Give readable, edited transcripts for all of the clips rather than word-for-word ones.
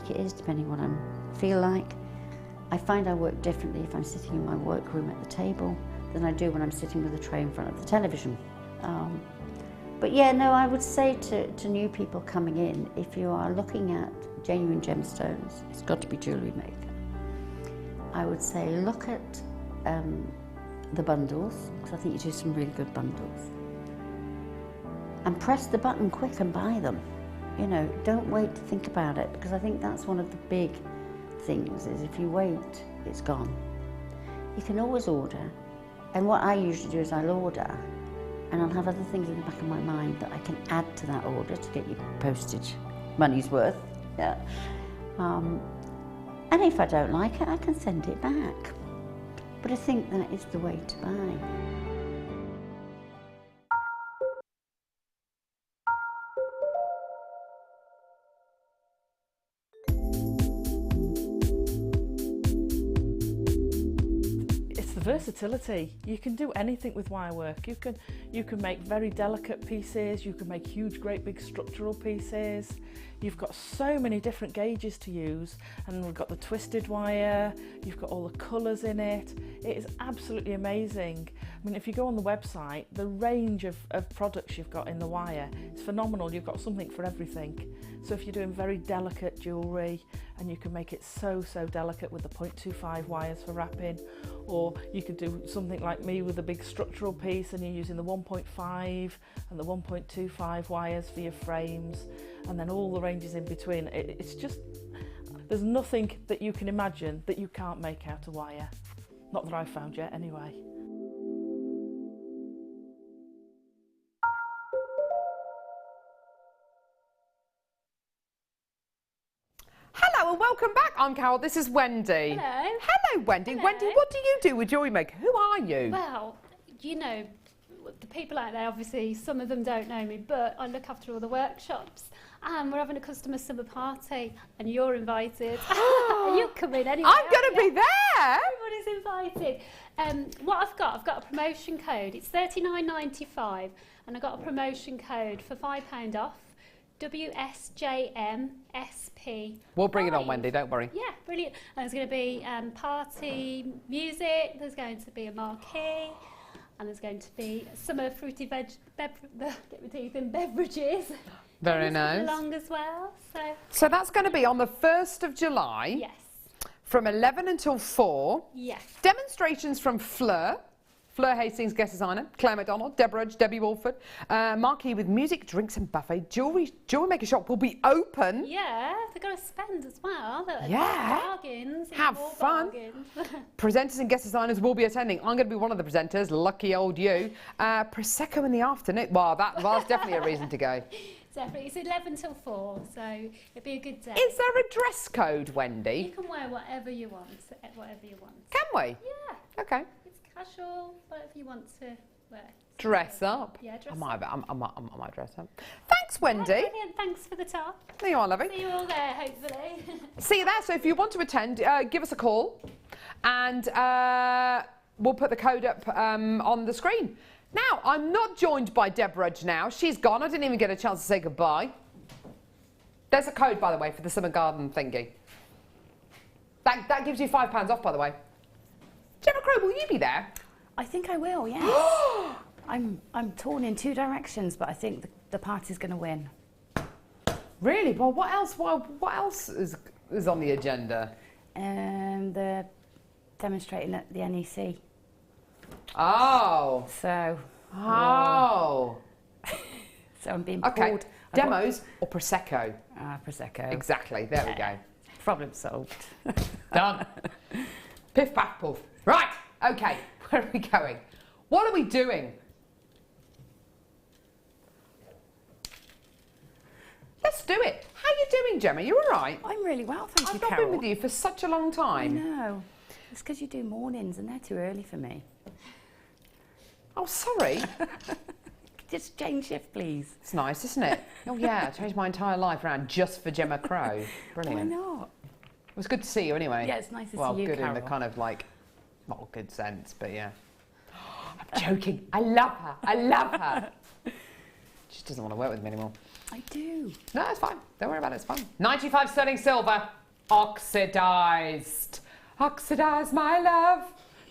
technique it is, depending what I feel like. I find I work differently if I'm sitting in my workroom at the table than I do when I'm sitting with a tray in front of the television. But yeah, no, I would say to new people coming in, if you are looking at genuine gemstones, it's got to be Jewellery Maker. I would say look at the bundles, because I think you do some really good bundles. And press the button quick and buy them. You know, don't wait to think about it, because I think that's one of the big things, is if you wait, it's gone. You can always order, and what I usually do is I'll order, and I'll have other things in the back of my mind that I can add to that order to get you postage money's worth. Yeah. And if I don't like it, I can send it back. But I think that is the way to buy. Versatility. You can do anything with wire work. You can make very delicate pieces, you can make huge, great big structural pieces. You've got so many different gauges to use, and we've got the twisted wire, you've got all the colours in it. It is absolutely amazing. I mean, if you go on the website, the range of products you've got in the wire is phenomenal. You've got something for everything. So if you're doing very delicate jewellery, and you can make it so delicate with the 0.25 wires for wrapping, or you could do something like me with a big structural piece and you're using the 1.5 and the 1.25 wires for your frames, and then all the ranges in between. It's just, there's nothing that you can imagine that you can't make out of wire. Not that I've found yet, anyway. Hello and welcome back. I'm Carol, this is Wendy. Hello. Hello, Wendy. Hello. Wendy, what do you do with Jewellery Maker? Who are you? Well, you know, the people out there, obviously, some of them don't know me, but I look after all the workshops. And we're having a customer summer party, and you're invited. You're coming anyway. I'm going to be there. Everybody's invited. What I've got a promotion code. It's $39.95, and I've got a promotion code for £5 off. WSJMSP. We'll bring it on, Wendy, don't worry. Yeah, brilliant. And there's going to be party music, there's going to be a marquee, and there's going to be summer fruity get my teeth in, beverages. Very nice. Along as well. So that's going to be on the 1st of July. Yes. From 11 until 4. Yes. Demonstrations from Fleur Hastings, guest designer, Claire McDonald, Deborah Edge, Debbie Walford, marquee with music, drinks and buffet. Jewellery Maker shop will be open. Yeah, they've got to spend as well. Yeah. Bargains. Have fun. Bargains. Presenters and guest designers will be attending. I'm going to be one of the presenters, lucky old you. Prosecco in the afternoon. Well, that's definitely a reason to go. Definitely. It's 11 till 4, so it'll be a good day. Is there a dress code, Wendy? You can wear whatever you want, whatever you want. Can we? Yeah. Okay. It's casual, whatever you want to wear. Dress up? Yeah, dress I up. might dress up. Thanks, Wendy. Yeah, brilliant. Thanks for the talk. There you are, lovely. See you all there, hopefully. See you there. So if you want to attend, give us a call, and we'll put the code up on the screen. Now, I'm not joined by Deborah Edge now. She's gone. I didn't even get a chance to say goodbye. There's a code, by the way, for the summer garden thingy. That gives you £5 off, by the way. Gemma Crow, will you be there? I think I will, yes. I'm torn in 2 directions, but I think the party's going to win. Really? Well, what else? What else is on the agenda? They're demonstrating at the NEC. Oh. So. Oh. So I'm being okay. pulled. Demos or Prosecco? Prosecco. Exactly. There we go. Problem solved. Done. Piff, paff, poof. Right. Okay. Where are we going? What are we doing? Let's do it. How are you doing, Gemma? You all right? I'm really well, thank you, I've not Carol. been with you for such a long time. I know. It's because you do mornings and they're too early for me. Oh, sorry. Just change shift, please. It's nice, isn't it? Oh, yeah. I changed my entire life around just for Gemma Crow. Brilliant. Why not? It was good to see you anyway. Yeah, it's nice to see you, Well, good Carol. in the kind of like, not good sense, but yeah. I'm joking. I love her. I love her. She just doesn't want to work with me anymore. I do. No, it's fine. Don't worry about it. It's fine. 95 sterling silver. Oxidized. Oxidized, my love.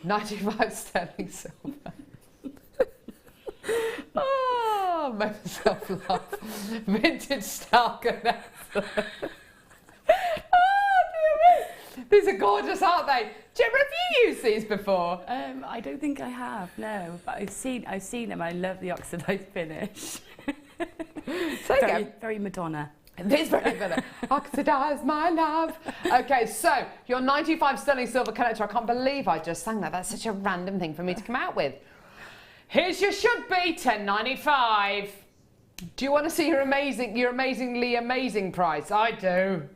95 sterling silver. Oh, make myself laugh. Vintage style connector. Oh, dear me. These are gorgeous, aren't they? Gemma, have you used these before? I don't think I have, no. But I've seen them. I love the oxidized finish. Very Madonna. It is very good. Oxidized, my love. Okay, so your 95 sterling silver connector. I can't believe I just sang that. That's such a random thing for me to come out with. Here's your should be, $10.95. Do you want to see your amazingly amazing price? I do.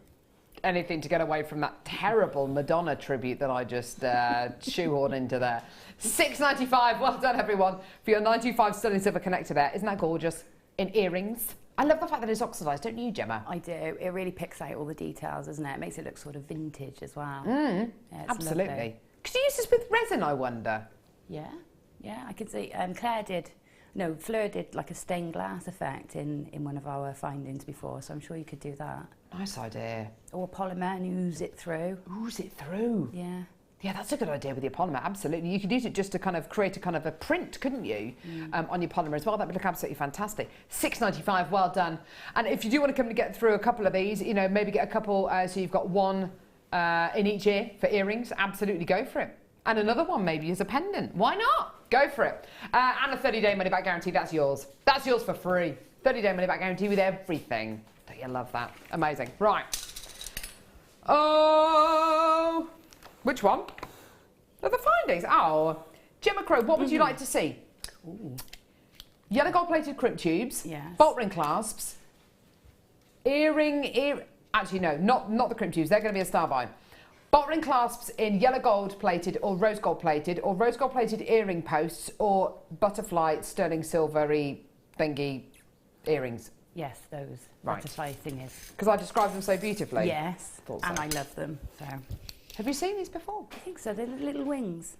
Anything to get away from that terrible Madonna tribute that I just shoehorned into there. $6.95. Well done, everyone, for your 95 sterling silver connector there. Isn't that gorgeous? In earrings. I love the fact that it's oxidized, don't you, Gemma? I do. It really picks out all the details, doesn't it? It makes it look sort of vintage as well. Yeah, absolutely. Lovely. Could you use this with resin, I wonder? Yeah, I could see. Fleur did like a stained glass effect in one of our findings before, so I'm sure you could do that. Nice idea. Or polymer and ooze it through. Ooze it through. Yeah. Yeah, that's a good idea with your polymer, absolutely. You could use it just to kind of create a kind of a print, couldn't you, on your polymer as well. That would look absolutely fantastic. $6.95, well done. And if you do want to come and get through a couple of these, you know, maybe get a couple, so you've got one in each ear for earrings, absolutely go for it. And another one maybe as a pendant. Why not? Go for it. And a 30-day money-back guarantee, that's yours. That's yours for free. 30-day money-back guarantee with everything. Don't you love that? Amazing. Right. Oh... Which one? Oh, the findings. Oh, Gemma Crow, what would you like to see? Ooh. Yellow gold-plated crimp tubes. Yes. Bolt ring clasps. Actually, no, not the crimp tubes. They're going to be a star buy. Bolt ring clasps in yellow gold-plated or rose gold-plated earring posts or butterfly sterling silvery thingy earrings. Yes, those Right. butterfly thingies. Because I described them so beautifully. Yes, Thought so. and I love them. So Have you seen these before? I think so. They're little wings.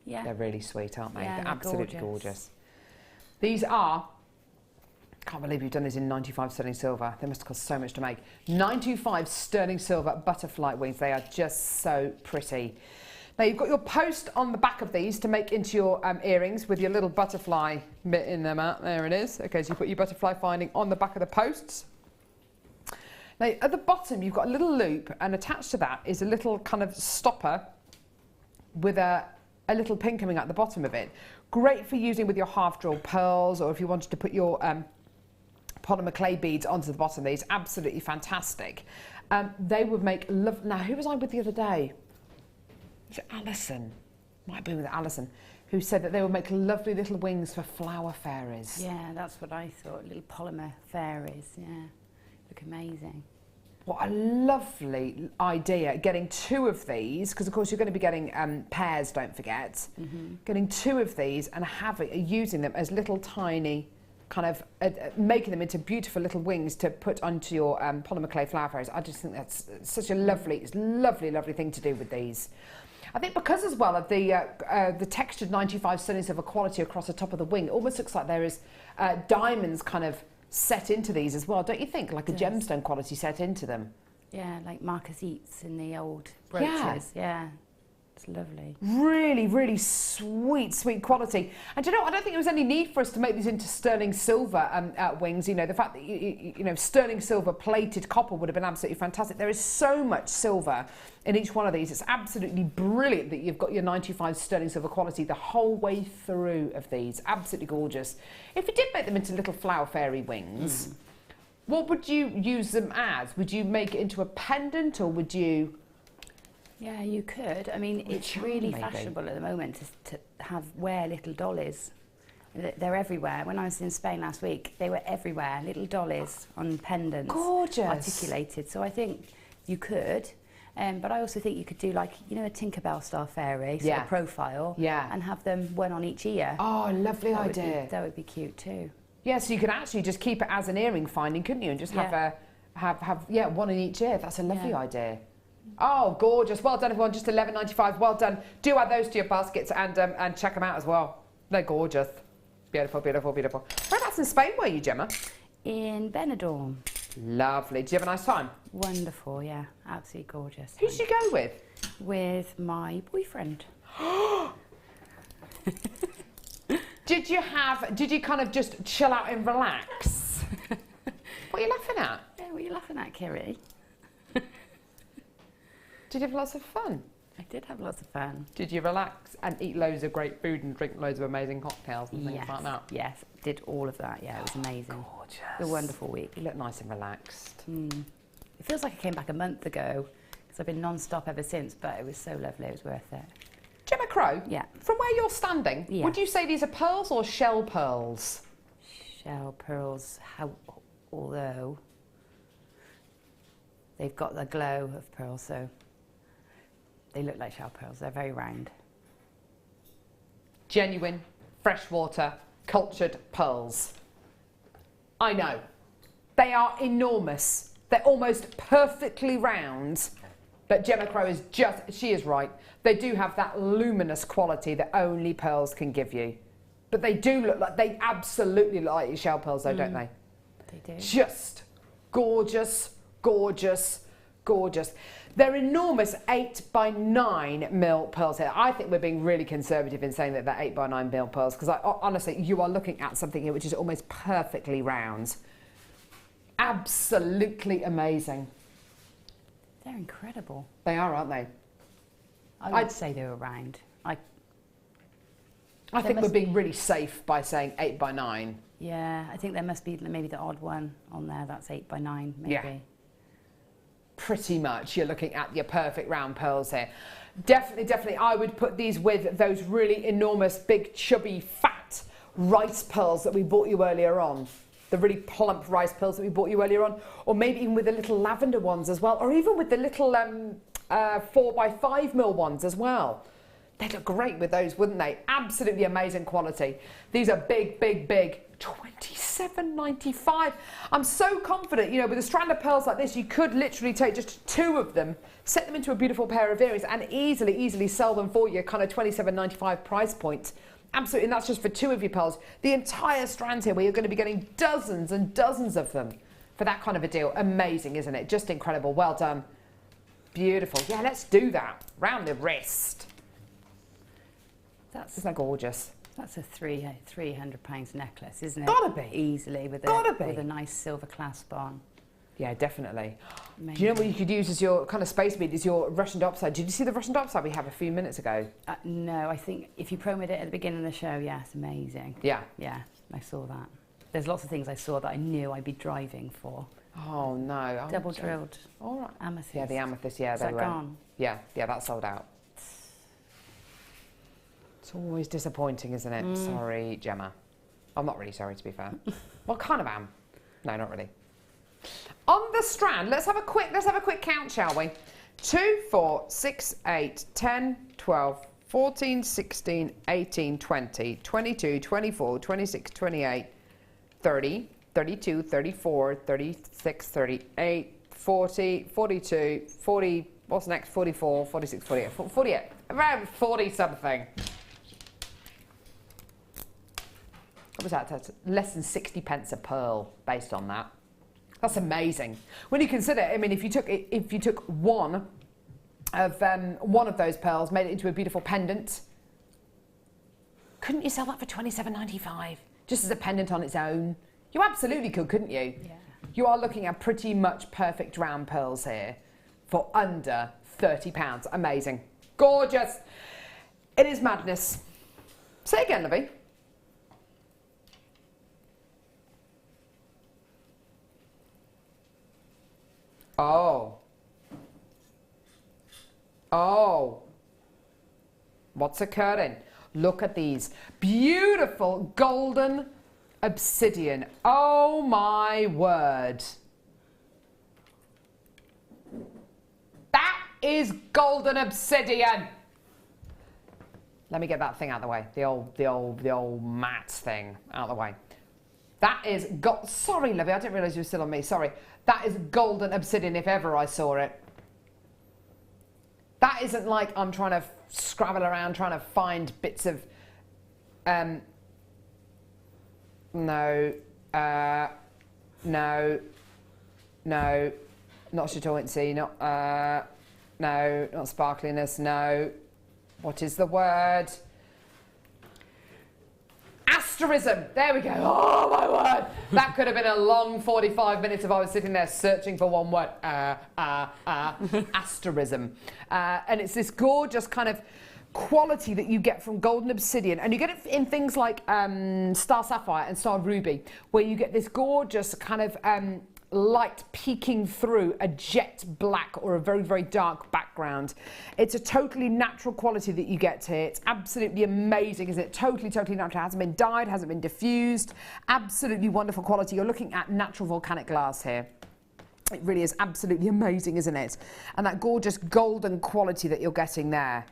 Yeah. They're really sweet, aren't they? Yeah, they're they're absolutely gorgeous. gorgeous. These are, can't believe you've done these in 95 sterling silver. They must have cost so much to make. 925 sterling silver butterfly wings. They are just so pretty. Now you've got your post on the back of these to make into your earrings with your little butterfly bit in them. There it is. Okay, so you put your butterfly finding on the back of the posts. Now at the bottom you've got a little loop, and attached to that is a little kind of stopper with a little pin coming out the bottom of it. Great for using with your half drilled pearls, or if you wanted to put your polymer clay beads onto the bottom of these. Absolutely fantastic. They would make love. Now who was I with the other day? Was it Alison? Might have been with Alison, who said that they would make lovely little wings for flower fairies. Yeah, that's what I thought. Little polymer fairies. Yeah, look amazing. What a lovely idea, getting two of these, because of course you're going to be getting pairs, don't forget. Getting two of these and using them as little tiny, kind of making them into beautiful little wings to put onto your polymer clay flower fairies. I just think that's such a lovely thing to do with these. I think because as well of the textured 95 sterling silver quality across the top of the wing, it almost looks like there is diamonds kind of set into these as well, don't you think? Like a gemstone quality set into them. Yeah, like marquisites in the old brooches. Yeah, it's lovely. Really, really sweet quality. And you know, I don't think there was any need for us to make these into sterling silver wings. You know, the fact that you know sterling silver plated copper would have been absolutely fantastic. There is so much silver in each one of these. It's absolutely brilliant that you've got your 95 sterling silver quality the whole way through of these. Absolutely gorgeous. If you did make them into little flower fairy wings, what would you use them as? Would you make it into a pendant, or would you? Yeah, you could. I mean, it's really fashionable at the moment to wear little dollies. They're everywhere. When I was in Spain last week, they were everywhere. Little dollies on pendants. Gorgeous. Articulated. So I think you could. But I also think you could do like, you know, a Tinkerbell style fairy sort of profile. Yeah. And have them one on each ear. Oh, lovely idea. That would be cute too. Yeah, so you could actually just keep it as an earring finding, couldn't you? And just have one in each ear. That's a lovely idea. Oh, gorgeous. Well done, everyone. Just $11.95. Well done. Do add those to your baskets and check them out as well. They're gorgeous. Beautiful, beautiful, beautiful. Whereabouts in Spain were you, Gemma? in Benidorm. Lovely. Did you have a nice time? Wonderful, yeah. Absolutely gorgeous. Who did you go with? With my boyfriend. Did you kind of just chill out and relax? What are you laughing at? Yeah, what are you laughing at, Kiri? Did you have lots of fun? I did have lots of fun. Did you relax and eat loads of great food and drink loads of amazing cocktails and things like that? Yes, did all of that. Yeah, it was amazing. Gorgeous. A wonderful week. You look nice and relaxed. It feels like I came back a month ago because I've been non-stop ever since, but it was so lovely. It was worth it. Gemma Crow, Yeah. from where you're standing, Yeah. would you say these are pearls or shell pearls? Shell pearls, although they've got the glow of pearls, so they look like shell pearls. They're very round. Genuine, freshwater, cultured pearls. I know. They are enormous. They're almost perfectly round. But Gemma Crow is she is right. They do have that luminous quality that only pearls can give you. But they do look like, they absolutely look like shell pearls though, don't they? They do. Just gorgeous, gorgeous, gorgeous. They're enormous 8x9 mil pearls here. I think we're being really conservative in saying that they're 8x9 mil pearls because honestly, you are looking at something here which is almost perfectly round. Absolutely amazing. They're incredible. They are, aren't they? I'd say they were round. I think we're being really safe by saying 8x9. Yeah, I think there must be maybe the odd one on there that's 8x9, maybe. Yeah. Pretty much, you're looking at your perfect round pearls here. Definitely, I would put these with those really enormous, big, chubby, fat rice pearls that we bought you earlier on. The really plump rice pearls that we bought you earlier on. Or maybe even with the little lavender ones as well. Or even with the little 4x5 mil ones as well. They'd look great with those, wouldn't they? Absolutely amazing quality. These are big, big, big. $27.95. I'm so confident, you know, with a strand of pearls like this, you could literally take just two of them, set them into a beautiful pair of earrings and easily sell them for your kind of $27.95 price point. Absolutely, and that's just for two of your pearls. The entire strand here, where you're going to be getting dozens and dozens of them for that kind of a deal. Amazing, isn't it? Just incredible. Well done. Beautiful. Yeah, let's do that. Round the wrist. Isn't that gorgeous? That's a £300 necklace, isn't it? Gotta be. Easily, with a nice silver clasp on. Yeah, definitely. Amazing. Do you know what you could use as your kind of space bead is your Russian dopside? Did you see the Russian dopside we had a few minutes ago? No, I think if you promoted it at the beginning of the show, yeah, it's amazing. Yeah. Yeah, I saw that. There's lots of things I saw that I knew I'd be driving for. Oh no. Double drilled. All right. Amethyst. Yeah, the amethyst, yeah, Is they that were. gone? Yeah, that's sold out. It's always disappointing, isn't it? Sorry, Gemma. I'm not really sorry, to be fair. Well, kind of am. No, not really. On the strand, let's have a quick count, shall we? 2, 4, 6, 8, 10, 12, 14, 16, 18, 20, 22, 24, 26, 28, 30, 32, 34, 36, 38, 40, 42, 40, what's next? 44, 46, 48, 48, around 40 something. What was that? That's less than 60 pence a pearl based on that. That's amazing. When you consider, I mean, if you took one of those pearls, made it into a beautiful pendant, couldn't you sell that for £27.95 just as a pendant on its own? You absolutely could, couldn't you? Yeah. You are looking at pretty much perfect round pearls here for under £30. Amazing. Gorgeous. It is madness. Say again, Lovey. Oh. What's occurring? Look at these. Beautiful golden obsidian. Oh my word. That is golden obsidian. Let me get that thing out of the way. The old matte thing out of the way. That is sorry, Lovey, I didn't realise you were still on me. Sorry. That is golden obsidian if ever I saw it. That isn't like I'm trying to scrabble around trying to find bits of no, no, not chatoyancy, not, no, not sparkliness, no. What is the word? Asterism. There we go. Oh, my word. That could have been a long 45 minutes if I was sitting there searching for one word. Asterism. And it's this gorgeous kind of quality that you get from golden obsidian, and you get it in things like star sapphire and star ruby, where you get this gorgeous kind of light peeking through a jet black or a very, very dark background. It's a totally natural quality that you get here. It's absolutely amazing, isn't it? Totally, totally natural. It hasn't been dyed, hasn't been diffused. Absolutely wonderful quality. You're looking at natural volcanic glass here. It really is absolutely amazing, isn't it? And that gorgeous golden quality that you're getting there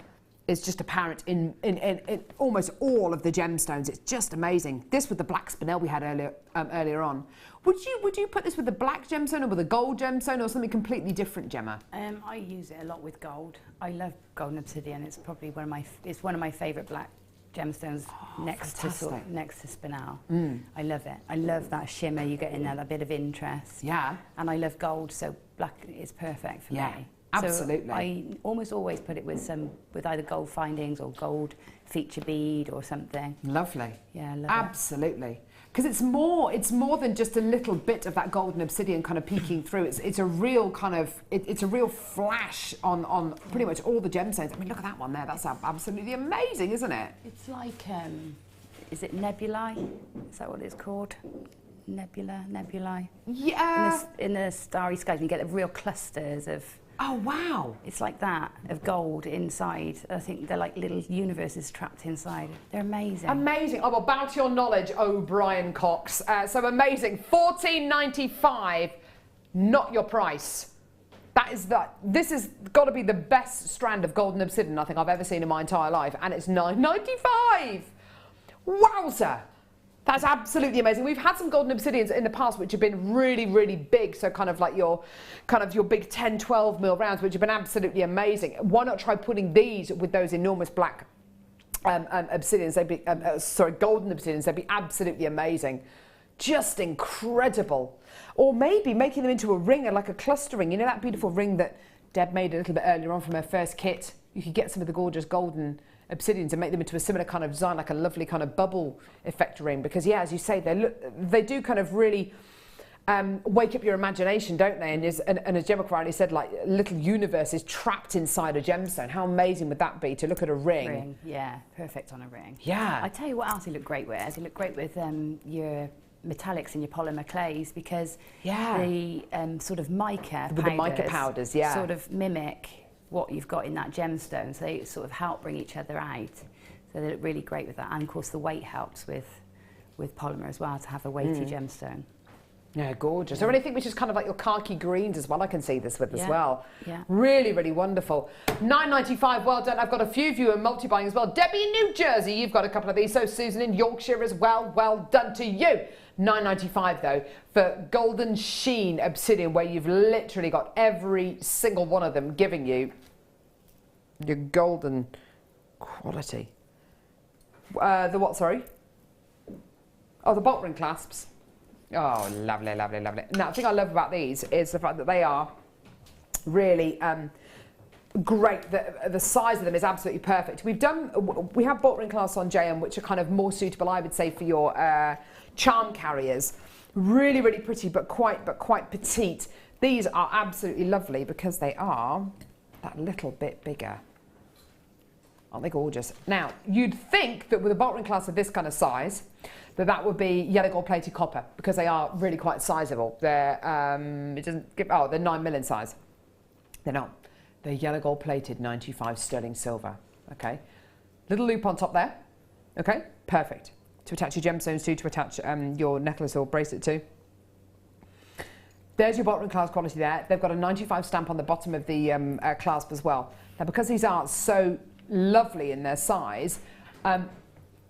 is just apparent in almost all of the gemstones. It's just amazing. This with the black spinel we had earlier on. Would you put this with the black gemstone or with a gold gemstone or something completely different, Gemma? I use it a lot with gold. I love golden obsidian. It's probably one of my favourite black gemstones next to spinel. I love it. I love that shimmer you get in there, that bit of interest. Yeah. And I love gold, so black is perfect for me. Absolutely. So I almost always put it with either gold findings or gold feature bead or something. Lovely. Yeah, I love absolutely. Because it's more than just a little bit of that golden obsidian kind of peeking through. It's a real kind of it's a real flash on pretty much all the gemstones. I mean, look at that one there. That's absolutely amazing, isn't it? It's like is it nebulae? Is that what it's called? Nebulae. Yeah. In the starry skies, you get the real clusters of. Oh, wow. It's like that, of gold inside. I think they're like little universes trapped inside. They're amazing. Amazing. Oh, well, bow to your knowledge, Brian Cox. So amazing. $14.95, not your price. This has got to be the best strand of golden obsidian I think I've ever seen in my entire life. And it's $9.95. Wowza. That's absolutely amazing. We've had some golden obsidians in the past which have been really, really big. So kind of like your big 10, 12 mil rounds, which have been absolutely amazing. Why not try putting these with those enormous black obsidians? They'd be, golden obsidians. They'd be absolutely amazing. Just incredible. Or maybe making them into a ring, like a clustering. You know that beautiful ring that Deb made a little bit earlier on from her first kit? You could get some of the gorgeous golden obsidians and make them into a similar kind of design, like a lovely kind of bubble effect ring, because as you say, they do kind of really wake up your imagination, don't they? And as Gemma rightly said, like little universes trapped inside a gemstone. How amazing would that be to look at a ring? Yeah, perfect on a ring. Yeah. I tell you what else they look great with. They look great with your metallics and your polymer clays, because the sort of mica with the mica powders, sort of mimic what you've got in that gemstone, so they sort of help bring each other out. So they look really great with that, and of course the weight helps with polymer as well, to have a weighty gemstone. Yeah, gorgeous. Or anything which is kind of like your khaki greens as well, I can see this with as well. Yeah. Really, really wonderful. $9.95, well done. I've got a few of you in multi-buying as well. Debbie in New Jersey, you've got a couple of these. So Susan in Yorkshire as well, well done to you. $9.95 though for golden sheen obsidian, where you've literally got every single one of them giving you your golden quality. The what, sorry? Oh, the bolt ring clasps. Oh, lovely, lovely, lovely. Now, the thing I love about these is the fact that they are really great. The size of them is absolutely perfect. We have bolt ring clasps on JM, which are kind of more suitable, I would say, for your charm carriers. Really, really pretty, but quite petite. These are absolutely lovely because they are that little bit bigger. Aren't they gorgeous? Now, you'd think that with a bolt ring clasp of this kind of size, that would be yellow gold plated copper, because they are really quite sizable. They're they're 9 mil in size. They're not. They're yellow gold plated 95 sterling silver. Okay, little loop on top there. Okay, perfect. To attach your gemstones to attach your necklace or bracelet to. There's your bolt ring clasp quality there. They've got a 95 stamp on the bottom of the clasp as well. Now, because these are so lovely in their size, on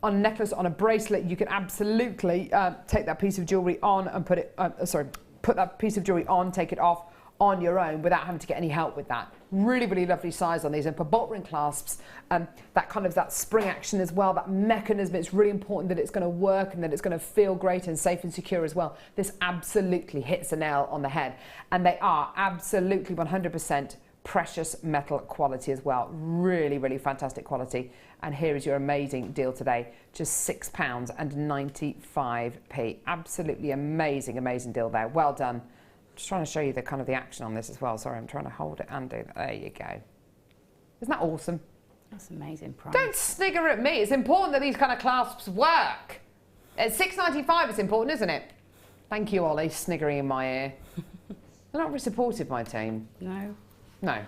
a necklace, on a bracelet, you can absolutely take that piece of jewellery on and put that piece of jewellery on, take it off, on your own without having to get any help with that. Really, really lovely size on these. And for bolt ring clasps, that spring action as well, that mechanism, it's really important that it's going to work and that it's going to feel great and safe and secure as well. This absolutely hits the nail on the head. And they are absolutely 100% precious metal quality as well. Really, really fantastic quality. And here is your amazing deal today. Just £6.95. Absolutely amazing, amazing deal there. Well done. Just trying to show you the kind of the action on this as well. Sorry, I'm trying to hold it and do that. There you go. Isn't that awesome? That's amazing price. Don't snigger at me. It's important that these kind of clasps work. At £6.95, it's important, isn't it? Thank you, Ollie, sniggering in my ear. They're not very supportive, my team. No. No.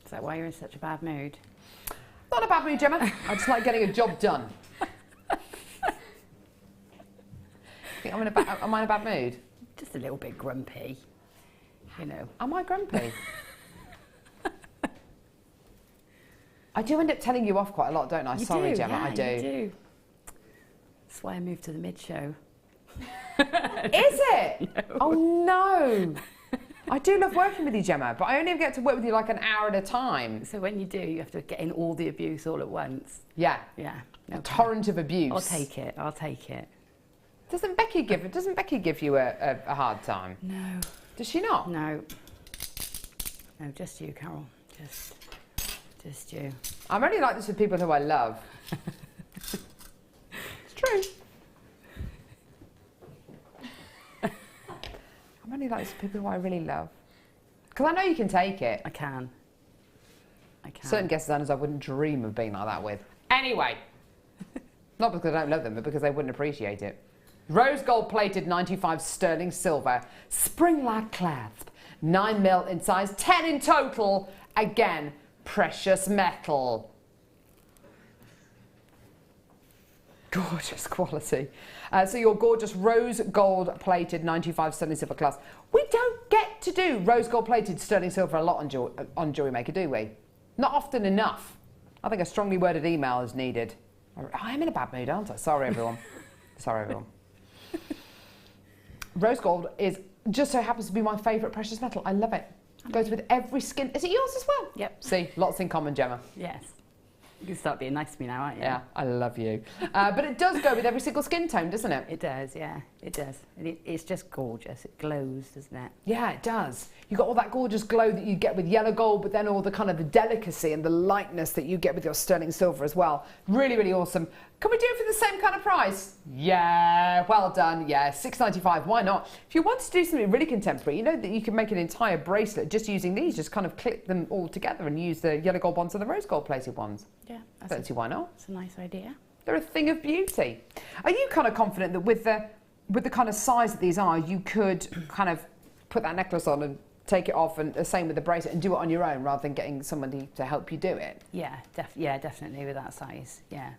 Is that why you're in such a bad mood? Not a bad mood, Gemma. I just like getting a job done. Think am I in a bad mood? Just a little bit grumpy, you know. Am I grumpy? I do end up telling you off quite a lot, don't I? Sorry, Gemma, yeah, I do. You do. That's why I moved to the mid-show. Is it? No. Oh, no. I do love working with you, Gemma, but I only get to work with you like an hour at a time. So when you do, you have to get in all the abuse all at once. Yeah. Yeah. A torrent of abuse. I'll take it. I'll take it. Doesn't Becky give you a hard time? No. Does she not? No. No, just you, Carol. Just you. I'm only like this with people who I love. It's true. I'm only like this with people who I really love. Because I know you can take it. I can. Certain guest designers I wouldn't dream of being like that with. Anyway. Not because I don't love them, but because they wouldn't appreciate it. Rose gold plated 95 sterling silver. Spring-like clasp. 9mm in size, 10 in total. Again, precious metal. Gorgeous quality. So your gorgeous rose gold plated 95 sterling silver clasp. We don't get to do rose gold plated sterling silver a lot on Jewellery Maker, do we? Not often enough. I think a strongly worded email is needed. I'm in a bad mood, aren't I? Sorry, everyone. Sorry, everyone. Rose gold is just so happens to be my favourite precious metal. I love it. Goes with every skin. Is it yours as well? Yep. See, lots in common, Gemma. Yes. You can start being nice to me now, aren't you? Yeah, I love you. But it does go with every single skin tone, doesn't it? It does, yeah. It does. And it's just gorgeous. It glows, doesn't it? Yeah, it does. You've got all that gorgeous glow that you get with yellow gold, but then all the kind of the delicacy and the lightness that you get with your sterling silver as well. Really, really awesome. Can we do it for the same kind of price? Yeah, well done. Yeah, £6.95. Why not? If you wanted to do something really contemporary, you know that you can make an entire bracelet just using these. Just kind of clip them all together and use the yellow gold ones and the rose gold plated ones. Yeah. Don't see why not. It's a nice idea. They're a thing of beauty. Are you kind of confident that with the kind of size that these are, you could kind of put that necklace on and take it off, and the same with the bracelet, and do it on your own rather than getting somebody to help you do it? Yeah, definitely with that size. Yeah.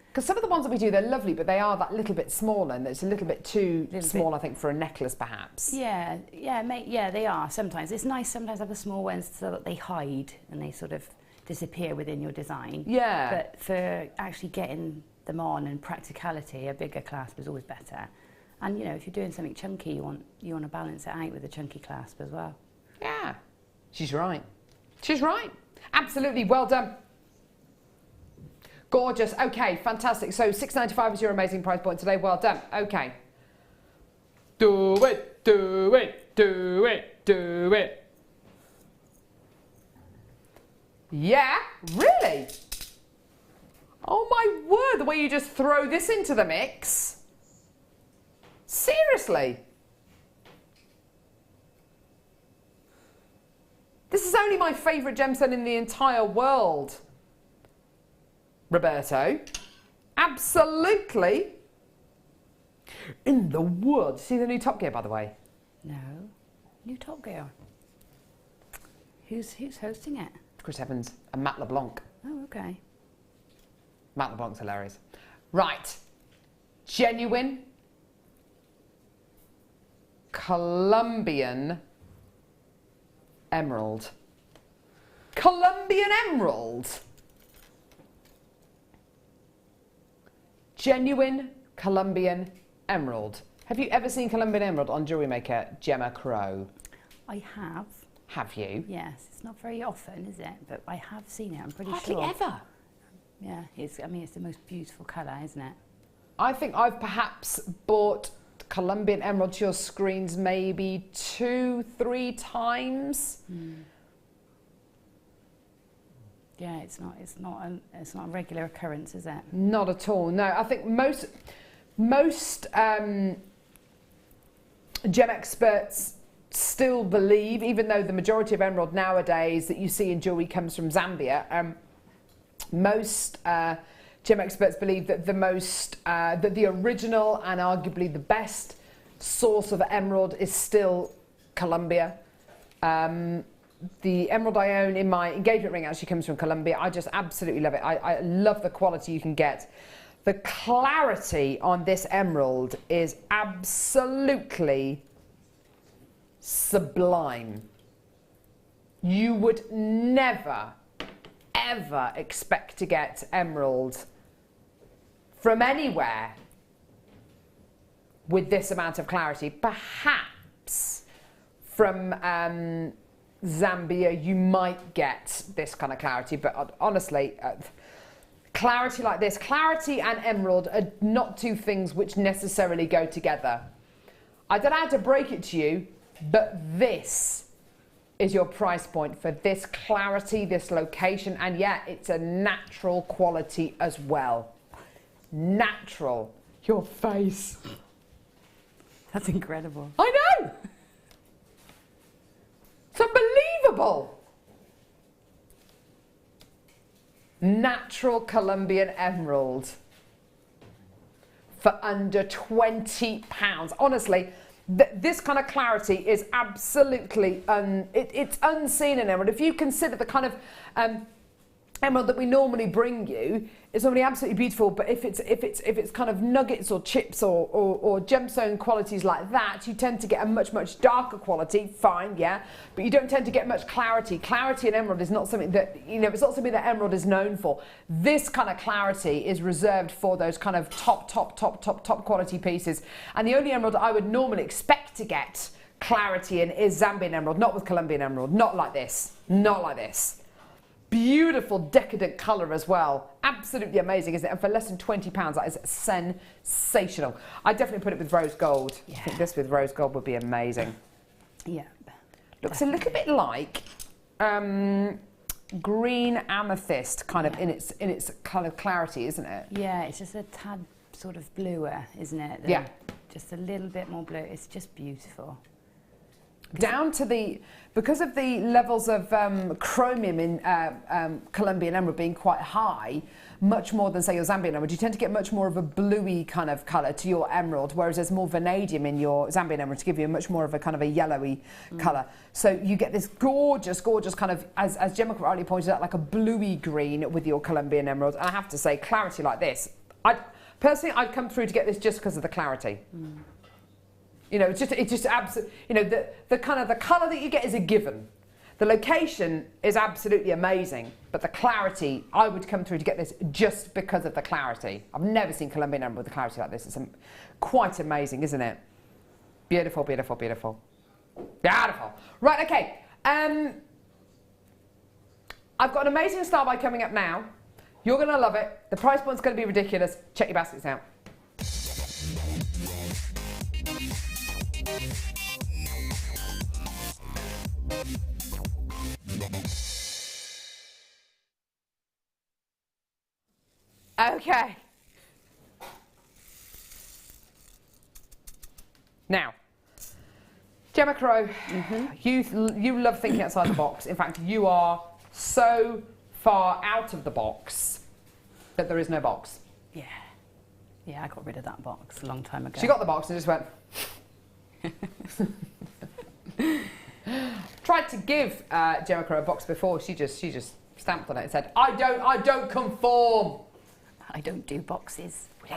Because some of the ones that we do, they're lovely, but they are that little bit smaller, and it's a little bit too small, I think, for a necklace, perhaps. Yeah, they are. Sometimes it's nice. Sometimes have the small ones so that they hide and they sort of disappear within your design. Yeah. But for actually getting them on and practicality, a bigger clasp is always better. And you know, if you're doing something chunky, you want to balance it out with a chunky clasp as well. Yeah, she's right. She's right. Absolutely, well done. Gorgeous. Okay, fantastic. So £6.95 is your amazing price point today. Well done. Okay. Do it, do it, do it, do it. Yeah, really? Oh my word, the way you just throw this into the mix. Seriously? This is only my favourite gemstone in the entire world. Roberto. Absolutely. In the world. See the new Top Gear, by the way? No. New Top Gear. Who's hosting it? Chris Evans and Matt LeBlanc. Oh, okay. Matt LeBlanc's hilarious. Right. Genuine Colombian emerald. Colombian emerald. Genuine Colombian emerald. Have you ever seen Colombian emerald on Jewellery Maker, Gemma Crow? I have. Have you? Yes, it's not very often, is it? But I have seen it, I'm pretty Hardly sure. ever. Yeah, I mean, it's the most beautiful colour, isn't it? I think I've perhaps bought Colombian emerald to your screens maybe 2-3 times. Yeah, it's not a regular occurrence, is it? Not at all. No, I think most gem experts still believe, even though the majority of emerald nowadays that you see in jewellery comes from Zambia, most gem experts believe that that the original and arguably the best source of emerald is still Colombia. The emerald I own in my engagement ring actually comes from Colombia. I just absolutely love it. I love the quality you can get. The clarity on this emerald is absolutely sublime. You would never, ever expect to get emerald from anywhere with this amount of clarity. Perhaps from Zambia you might get this kind of clarity, but honestly, clarity like this, clarity and emerald are not two things which necessarily go together. I don't know how to break it to you, but this is your price point for this clarity, this location, and yeah, it's a natural quality as well. Natural. Your face. That's incredible. I know! It's unbelievable! Natural Colombian emerald for under £20. Honestly, this kind of clarity is absolutely it's unseen in emerald. If you consider the kind of emerald that we normally bring you, it's normally absolutely beautiful, but if it's kind of nuggets or chips or gemstone qualities like that, you tend to get a much darker quality. Fine, yeah, but you don't tend to get much clarity. Clarity in emerald is not something that, you know, it's not something that emerald is known for. This kind of clarity is reserved for those kind of top quality pieces, and the only emerald I would normally expect to get clarity in is Zambian emerald, not with Colombian emerald. Not like this. Not like this. Beautiful decadent colour as well. Absolutely amazing, isn't it? And for less than £20, that is sensational. I'd definitely put it with rose gold. Yeah. I think this with rose gold would be amazing. Yeah. Looks a little bit like green amethyst, kind of in its kind of clarity, isn't it? Yeah, it's just a tad sort of bluer, isn't it? Yeah. Just a little bit more blue. It's just beautiful. Down to because of the levels of chromium in Colombian emerald being quite high, much more than say your Zambian emerald, you tend to get much more of a bluey kind of colour to your emerald, whereas there's more vanadium in your Zambian emerald to give you much more of a kind of a yellowy colour. So you get this gorgeous kind of, as Gemma rightly pointed out, like a bluey green with your Colombian emerald. And I have to say, clarity like this, personally, I'd come through to get this just because of the clarity. You know, it's just absolutely, you know, the kind of the colour that you get is a given. The location is absolutely amazing, but the clarity, I would come through to get this just because of the clarity. I've never seen Colombian emerald with the clarity like this. It's quite amazing, isn't it? Beautiful, beautiful, beautiful. Beautiful. Right, okay. I've got an amazing style buy coming up now. You're going to love it. The price point's going to be ridiculous. Check your baskets out. Okay. Now, Gemma Crow, you love thinking outside the box. In fact, you are so far out of the box that there is no box. Yeah. Yeah, I got rid of that box a long time ago. She got the box and just went... Tried to give Gemma Crow a box before. She just stamped on it and said, I don't conform. I don't do boxes. We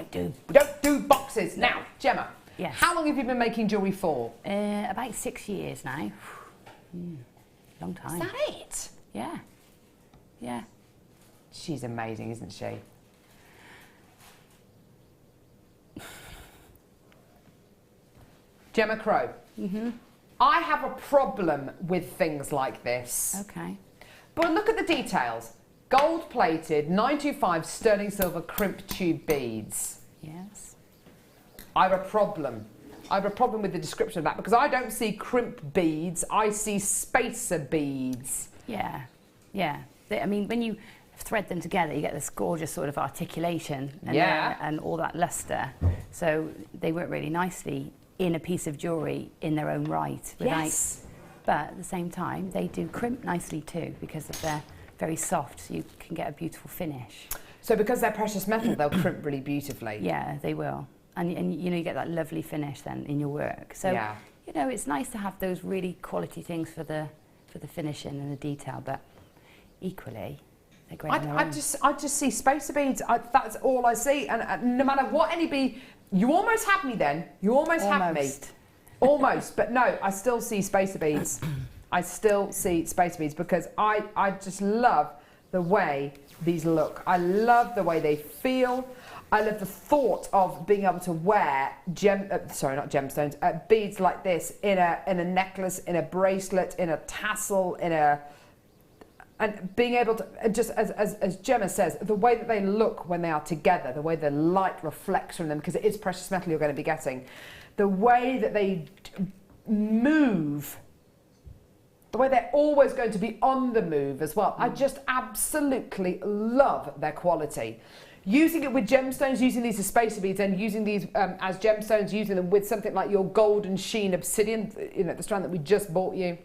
don't do boxes. Now, Gemma, yes. How long have you been making jewellery for? About 6 years now. Long time. Is that it? Yeah. Yeah. She's amazing, isn't she? Gemma Crow. I have a problem with things like this. Okay. But look at the details. Gold-plated, 925 sterling silver crimp tube beads. Yes. I have a problem. I have a problem with the description of that because I don't see crimp beads, I see spacer beads. Yeah, yeah. I mean, when you thread them together, you get this gorgeous sort of articulation and, and all that luster. So they work really nicely in a piece of jewellery in their own right. Yes. But at the same time, they do crimp nicely too because of their very soft, so you can get a beautiful finish. So because they're precious metal, they'll crimp really beautifully. Yeah, they will. And you know, you get that lovely finish then in your work. So, you know, it's nice to have those really quality things for the finishing and the detail, but equally, they're great. I just see spacer beads. That's all I see. And no matter what any bead, you almost have me then. You almost have me. Almost. But no, I still see spacer beads. I still see spacer beads because I just love the way these look. I love the way they feel. I love the thought of being able to wear beads like this in a necklace, in a bracelet, in a tassel, and being able to, just as Gemma says, the way that they look when they are together, the way the light reflects from them, because it is precious metal you're going to be getting, the way that they move, the way they're always going to be on the move as well. I just absolutely love their quality. Using it with gemstones, using these as spacer beads and using these as gemstones, using them with something like your golden sheen obsidian, you know, the strand that we just bought you.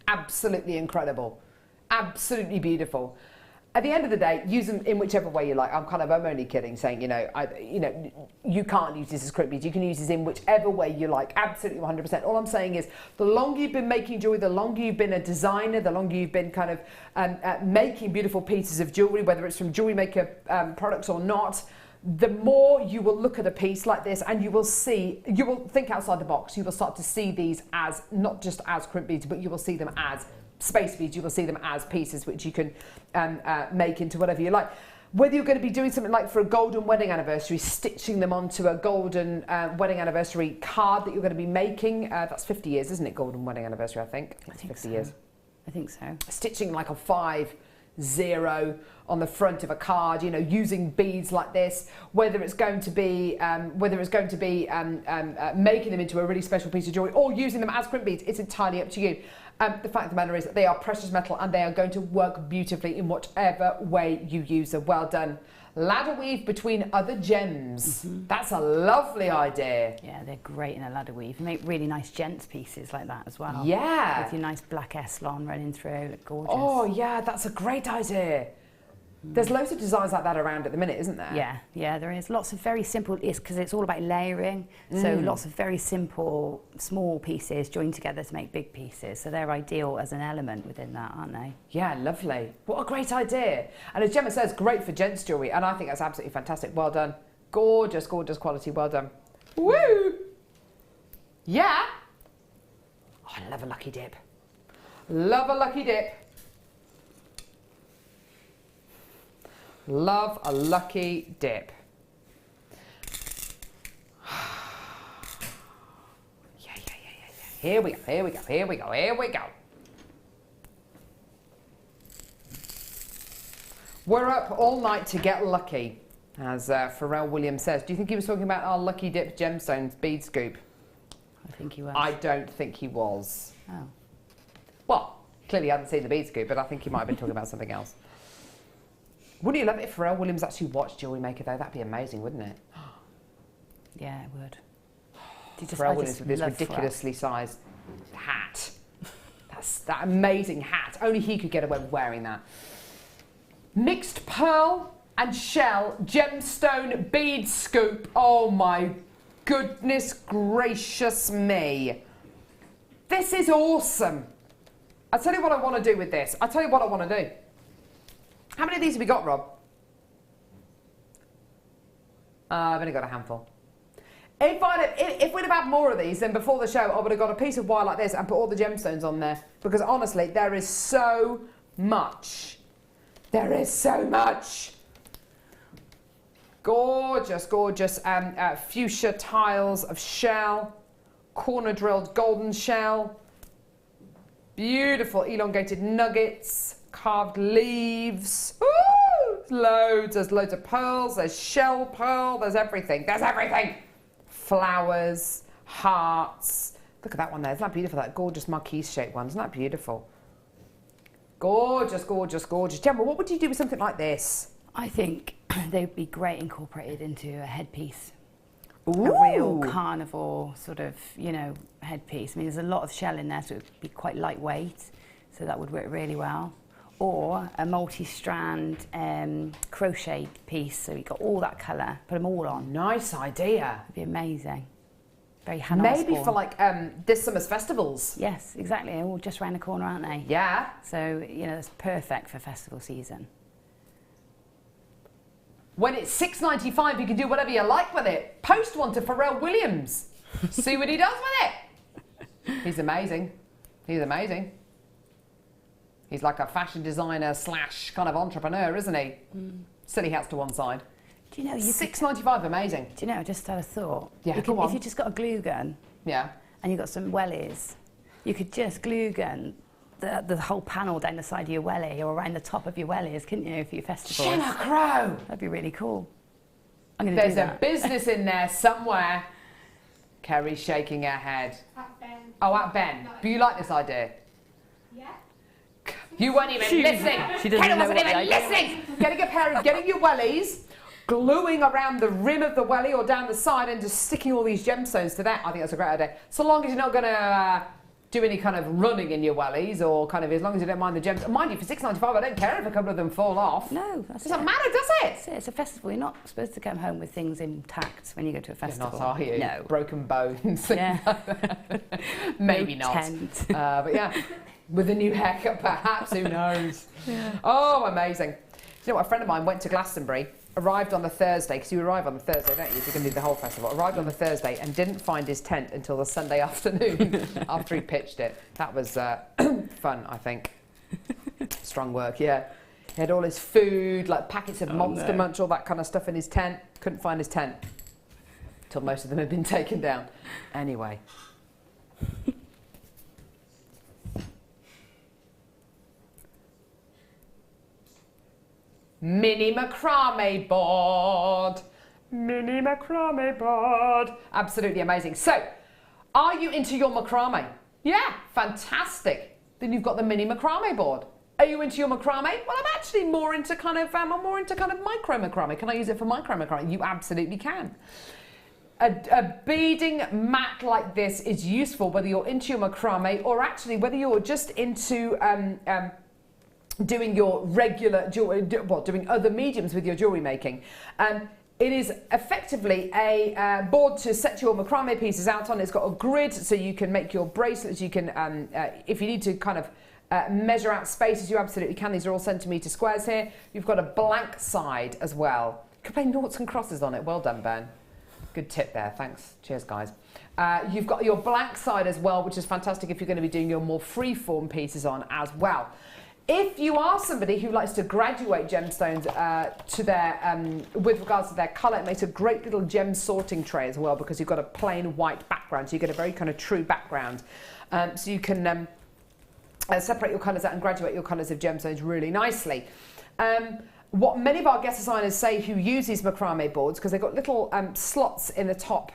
Absolutely incredible. Absolutely beautiful. At the end of the day, use them in whichever way you like. I'm only kidding, saying, you can't use this as crimp beads. You can use this in whichever way you like. Absolutely 100%. All I'm saying is, the longer you've been making jewelry, the longer you've been a designer, the longer you've been making beautiful pieces of jewelry, whether it's from Jewellery Maker products or not, the more you will look at a piece like this and you will think outside the box. You will start to see these as not just as crimp beads, but you will see them as space beads. You will see them as pieces which you can make into whatever you like. Whether you're going to be doing something like for a golden wedding anniversary, stitching them onto a golden wedding anniversary card that you're going to be making, that's 50 years, isn't it? Golden wedding anniversary, I think. It's 50 years. I think so. Stitching like a 50 on the front of a card, you know, using beads like this, whether it's going to be making them into a really special piece of jewelry or using them as crimp beads, it's entirely up to you. The fact of the matter is that they are precious metal and they are going to work beautifully in whatever way you use them. Well done. Ladder weave between other gems. That's a lovely idea. Yeah, they're great in a ladder weave. You make really nice gents pieces like that as well. Yeah. With your nice black Eslon running through, look gorgeous. Oh yeah, that's a great idea. There's loads of designs like that around at the minute, isn't there? Yeah, yeah, there is. Lots of very simple, because it's all about layering. So lots of very simple, small pieces joined together to make big pieces. So they're ideal as an element within that, aren't they? Yeah, lovely. What a great idea. And as Gemma says, great for gents jewellery. And I think that's absolutely fantastic. Well done. Gorgeous, gorgeous quality. Well done. Woo! Yeah. Oh, I love a lucky dip. Love a lucky dip. Love a lucky dip. Yeah. Here we go. We're up all night to get lucky, as Pharrell Williams says. Do you think he was talking about our lucky dip gemstones bead scoop? I think he was. I don't think he was. Oh. Well, clearly I hadn't seen the bead scoop, but I think he might have been talking about something else. Wouldn't you love it if Pharrell Williams actually watched Jewellery Maker though? That'd be amazing, wouldn't it? Yeah, it would. Pharrell Williams with this ridiculously sized hat. That amazing hat. Only he could get away with wearing that. Mixed pearl and shell gemstone bead scoop. Oh my goodness gracious me. This is awesome. I'll tell you what I want to do with this. I'll tell you what I want to do. How many of these have we got, Rob? I've only got a handful. If we'd have had more of these, then before the show, I would have got a piece of wire like this and put all the gemstones on there. Because honestly, there is so much. There is so much. Gorgeous, gorgeous fuchsia tiles of shell. corner drilled golden shell, beautiful elongated nuggets, carved leaves. Ooh, there's loads of pearls, there's shell pearl, there's everything, flowers, hearts. Look at that one there, isn't that beautiful, that gorgeous marquise shaped one, isn't that beautiful? Gorgeous, gorgeous, gorgeous. Gemma, what would you do with something like this? I think they'd be great incorporated into a headpiece. Ooh. A real carnivore sort of, you know, headpiece. I mean, there's a lot of shell in there, so it would be quite lightweight, so that would work really well. Or a multi-strand crochet piece, so you've got all that colour, put them all on. Nice idea. It'd be amazing. Very Hannah Maybe Osborne. for like this summer's festivals. Yes, exactly. They're all just round the corner, aren't they? Yeah. So, you know, it's perfect for festival season. When it's $6.95, you can do whatever you like with it. Post one to Pharrell Williams. See what he does with it. He's amazing. He's amazing. He's like a fashion designer slash kind of entrepreneur, isn't he? Silly hats to one side. Do you know, $6.95, amazing. Do you know, I just had a thought. Yeah, You go on. If you just got a glue gun Yeah. and you've got some wellies, you could just glue gun the whole panel down the side of your welly or around the top of your wellies, couldn't you, for your festival? Jenna Crow. That'd be really cool. I'm going to do There's a that. business in there somewhere. Kerry's shaking her head. At Ben. Oh, at Ben. Do you like this idea? Yeah. You weren't even listening. she doesn't Kelly know wasn't what even the idea listening. Getting your wellies, gluing around the rim of the welly or down the side and just sticking all these gemstones to that. I think that's a great idea. So long as you're not going to do any kind of running in your wellies or kind of as long as you don't mind the gems. Mind you, for $6.95, I don't care if a couple of them fall off. No, that's Doesn't it. matter, does it? That's it. It's a festival. You're not supposed to come home with things intact when you go to a You're festival. not, are you? No. Broken bones. Yeah. Maybe No not. tent. But yeah, with a new haircut, perhaps. Who knows? Yeah. Oh, amazing. You know what? A friend of mine went to Glastonbury, arrived on the Thursday, because you arrive on the Thursday, don't you, if you're going to do the whole festival, arrived on the Thursday and didn't find his tent until the Sunday afternoon after he pitched it. That was fun, I think. Strong work, yeah. He had all his food, like packets of Monster Munch, all that kind of stuff in his tent. Couldn't find his tent till most of them had been taken down. Anyway. Mini macrame board. Mini macrame board. Absolutely amazing. So, are you into your macrame? Yeah, fantastic. Then you've got the mini macrame board. Are you into your macrame? Well, I'm actually more into kind of micro macrame. Can I use it for micro macrame? You absolutely can. A beading mat like this is useful whether you're into your macrame or actually whether you're just into doing your regular doing other mediums with your jewellery making. It is effectively a board to set your macrame pieces out on. It's got a grid so you can make your bracelets. You can, if you need to kind of measure out spaces, you absolutely can. These are all centimetre squares here. You've got a blank side as well. You can play noughts and crosses on it. Well done, Ben. Good tip there. Thanks. Cheers, guys. You've got your blank side as well, which is fantastic if you're going to be doing your more free-form pieces on as well. If you are somebody who likes to graduate gemstones to their, with regards to their colour, it makes a great little gem sorting tray as well because you've got a plain white background, so you get a very kind of true background. So you can separate your colours out and graduate your colours of gemstones really nicely. What many of our guest designers say who use these macrame boards, because they've got little slots in the top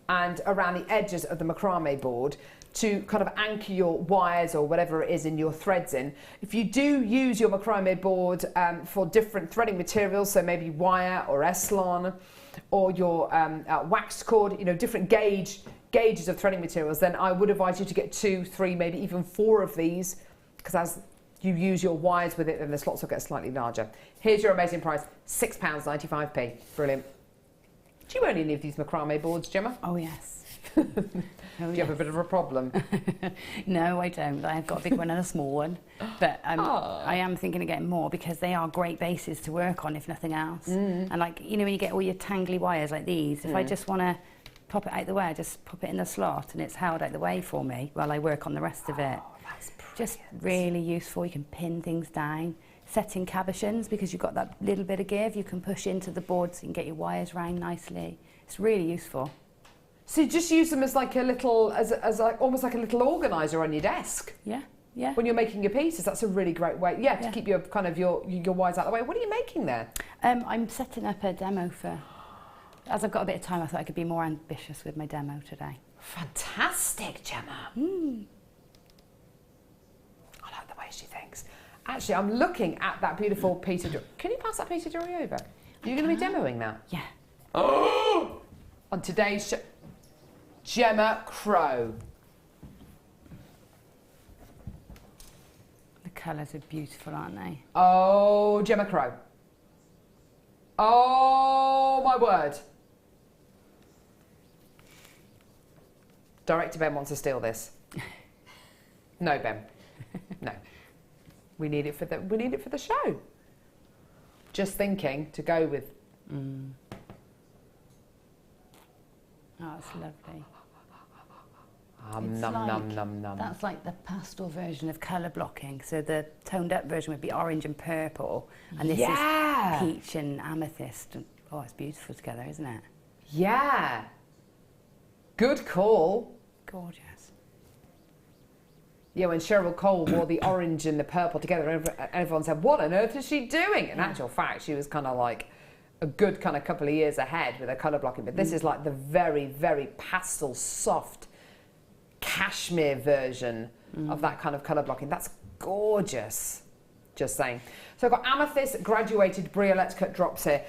and around the edges of the macrame board, to kind of anchor your wires or whatever it is in your threads in. If you do use your macrame board for different threading materials, so maybe wire or Eslon or your waxed cord, you know, different gauges of threading materials, then I would advise you to get 2, 3, maybe even 4 of these, because as you use your wires with it, then the slots will get slightly larger. Here's your amazing price, £6.95p. Brilliant. Do you own any of these macrame boards, Gemma? Oh, yes. Do you have a bit of a problem? No, I don't. I've got a big one and a small one. But I am thinking of getting more because they are great bases to work on, if nothing else. And like, you know, when you get all your tangly wires like these, if I just want to pop it out the way, I just pop it in the slot and it's held out the way for me while I work on the rest of it. That's just really useful. You can pin things down. Setting cabochons, because you've got that little bit of give, you can push into the board so you can get your wires round nicely. It's really useful. So you just use them as like a little, as like, almost like a little organizer on your desk. Yeah, yeah. When you're making your pieces, that's a really great way, to keep your kind of your wires out of the way. What are you making there? I'm setting up a demo for, as I've got a bit of time, I thought I could be more ambitious with my demo today. Fantastic, Gemma. I like the way she thinks. Actually, I'm looking at that beautiful piece of jewellery. Can you pass that piece of jewellery over? Are you going to be demoing that? Yeah. Oh! On today's show, Gemma Crow. The colours are beautiful, aren't they? Oh, Gemma Crow. Oh, my word. Director Ben wants to steal this. No, Ben. No. We need it for the show. Just thinking to go with. Oh, it's lovely. Num. That's like the pastel version of colour blocking. So the toned up version would be orange and purple, and this is peach and amethyst. Oh, it's beautiful together, isn't it? Yeah. Good call. Gorgeous. Yeah, when Cheryl Cole wore the orange and the purple together, everyone said, "What on earth is she doing?" In actual fact, she was kind of like a good kind of couple of years ahead with her colour blocking. But this is like the very, very pastel, soft cashmere version of that kind of colour blocking. That's gorgeous. Just saying. So I've got amethyst graduated briette cut drops here.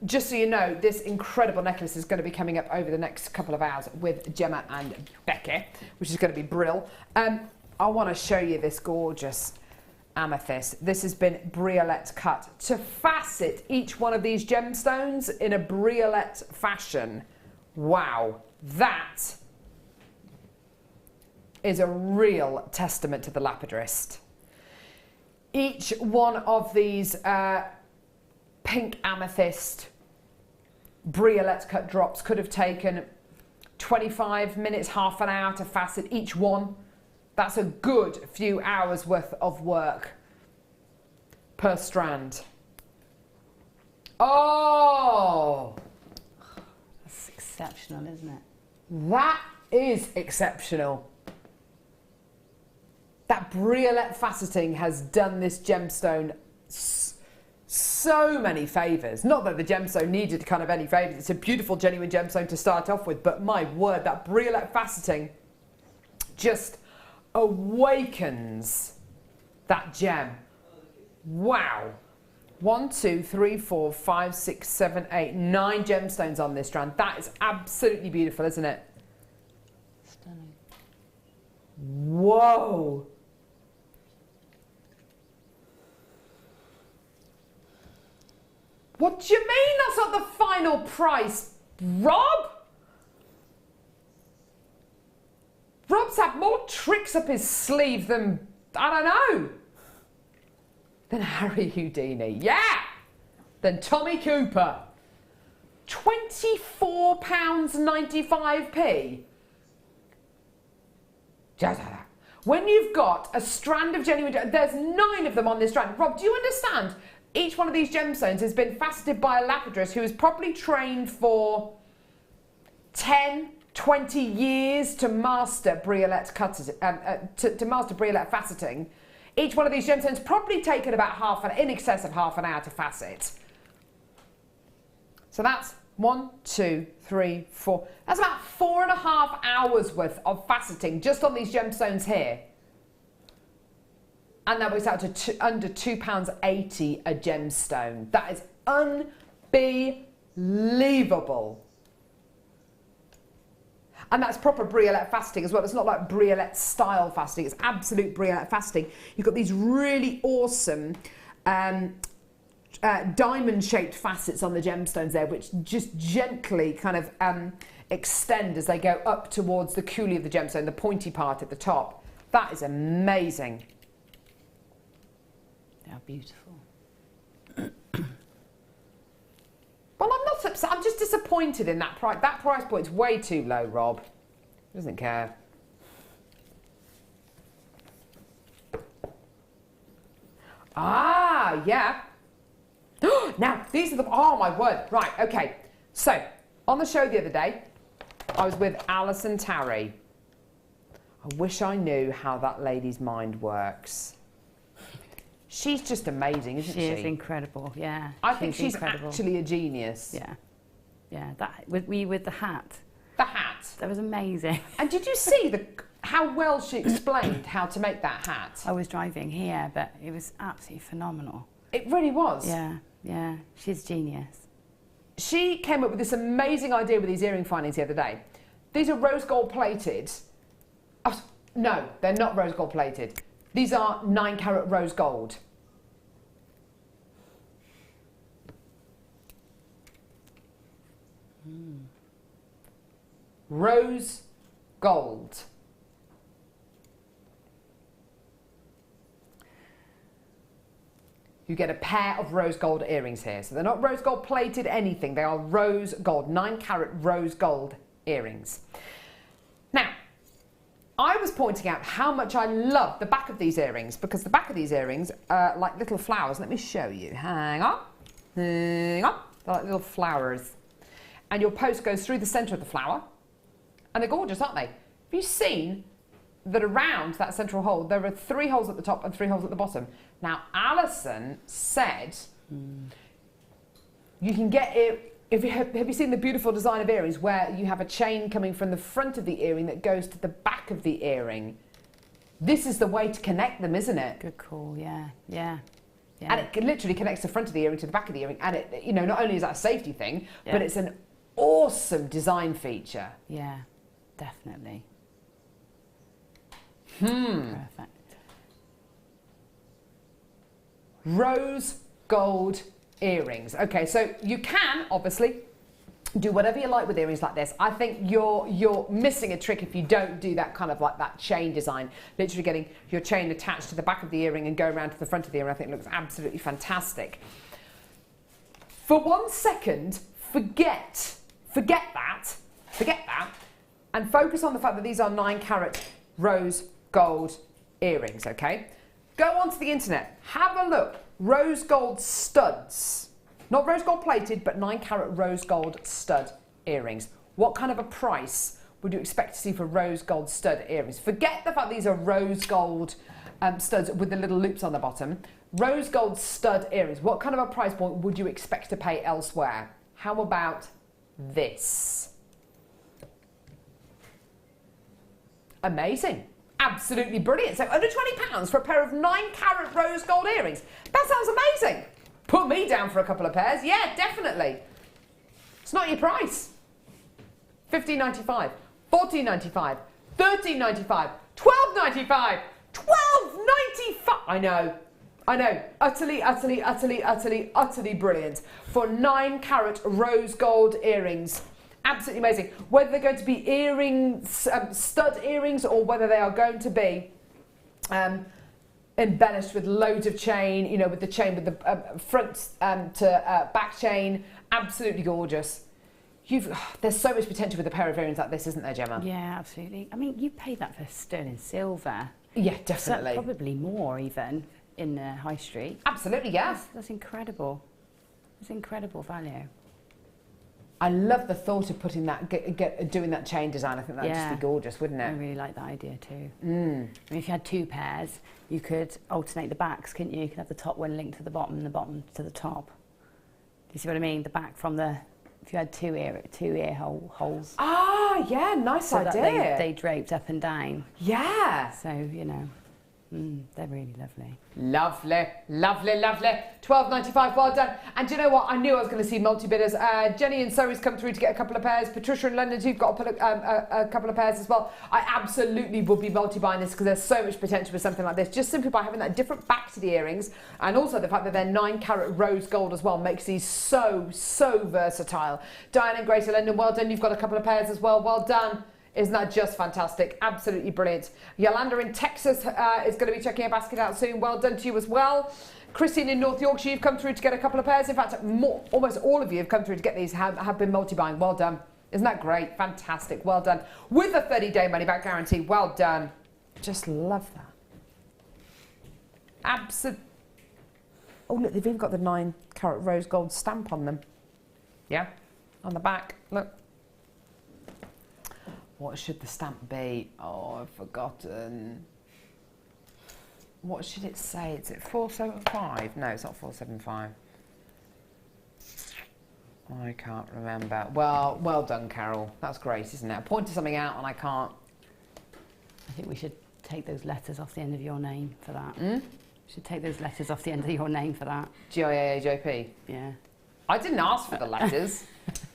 Just so you know, this incredible necklace is going to be coming up over the next couple of hours with Gemma and Becky, which is going to be brill. I want to show you this gorgeous amethyst. This has been briette cut to facet each one of these gemstones in a briette fashion. Wow, that is a real testament to the lapidrist. Each one of these pink amethyst briette cut drops could have taken 25 minutes, half an hour to facet each one. That's a good few hours worth of work per strand. Oh! That's exceptional, isn't it? That is exceptional. That briette faceting has done this gemstone so many favours. Not that the gemstone needed kind of any favours. It's a beautiful, genuine gemstone to start off with, but my word, that briette faceting just awakens that gem. Wow. 1, 2, 3, 4, 5, 6, 7, 8, 9 gemstones on this strand. That is absolutely beautiful, isn't it? Stunning. Whoa. What do you mean that's not the final price, Rob? Rob's had more tricks up his sleeve than, I don't know, than Harry Houdini. Yeah! Than Tommy Cooper. £24.95p. Just like that. When you've got a strand of genuine, there's 9 of them on this strand. Rob, do you understand? Each one of these gemstones has been faceted by a lapidrist who is probably trained for 10, 20 years to master briette cutters, to master briette faceting. Each one of these gemstones probably taken about in excess of half an hour to facet. So that's 1, 2, 3, 4. That's about 4.5 hours worth of faceting just on these gemstones here. And that works out to under £2.80 a gemstone. That is unbelievable. And that's proper briette faceting as well. It's not like briette style faceting. It's absolute briette faceting. You've got these really awesome diamond-shaped facets on the gemstones there, which just gently kind of extend as they go up towards the coulis of the gemstone, the pointy part at the top. That is amazing. They are beautiful. Well, I'm not upset. I'm just disappointed in that price. That price point's way too low, Rob. He doesn't care. Ah, yeah. Now, these are the... Oh, my word. Right, okay. So, on the show the other day, I was with Alison Tarry. I wish I knew how that lady's mind works. She's just amazing, isn't she? She is incredible, yeah. I think she's incredible. actually a genius. Yeah, yeah. That with the hat. The hat. That was amazing. And did you see how well she explained how to make that hat? I was driving here, but it was absolutely phenomenal. It really was. Yeah, yeah. She's genius. She came up with this amazing idea with these earring findings the other day. These are rose gold plated. Oh, no, they're not rose gold plated. These are 9 carat rose gold. Rose gold. You get a pair of rose gold earrings here. So they're not rose gold plated anything. They are rose gold, 9 carat rose gold earrings. Now, I was pointing out how much I love the back of these earrings, because the back of these earrings are like little flowers. Let me show you. Hang on. Hang on. They're like little flowers. And your post goes through the centre of the flower. And they're gorgeous, aren't they? Have you seen that around that central hole, there are 3 holes at the top and 3 holes at the bottom? Now, Alison said you can get it. Have you seen the beautiful design of earrings where you have a chain coming from the front of the earring that goes to the back of the earring? This is the way to connect them, isn't it? Good call, yeah, yeah. Yeah. And it literally connects the front of the earring to the back of the earring. And it, you know, not only is that a safety thing, but it's an awesome design feature. Yeah, definitely. Perfect. Rose gold earrings. Okay, so you can obviously do whatever you like with earrings like this. I think you're missing a trick if you don't do that kind of like that chain design. Literally getting your chain attached to the back of the earring and go around to the front of the earring. I think it looks absolutely fantastic. For 1 second, forget that, and focus on the fact that these are 9 carat rose gold earrings, okay? Go onto the internet, have a look. Rose gold studs. Not rose gold plated, but 9 carat rose gold stud earrings. What kind of a price would you expect to see for rose gold stud earrings? Forget the fact these are rose gold studs with the little loops on the bottom. Rose gold stud earrings. What kind of a price point would you expect to pay elsewhere? How about this? Amazing. Absolutely brilliant. So under £20 for a pair of 9 carat rose gold earrings. That sounds amazing. Put me down for a couple of pairs. Yeah, definitely. It's not your price. $15.95, $14.95, $13.95, $12.95, $12.95. I know. Utterly brilliant. For 9 carat rose gold earrings. Absolutely amazing. Whether they're going to be earrings, stud earrings, or whether they are going to be embellished with loads of chain, you know, with the chain with the front to back chain. Absolutely gorgeous. There's so much potential with a pair of earrings like this, isn't there, Gemma? Yeah, absolutely. I mean, you paid that for sterling silver. Yeah, definitely. So probably more even in the high street. Absolutely, yeah. That's incredible. It's incredible value. I love the thought of putting that, doing that chain design. I think that'd just be gorgeous, wouldn't it? I really like that idea too. I mean, if you had 2 pairs, you could alternate the backs, couldn't you? You could have the top one linked to the bottom and the bottom to the top. Do you see what I mean? The back from the, if you had two ear holes. Ah, yeah, nice so idea. That they draped up and down. Yeah. So, you know, they're really lovely. Lovely, lovely, lovely. $12.95, well done. And do you know what? I knew I was going to see multi-bidders. Jenny in Surrey's come through to get a couple of pairs. Patricia in London, you've got a couple of pairs as well. I absolutely would be multi-buying this because there's so much potential for something like this. Just simply by having that different back to the earrings, and also the fact that they're 9 carat rose gold as well makes these so versatile. Diane in Greater London, well done. You've got a couple of pairs as well. Well done. Isn't that just fantastic? Absolutely brilliant. Yolanda in Texas is going to be checking her basket out soon. Well done to you as well. Christine in North Yorkshire, you've come through to get a couple of pairs. In fact, almost all of you have come through to get these, have been multi-buying. Well done. Isn't that great? Fantastic. Well done. With a 30-day money-back guarantee. Well done. Just love that. Absolutely. Oh, look, they've even got the 9 carat rose gold stamp on them. Yeah, on the back. Look. What should the stamp be? Oh, I've forgotten. What should it say? Is it 475? No, it's not 475. I can't remember. Well done, Carol. That's great, isn't it? I pointed something out and I can't. I think we should take those letters off the end of your name for that. Should take those letters off the end of your name for that. GIAAJP? Yeah. I didn't ask for the letters.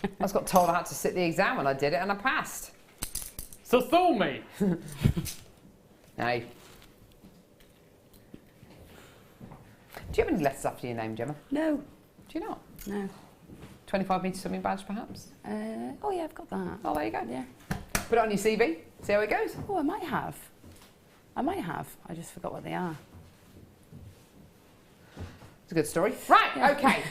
I just got told I had to sit the exam and I did it and I passed. So sue me. Hey. Do you have any letters after your name, Gemma? No. Do you not? No. 25 metre swimming badge, perhaps? Oh yeah, I've got that. Oh, there you go. Yeah. Put it on your CV, see how it goes. Oh, I might have. I just forgot what they are. It's a good story. Right, Yeah. okay.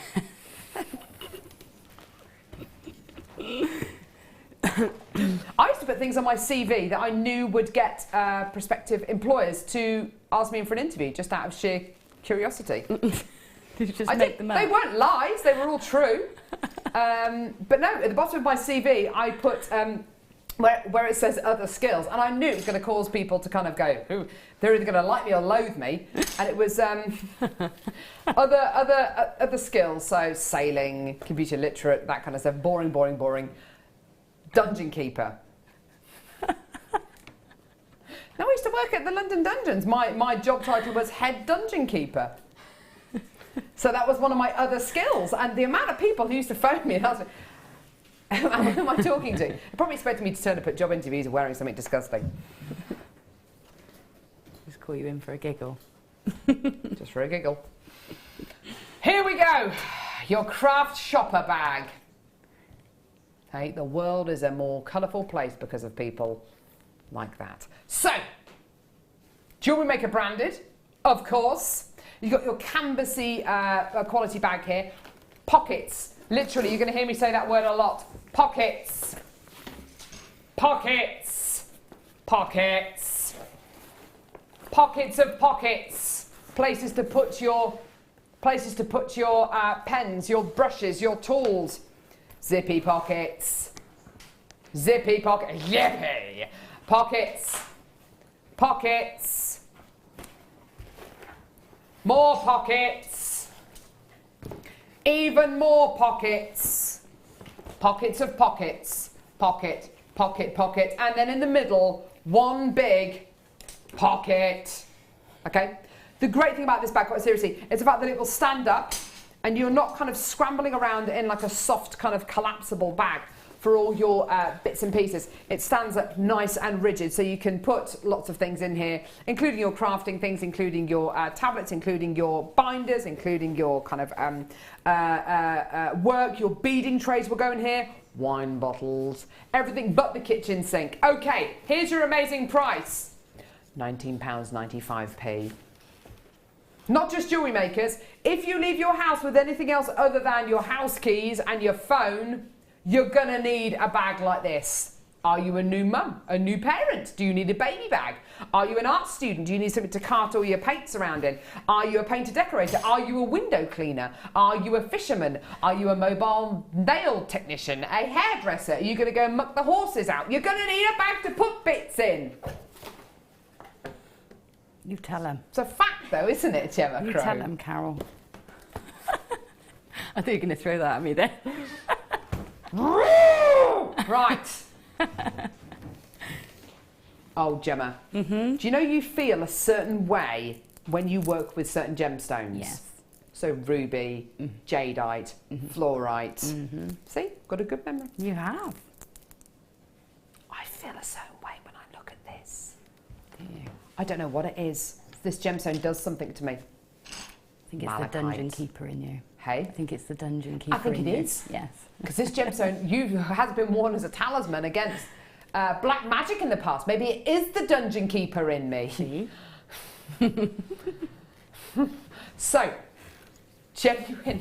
I used to put things on my CV that I knew would get prospective employers to ask me in for an interview, just out of sheer curiosity. Did you just make them up? They weren't lies, they were all true. But no, at the bottom of my CV, I put where it says other skills, and I knew it was going to cause people to kind of go, ooh, they're either going to like me or loathe me. And it was other skills, so sailing, computer literate, that kind of stuff. Boring, boring, boring. Dungeon keeper. No, I used to work at the London Dungeons. My job title was head dungeon keeper. So that was one of my other skills. And the amount of people who used to phone me and ask me, who am I talking to? They probably expected me to turn up at job interviews wearing something disgusting. Just call you in for a giggle. Just for a giggle. Here we go. Your craft shopper bag. Hey, the world is a more colourful place because of people like that. So, Jewellery Maker branded, of course. You've got your canvassy quality bag here. Pockets. Literally, you're going to hear me say that word a lot. Pockets. Pockets. Pockets. Pockets of pockets. Places to put your pens, your brushes, your tools. Zippy pockets. Zippy pocket. Yippee. Pockets. Pockets. More pockets. Even more pockets. Pockets of pockets. Pocket, pocket, pocket. And then in the middle, one big pocket. Okay? The great thing about this bag, quite seriously, is the fact that it will stand up and you're not kind of scrambling around in like a soft kind of collapsible bag for all your bits and pieces. It stands up nice and rigid, so you can put lots of things in here, including your crafting things, including your tablets, including your binders, including your kind of work. Your beading trays will go in here, wine bottles, everything but the kitchen sink. Okay, here's your amazing price. £19.95p. Not just jewellery makers. If you leave your house with anything else other than your house keys and your phone, you're gonna need a bag like this. Are you a new mum, a new parent? Do you need a baby bag? Are you an art student? Do you need something to cart all your paints around in? Are you a painter decorator? Are you a window cleaner? Are you a fisherman? Are you a mobile nail technician? A hairdresser? Are you gonna go and muck the horses out? You're gonna need a bag to put bits in. You tell them. It's a fact though, isn't it, Gemma? You tell them, Carol. I thought you were going to throw that at me then. Right. Oh, Gemma. Do you know you feel a certain way when you work with certain gemstones? Yes. So ruby, jadeite, fluorite. See, got a good memory. You have. I feel a certain way when I look at this. Do you? I don't know what it is. This gemstone does something to me. I think it's the dungeon keeper in you. Hey? I think it's the dungeon keeper. I think in it you. is. Yes. Because this gemstone has been worn as a talisman against black magic in the past. Maybe it is the dungeon keeper in me. So, genuine,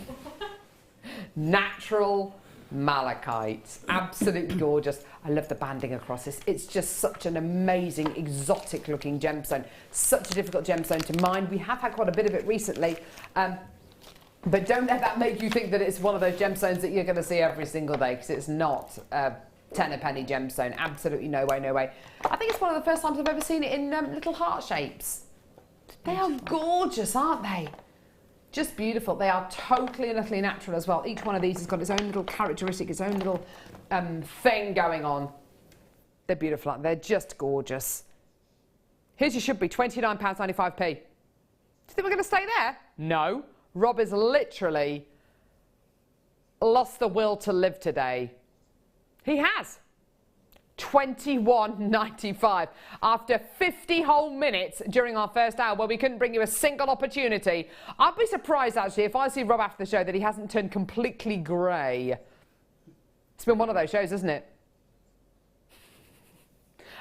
natural malachite. Absolutely gorgeous. I love the banding across this. It's just such an amazing, exotic looking gemstone. Such a difficult gemstone to mine. We have had quite a bit of it recently. But don't let that make you think that it's one of those gemstones that you're going to see every single day, because it's not. 10 a penny gemstone, absolutely no way, no way. I think it's one of the first times I've ever seen it in little heart shapes. They are gorgeous, aren't they? Just beautiful. They are totally and utterly natural as well. Each one of these has got its own little characteristic, its own little thing going on. They're beautiful. They're just gorgeous. Here's your should be, £29.95p. Do you think we're going to stay there? No. Rob is literally lost the will to live today. He has. £21.95 after 50 whole minutes during our first hour where we couldn't bring you a single opportunity. I'd be surprised actually if I see Rob after the show that he hasn't turned completely grey. It's been one of those shows, isn't it?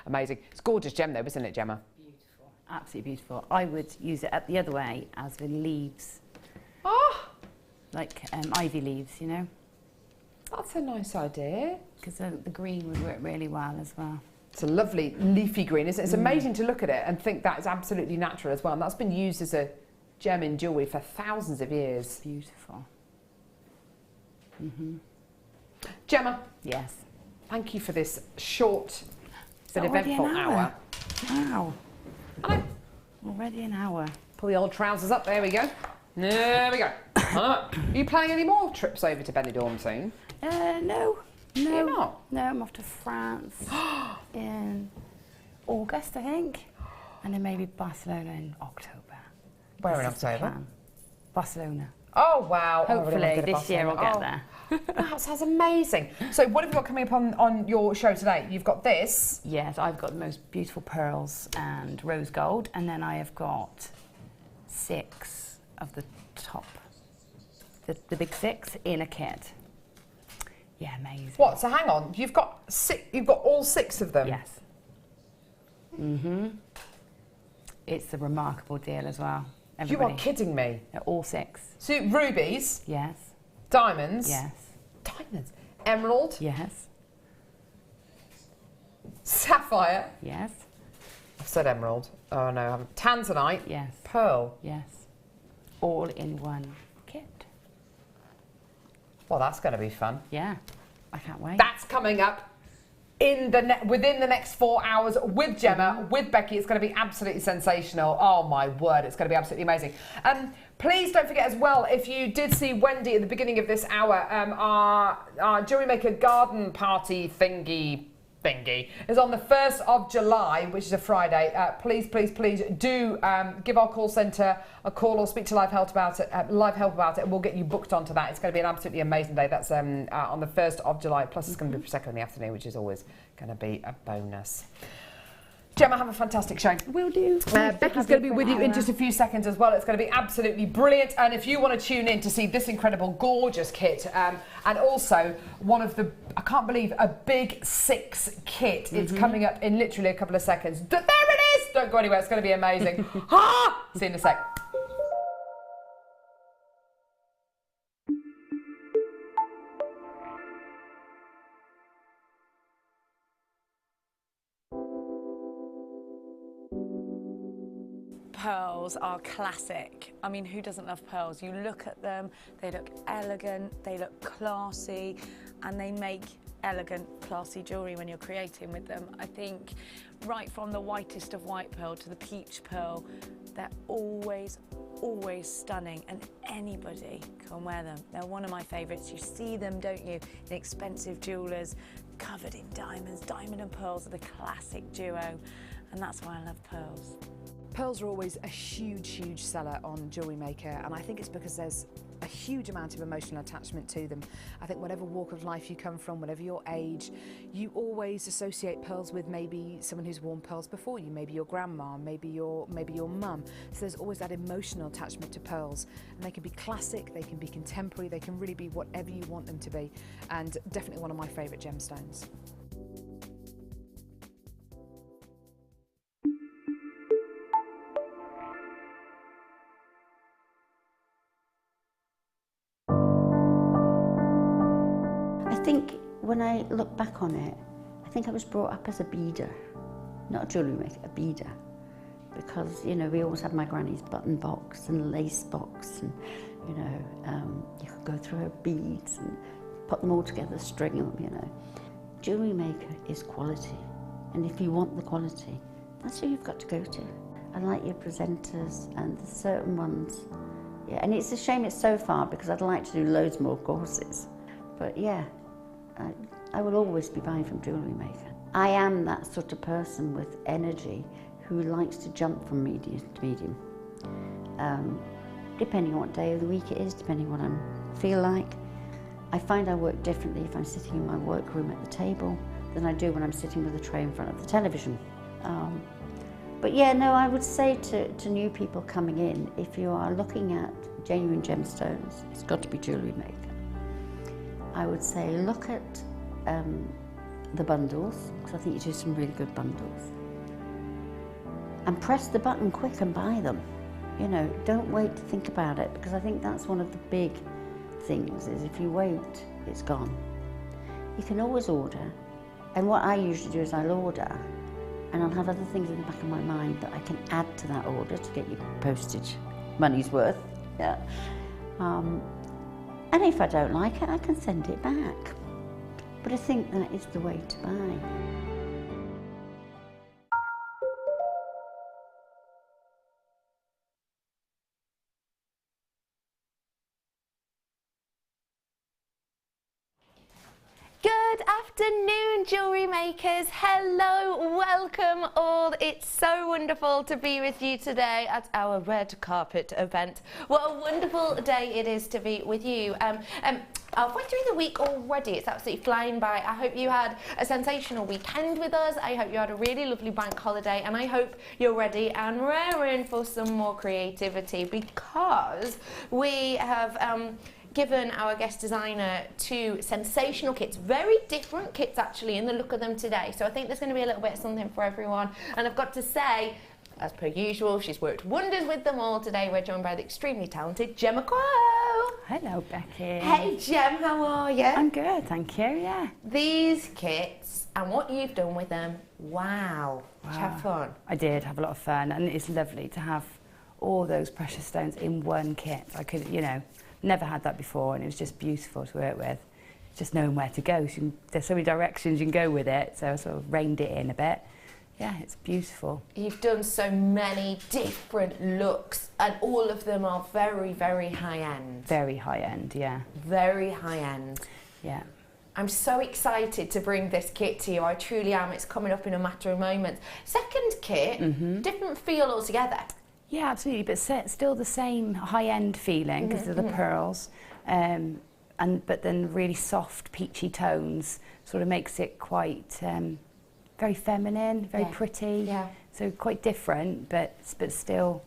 Amazing. It's a gorgeous gem though, isn't it, Gemma? Beautiful. Absolutely beautiful. I would use it the other way as the leaves. Oh! Like ivy leaves, you know? That's a nice idea. Because the green would work really well as well. It's a lovely leafy green, isn't it? It's amazing to look at it and think that is absolutely natural as well. And that's been used as a gem in jewellery for thousands of years. Beautiful. Gemma. Yes. Thank you for this short but eventful hour. Wow. Hello. Already an hour. Pull the old trousers up. There we go. There we go. Are you planning any more trips over to Benidorm soon? No. You're not? No, I'm off to France in August, I think. And then maybe Barcelona in October. Where in This is the October? plan. Barcelona. Oh, wow. Hopefully this year I'll get there. That sounds amazing. So what have you got coming up on your show today? You've got this. Yes, I've got the most beautiful pearls and rose gold. And then I have got 6 of the top, the big 6 in a kit. Yeah, amazing. What? So hang on, you've got all 6 of them. Yes. It's a remarkable deal as well. Everybody. You are kidding me. They're all 6. So rubies. Yes. Diamonds. Yes. Diamonds. Emerald. Yes. Sapphire. Yes. I've said emerald. Oh no, I haven't. Tanzanite. Yes. Pearl. Yes. All in one kit. Well, that's going to be fun. Yeah. I can't wait. That's coming up in within the next 4 hours with Gemma, with Becky. It's going to be absolutely sensational. Oh my word, it's going to be absolutely amazing. Please don't forget as well, if you did see Wendy at the beginning of this hour, our Jewellery Maker garden party thingy is on the 1st of July, which is a Friday. Please do give our call centre a call or speak to Live Help about it, and we'll get you booked onto that. It's going to be an absolutely amazing day. That's on the 1st of July, plus it's going to be Prosecco in the afternoon, which is always going to be a bonus. Gemma, have a fantastic show. Will do. Becky's going to be with you in just a few seconds as well. It's going to be absolutely brilliant. And if you want to tune in to see this incredible, gorgeous kit, and also one of the, I can't believe, a big 6 kit. It's coming up in literally a couple of seconds. There it is! Don't go anywhere. It's going to be amazing. See you in a sec. Pearls are classic. I mean, who doesn't love pearls? You look at them, they look elegant, they look classy, and they make elegant, classy jewellery when you're creating with them. I think right from the whitest of white pearl to the peach pearl, they're always stunning, and anybody can wear them. They're one of my favourites. You see them, don't you, in expensive jewellers, covered in diamonds. Diamond and pearls are the classic duo, and that's why I love pearls. Pearls are always a huge seller on Jewellery Maker, and I think it's because there's a huge amount of emotional attachment to them. I think whatever walk of life you come from, whatever your age, you always associate pearls with maybe someone who's worn pearls before you, maybe your grandma, maybe your mum. So there's always that emotional attachment to pearls, and they can be classic, they can be contemporary, they can really be whatever you want them to be, and definitely one of my favourite gemstones. I think when I look back on it, I think I was brought up as a beader, not a jewellery maker, a beader. Because, you know, we always had my granny's button box and lace box, and, you know, you could go through her beads and put them all together, string them, you know. Jewellery Maker is quality, and if you want the quality, that's who you've got to go to. I like your presenters and the certain ones. Yeah, and it's a shame it's so far because I'd like to do loads more courses. But yeah, I will always be buying from Jewellery Maker. I am that sort of person with energy who likes to jump from medium to medium. Depending on what day of the week it is, depending on what I feel like. I find I work differently if I'm sitting in my workroom at the table than I do when I'm sitting with a tray in front of the television. But yeah, no, I would say to new people coming in, if you are looking at genuine gemstones, it's got to be Jewellery Maker. I would say look at the bundles, because I think you do some really good bundles. And press the button quick and buy them. You know, don't wait to think about it, because I think that's one of the big things, is if you wait, it's gone. You can always order, and what I usually do is I'll order, and I'll have other things in the back of my mind that I can add to that order to get your postage money's worth. Yeah. And if I don't like it, I can send it back. But I think that is the way to buy. Good afternoon, jewellery makers. Hello, welcome all. It's so wonderful to be with you today at our red carpet event. What a wonderful day it is to be with you. Halfway through the week already, it's absolutely flying by. I hope you had a sensational weekend with us. I hope you had a really lovely bank holiday, and I hope you're ready and raring for some more creativity, because we have given our guest designer two sensational kits, very different kits actually in the look of them today. So I think there's going to be a little bit of something for everyone. And I've got to say, as per usual, she's worked wonders with them all today. We're joined by the extremely talented Gem Aquo. Hello, Becky. Hey Gem, how are you? I'm good, thank you, yeah. These kits and what you've done with them, wow. Did you have fun? I did have a lot of fun, and it's lovely to have all those precious stones in one kit. I could, you know, never had that before, and it was just beautiful to work with. Just knowing where to go. So there's so many directions you can go with it, so I sort of reined it in a bit. Yeah, it's beautiful. You've done so many different looks, and all of them are very, very high end. Very high end, yeah. Very high end. Yeah. I'm so excited to bring this kit to you. I truly am. It's coming up in a matter of moments. Second kit, different feel altogether. Yeah, absolutely, but still the same high-end feeling because of the pearls, but then really soft, peachy tones sort of makes it quite very feminine, very pretty. Yeah. So quite different, but still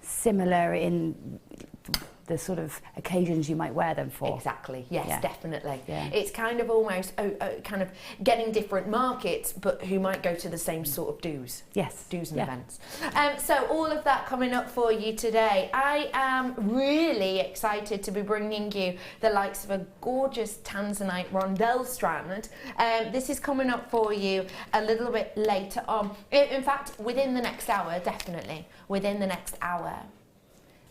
similar in the sort of occasions you might wear them for. Exactly, yes, yeah. Definitely. Yeah. It's kind of almost kind of getting different markets, but who might go to the same sort of do's. Yes. Do's and events. So all of that coming up for you today. I am really excited to be bringing you the likes of a gorgeous Tanzanite rondelle strand. This is coming up for you a little bit later on. In fact, within the next hour, definitely. Within the next hour.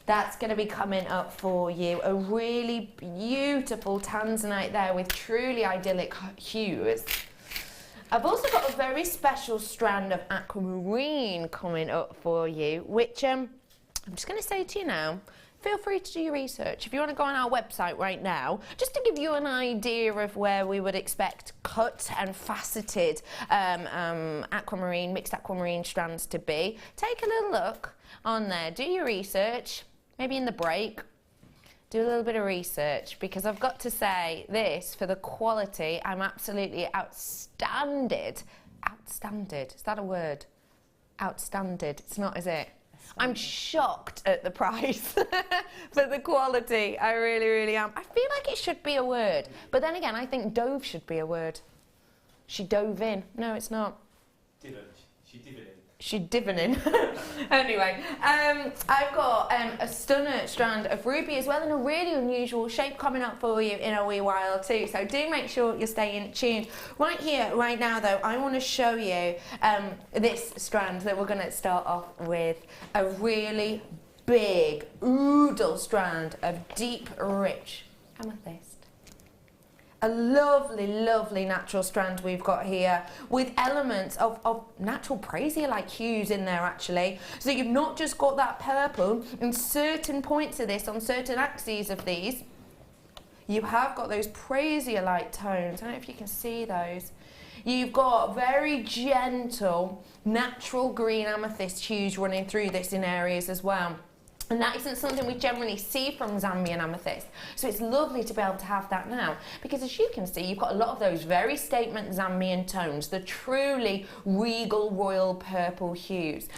That's going to be coming up for you. A really beautiful Tanzanite there with truly idyllic hues. I've also got a very special strand of aquamarine coming up for you, which I'm just going to say to you now, feel free to do your research. If you want to go on our website right now, just to give you an idea of where we would expect cut and faceted aquamarine, mixed aquamarine strands to be, take a little look on there, do your research. Maybe in the break, do a little bit of research, because I've got to say this, for the quality, I'm absolutely outstanded. Outstanded, is that a word? Outstanded, it's not, is it? I'm shocked at the price for the quality, I really, really am. I feel like it should be a word, but then again, I think dove should be a word. She dove in. No, it's not. Didn't. She did it. She's diving in. Anyway, I've got a stunner strand of ruby as well, in a really unusual shape, coming up for you in a wee while too. So do make sure you're staying tuned. Right here, right now though, I want to show you this strand that we're going to start off with. A really big oodle strand of deep, rich amethyst. a lovely, lovely natural strand we've got here with elements of natural brazier-like hues in there actually. So you've not just got that purple in certain points of this, on certain axes of these, you have got those brazier-like tones. I don't know if you can see those. You've got very gentle, natural green amethyst hues running through this in areas as well. And that isn't something we generally see from Zambian amethyst. So it's lovely to be able to have that now, because as you can see, you've got a lot of those very statement Zambian tones, the truly regal royal purple hues.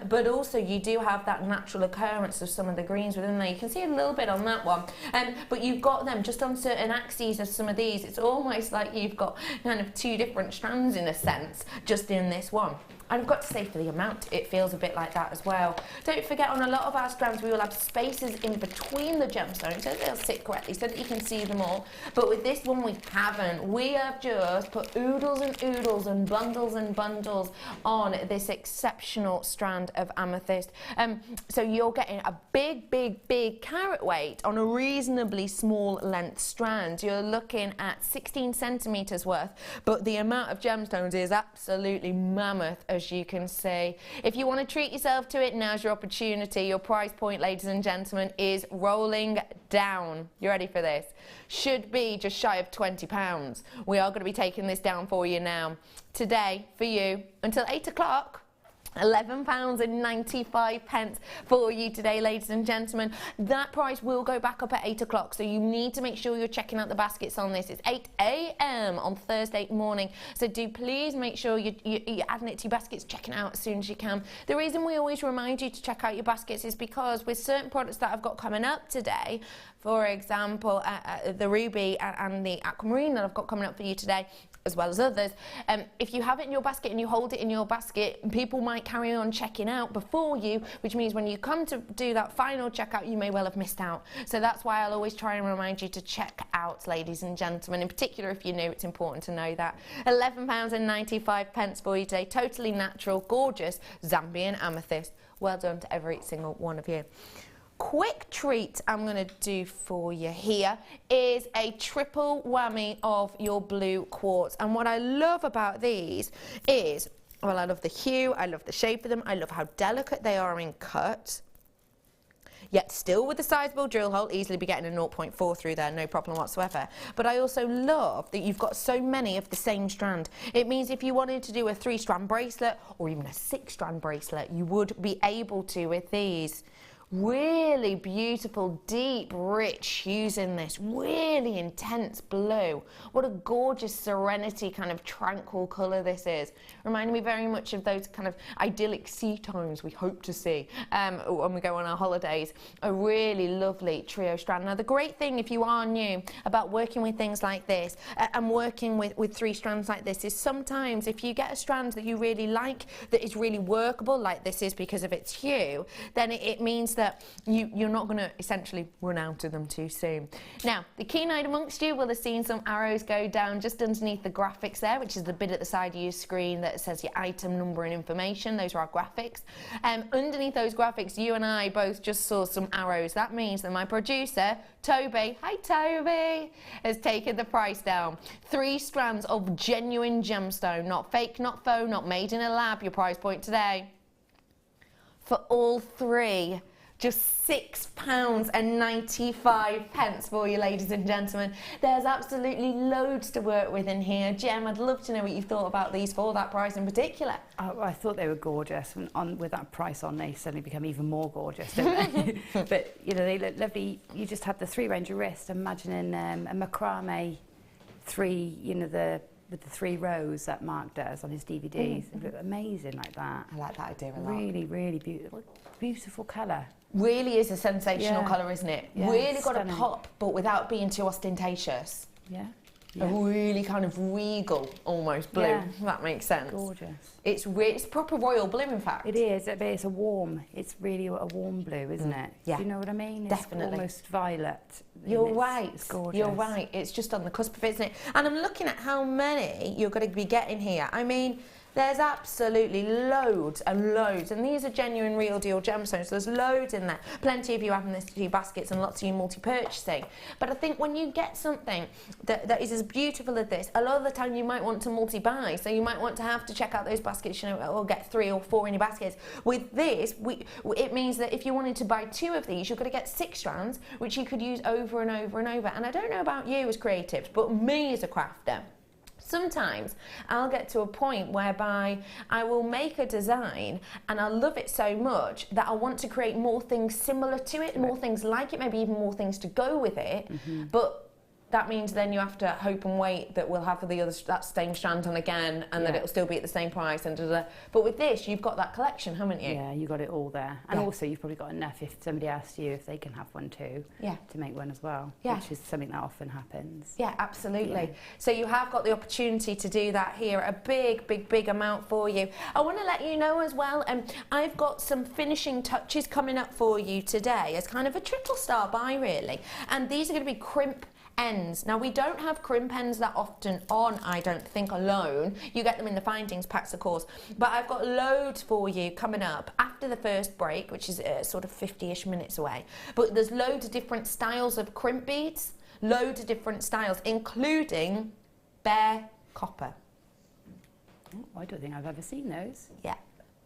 But also you do have that natural occurrence of some of the greens within there. You can see a little bit on that one. But you've got them just on certain axes of some of these. It's almost like you've got kind of two different strands in a sense, just in this one. I've got to say, for the amount, it feels a bit like that as well. Don't forget, on a lot of our strands, we will have spaces in between the gemstones so they'll sit correctly, so that you can see them all. But with this one, we haven't. We have just put oodles and bundles on this exceptional strand of amethyst. So you're getting a big carat weight on a reasonably small length strand. You're looking at 16 centimetres worth, but the amount of gemstones is absolutely mammoth, as you can see. If you want to treat yourself to it, now's your opportunity. Your price point, ladies and gentlemen, is rolling down. You ready for this? Should be just shy of £20. We are going to be taking this down for you now. Today, for you, until 8 o'clock, £11.95 for you today, ladies and gentlemen. That price will go back up at 8 o'clock, so you need to make sure you're checking out the baskets on this. It's 8 a.m. on Thursday morning, so do please make sure you're adding it to your baskets, checking it out as soon as you can. The reason we always remind you to check out your baskets is because with certain products that I've got coming up today, for example, the ruby and the aquamarine that I've got coming up for you today, as well as others, if you have it in your basket and you hold it in your basket, people might carry on checking out before you, which means when you come to do that final checkout, you may well have missed out. So that's why I'll always try and remind you to check out, ladies and gentlemen. In particular, if you're new, it's important to know that. £11.95 for you today. Totally natural, gorgeous Zambian amethyst. Well done to every single one of you. Quick treat I'm going to do for you here is a triple whammy of your blue quartz. And what I love about these is, well, I love the hue, I love the shape of them, I love how delicate they are in cut, yet still with a sizable drill hole, easily be getting a 0.4 through there, no problem whatsoever. But I also love that you've got so many of the same strand. It means if you wanted to do a 3-strand bracelet or even a 6-strand bracelet, you would be able to with these. Really beautiful, deep, rich hues in this. Really intense blue. What a gorgeous serenity, kind of tranquil colour this is. Reminding me very much of those kind of idyllic sea tones we hope to see when we go on our holidays. A really lovely trio strand. Now the great thing, if you are new, about working with things like this and working with 3 strands like this is sometimes if you get a strand that you really like, that is really workable, like this is because of its hue, then it means that you're not going to essentially run out of them too soon. Now, the keen-eyed amongst you will have seen some arrows go down just underneath the graphics there, which is the bit at the side of your screen that says your item number and information. Those are our graphics. Underneath those graphics, you and I both just saw some arrows. That means that my producer, Toby, hi Toby, has taken the price down. 3 strands of genuine gemstone, not fake, not faux, not made in a lab. Your price point today, for all 3, just £6.95 for you, ladies and gentlemen. There's absolutely loads to work with in here. Gem, I'd love to know what you thought about these for that price in particular. Oh, I thought they were gorgeous, and with that price on, they suddenly become even more gorgeous, don't they? But you know, they look lovely. You just had the 3-ranger wrist. Imagining a macrame 3, you know, with the 3 rows that Mark does on his DVDs. They look amazing like that. I like that idea a lot. Really, really beautiful colour. Really is a sensational colour, isn't it? Yeah, really got stunning. a pop, but without being too ostentatious. Yeah. A really kind of regal, almost blue, if that makes sense. Gorgeous. It's proper royal blue, in fact. It is, but it's it's really a warm blue, isn't it? Yeah. Do you know what I mean? Definitely. It's almost violet. You're right. It's gorgeous. You're right. It's just on the cusp of it, isn't it? And I'm looking at how many you're going to be getting here. I mean, There's absolutely loads and loads, and these are genuine real deal gemstones, so there's loads in there. Plenty of you having this to your baskets and lots of you multi-purchasing. But I think when you get something that is as beautiful as this, a lot of the time you might want to multi-buy, so you might want to have to check out those baskets, you know, or get 3 or 4 in your baskets. With this, it means that if you wanted to buy 2 of these, you're going to get 6 strands, which you could use over and over and over. And I don't know about you as creatives, but me as a crafter, sometimes I'll get to a point whereby I will make a design and I love it so much that I want to create more things similar to it, more things like it, maybe even more things to go with it. But that means then you have to hope and wait that we'll have that same strand on again, and that it'll still be at the same price. And But with this, you've got that collection, haven't you? Yeah, you got it all there. And also, you've probably got enough if somebody asks you if they can have one too, to make one as well, which is something that often happens. Yeah, absolutely. So you have got the opportunity to do that here, a big amount for you. I want to let you know as well, I've got some finishing touches coming up for you today as kind of a trickle star buy, really. And these are going to be crimp ends. Now, we don't have crimp ends that often on, I don't think, alone. You get them in the findings packs, of course. But I've got loads for you coming up after the first break, which is sort of 50-ish minutes away. But there's loads of different styles of crimp beads, loads of different styles, including bare copper. Oh, I don't think I've ever seen those. Yeah.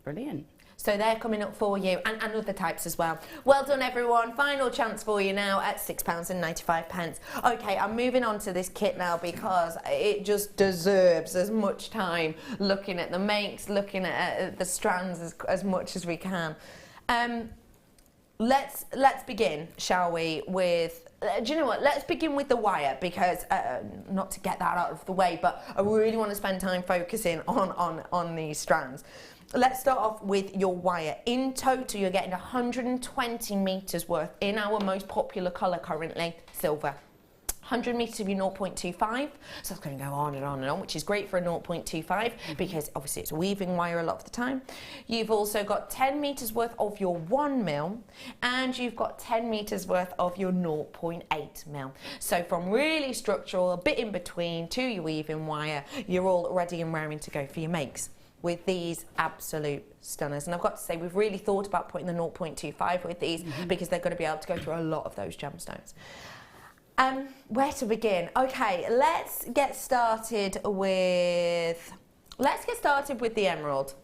Brilliant. So they're coming up for you, and other types as well. Well done, everyone. Final chance for you now at £6.95. Okay, I'm moving on to this kit now because it just deserves as much time looking at the makes, looking at the strands as much as we can. Let's begin, shall we, with... do you know what? Let's begin with the wire because, not to get that out of the way, but I really want to spend time focusing on these strands. Let's start off with your wire. In total, you're getting 120 metres worth in our most popular colour currently, silver. 100 metres of your 0.25, so it's going to go on and on and on, which is great for a 0.25 because obviously it's weaving wire a lot of the time. You've also got 10 metres worth of your 1 mil, and you've got 10 metres worth of your 0.8 mil. So from really structural, a bit in between, to your weaving wire, you're all ready and raring to go for your makes with these absolute stunners. And I've got to say, we've really thought about putting the 0.25 with these because they're going to be able to go through a lot of those gemstones. Where to begin? Okay, let's get started with the emerald.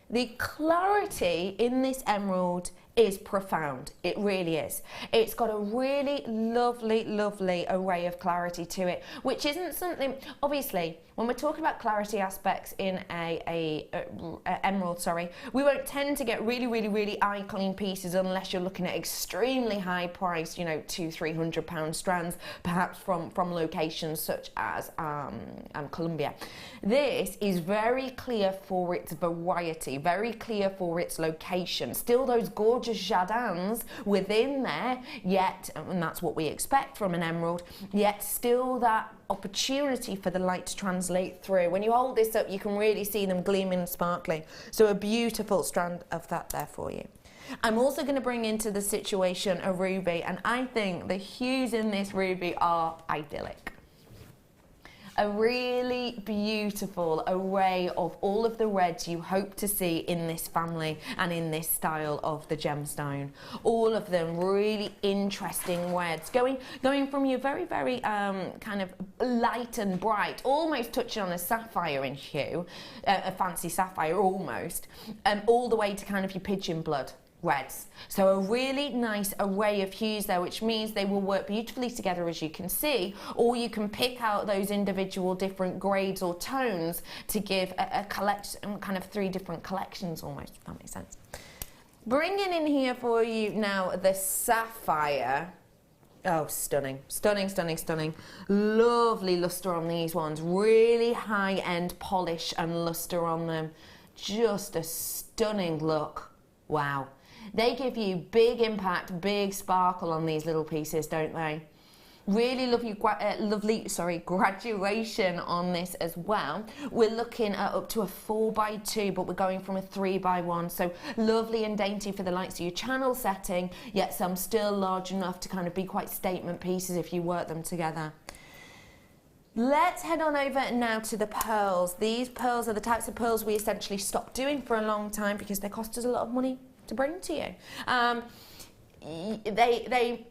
The clarity in this emerald is profound. It really is. It's got a really lovely array of clarity to it, which isn't something, obviously, when we're talking about clarity aspects in a emerald, we won't tend to get really eye clean pieces unless you're looking at extremely high priced, you know, £200-300 strands, perhaps from locations such as Colombia. This is very clear for its variety, very clear for its location. Still those gorgeous jardins within there, yet, and that's what we expect from an emerald, yet still that opportunity for the light to translate through. When you hold this up, you can really see them gleaming and sparkling. So a beautiful strand of that there for you. I'm also going to bring into the situation a ruby, and I think the hues in this ruby are idyllic. A really beautiful array of all of the reds you hope to see in this family and in this style of the gemstone. All of them really interesting reds, going from your very kind of light and bright, almost touching on a sapphire in hue, a fancy sapphire almost, all the way to kind of your pigeon blood reds. So a really nice array of hues there, which means they will work beautifully together, as you can see, or you can pick out those individual different grades or tones to give a collection, kind of 3 different collections almost, if that makes sense. Bringing in here for you now the sapphire. Oh, stunning. Lovely luster on these ones, really high-end polish and luster on them. Just a stunning look. Wow. They give you big impact, big sparkle on these little pieces, don't they? Really lovely graduation on this as well. We're looking at up to a 4x2, but we're going from a 3x1. So lovely and dainty for the likes of your channel setting, yet some still large enough to kind of be quite statement pieces if you work them together. Let's head on over now to the pearls. These pearls are the types of pearls we essentially stopped doing for a long time because they cost us a lot of money to bring to you. They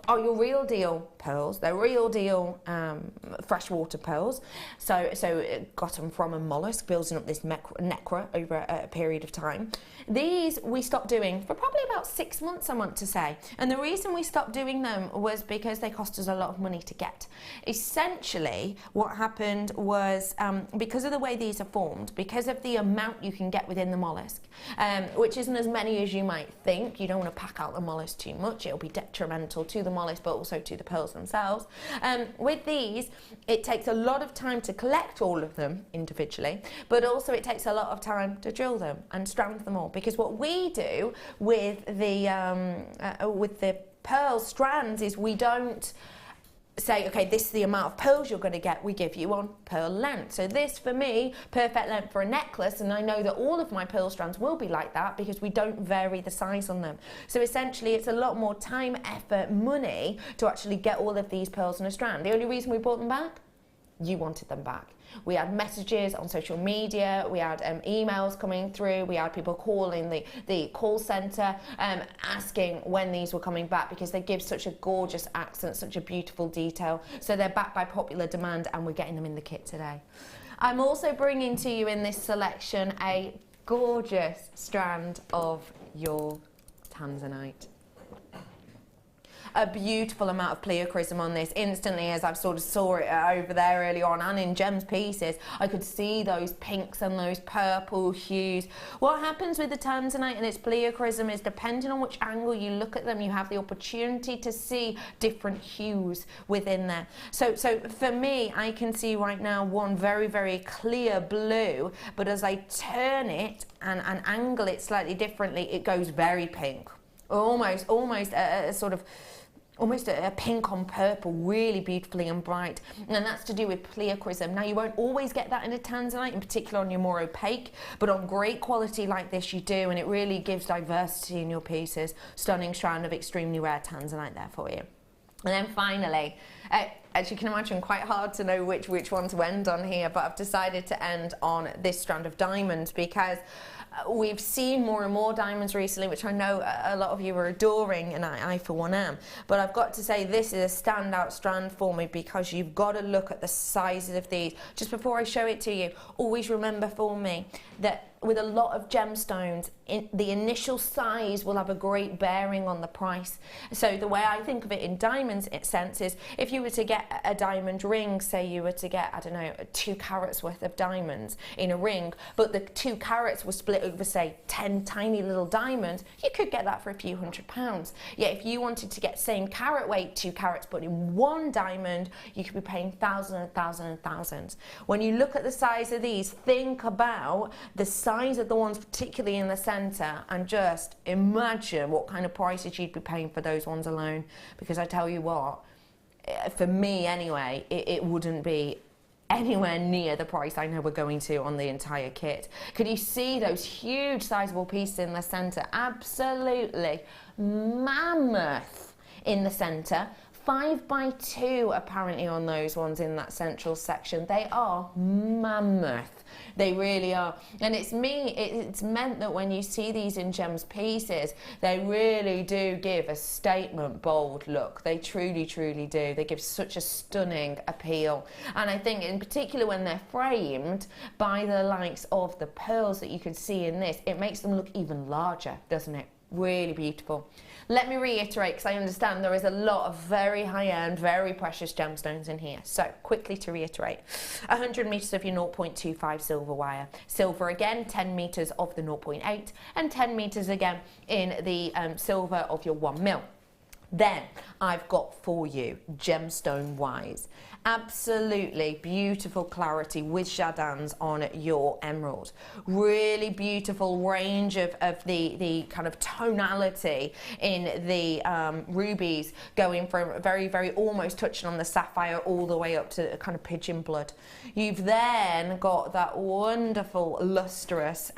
are your real deal pearls. They're real deal freshwater pearls. So it got them from a mollusk, building up this necra over a period of time. These we stopped doing for probably about 6 months, I want to say. And the reason we stopped doing them was because they cost us a lot of money to get. Essentially, what happened was because of the way these are formed, because of the amount you can get within the mollusk, which isn't as many as you might think. You don't want to pack out the mollusk too much. It'll be detrimental to the mollusk, but also to the pearls themselves. With these, it takes a lot of time to collect all of them individually, but also it takes a lot of time to drill them and strand them all. Because what we do with the pearl strands is we don't say, okay, this is the amount of pearls you're going to get. We give you on pearl length. So this, for me, perfect length for a necklace, and I know that all of my pearl strands will be like that because we don't vary the size on them. So essentially, it's a lot more time, effort, money to actually get all of these pearls in a strand. The only reason we brought them back, you wanted them back. We had messages on social media, we had emails coming through, we had people calling the call centre asking when these were coming back because they give such a gorgeous accent, such a beautiful detail. So they're backed by popular demand and we're getting them in the kit today. I'm also bringing to you in this selection a gorgeous strand of your Tanzanite. A beautiful amount of pleochrysm on this. Instantly, as I've sort of saw it over there early on and in Gems pieces, I could see those pinks and those purple hues. What happens with the Tanzanite and its pleochrysm is, depending on which angle you look at them, you have the opportunity to see different hues within there. So for me, I can see right now one very, very clear blue, but as I turn it and angle it slightly differently, it goes very pink. Almost a sort of almost a pink on purple, really beautifully and bright, and that's to do with pleochrysm. Now, you won't always get that in a Tanzanite, in particular on your more opaque, but on great quality like this you do, and it really gives diversity in your pieces. Stunning strand of extremely rare Tanzanite there for you. And then finally, as you can imagine, quite hard to know which one to end on here, but I've decided to end on this strand of diamonds because we've seen more and more diamonds recently, which I know a lot of you are adoring, and I for one am. But I've got to say, this is a standout strand for me because you've got to look at the sizes of these. Just before I show it to you, always remember for me that with a lot of gemstones, the initial size will have a great bearing on the price. So the way I think of it in diamonds sense is, if you were to get a diamond ring, say you were to get, I don't know, 2 carats worth of diamonds in a ring, but the 2 carats were split over, say, 10 tiny little diamonds, you could get that for a few £100s. Yet if you wanted to get same carat weight, 2 carats, but in 1 diamond, you could be paying thousands and thousands and thousands. When you look at the size of these, think about the size of the ones particularly in the centre, and just imagine what kind of prices you'd be paying for those ones alone. Because I tell you what, for me anyway, it wouldn't be anywhere near the price I know we're going to on the entire kit. Could you see those huge sizable pieces in the centre? Absolutely mammoth in the centre. 5x2 apparently on those ones in that central section. They are mammoth. They really are. And it's meant that when you see these in Gems pieces, they really do give a statement, bold look. They truly, truly do. They give such a stunning appeal. And I think in particular when they're framed by the likes of the pearls that you can see in this, it makes them look even larger, doesn't it? Really beautiful. Let me reiterate, because I understand there is a lot of very high-end, very precious gemstones in here. So, quickly to reiterate, 100 metres of your 0.25 silver wire. Silver again, 10 metres of the 0.8, and 10 metres again in the silver of your 1 mil. Then, I've got for you, gemstone-wise, absolutely beautiful clarity with jardins on your emerald. Really beautiful range of the kind of tonality in the rubies, going from very, very almost touching on the sapphire all the way up to kind of pigeon blood. You've then got that wonderful lustrous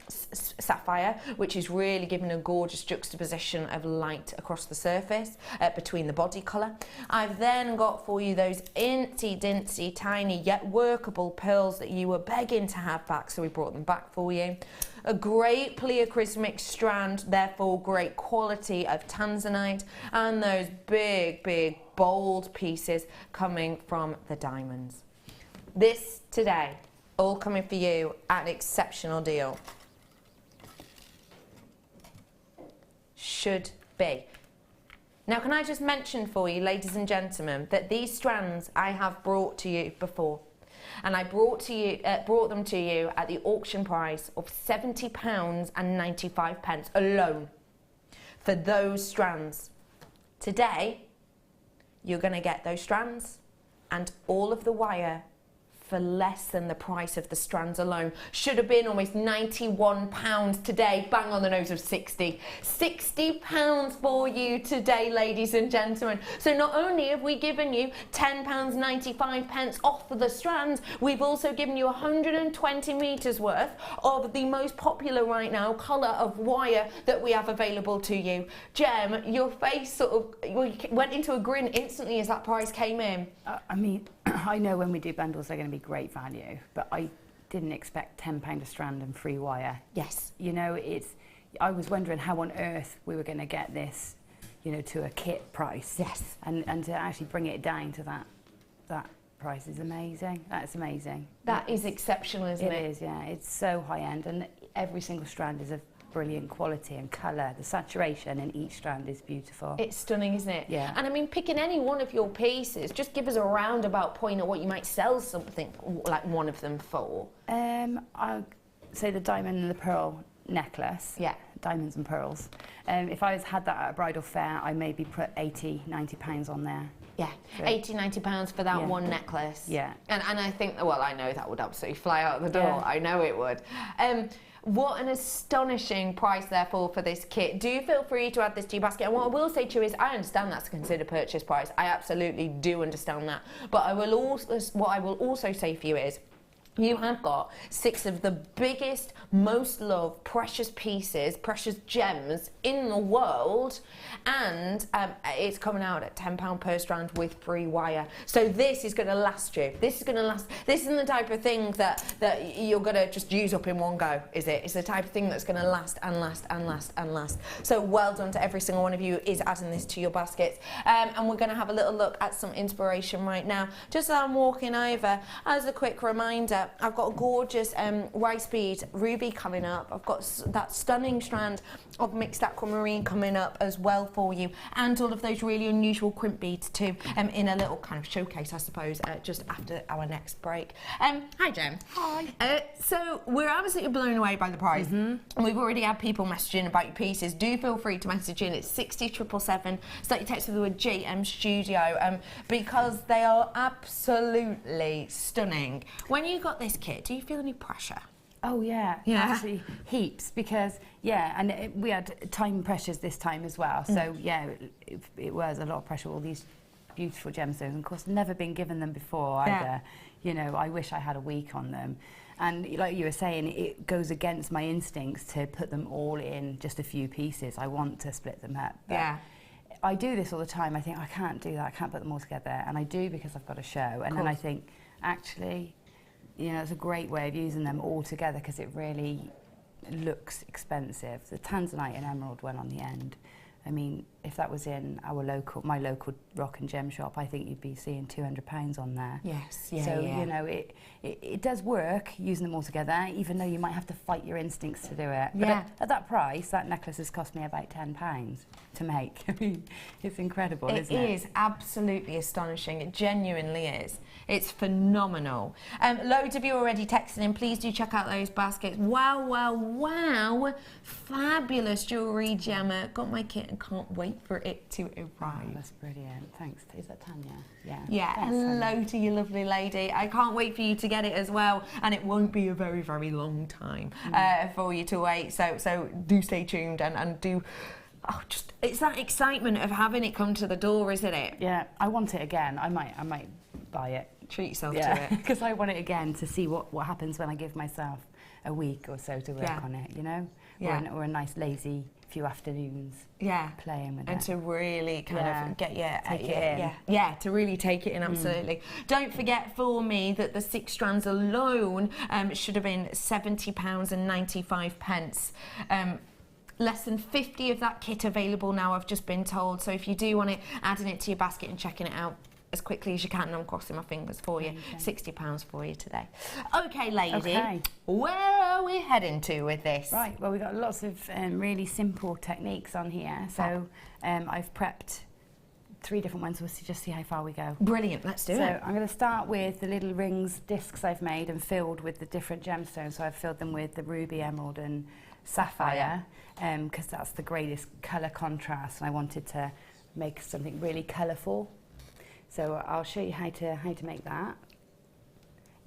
sapphire, which is really giving a gorgeous juxtaposition of light across the surface. this between the body colour. I've then got for you those incy-dincy, tiny yet workable pearls that you were begging to have back, so we brought them back for you. A great pleochrismic strand, therefore great quality of Tanzanite, and those big, bold pieces coming from the diamonds. This today, all coming for you at an exceptional deal. Should be. Now, can I just mention for you, ladies and gentlemen, that these strands I have brought to you before, and I brought them to you at the auction price of £70.95 alone for those strands. Today, you're going to get those strands and all of the wire for less than the price of the strands alone. Should have been almost £91 today, bang on the nose of 60. £60 for you today, ladies and gentlemen. So not only have we given you £10.95 off for the strands, we've also given you 120 metres worth of the most popular right now colour of wire that we have available to you. Gem, your face sort of went into a grin instantly as that price came in. I mean, I know when we do bundles they're going to be great value, but I didn't expect £10 a strand and free wire. Yes. You know, I was wondering how on earth we were going to get this, you know, to a kit price. Yes. And to actually bring it down to that price is amazing. That's amazing. That is exceptional, isn't it? It is, yeah. It's so high end, and every single strand is of brilliant quality and colour. The saturation in each strand is beautiful. It's stunning, isn't it? Yeah. And I mean, picking any one of your pieces, just give us a roundabout point of what you might sell something like one of them for. I'll say the diamond and the pearl necklace. Yeah. Diamonds and pearls. If I had that at a bridal fair, I maybe put £80–90 on there. Yeah, £80–90 for that one necklace. Yeah. And I think, well, I know that would absolutely fly out the door. Yeah. I know it would. What an astonishing price, therefore, for this kit. Do feel free to add this to your basket. And what I will say to you is, I understand that's a considered purchase price. I absolutely do understand that. But what I will also say for you is, you have got 6 of the biggest, most loved, precious pieces, precious gems in the world, and it's coming out at £10 per strand with free wire. So this is going to last you. This is going to last. This isn't the type of thing that you're going to just use up in one go, is it? It's the type of thing that's going to last and last and last and last. So well done to every single one of you is adding this to your baskets. And we're going to have a little look at some inspiration right now. Just as I'm walking over, as a quick reminder, I've got a gorgeous rice bead ruby coming up. I've got that stunning strand of mixed aquamarine coming up as well for you, and all of those really unusual crimp beads too, in a little kind of showcase, I suppose, just after our next break. Hi, Jem. Hi. So we're absolutely blown away by the price. We've already had people messaging about your pieces. Do feel free to message in. It's 60777. Start your text with the word GM Studio, because they are absolutely stunning. When you got this kit, do you feel any pressure? Oh yeah, actually heaps, because and we had time pressures this time as well. So yeah, it was a lot of pressure. All these beautiful gemstones, and of course, never been given them before either. You know, I wish I had a week on them. And like you were saying, it goes against my instincts to put them all in just a few pieces. I want to split them up. But I do this all the time. I think I can't do that. I can't put them all together, and I do because I've got a show. And then I think, actually, you know, it's a great way of using them all together, because it really looks expensive. The Tanzanite and emerald one on the end. I mean, if that was in my local rock and gem shop, I think you'd be seeing £200 on there. Yes, So, you know, it does work using them all together, even though you might have to fight your instincts to do it. But at that price, that necklace has cost me about £10 to make. I mean, it's incredible, isn't it? It is absolutely astonishing. It genuinely is. It's phenomenal. Loads of you already texting in. Please do check out those baskets. Wow, wow, wow. Fabulous jewellery, Gemma. Got my kit and can't wait for it to arrive. Oh, that's brilliant. Thanks. Is that Tanya? Yeah. Yeah, Thanks, hello Tanya. to you, lovely lady. I can't wait for you to get it as well, and it won't be a very, very long time for you to wait. So do stay tuned and do. Oh, it's that excitement of having it come to the door, isn't it? Yeah, I want it again. I might buy it Treat yourself to Yeah, it. because I want it again to see what happens when I give myself a week or so to work on it, you know? Yeah. Or a nice lazy few afternoons playing with and it. to really kind of get take it in. to really take it in, absolutely. Don't forget for me that the 6 strands alone should have been £70.95. Less than 50 of that kit available now, I've just been told. So if you do want it, adding it to your basket and checking it out as quickly as you can, and I'm crossing my fingers for you. £60 for you today. Okay, lady, where are we heading to with this? Right, well, we've got lots of really simple techniques on here. So I've prepped 3 different ones, so we'll just see how far we go. Brilliant, let's do it. So I'm going to start with the little rings, discs I've made and filled with the different gemstones. So I've filled them with the ruby, emerald and sapphire, because that's the greatest colour contrast, and I wanted to make something really colourful. So I'll show you how to make that.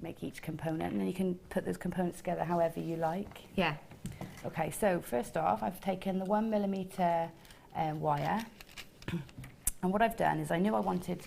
Make each component, and then you can put those components together however you like. Yeah. Okay, so first off, I've taken the 1mm wire, and what I've done is I knew I wanted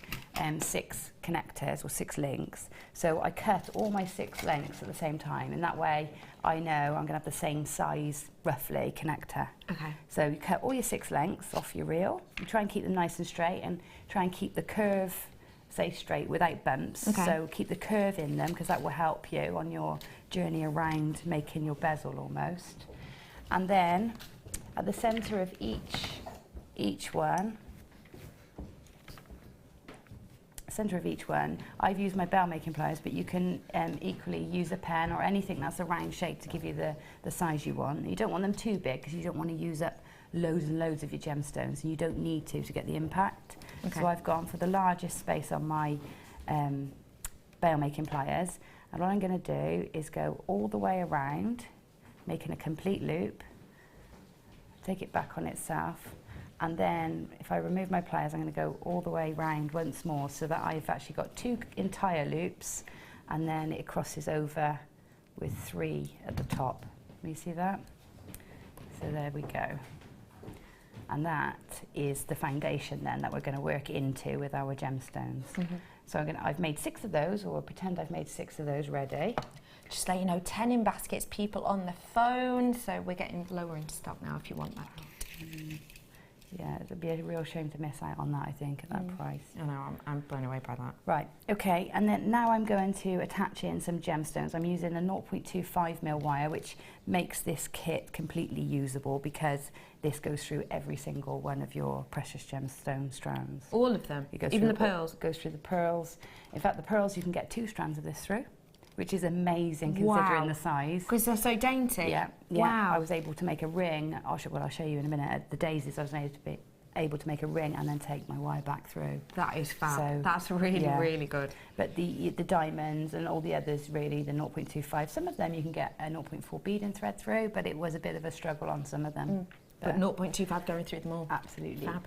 6 connectors or 6 links, so I cut all my 6 lengths at the same time, and that way I know I'm going to have the same size, roughly, connector. Okay. So you cut all your 6 lengths off your reel, you try and keep them nice and straight, and try and keep the curve, say, straight without bumps. Okay. So keep the curve in them, because that will help you on your journey around making your bezel almost. And then at the centre of each one, I've used my bell making pliers, but you can equally use a pen or anything that's a round shape to give you the size you want. You don't want them too big, because you don't want to use up loads and loads of your gemstones, and you don't need to get the impact. Okay. So I've gone for the largest space on my bell making pliers, and what I'm going to do is go all the way around, making a complete loop, take it back on itself, and then if I remove my pliers, I'm going to go all the way round once more, so that I've actually got 2 entire loops, and then it crosses over with 3 at the top. Can you see that? So there we go. And that is the foundation then that we're going to work into with our gemstones. So I've made 6 of those, or pretend I've made 6 of those ready. Just let you know, 10 in baskets, people on the phone, so we're getting lower into stock now if you want that. Yeah, it would be a real shame to miss out on that, I think, at that price. I know, I'm blown away by that. Right, okay, and then now I'm going to attach in some gemstones. I'm using a 0.25mm wire, which makes this kit completely usable, because this goes through every single one of your precious gemstone strands. All of them? It goes even through the pearls? It goes through the pearls. In fact, the pearls, you can get 2 strands of this through, which is amazing considering the size. Because they're so dainty. Yeah. Wow. I was able to make a ring. I'll show you in a minute. At the daisies, I was able to make a ring and then take my wire back through. That is fab. So, that's really, really good. But the diamonds and all the others, really, the 0.25, some of them you can get a 0.4 bead and thread through, but it was a bit of a struggle on some of them. But 0.25 going through them all. Absolutely. Fab.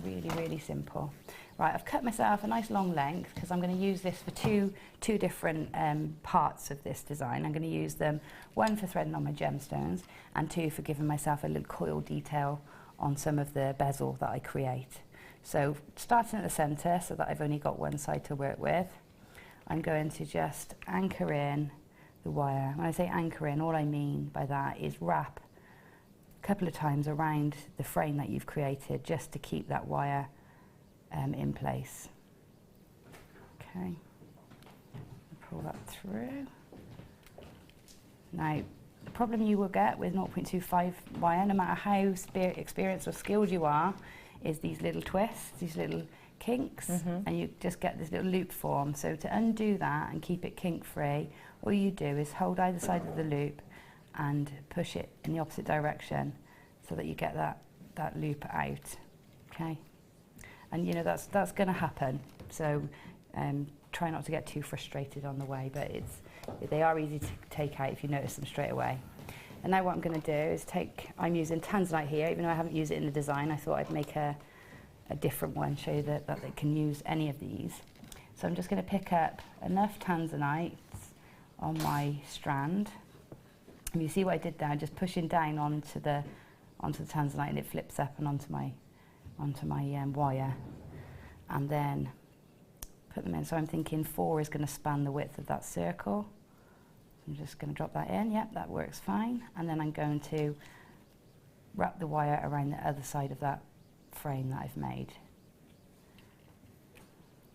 Really, really simple. Right, I've cut myself a nice long length, because I'm going to use this for two different parts of this design. I'm going to use them, 1 for threading on my gemstones, and 2 for giving myself a little coil detail on some of the bezel that I create. So starting at the centre, so that I've only got one side to work with, I'm going to just anchor in the wire. When I say anchor in, all I mean by that is wrap a couple of times around the frame that you've created, just to keep that wire in place. Okay, pull that through. Now, the problem you will get with 0.25 wire, no matter how experienced or skilled you are, is these little twists, these little kinks, and you just get this little loop form. So to undo that and keep it kink free, all you do is hold either side of the loop and push it in the opposite direction, so that you get that loop out. Okay, and you know that's going to happen. So try not to get too frustrated on the way, but they are easy to take out if you notice them straight away. And now what I'm going to do is I'm using Tanzanite here, even though I haven't used it in the design. I thought I'd make a different one, show you that they can use any of these. So I'm just going to pick up enough Tanzanite on my strand. And you see what I did there, just pushing down onto the Tanzanite, and it flips up and onto my wire. And then put them in. So I'm thinking 4 is going to span the width of that circle. I'm just going to drop that in. Yep, that works fine. And then I'm going to wrap the wire around the other side of that frame that I've made.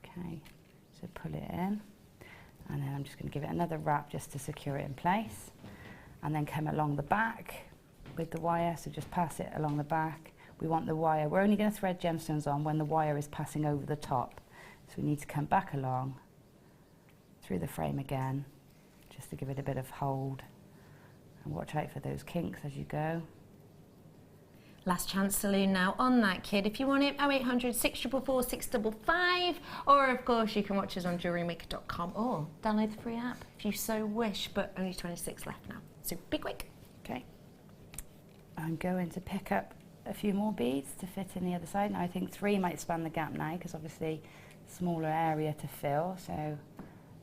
Okay, so pull it in. And then I'm just going to give it another wrap just to secure it in place. And then come along the back with the wire, so just pass it along the back. We want the wire, we're only going to thread gemstones on when the wire is passing over the top. So we need to come back along through the frame again, just to give it a bit of hold. And watch out for those kinks as you go. Last chance saloon now on that, kid. If you want it, 0800 644 655, or of course you can watch us on JewelleryMaker.com or download the free app if you so wish, but only 26 left now. So be quick. Okay. I'm going to pick up a few more beads to fit in the other side. Now I think 3 might span the gap now because obviously smaller area to fill. So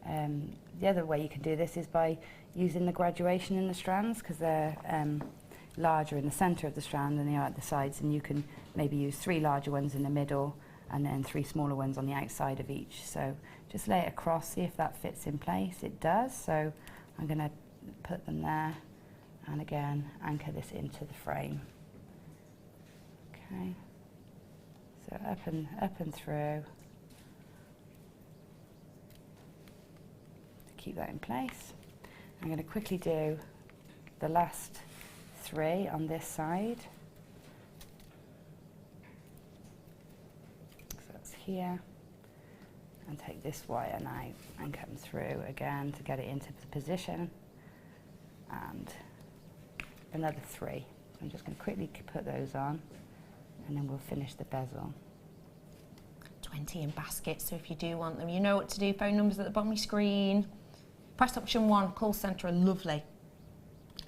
the other way you can do this is by using the graduation in the strands, because they're larger in the centre of the strand than they are at the sides, and you can maybe use 3 larger ones in the middle and then 3 smaller ones on the outside of each. So just lay it across, see if that fits in place. It does, so I'm going to put them there and again anchor this into the frame. Okay, so up and through. Keep that in place. I'm going to quickly do the last 3 on this side. So that's here. And take this wire now and come through again to get it into the position. And another 3. I'm just going to quickly put those on and then we'll finish the bezel. 20 in baskets, so if you do want them, you know what to do. Phone numbers at the bottom of your screen. Press option 1, call centre, are lovely.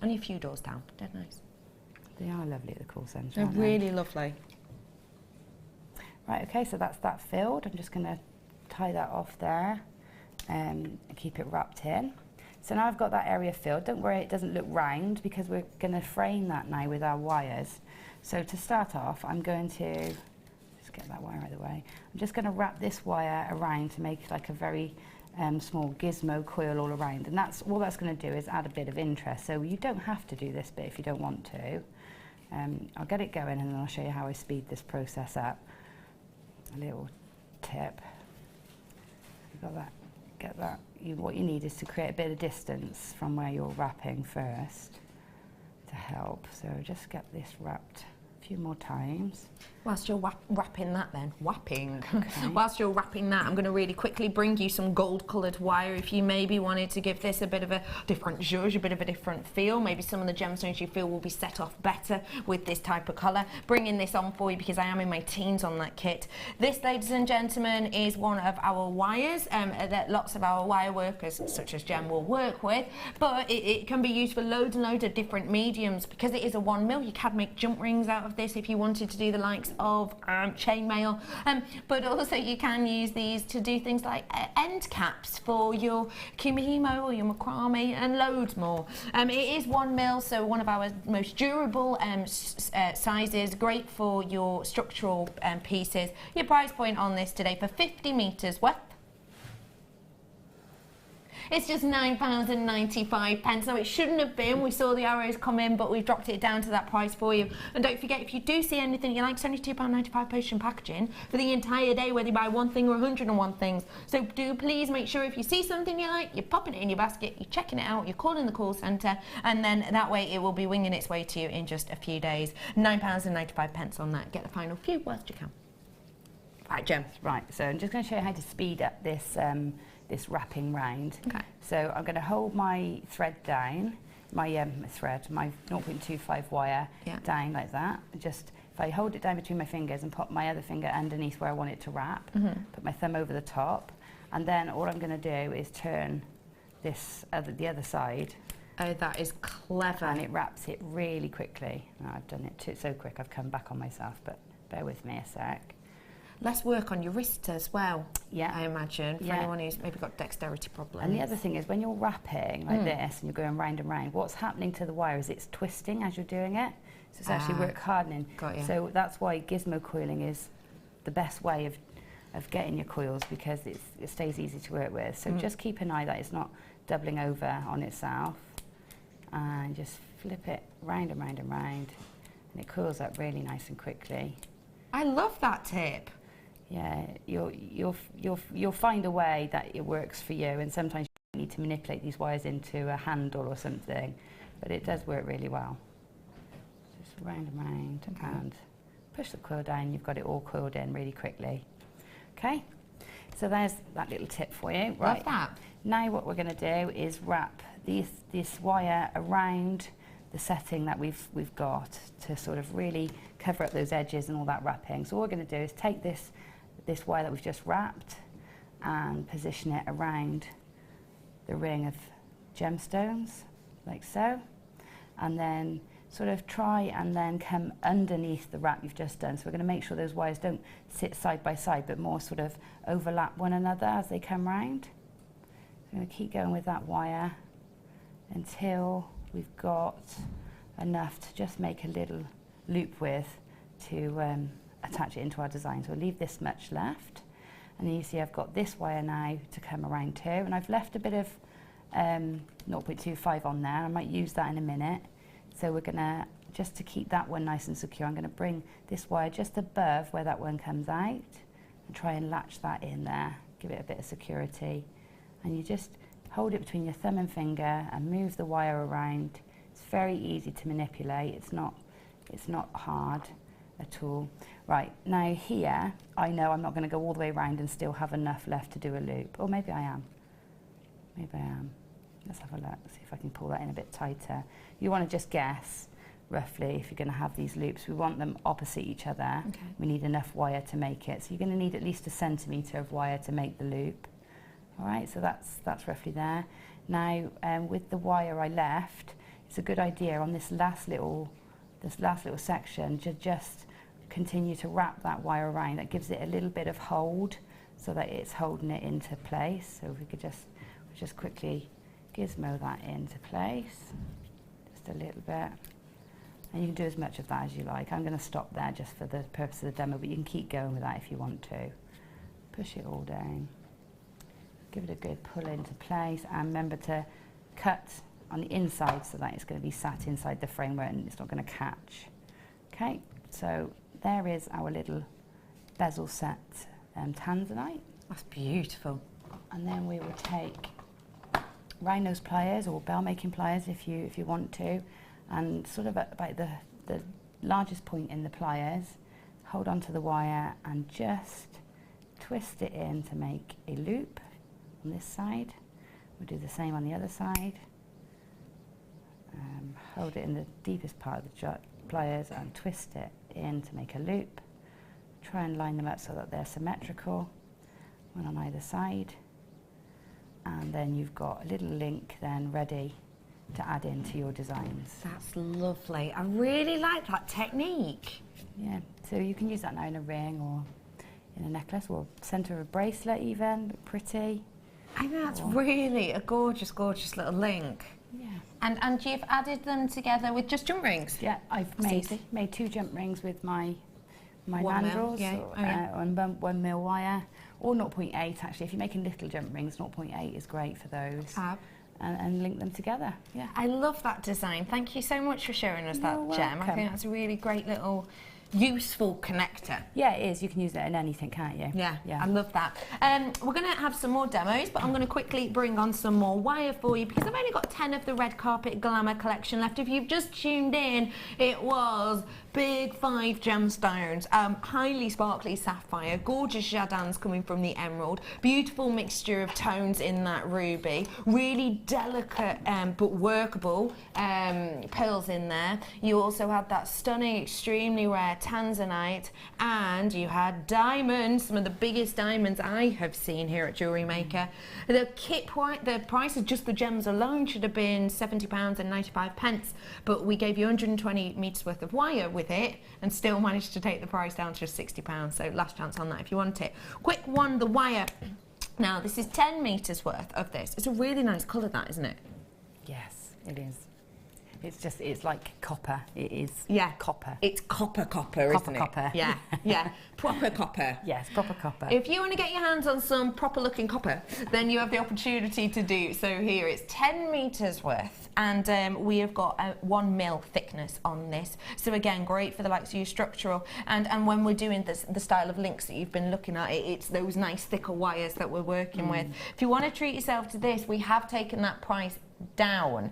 Only a few doors down, dead nice. They are lovely at the call centre. They're really lovely. Right, okay, so that's that filled. I'm just going to tie that off there and keep it wrapped in. So now I've got that area filled. Don't worry, it doesn't look round because we're going to frame that now with our wires. So to start off, I'm going to just get that wire out of the way. I'm just going to wrap this wire around to make like a very small gizmo coil all around, and that's all that's going to do is add a bit of interest. So you don't have to do this bit if you don't want to. I'll get it going and then I'll show you how I speed this process up. A little tip. You've got that. Get that. What you need is to create a bit of distance from where you're wrapping first to help. So just get this wrapped a few more times. Whilst you're wrapping that then, Okay. Whilst you're wrapping that, I'm going to really quickly bring you some gold coloured wire if you maybe wanted to give this a bit of a different zhuzh, a bit of a different feel. Maybe some of the gemstones you feel will be set off better with this type of colour. Bringing this on for you because I am in my teens on that kit. This, ladies and gentlemen, is one of our wires that lots of our wire workers, such as Gem, will work with, but it can be used for loads and loads of different mediums. Because it is a 1mm, you can make jump rings out of this if you wanted to do the likes of chainmail, but also you can use these to do things like end caps for your kimihimo or your macrame and loads more. It is 1mm, so one of our most durable sizes, great for your structural pieces. Your price point on this today for 50 metres worth, it's just £9.95. Now it shouldn't have been, we saw the arrows come in, but we've dropped it down to that price for you. And don't forget, if you do see anything you like, it's only £2.95 postage packaging for the entire day, whether you buy one thing or 101 things. So do please make sure if you see something you like, you're popping it in your basket, you're checking it out, you're calling the call centre, and then that way it will be winging its way to you in just a few days. £9.95 on that. Get the final few whilst you can. Right, Gem. Right, so I'm just going to show you how to speed up this this wrapping round. Okay. So I'm going to hold my thread down, my 0.25 wire down like that. Just if I hold it down between my fingers and pop my other finger underneath where I want it to wrap, put my thumb over the top, and then all I'm going to do is turn this the other side. Oh, that is clever. And it wraps it really quickly. Now, I've done it so quick I've come back on myself, but bear with me a sec. Less work on your wrist as well, yeah, I imagine, for anyone who's maybe got dexterity problems. And the other thing is, when you're wrapping like this and you're going round and round, what's happening to the wire is it's twisting as you're doing it. So it's actually work hardening. Got you. So that's why gizmo coiling is the best way of getting your coils because it stays easy to work with. So just keep an eye that it's not doubling over on itself, and just flip it round and round and round, and it coils up really nice and quickly. I love that tip. Yeah, you'll find a way that it works for you, and sometimes you need to manipulate these wires into a handle or something, but it does work really well. Just round and round, and push the coil down. You've got it all coiled in really quickly. Okay, so there's that little tip for you. Right. Love that. Now what we're going to do is wrap this wire around the setting that we've got to sort of really cover up those edges and all that wrapping. So what we're going to do is take this wire that we've just wrapped and position it around the ring of gemstones, like so, and then sort of try and then come underneath the wrap you've just done. So we're going to make sure those wires don't sit side by side, but more sort of overlap one another as they come round. I'm going to keep going with that wire until we've got enough to just make a little loop with to attach it into our design. So we'll leave this much left, and then you see I've got this wire now to come around too, and I've left a bit of 0.25 on there. I might use that in a minute. So we're going to, just to keep that one nice and secure, I'm going to bring this wire just above where that one comes out and try and latch that in there, give it a bit of security. And you just hold it between your thumb and finger and move the wire around. It's very easy to manipulate. It's not hard at all. Right, now here, I know I'm not going to go all the way around and still have enough left to do a loop. Or maybe I am. Maybe I am. Let's have a look, see if I can pull that in a bit tighter. You want to just guess roughly if you're going to have these loops. We want them opposite each other. Okay. We need enough wire to make it. So you're going to need at least 1 centimetre of wire to make the loop. All right, so that's roughly there. Now, with the wire I left, it's a good idea on this last little section to just continue to wrap that wire around. That gives it a little bit of hold so that it's holding it into place. So if we could just quickly gizmo that into place, just a little bit. And you can do as much of that as you like. I'm going to stop there just for the purpose of the demo, but you can keep going with that if you want to. Push it all down. Give it a good pull into place, and remember to cut on the inside so that it's going to be sat inside the framework and it's not going to catch. Okay, so there is our little bezel set Tanzanite. That's beautiful. And then we will take round nose pliers or bell making pliers if you want to, and sort of at about the largest point in the pliers, hold onto the wire and just twist it in to make a loop on this side. We'll do the same on the other side. Hold it in the deepest part of the pliers and twist it in to make a loop. Try and line them up so that they're symmetrical, one on either side. And then you've got a little link then ready to add into your designs. That's lovely. I really like that technique. Yeah, so you can use that now in a ring or in a necklace or centre of a bracelet even, pretty. I think that's really a gorgeous, gorgeous little link. Yeah. And you've added them together with just jump rings? Yeah, I've made 2 jump rings with my mandrels, on 1 mil wire, or 0.8 actually. If you're making little jump rings, 0.8 is great for those. Fab. And link them together. Yeah. I love that design. Thank you so much for showing us that, Gem. I think that's a really great little useful connector. Yeah, it is. You can use it in anything, can't you? Yeah, I love that. We're going to have some more demos, but I'm going to quickly bring on some more wire for you because I've only got 10 of the Red Carpet Glamour collection left. If you've just tuned in, it was big 5 gemstones, highly sparkly sapphire, gorgeous jadans coming from the emerald, beautiful mixture of tones in that ruby, really delicate but workable pearls in there. You also had that stunning, extremely rare Tanzanite, and you had diamonds, some of the biggest diamonds I have seen here at Jewellery Maker. The price of just the gems alone should have been £70.95, but we gave you 120 metres worth of wire with it and still managed to take the price down to just £60, so last chance on that if you want it. Quick one, the wire. Now this is 10 metres worth of this. It's a really nice colour, that, isn't it? Yes, it is. It's like copper. It is copper. It's copper, isn't it? Copper. Yeah, yeah. Proper copper. Yes, proper copper. If you want to get your hands on some proper looking copper, then you have the opportunity to do so here. It's 10 metres worth, and we have got a 1 mil thickness on this. So again, great for the likes of your structural. And when we're doing this, the style of links that you've been looking at, it's those nice thicker wires that we're working with. If you want to treat yourself to this, we have taken that price down.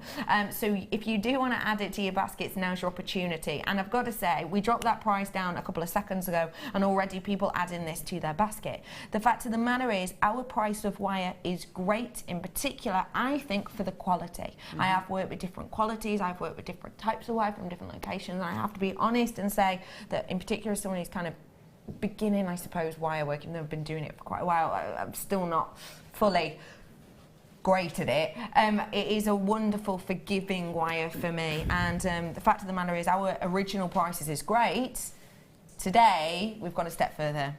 So if you do want to add it to your baskets, now's your opportunity. And I've got to say, we dropped that price down a couple of seconds ago, and already people adding this to their basket. The fact of the matter is, our price of wire is great, in particular, I think, for the quality. I have worked with different qualities, I've worked with different types of wire from different locations, and I have to be honest and say that, in particular, someone who's kind of beginning, I suppose, wire work, and they've been doing it for quite a while, I'm still not fully great at it. It is a wonderful forgiving wire for me, and the fact of the matter is, our original prices is great. Today we've gone a step further.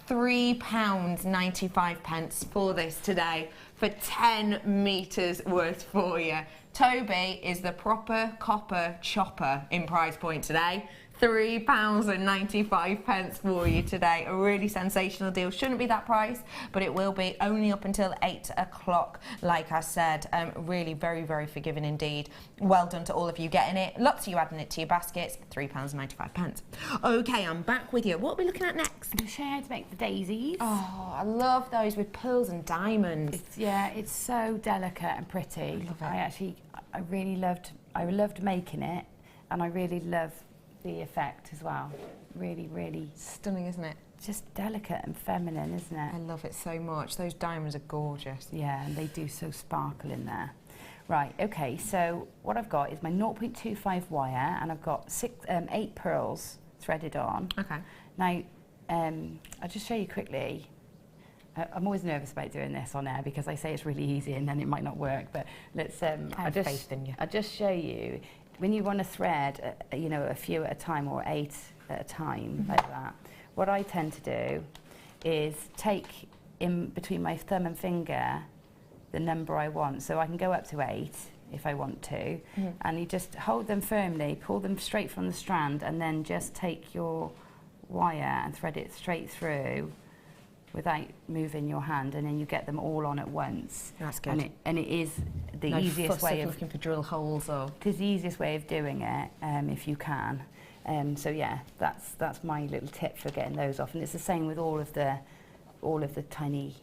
£3.95 for this today, for 10 metres worth for you. Toby is the proper copper chopper in price point today. £3.95 for you today. A really sensational deal. Shouldn't be that price, but it will be only up until 8 o'clock. Like I said, really very, very forgiving indeed. Well done to all of you getting it. Lots of you adding it to your baskets. £3.95. Okay, I'm back with you. What are we looking at next? I'm going to show you how to make the daisies. Oh, I love those with pearls and diamonds. It's so delicate and pretty. I loved making it, and I really love the effect as well. Really, really stunning, isn't it? Just delicate and feminine, isn't it? I love it so much. Those diamonds are gorgeous. Yeah, and they do so sparkle in there. Right, okay, so what I've got is my 0.25 wire, and I've got 8 pearls threaded on. Okay. Now, I'll just show you quickly. I'm always nervous about doing this on air because I say it's really easy and then it might not work, but let's, I'll faith in you. I'll just show you. When you want to thread, you know, a few at a time or 8 at a time, like that, what I tend to do is take in between my thumb and finger the number I want. So I can go up to 8 if I want to, and you just hold them firmly, pull them straight from the strand, and then just take your wire and thread it straight through without moving your hand, and then you get them all on at once. That's good. And it is the easiest way of looking for drill holes, or it is the easiest way of doing it, if you can. So yeah, that's my little tip for getting those off, and it's the same with all of the tiny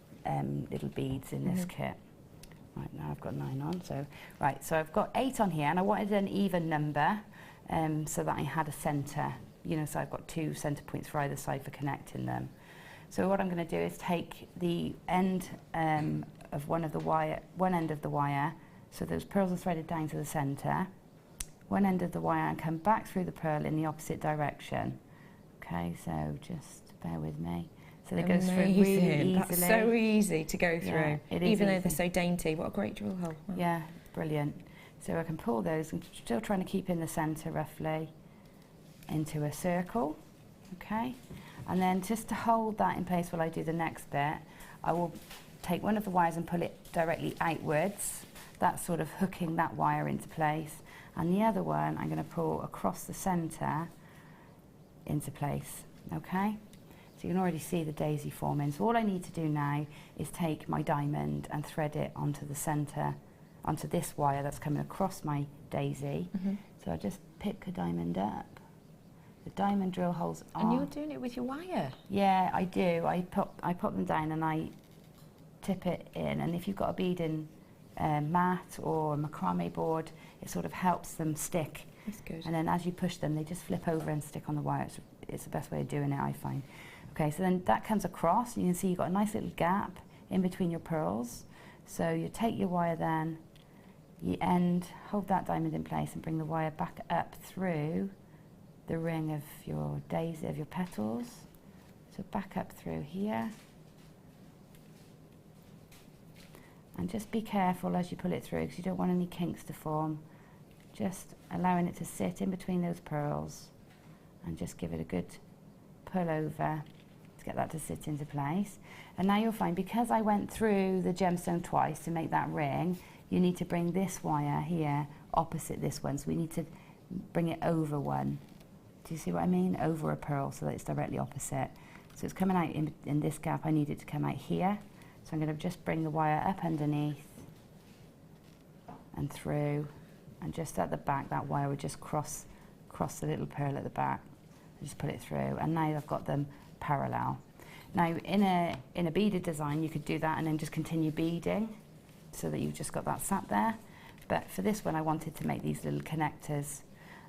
little beads in this kit. Right, now I've got 9 on. So right, so I've got 8 on here, and I wanted an even number, so that I had a centre. You know, so I've got 2 centre points for either side for connecting them. So what I'm going to do is take the end of one end of the wire, so those pearls are threaded down to the centre, one end of the wire, and come back through the pearl in the opposite direction. Okay, so just bear with me. So that goes through really easily. That's so easy to go through, yeah, even though they're so dainty. What a great drill hole. Wow. Yeah, brilliant. So I can pull those, and still trying to keep in the centre roughly, into a circle, okay? And then just to hold that in place while I do the next bit, I will take one of the wires and pull it directly outwards. That's sort of hooking that wire into place. And the other one I'm going to pull across the centre into place, okay? So you can already see the daisy forming. So all I need to do now is take my diamond and thread it onto the centre, onto this wire that's coming across my daisy. So I just pick a diamond up. The diamond drill holes are... And you're doing it with your wire? Yeah, I do. I pop them down and I tip it in. And if you've got a beading mat or a macrame board, it sort of helps them stick. That's good. And then as you push them, they just flip over and stick on the wire. It's the best way of doing it, I find. Okay, so then that comes across, and you can see you've got a nice little gap in between your pearls. So you take your wire then, you hold that diamond in place and bring the wire back up through the ring of your daisy, of your petals. So back up through here. And just be careful as you pull it through, because you don't want any kinks to form. Just allowing it to sit in between those pearls, and just give it a good pull over to to get that to sit into place. And now you'll find, because I went through the gemstone twice to make that ring, you need to bring this wire here opposite this one. So we need to bring it over one. Do you see what I mean? Over a pearl so that it's directly opposite. So it's coming out in this gap. I need it to come out here. So I'm going to just bring the wire up underneath and through, and just at the back that wire would just cross the little pearl at the back. Just put it through, and now I've got them parallel. Now in a beaded design you could do that and then just continue beading so that you've just got that sat there. But for this one I wanted to make these little connectors,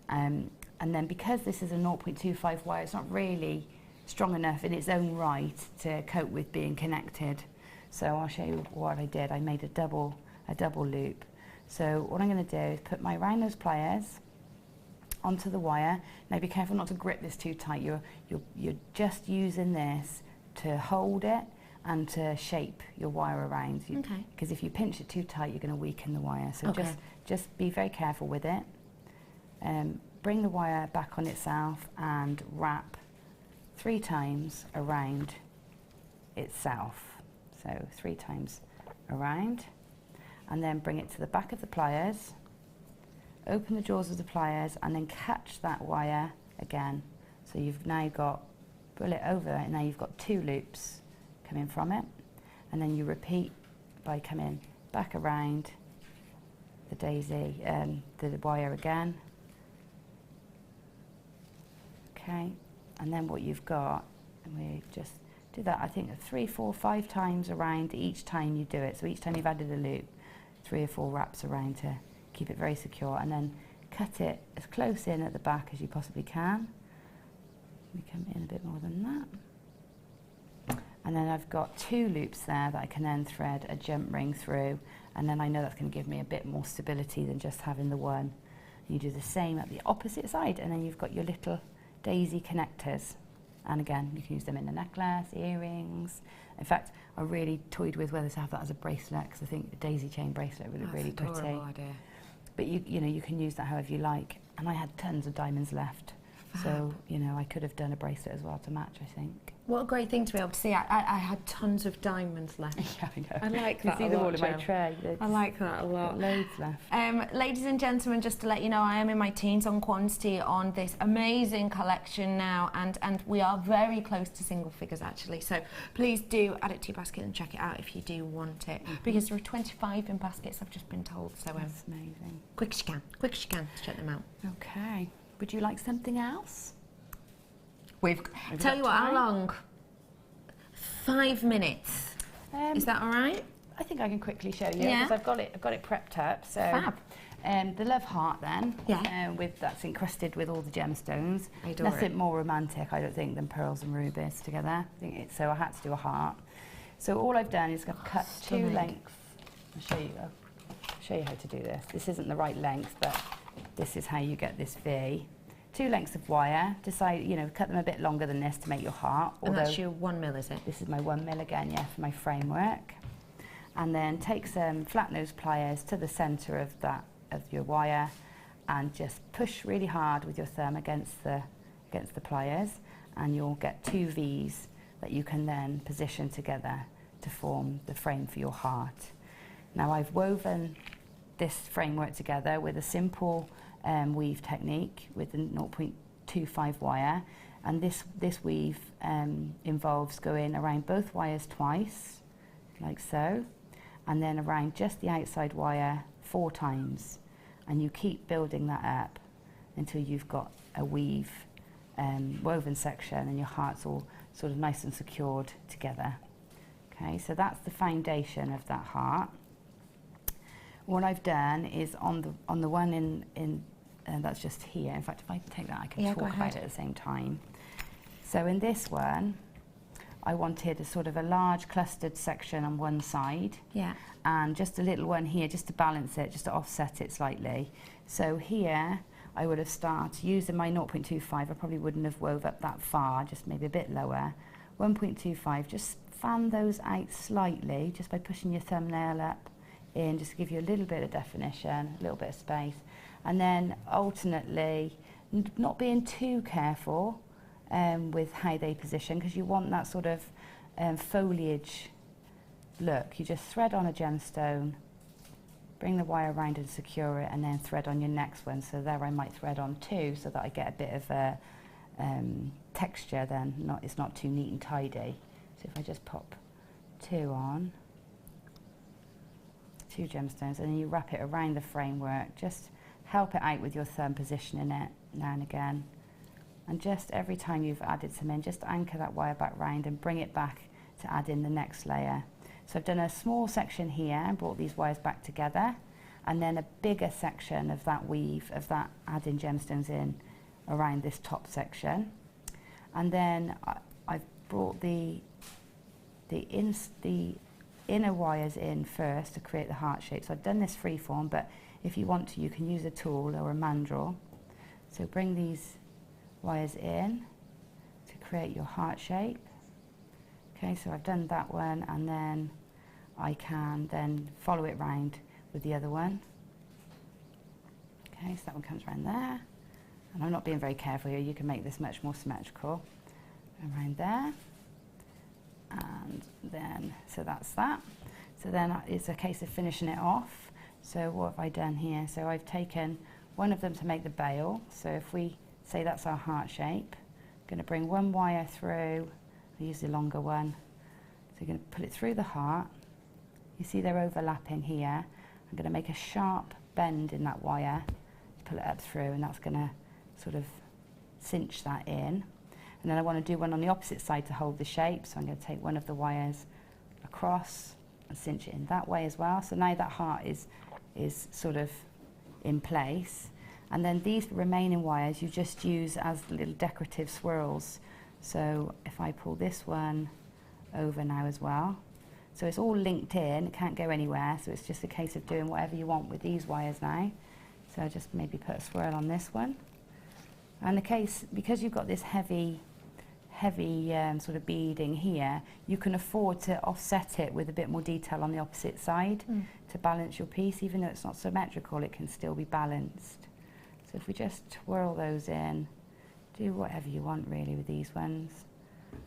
and then because this is a 0.25 wire, it's not really strong enough in its own right to cope with being connected. So I'll show you what I did. I made a double loop. So what I'm going to do is put my round nose pliers onto the wire. Now be careful not to grip this too tight. You're just using this to hold it and to shape your wire around. Okay. Because if you pinch it too tight, you're going to weaken the wire. So just be very careful with it. Bring the wire back on itself and wrap 3 times around itself. So 3 times around, and then bring it to the back of the pliers, open the jaws of the pliers, and then catch that wire again. So you've now got, pull it over, and now you've got 2 loops coming from it, and then you repeat by coming back around the daisy, the wire again. Okay, and then what you've got, and we just do that, I think 3, 4, 5 times around each time you do it. So each time you've added a loop, 3 or 4 wraps around to keep it very secure, and then cut it as close in at the back as you possibly can. We come in a bit more than that. And then I've got 2 loops there that I can then thread a jump ring through, and then I know that's going to give me a bit more stability than just having the one. You do the same at the opposite side, and then you've got your little daisy connectors. And again, you can use them in a necklace, earrings. In fact, I really toyed with whether to have that as a bracelet, because I think a daisy chain bracelet would look really pretty. Idea. But you know, you can use that however you like. And I had tons of diamonds left. So, you know, I could have done a bracelet as well to match, I think. What a great thing to be able to see. I had tons of diamonds left. Yeah, I know. I like you that see a them lot, all in my Jem. tray. I like that a lot. Loads left. Ladies and gentlemen, just to let you know, I am in my teens on quantity on this amazing collection now, and we are very close to single figures actually. So please do add it to your basket and check it out if you do want it, because there are 25 in baskets, I've just been told. So That's amazing. quick as you can to check them out. Okay. Would you like something else? We've tell you what, how long? 5 minutes. Is that all right? I think I can quickly show you, Yeah. because I've got it prepped up. So Fab. the love heart then, Yeah. with that's encrusted with all the gemstones. I adore Nothing it. more romantic, I don't think, than pearls and rubies together. I think so I had to do a heart. So all I've done is I've cut 2 stunning. lengths. I'll show you how to do this. This isn't the right length, but this is how you get this V. 2 lengths of wire. Decide, you know, cut them a bit longer than this to make your heart. And that's your 1 mil, is it? This is my 1 mil again, yeah, for my framework. And then take some flat nose pliers to the centre of your wire, and just push really hard with your thumb against the pliers, and you'll get 2 V's that you can then position together to form the frame for your heart. Now I've woven this framework together with a simple weave technique with the 0.25 wire, and this weave involves going around both wires twice, like so, and then around just the outside wire 4 times, and you keep building that up until you've got a weave woven section and your heart's all sort of nice and secured together. Okay, so that's the foundation of that heart. What I've done is on the one in that's just here. In fact, if I take that, I can talk about it at the same time. So in this one, I wanted a sort of a large clustered section on one side, and just a little one here, just to balance it, just to offset it slightly. So here, I would have started using my 0.25. I probably wouldn't have wove up that far, just maybe a bit lower. 1.25. Just fan those out slightly, just by pushing your thumbnail up in, just to give you a little bit of definition, a little bit of space. And then alternately, not being too careful, with how they position, because you want that sort of foliage look. You just thread on a gemstone, bring the wire around and secure it, and then thread on your next one. So there I might thread on 2 so that I get a bit of a texture then, it's not too neat and tidy. So if I just pop 2 on, 2 gemstones, and then you wrap it around the framework, just help it out with your thumb, positioning it now and again. And just every time you've added some in, just anchor that wire back round and bring it back to add in the next layer. So I've done a small section here and brought these wires back together, and then a bigger section of that weave, of that adding gemstones in around this top section. And then I've brought the inner wires in first to create the heart shape. So I've done this freeform, but if you want to, you can use a tool or a mandrel. So bring these wires in to create your heart shape. Okay, so I've done that one, and then I can then follow it round with the other one. Okay, so that one comes around there. And I'm not being very careful here, you can make this much more symmetrical. Around there. And then, so that's that. So then it's a case of finishing it off. So what have I done here? So I've taken one of them to make the bail. So if we say that's our heart shape, I'm going to bring one wire through. I use the longer one. So you're going to put it through the heart. You see they're overlapping here. I'm going to make a sharp bend in that wire, pull it up through, and that's going to sort of cinch that in. And then I want to do one on the opposite side to hold the shape. So I'm going to take one of the wires across and cinch it in that way as well. So now that heart is sort of in place. And then these remaining wires you just use as little decorative swirls. So if I pull this one over now as well, so it's all linked in, it can't go anywhere, so it's just a case of doing whatever you want with these wires now. So I just maybe put a swirl on this one. And the case, because you've got this heavy sort of beading here, you can afford to offset it with a bit more detail on the opposite side to balance your piece. Even though it's not symmetrical, it can still be balanced. So if we just twirl those in, do whatever you want really with these ones.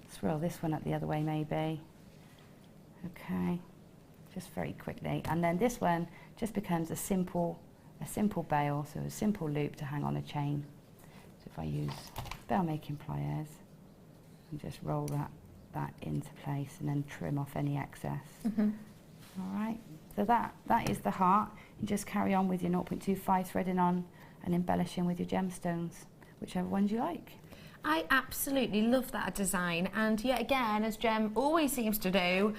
Swirl this one up the other way maybe. Okay, just very quickly. And then this one just becomes a simple bail, so a simple loop to hang on a chain. So if I use bail making pliers and just roll that into place and then trim off any excess. All right, so that is the heart. You just carry on with your 0.25 threading on and embellishing with your gemstones, whichever ones you like. I absolutely love that design, and yet again, as Gem always seems to do,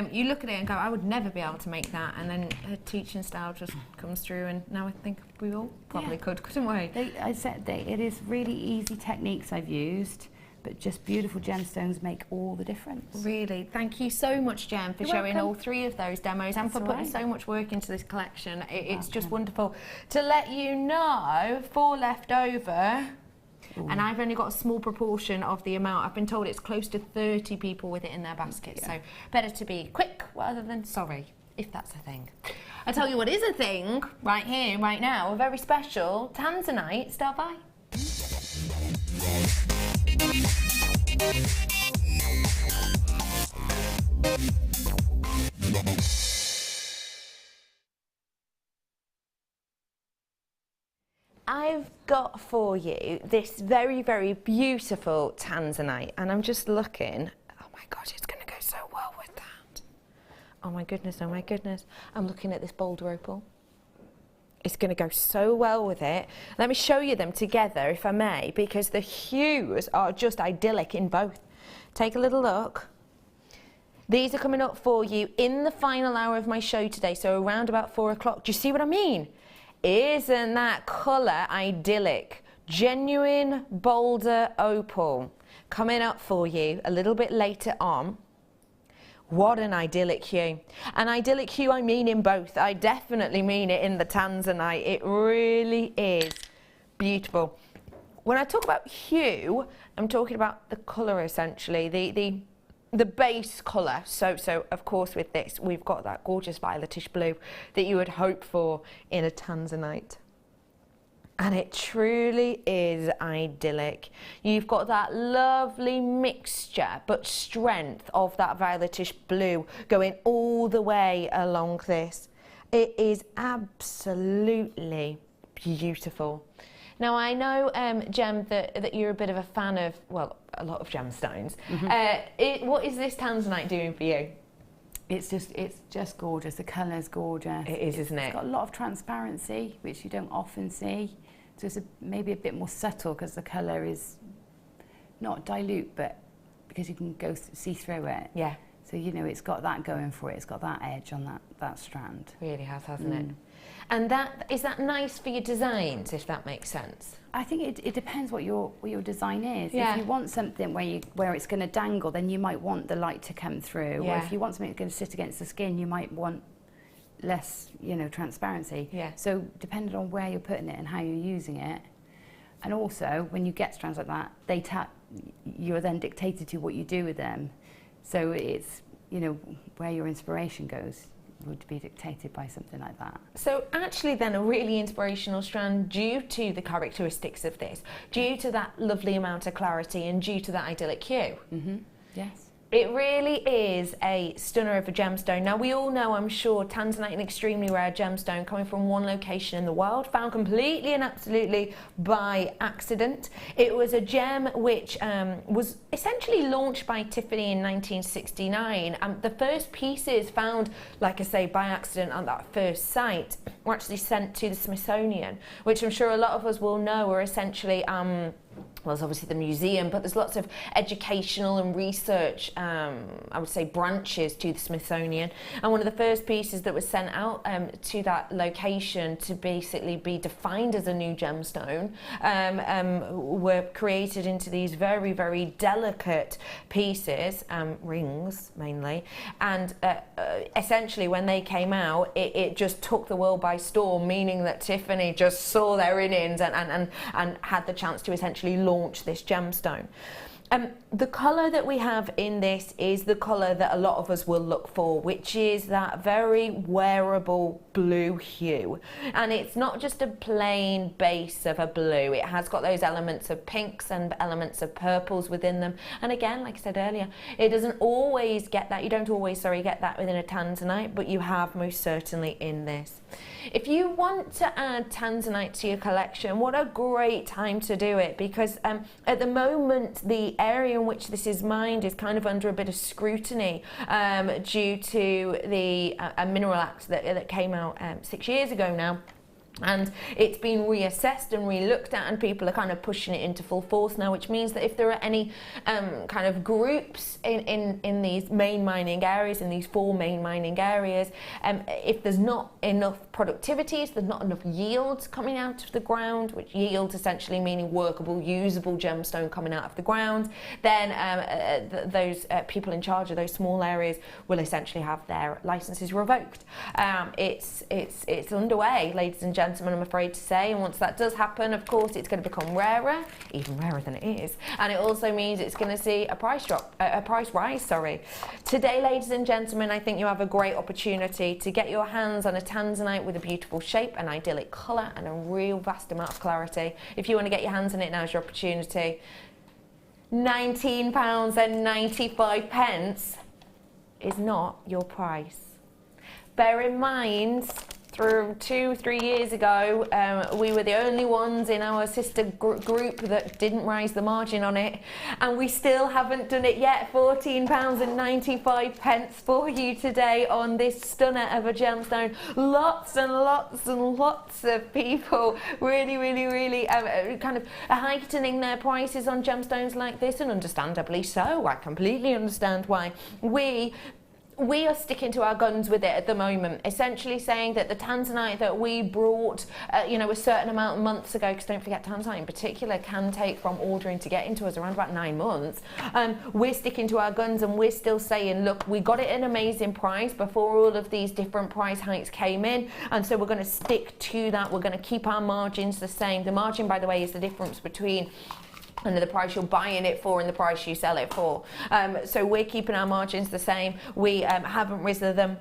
you look at it and go, I would never be able to make that, and then her teaching style just comes through, and now I think we all probably could, couldn't we? It is really easy techniques I've used, but just beautiful gemstones make all the difference. Really, thank you so much, Gem, for showing all 3 of those demos and for putting so much work into this collection. It's just wonderful. To let you know, 4 left over. Ooh. And I've only got a small proportion of the amount. I've been told it's close to 30 people with it in their basket, so better to be quick rather than sorry, if that's a thing. I tell you what is a thing, right here, right now, a very special Tanzanite Star by. I've got for you this very, very beautiful Tanzanite, and I'm just looking. Oh my gosh, it's going to go so well with that. Oh my goodness, oh my goodness. I'm looking at this Boulder opal. It's going to go so well with it. Let me show you them together, if I may, because the hues are just idyllic in both. Take a little look. These are coming up for you in the final hour of my show today, so around about 4 o'clock. Do you see what I mean? Isn't that colour idyllic? Genuine Boulder opal coming up for you a little bit later on. What an idyllic hue. An idyllic hue I mean in both. I definitely mean it in the Tanzanite. It really is beautiful. When I talk about hue, I'm talking about the colour essentially, the base colour. So of course with this we've got that gorgeous violetish blue that you would hope for in a Tanzanite. And it truly is idyllic. You've got that lovely mixture but strength of that violetish blue going all the way along this. It is absolutely beautiful. Now I know, Gem, that you're a bit of a fan of, well, a lot of gemstones. What is this Tanzanite doing for you? It's just gorgeous. The colour's gorgeous. It is, isn't it? It's got a lot of transparency, which you don't often see. So it's maybe a bit more subtle because the colour is not dilute, but because you can see through it. Yeah. So, you know, it's got that going for it. It's got that edge on that strand. Really has, hasn't it? And is that nice for your designs, if that makes sense? I think it depends what your design is. Yeah. If you want something where it's going to dangle, then you might want the light to come through. Yeah. Or if you want something that's going to sit against the skin, you might want less, you know, transparency. Yeah. So depending on where you're putting it and how you're using it, and also when you get strands like that, you're then dictated to what you do with them. So it's, you know, where your inspiration goes would be dictated by something like that. So actually then a really inspirational strand due to the characteristics of this, due to that lovely amount of clarity and due to that idyllic hue. Yes. It really is a stunner of a gemstone. Now we all know, I'm sure, Tanzanite, an extremely rare gemstone coming from one location in the world, found completely and absolutely by accident. It was a gem which was essentially launched by Tiffany in 1969. The first pieces found, like I say, by accident on that first site were actually sent to the Smithsonian, which I'm sure a lot of us will know are essentially well, there's obviously the museum, but there's lots of educational and research, I would say, branches to the Smithsonian. And one of the first pieces that was sent out to that location to basically be defined as a new gemstone were created into these very, very delicate pieces, rings mainly. And essentially when they came out, it just took the world by storm, meaning that Tiffany just saw their innings and had the chance to essentially launch this gemstone. The colour that we have in this is the colour that a lot of us will look for, which is that very wearable blue hue. And it's not just a plain base of a blue, it has got those elements of pinks and elements of purples within them. And again, like I said earlier, it doesn't always get that, you don't always, get that within a Tanzanite, but you have most certainly in this. If you want to add Tanzanite to your collection, what a great time to do it, because at the moment the area in which this is mined is kind of under a bit of scrutiny due to the Mineral Act that came out 6 years ago now. And it's been reassessed and re-looked at, and people are kind of pushing it into full force now, which means that if there are any kind of groups in these main mining areas, in these 4 main mining areas, if there's not enough productivity, if there's not enough yields coming out of the ground, which yields essentially meaning workable, usable gemstone coming out of the ground, then those people in charge of those small areas will essentially have their licenses revoked. It's underway, ladies and gentlemen, I'm afraid to say, and once that does happen, of course, it's going to become rarer, even rarer than it is, and it also means it's going to see a price rise. Today, ladies and gentlemen, I think you have a great opportunity to get your hands on a Tanzanite with a beautiful shape, an idyllic colour, and a real vast amount of clarity. If you want to get your hands on it, now's your opportunity. £19.95 is not your price. Bear in mind, through 2-3 years ago, we were the only ones in our sister group that didn't raise the margin on it, and we still haven't done it yet. £14.95 for you today on this stunner of a gemstone. Lots and lots and lots of people really kind of heightening their prices on gemstones like this, and understandably so. I completely understand why. We are sticking to our guns with it at the moment, essentially saying that the Tanzanite that we brought, a certain amount of months ago, because don't forget Tanzanite in particular can take from ordering to get into us around about 9 months. We're sticking to our guns, and we're still saying, look, we got it at an amazing price before all of these different price hikes came in, and so we're going to stick to that. We're going to keep our margins the same. The margin, by the way, is the difference between the price you're buying it for and the price you sell it for. So we're keeping our margins the same. We haven't risen them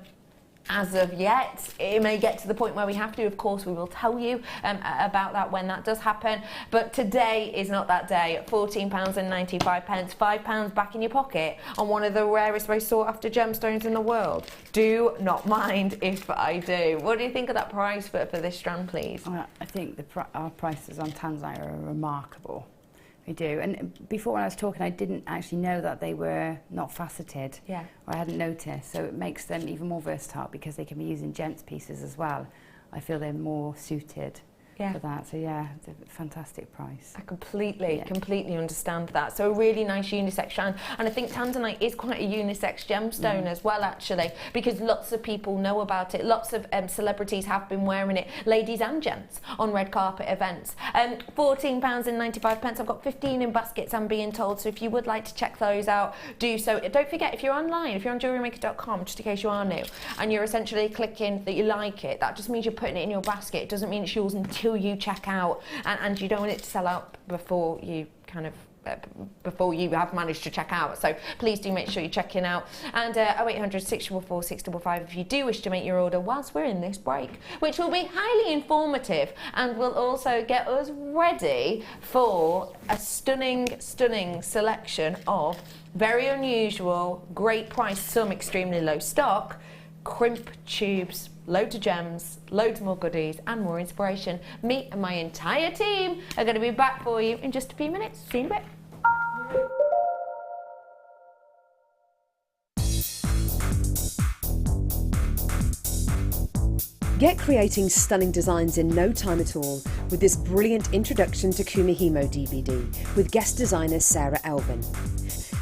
as of yet. It may get to the point where we have to. Of course, we will tell you about that when that does happen. But today is not that day. £14.95, £5 back in your pocket on one of the rarest, most sought after gemstones in the world. Do not mind if I do. What do you think of that price for this strand, please? I think our prices on Tanzanite are remarkable. We do. And before when I was talking, I didn't actually know that they were not faceted. Yeah. Or I hadn't noticed. So it makes them even more versatile because they can be used in gents pieces as well. I feel they're more suited for that. So yeah, it's a fantastic price. I completely understand that. So a really nice unisex strand. And I think Tanzanite is quite a unisex gemstone as well, actually, because lots of people know about it. Lots of celebrities have been wearing it, ladies and gents, on red carpet events. £14.95. I've got 15 in baskets, I'm being told. So if you would like to check those out, do so. Don't forget, if you're online, if you're on JewelleryMaker.com, just in case you are new, and you're essentially clicking that you like it, that just means you're putting it in your basket. It doesn't mean it's yours until you check out, and you don't want it to sell out before you before you have managed to check out. So please do make sure you're checking out. And 0800 644 655 if you do wish to make your order whilst we're in this break, which will be highly informative and will also get us ready for a stunning selection of very unusual, great price, some extremely low stock, crimp tubes, loads of gems, loads more goodies and more inspiration. Me and my entire team are going to be back for you in just a few minutes. See you in a bit. Get creating stunning designs in no time at all with this brilliant Introduction to Kumihimo DVD with guest designer Sarah Elvin.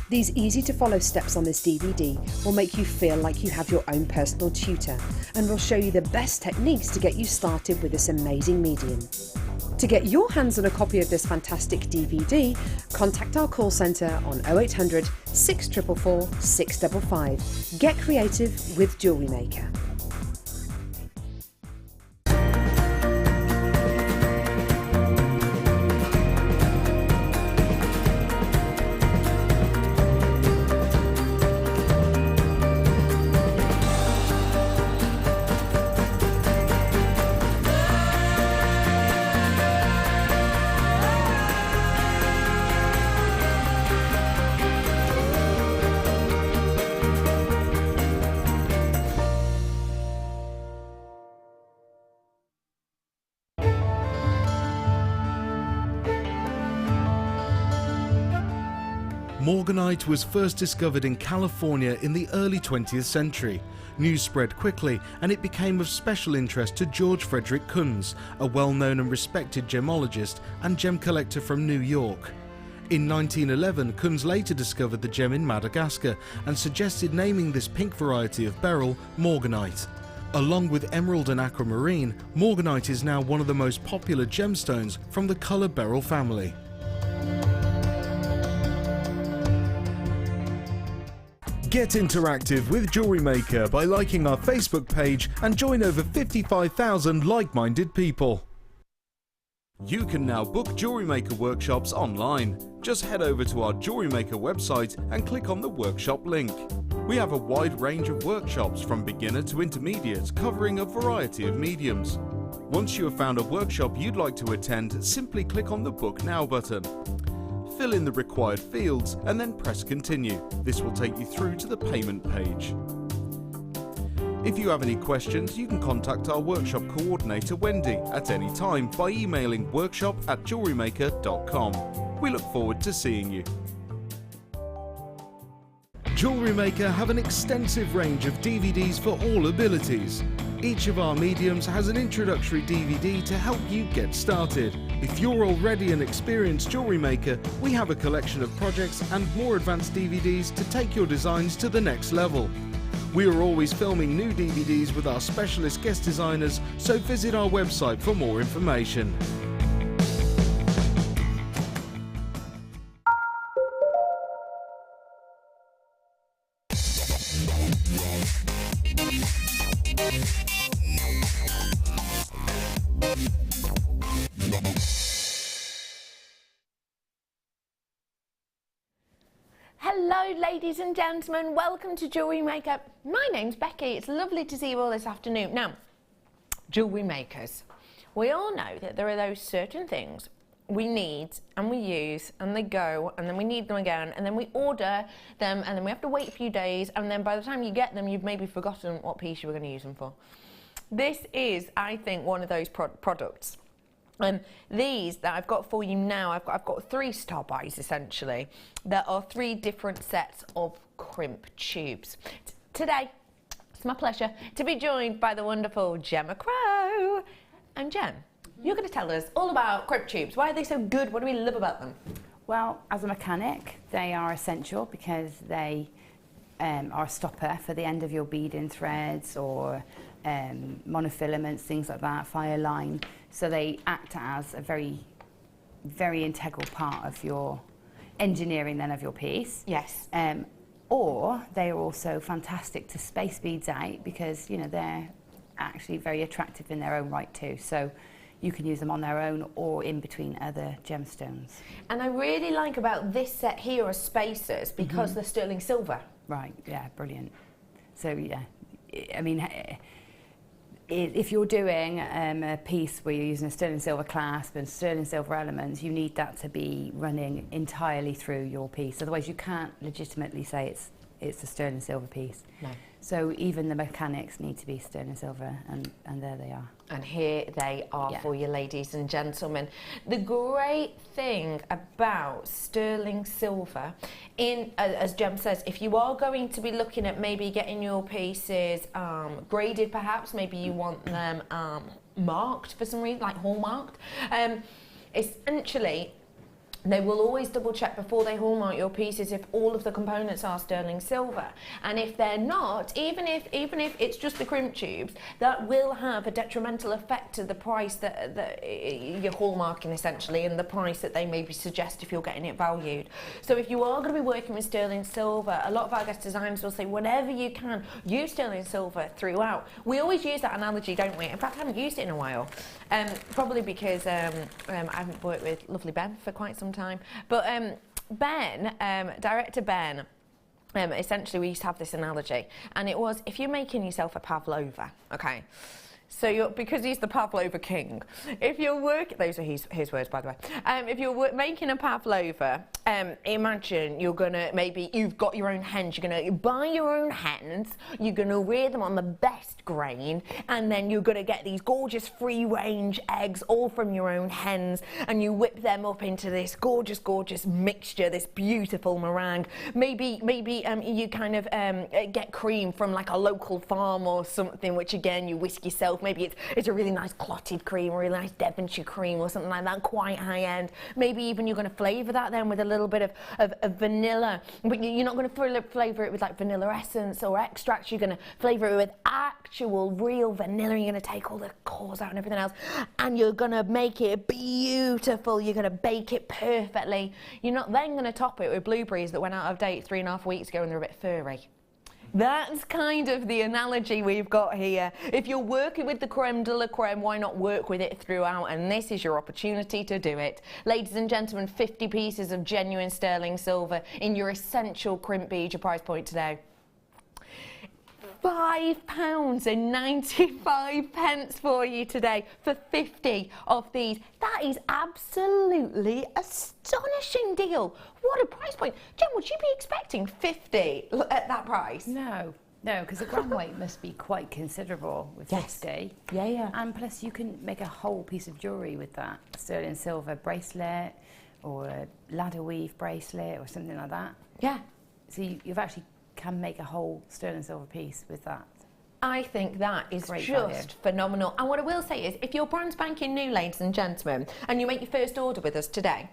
These easy to follow steps on this DVD will make you feel like you have your own personal tutor and will show you the best techniques to get you started with this amazing medium. To get your hands on a copy of this fantastic DVD, contact our call centre on 0800 644 655. Get creative with Jewellery Maker. Morganite was first discovered in California in the early 20th century. News spread quickly and it became of special interest to George Frederick Kunz, a well-known and respected gemologist and gem collector from New York. In 1911, Kunz later discovered the gem in Madagascar and suggested naming this pink variety of beryl Morganite. Along with emerald and aquamarine, Morganite is now one of the most popular gemstones from the color beryl family. Get interactive with Jewellery Maker by liking our Facebook page and join over 55,000 like-minded people. You can now book Jewellery Maker workshops online. Just head over to our Jewellery Maker website and click on the workshop link. We have a wide range of workshops from beginner to intermediate, covering a variety of mediums. Once you have found a workshop you'd like to attend, simply click on the Book Now button. Fill in the required fields and then press continue. This will take you through to the payment page. If you have any questions, you can contact our workshop coordinator Wendy at any time by emailing workshop@jewellerymaker.com. We look forward to seeing you. Jewellery Maker have an extensive range of DVDs for all abilities. Each of our mediums has an introductory DVD to help you get started. If you're already an experienced jewellery maker, we have a collection of projects and more advanced DVDs to take your designs to the next level. We are always filming new DVDs with our specialist guest designers, so visit our website for more information. Hello ladies and gentlemen, welcome to Jewellery Maker. My name's Becky. It's lovely to see you all this afternoon. Now, jewellery makers, we all know that there are those certain things we need and we use and they go and then we need them again and then we order them and then we have to wait a few days and then by the time you get them you've maybe forgotten what piece you were going to use them for. This is, I think, one of those products. These that I've got for you now, I've got 3 star buys essentially. There are 3 different sets of crimp tubes. Today, it's my pleasure to be joined by the wonderful Gemma Crow. And Gem, you're going to tell us all about crimp tubes. Why are they so good? What do we love about them? Well, as a mechanic, they are essential because they are a stopper for the end of your beading threads or monofilaments, things like that, fire line. So they act as a very, very integral part of your engineering then of your piece. Yes. Or they are also fantastic to space beads out because, you know, they're actually very attractive in their own right too. So you can use them on their own or in between other gemstones. And I really like about this set here are spacers because they're sterling silver. Right, yeah, brilliant. So yeah, I mean, if you're doing a piece where you're using a sterling silver clasp and sterling silver elements, you need that to be running entirely through your piece. Otherwise you can't legitimately say it's a sterling silver piece. No. So even the mechanics need to be sterling silver, and there they are. And here they are for you, ladies and gentlemen. The great thing about sterling silver, as Gem says, if you are going to be looking at maybe getting your pieces graded perhaps, maybe you want them marked for some reason, like hallmarked, essentially, they will always double check before they hallmark your pieces if all of the components are sterling silver. And if they're not, even if it's just the crimp tubes, that will have a detrimental effect to the price that you're hallmarking essentially, and the price that they maybe suggest if you're getting it valued. So if you are going to be working with sterling silver, a lot of our guest designers will say whenever you can, use sterling silver throughout. We always use that analogy, don't we? In fact, I haven't used it in a while. Probably because I haven't worked with lovely Ben for quite some time. But Ben, director Ben, essentially we used to have this analogy, and it was if you're making yourself a pavlova, okay, so because he's the pavlova king, if you're working, those are his words by the way, if you're making a pavlova, imagine you're gonna, maybe you've got your own hens, you're gonna buy your own hens, you're gonna rear them on the best grain, and then you're gonna get these gorgeous free range eggs all from your own hens, and you whip them up into this gorgeous mixture, this beautiful meringue. Maybe you kind of get cream from like a local farm or something, which again you whisk yourself. Maybe it's a really nice clotted cream, or a really nice Devonshire cream or something like that, quite high end. Maybe even you're going to flavour that then with a little bit of vanilla, but you're not going to flavour it with like vanilla essence or extracts. You're going to flavour it with actual real vanilla. You're going to take all the cores out and everything else, and you're going to make it beautiful. You're going to bake it perfectly. You're not then going to top it with blueberries that went out of date 3.5 weeks ago and they're a bit furry. That's kind of the analogy we've got here. If you're working with the creme de la creme, why not work with it throughout? And this is your opportunity to do it. Ladies and gentlemen, 50 pieces of genuine sterling silver in your essential crimp bead. Your price point today, £5.95 for you today for 50 of these. That is absolutely astonishing deal. What a price point. Jen, would you be expecting 50 at that price? No, because the gram weight must be quite considerable with 50. Yeah. And plus you can make a whole piece of jewellery with that. Sterling silver bracelet or a ladder weave bracelet or something like that. Yeah. So you've actually can make a whole sterling silver piece with that. I think that is Great just value. phenomenal. And what I will say is, if you're brand spanking new, ladies and gentlemen, and you make your first order with us today,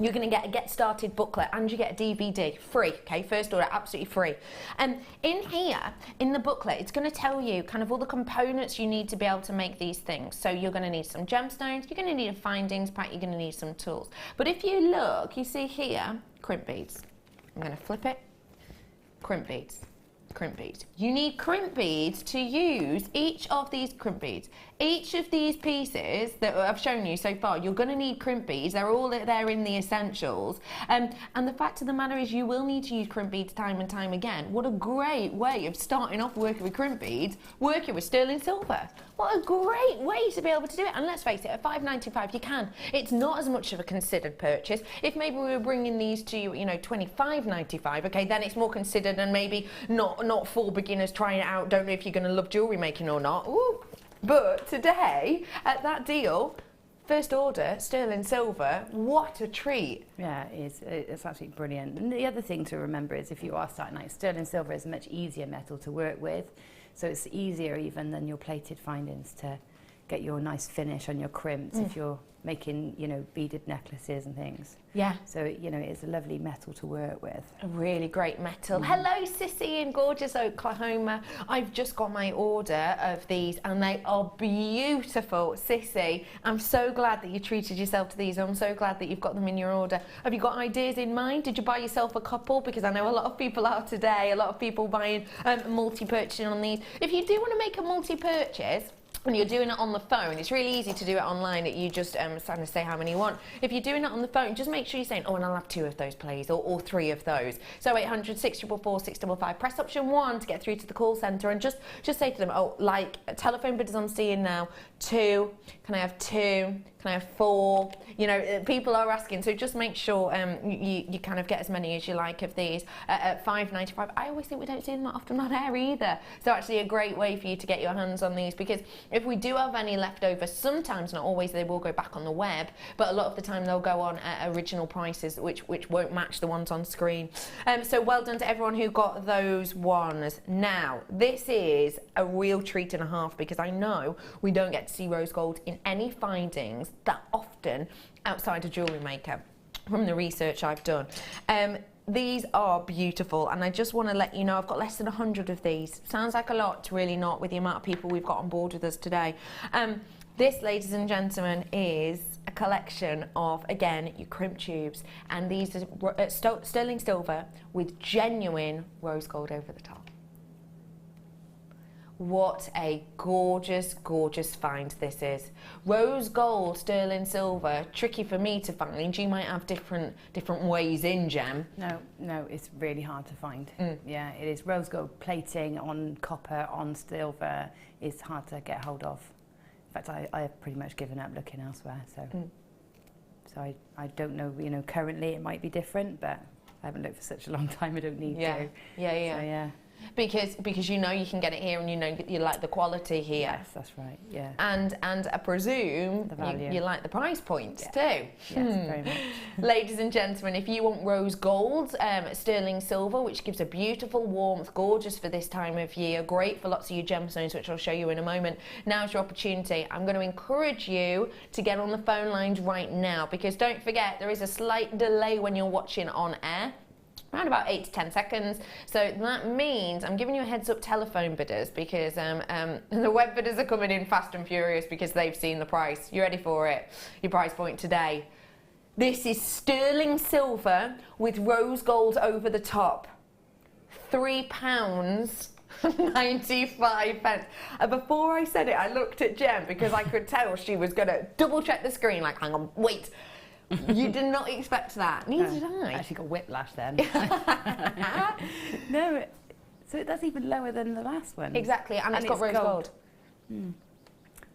you're going to get a Get Started booklet and you get a DVD free, okay? First order, absolutely free. And in here, in the booklet, it's going to tell you kind of all the components you need to be able to make these things. So you're going to need some gemstones, you're going to need a findings pack, you're going to need some tools. But if you look, you see here, crimp beads. I'm going to flip it. Crimp beads. crimp beads. You need crimp beads to use each of these crimp beads. Each of these pieces that I've shown you so far, you're going to need crimp beads. They're all there in the essentials. And the fact of the matter is you will need to use crimp beads time and time again. What a great way of starting off working with crimp beads, working with sterling silver. What a great way to be able to do it. And let's face it, at $5.95 you can. It's not as much of a considered purchase. If maybe we were bringing these to you, you know, $25.95, okay, then it's more considered and maybe not for beginners trying it out, don't know if you're going to love jewellery making or not. Ooh. But today, at that deal, first order, sterling silver, what a treat. Yeah, it's absolutely brilliant. And the other thing to remember is if you are starting out, sterling silver is a much easier metal to work with. So it's easier even than your plated findings to get your nice finish on your crimps if you're making, you know, beaded necklaces and things. Yeah. So, you know, it's a lovely metal to work with. A really great metal. Hello, Sissy in gorgeous Oklahoma. I've just got my order of these and they are beautiful. Sissy, I'm so glad that you treated yourself to these. I'm so glad that you've got them in your order. Have you got ideas in mind? Did you buy yourself a couple? Because I know a lot of people are today, a lot of people buying multi-purchasing on these. If you do want to make a multi-purchase, and you're doing it on the phone, it's really easy to do it online. You just kind of say how many you want. If you're doing it on the phone, just make sure you're saying, oh, and I'll have 2 of those, please, or 3 of those. So 800 644 655. Press option 1 to get through to the call centre and just say to them, oh, like telephone bidders I'm seeing now, 2, can I have 2? Can I have 4? You know, people are asking, so just make sure you kind of get as many as you like of these at $5.95. I always think we don't see them that often on air either. So actually a great way for you to get your hands on these, because if we do have any left over, sometimes, not always, they will go back on the web, but a lot of the time they'll go on at original prices, which won't match the ones on screen. So well done to everyone who got those ones. Now, this is a real treat and a half, because I know we don't get to see rose gold in any findings that often outside of Jewellery Maker, from the research I've done. These are beautiful, and I just want to let you know I've got less than 100 of these. Sounds like a lot, really not, with the amount of people we've got on board with us today. This, ladies and gentlemen, is a collection of, again, your crimp tubes, and these are sterling silver with genuine rose gold over the top. What a gorgeous, gorgeous find this is. Rose gold, sterling silver, tricky for me to find. You might have different ways in, Gem. No, it's really hard to find. Yeah, it is. Rose gold plating on copper, on silver is hard to get hold of. In fact, I have pretty much given up looking elsewhere. So I don't know, you know, currently it might be different, but I haven't looked for such a long time, I don't need to. Yeah. So, yeah. Because you know you can get it here, and you know you like the quality here. Yes, that's right. Yeah. And I presume you like the price points too. Yes, very much. Ladies and gentlemen, if you want rose gold, sterling silver, which gives a beautiful warmth, gorgeous for this time of year, great for lots of your gemstones, which I'll show you in a moment. Now's your opportunity. I'm going to encourage you to get on the phone lines right now, because don't forget there is a slight delay when you're watching on air. Around about 8 to 10 seconds. So that means I'm giving you a heads up, telephone bidders, because the web bidders are coming in fast and furious because they've seen the price. You ready for it? Your price point today. This is sterling silver with rose gold over the top. £3.95. Before I said it, I looked at Jem because I could tell she was going to double check the screen, like, hang on, wait. You did not expect that. Neither did I. I actually got whiplash then. No, so that's even lower than the last one. Exactly, and it's got rose gold.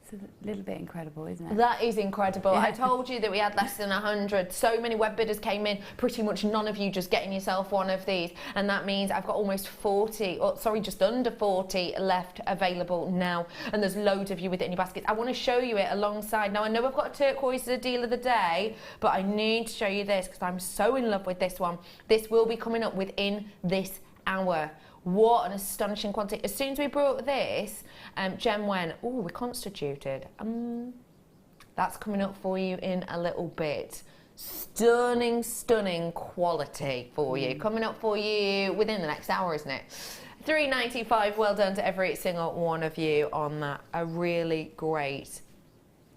It's a little bit incredible, isn't it? That is incredible. Yeah. I told you that we had less than 100. So many web bidders came in, pretty much none of you just getting yourself one of these. And that means I've got almost 40, or sorry, just under 40 left available now. And there's loads of you with it in your baskets. I want to show you it alongside. Now, I know I've got a turquoise as a deal of the day, but I need to show you this because I'm so in love with this one. This will be coming up within this hour. What an astonishing quantity. As soon as we brought this, Jem went, oh, we're constituted. That's coming up for you in a little bit. Stunning, stunning quality for you. Coming up for you within the next hour, isn't it? $3.95. Well done to every single one of you on that. A really great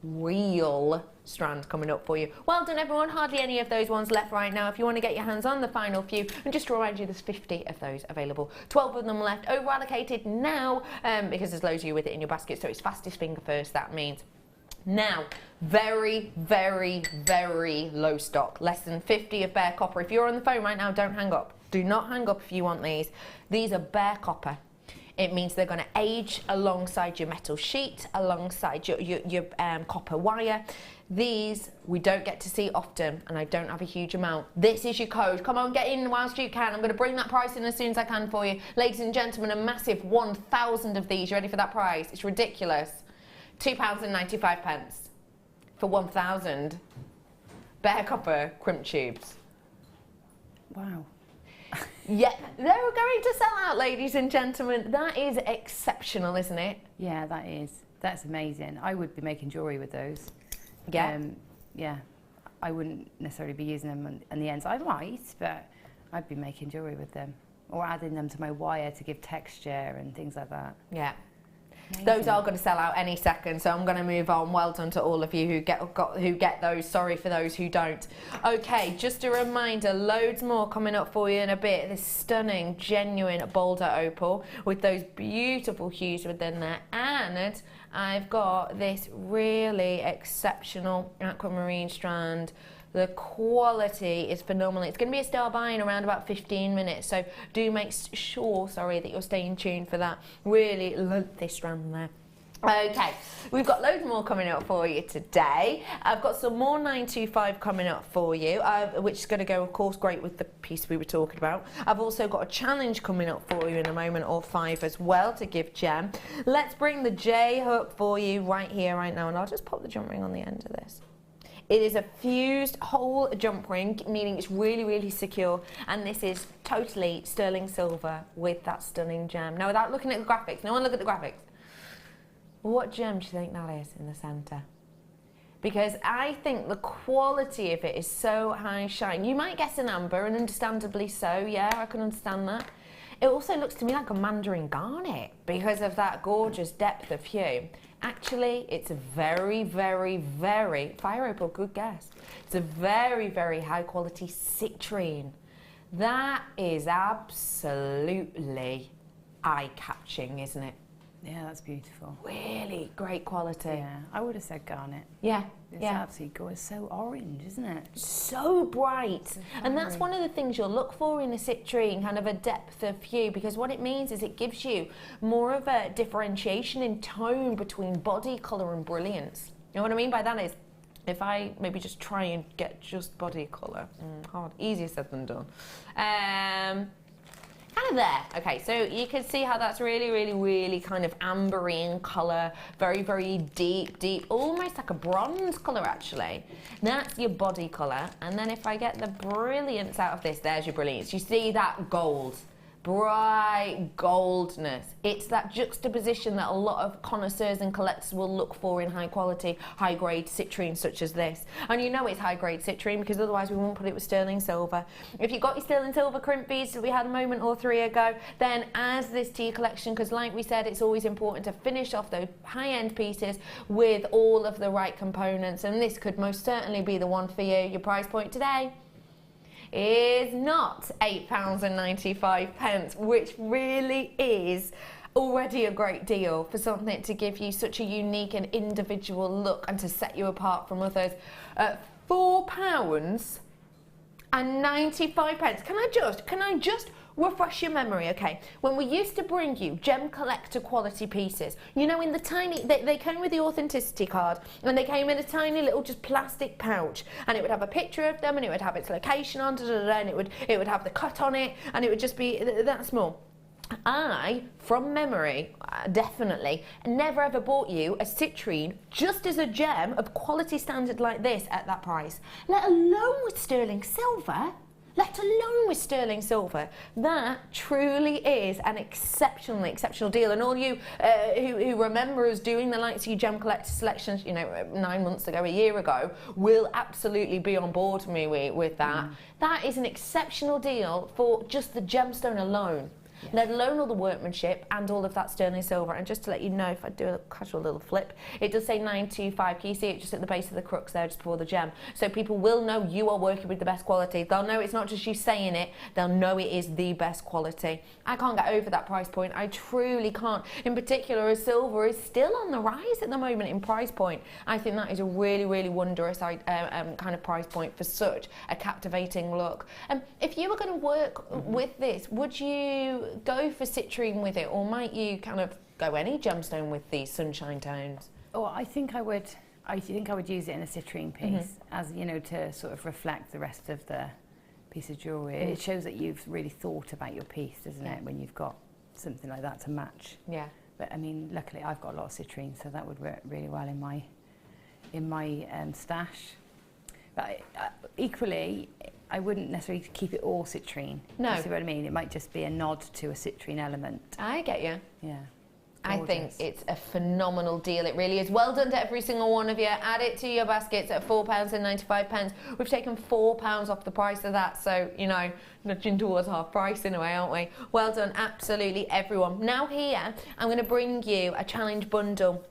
real strand coming up for you. Well done everyone, hardly any of those ones left right now. If you want to get your hands on the final few, and just to remind you, there's 50 of those available, 12 of them left, over allocated now, because there's loads of you with it in your basket, so it's fastest finger first, that means. Now, very, very, very low stock, less than 50 of bare copper. If you're on the phone right now, don't hang up. Do not hang up if you want these. These are bare copper. It means they're going to age alongside your metal sheet, alongside your copper wire. These we don't get to see often, and I don't have a huge amount. This is your code. Come on, get in whilst you can. I'm going to bring that price in as soon as I can for you. Ladies and gentlemen, a massive 1,000 of these. You ready for that price? It's ridiculous. £2.95 for 1,000 bare copper crimp tubes. Wow. Yeah, they're going to sell out, ladies and gentlemen. That is exceptional, isn't it? Yeah, that is. That's amazing. I would be making jewellery with those. Yeah. Yeah. I wouldn't necessarily be using them on the ends. I might, but I'd be making jewellery with them. Or adding them to my wire to give texture and things like that. Yeah. Amazing. Those are going to sell out any second, so I'm going to move on. Well done to all of you who get those. Sorry for those who don't. Okay, just a reminder, loads more coming up for you in a bit. This stunning, genuine Boulder opal with those beautiful hues within there. And I've got this really exceptional aquamarine strand. The quality is phenomenal. It's going to be a star buy in around about 15 minutes, so do make sure, that you're staying tuned for that. Really love this strand there. Okay, we've got loads more coming up for you today. I've got some more 925 coming up for you, which is going to go, of course, great with the piece we were talking about. I've also got a challenge coming up for you in a moment, or 5 as well, to give Gem. Let's bring the J hook for you right here, right now, and I'll just pop the jump ring on the end of this. It is a fused whole jump ring, meaning it's really, really secure. And this is totally sterling silver with that stunning gem. Now, without looking at the graphics, no one look at the graphics. What gem do you think that is in the centre? Because I think the quality of it is so high shine. You might guess an amber, and understandably so, yeah, I can understand that. It also looks to me like a mandarin garnet because of that gorgeous depth of hue. Actually, it's a very, very, very, fire opal, good guess. It's a very, very high quality citrine. That is absolutely eye-catching, isn't it? Yeah, that's beautiful. Really great quality. Yeah, I would have said garnet. Yeah. It's absolutely gorgeous. So orange, isn't it? So bright. And that's one of the things you'll look for in a citrine, kind of a depth of hue, because what it means is it gives you more of a differentiation in tone between body colour and brilliance. You know what I mean by that is, if I maybe just try and get just body colour, hard, easier said than done. Kind of there. Okay, so you can see how that's really, really, really kind of amberine colour, very, very deep, almost like a bronze colour actually. That's your body colour, and then if I get the brilliance out of this, there's your brilliance. You see that gold, bright goldness. It's that juxtaposition that a lot of connoisseurs and collectors will look for in high quality, high grade citrine such as this. And you know it's high grade citrine because otherwise we wouldn't put it with sterling silver. If you've got your sterling silver crimp beads that we had a moment or 3 ago, then as this to your collection, because like we said, it's always important to finish off those high end pieces with all of the right components, and this could most certainly be the one for you. Your price point today is not £8.95, which really is already a great deal for something to give you such a unique and individual look and to set you apart from others. £4.95. Can I just refresh your memory, okay? When we used to bring you gem collector quality pieces, you know, in the tiny, they came with the authenticity card, and they came in a tiny little just plastic pouch, and it would have a picture of them, and it would have its location on, and it would have the cut on it, and it would just be that small. I, from memory, definitely, never ever bought you a citrine just as a gem of quality standard like this at that price, let alone with sterling silver. That truly is an exceptional deal. And all you who remember us doing the likes of you gem collector selections, you know, 9 months ago, a year ago, will absolutely be on board with me with that. That is an exceptional deal for just the gemstone alone. let alone all the workmanship and all of that sterling silver. And just to let you know, if I do a casual little flip, it does say 925. Can you see it just at the base of the crux there, just before the gem? So people will know you are working with the best quality. They'll know it's not just you saying it, they'll know it is the best quality. I can't get over that price point. I truly can't. In particular, as silver is still on the rise at the moment in price point, I think that is a really, really wondrous kind of price point for such a captivating look. If you were going to work with this, would you go for citrine with it, or might you kind of go any gemstone with these sunshine tones? Oh, I think I would. I think I would use it in a citrine piece, as you know, to sort of reflect the rest of the piece of jewellery. It shows that you've really thought about your piece, doesn't it, when you've got something like that to match. Yeah. But I mean, luckily I've got a lot of citrine, so that would work really well in my stash. But equally, I wouldn't necessarily keep it all citrine. No. You see what I mean? It might just be a nod to a citrine element. I get you. Yeah. I think it's a phenomenal deal. It really is. Well done to every single one of you. Add it to your baskets at £4.95. We've taken £4 off the price of that, so, you know, nudging towards half price in a way, aren't we? Well done, absolutely everyone. Now here, I'm going to bring you a challenge bundle.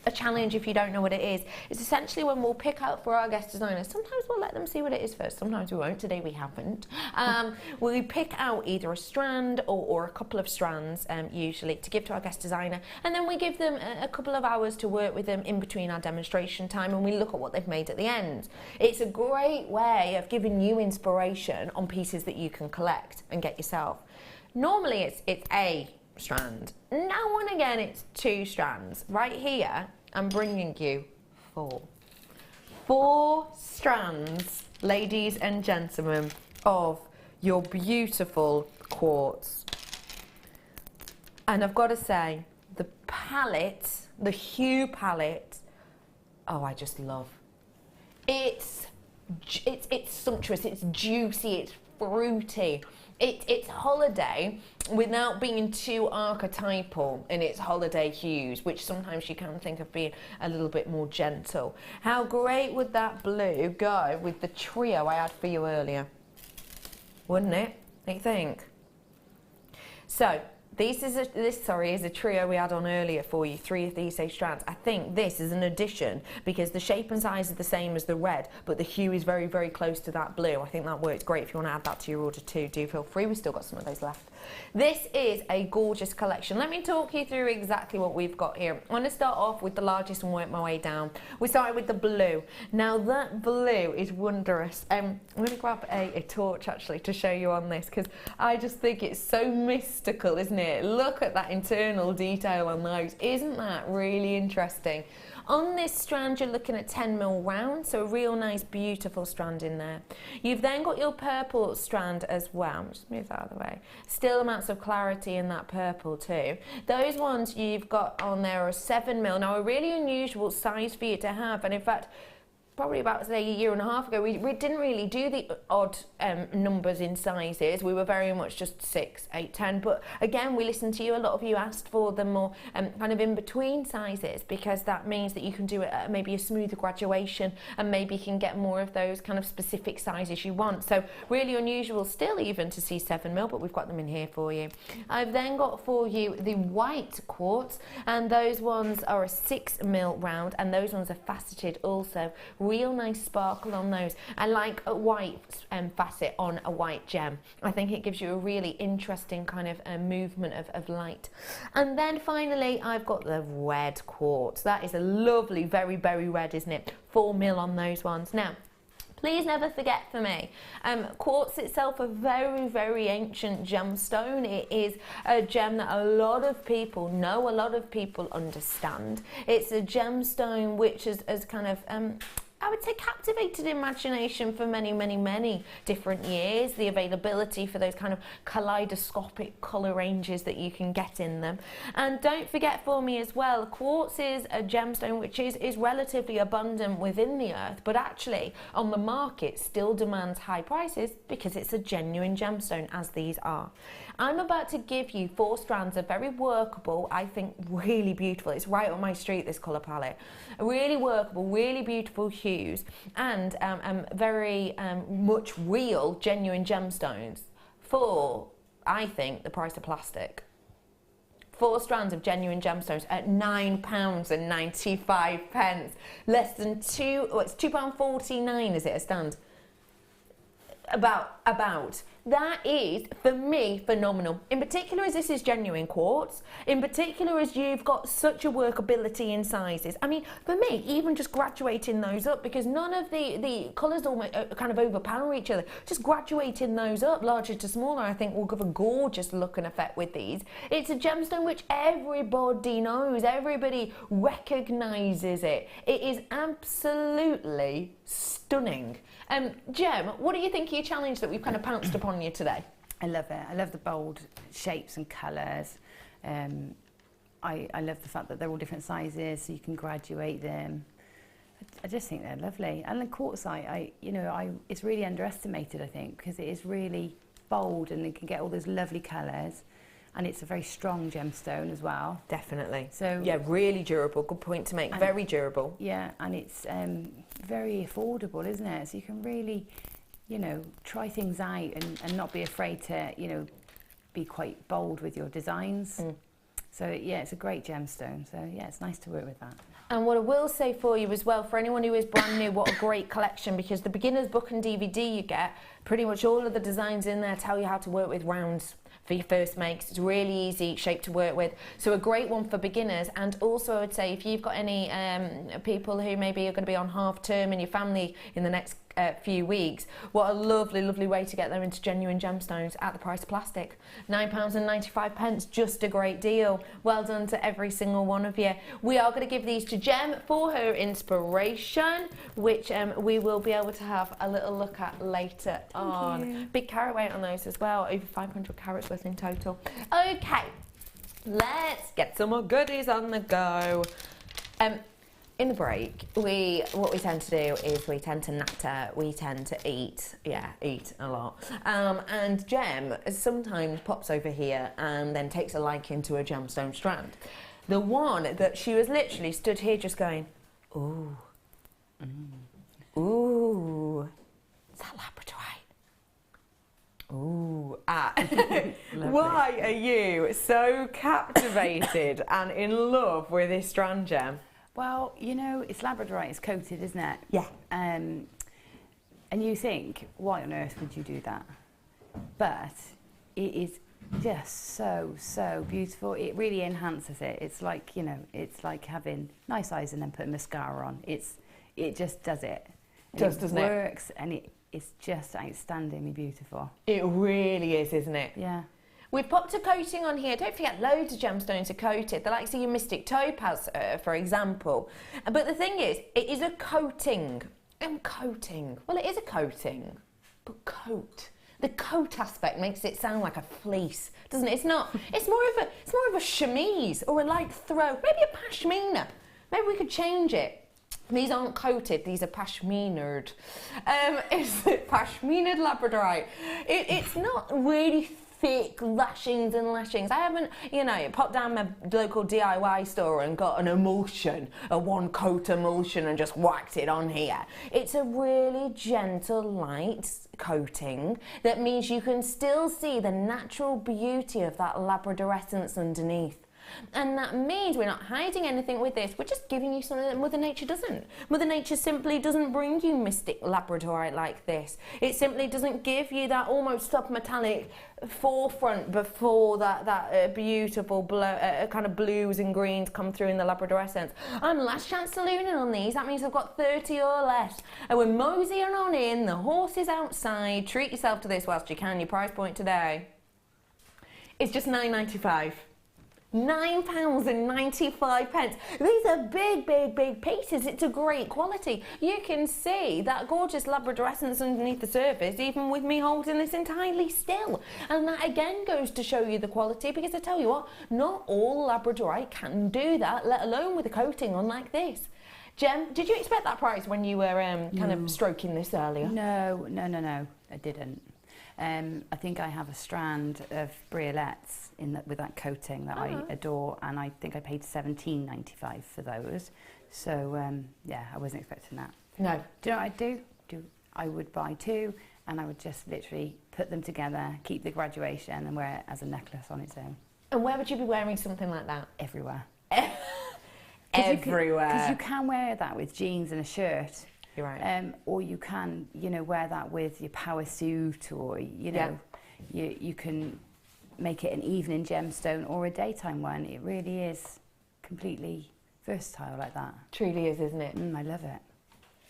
A challenge, if you don't know what it is, essentially when we'll pick out for our guest designers. Sometimes we'll let them see what it is first, sometimes we won't. Today we haven't. We pick out either a strand or a couple of strands, usually, to give to our guest designer, and then we give them a couple of hours to work with them in between our demonstration time, and we look at what they've made at the end. It's a great way of giving you inspiration on pieces that you can collect and get yourself. Normally it's a strand. Now and again it's 2 strands. Right here I'm bringing you 4 strands, ladies and gentlemen, of your beautiful quartz. And I've got to say, the palette, the hue palette, oh, I just love. It's sumptuous, it's juicy, it's fruity. It's holiday without being too archetypal in its holiday hues, which sometimes you can think of being a little bit more gentle. How great would that blue go with the trio I had for you earlier? Wouldn't it? What do you think? So, this is a trio we had on earlier for you, 3 of these strands. I think this is an addition because the shape and size is the same as the red, but the hue is very, very close to that blue. I think that works great. If you want to add that to your order too, do feel free. We've still got some of those left. This is a gorgeous collection. Let me talk you through exactly what we've got here. I'm going to start off with the largest and work my way down. We started with the blue. Now that blue is wondrous. I'm going to grab a torch actually to show you on this because I just think it's so mystical, isn't it? Look at that internal detail on those. Isn't that really interesting? On this strand, you're looking at 10mm round, so a real nice, beautiful strand in there. You've then got your purple strand as well. Just move that out of the way. Still amounts of clarity in that purple too. Those ones you've got on there are 7mm. Now, a really unusual size for you to have, and in fact, probably about, say, a year and a half ago, we didn't really do the odd numbers in sizes. We were very much just 6, 8, 10. But again, we listened to you. A lot of you asked for the more kind of in-between sizes because that means that you can do it at maybe a smoother graduation and maybe you can get more of those kind of specific sizes you want. So really unusual still even to see 7mm, but we've got them in here for you. I've then got for you the white quartz, and those ones are a 6mm round, and those ones are faceted also. Real nice sparkle on those. I like a white facet on a white gem. I think it gives you a really interesting kind of movement of light. And then finally I've got the red quartz. That is a lovely, very, very red, isn't it? 4mm on those ones. Now, please never forget for me, quartz itself a very, very ancient gemstone. It is a gem that a lot of people know, a lot of people understand. It's a gemstone which is kind of I would say captivated imagination for many, many, many different years. The availability for those kind of kaleidoscopic colour ranges that you can get in them. And don't forget for me as well, quartz is a gemstone which is relatively abundant within the earth, but actually on the market still demands high prices because it's a genuine gemstone, as these are. I'm about to give you 4 strands of very workable, I think really beautiful, it's right up my street, this colour palette, really workable, really beautiful hues, and very much real, genuine gemstones for I think, the price of plastic. 4 strands of genuine gemstones at £9.95. Less than it's £2.49, is it, a stand? About. That is, for me, phenomenal. In particular, as this is genuine quartz, in particular, as you've got such a workability in sizes. I mean, for me, even just graduating those up, because none of the colours almost kind of overpower each other, just graduating those up, larger to smaller, I think will give a gorgeous look and effect with these. It's a gemstone which everybody knows, everybody recognises it. It is absolutely stunning. Gem, what do you think of your challenge that we've kind of pounced upon you today? I love it. I love the bold shapes and colours. I love the fact that they're all different sizes, so you can graduate them. I just think they're lovely. And the quartzite, it's really underestimated, I think, because it is really bold and it can get all those lovely colours. And it's a very strong gemstone as well. Definitely. So yeah, really durable. Good point to make. Very durable. Yeah, and it's very affordable, isn't it? So you can really, try things out and not be afraid to, be quite bold with your designs. So yeah, it's a great gemstone. So yeah, it's nice to work with that. And what I will say for you as well, for anyone who is brand new, what a great collection, because the beginner's book and DVD you get, pretty much all of the designs in there tell you how to work with rounds for your first makes. It's really easy shape to work with, so a great one for beginners. And also I would say, if you've got any people who maybe are going to be on half term in your family in the next few weeks, what a lovely way to get them into genuine gemstones at the price of plastic. £9.95, just a great deal. Well done to every single one of you. We are going to give these to Gem for her inspiration, which we will be able to have a little look at later on. Big carat weight on those as well, over 500 carats worth in total. Okay, let's get some more goodies on the go. In the break, what we tend to do is we tend to natter, we tend to eat a lot. And Gem sometimes pops over here and then takes a liking to a gemstone strand. The one that she was literally stood here just going, ooh, ooh, is that labradorite? Ooh, why are you so captivated and in love with this strand, Gem? Well, it's labradorite, it's coated, isn't it? Yeah. And you think, why on earth would you do that? But it is just so beautiful. It really enhances it. It's like, it's like having nice eyes and then putting mascara on. It just does it. Doesn't it? It works, and it's just outstandingly beautiful. It really is, isn't it? Yeah. We've popped a coating on here. Don't forget, loads of gemstones are coated. They're like, your mystic topaz, for example. But the thing is, it is a coating. Coating. Well, it is a coating, but coat. The coat aspect makes it sound like a fleece, doesn't it? It's not. It's more of a chemise or a light throw. Maybe a pashmina. Maybe we could change it. These aren't coated, these are pashminaed. It's pashminaed labradorite. It's not really thick lashings and lashings. I haven't, popped down my local DIY store and got an emulsion, a one coat emulsion, and just whacked it on here. It's a really gentle, light coating that means you can still see the natural beauty of that labradorescence underneath. And that means we're not hiding anything with this, we're just giving you something that Mother Nature doesn't. Mother Nature simply doesn't bring you mystic labradorite like this. It simply doesn't give you that almost soft metallic forefront before that beautiful kind of blues and greens come through in the labradorescence. I'm last chance salooning on these, that means I've got 30 or less. And we're moseying on in, the horse is outside. Treat yourself to this whilst you can. Your price point today is just £9.95. £9.95. These are big pieces. It's a great quality. You can see that gorgeous labradorescence underneath the surface, even with me holding this entirely still. And that again goes to show you the quality, because I tell you what, not all labradorite can do that, let alone with a coating on like this. Gem, did you expect that price when you were kind of stroking this earlier? No, I didn't. I think I have a strand of briettes with that coating that I adore, and I think I paid £17.95 for those. So yeah, I wasn't expecting that. No. Do you know what I do? I would buy 2 and I would just literally put them together, keep the graduation and wear it as a necklace on its own. And where would you be wearing something like that? Everywhere. Everywhere. Because you can wear that with jeans and a shirt. You're right. Or you can, you know, wear that with your power suit, or, you know, you can make it an evening gemstone or a daytime one. It really is completely versatile like that. Truly is, isn't it? I love it.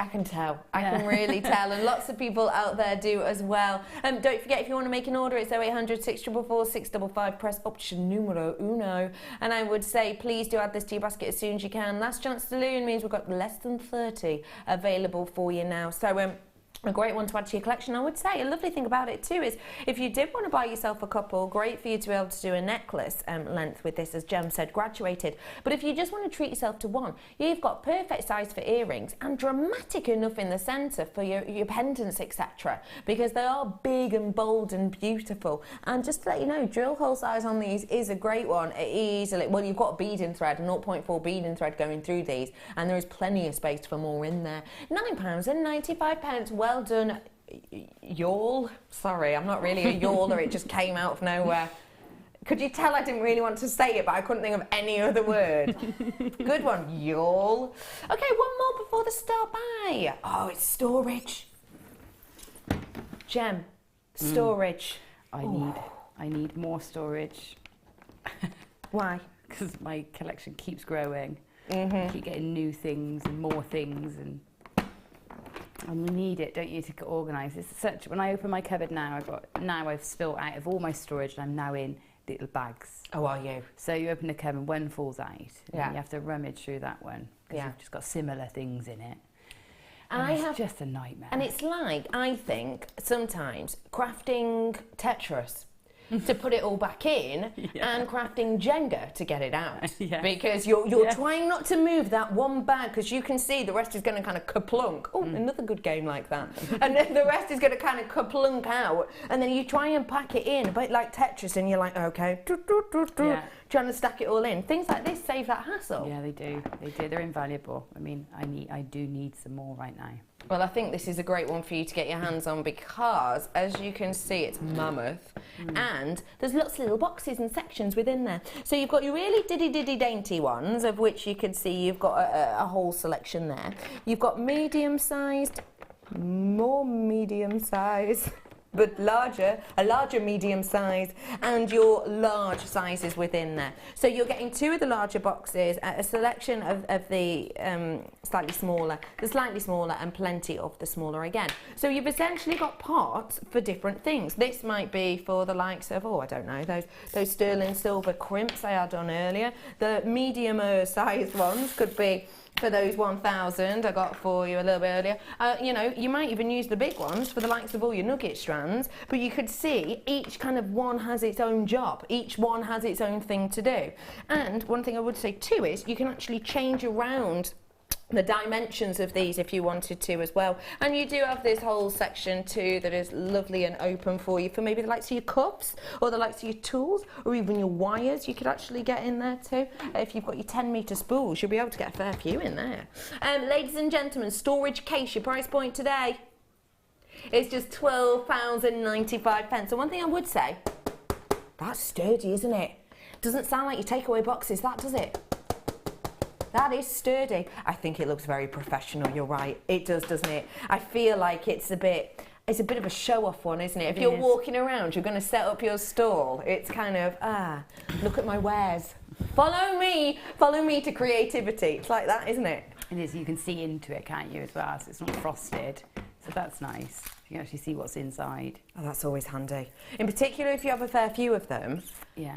I can tell. I can really tell, and lots of people out there do as well. Don't forget, if you want to make an order, it's 0800 644 655. Press option numero uno. And I would say, please do add this to your basket as soon as you can. Last chance saloon means we've got less than 30 available for you now. So a great one to add to your collection. I would say a lovely thing about it too is if you did want to buy yourself a couple, great for you to be able to do a necklace length with this, as Jem said, graduated. But if you just want to treat yourself to one, you've got perfect size for earrings and dramatic enough in the centre for your pendants, etc. Because they are big and bold and beautiful. And just to let you know, drill hole size on these is a great one. Easily, well, you've got a beading thread, a 0.4 beading thread going through these, and there is plenty of space for more in there. £9.95. Well done, yawl. Sorry, I'm not really a yawler, it just came out of nowhere. Could you tell I didn't really want to say it, but I couldn't think of any other word. Good one, yawl. Okay, one more before the start by. Oh, it's storage. Jem, storage. I need more storage. Why? Because my collection keeps growing. I keep getting new things and more things, and you need it, don't you, to organise. It's such. When I open my cupboard now, I've spilt out of all my storage, and I'm now in little bags. Oh, are you? So you open the cupboard, and one falls out, and you have to rummage through that one because you've just got similar things in it. And it's just a nightmare. And it's like, I think sometimes crafting Tetris to put it all back in and crafting Jenga to get it out. Because you're trying not to move that one bag, because you can see the rest is going to kind of kaplunk. Oh, another good game like that. And then the rest is going to kind of kaplunk out, and then you try and pack it in, a bit like Tetris, and you're like, okay, trying to stack it all in. Things like this save that hassle. Yeah, they do. They do. They're invaluable. I mean, I do need some more right now. Well, I think this is a great one for you to get your hands on, because, as you can see, it's mammoth, and there's lots of little boxes and sections within there. So you've got your really diddy dainty ones, of which you can see you've got a whole selection there. You've got medium-sized, more medium-sized, but a larger medium size, and your large sizes within there. So you're getting 2 of the larger boxes, a selection of the slightly smaller, and plenty of the smaller again. So you've essentially got parts for different things. This might be for the likes of, I don't know, those sterling silver crimps I had on earlier. The medium sized ones could be for those 1,000 I got for you a little bit earlier. You know, you might even use the big ones for the likes of all your nugget strands, but you could see each kind of one has its own job. Each one has its own thing to do. And one thing I would say too is you can actually change around the dimensions of these if you wanted to as well. And you do have this whole section too that is lovely and open for you, for maybe the likes of your cuffs or the likes of your tools or even your wires. You could actually get in there too. If you've got your 10-metre spools, you'll be able to get a fair few in there. Ladies and gentlemen, storage case, your price point today is just £12.95. So one thing I would say, that's sturdy, isn't it? Doesn't sound like your takeaway boxes, that does it? That is sturdy. I think it looks very professional, you're right. It does, doesn't it? I feel like it's a bit of a show-off one, isn't it? If you're walking around, you're going to set up your stall. It's kind of, look at my wares. Follow me to creativity. It's like that, isn't it? It is. You can see into it, can't you, as well? So it's not frosted. So that's nice. You can actually see what's inside. Oh, that's always handy. In particular, if you have a fair few of them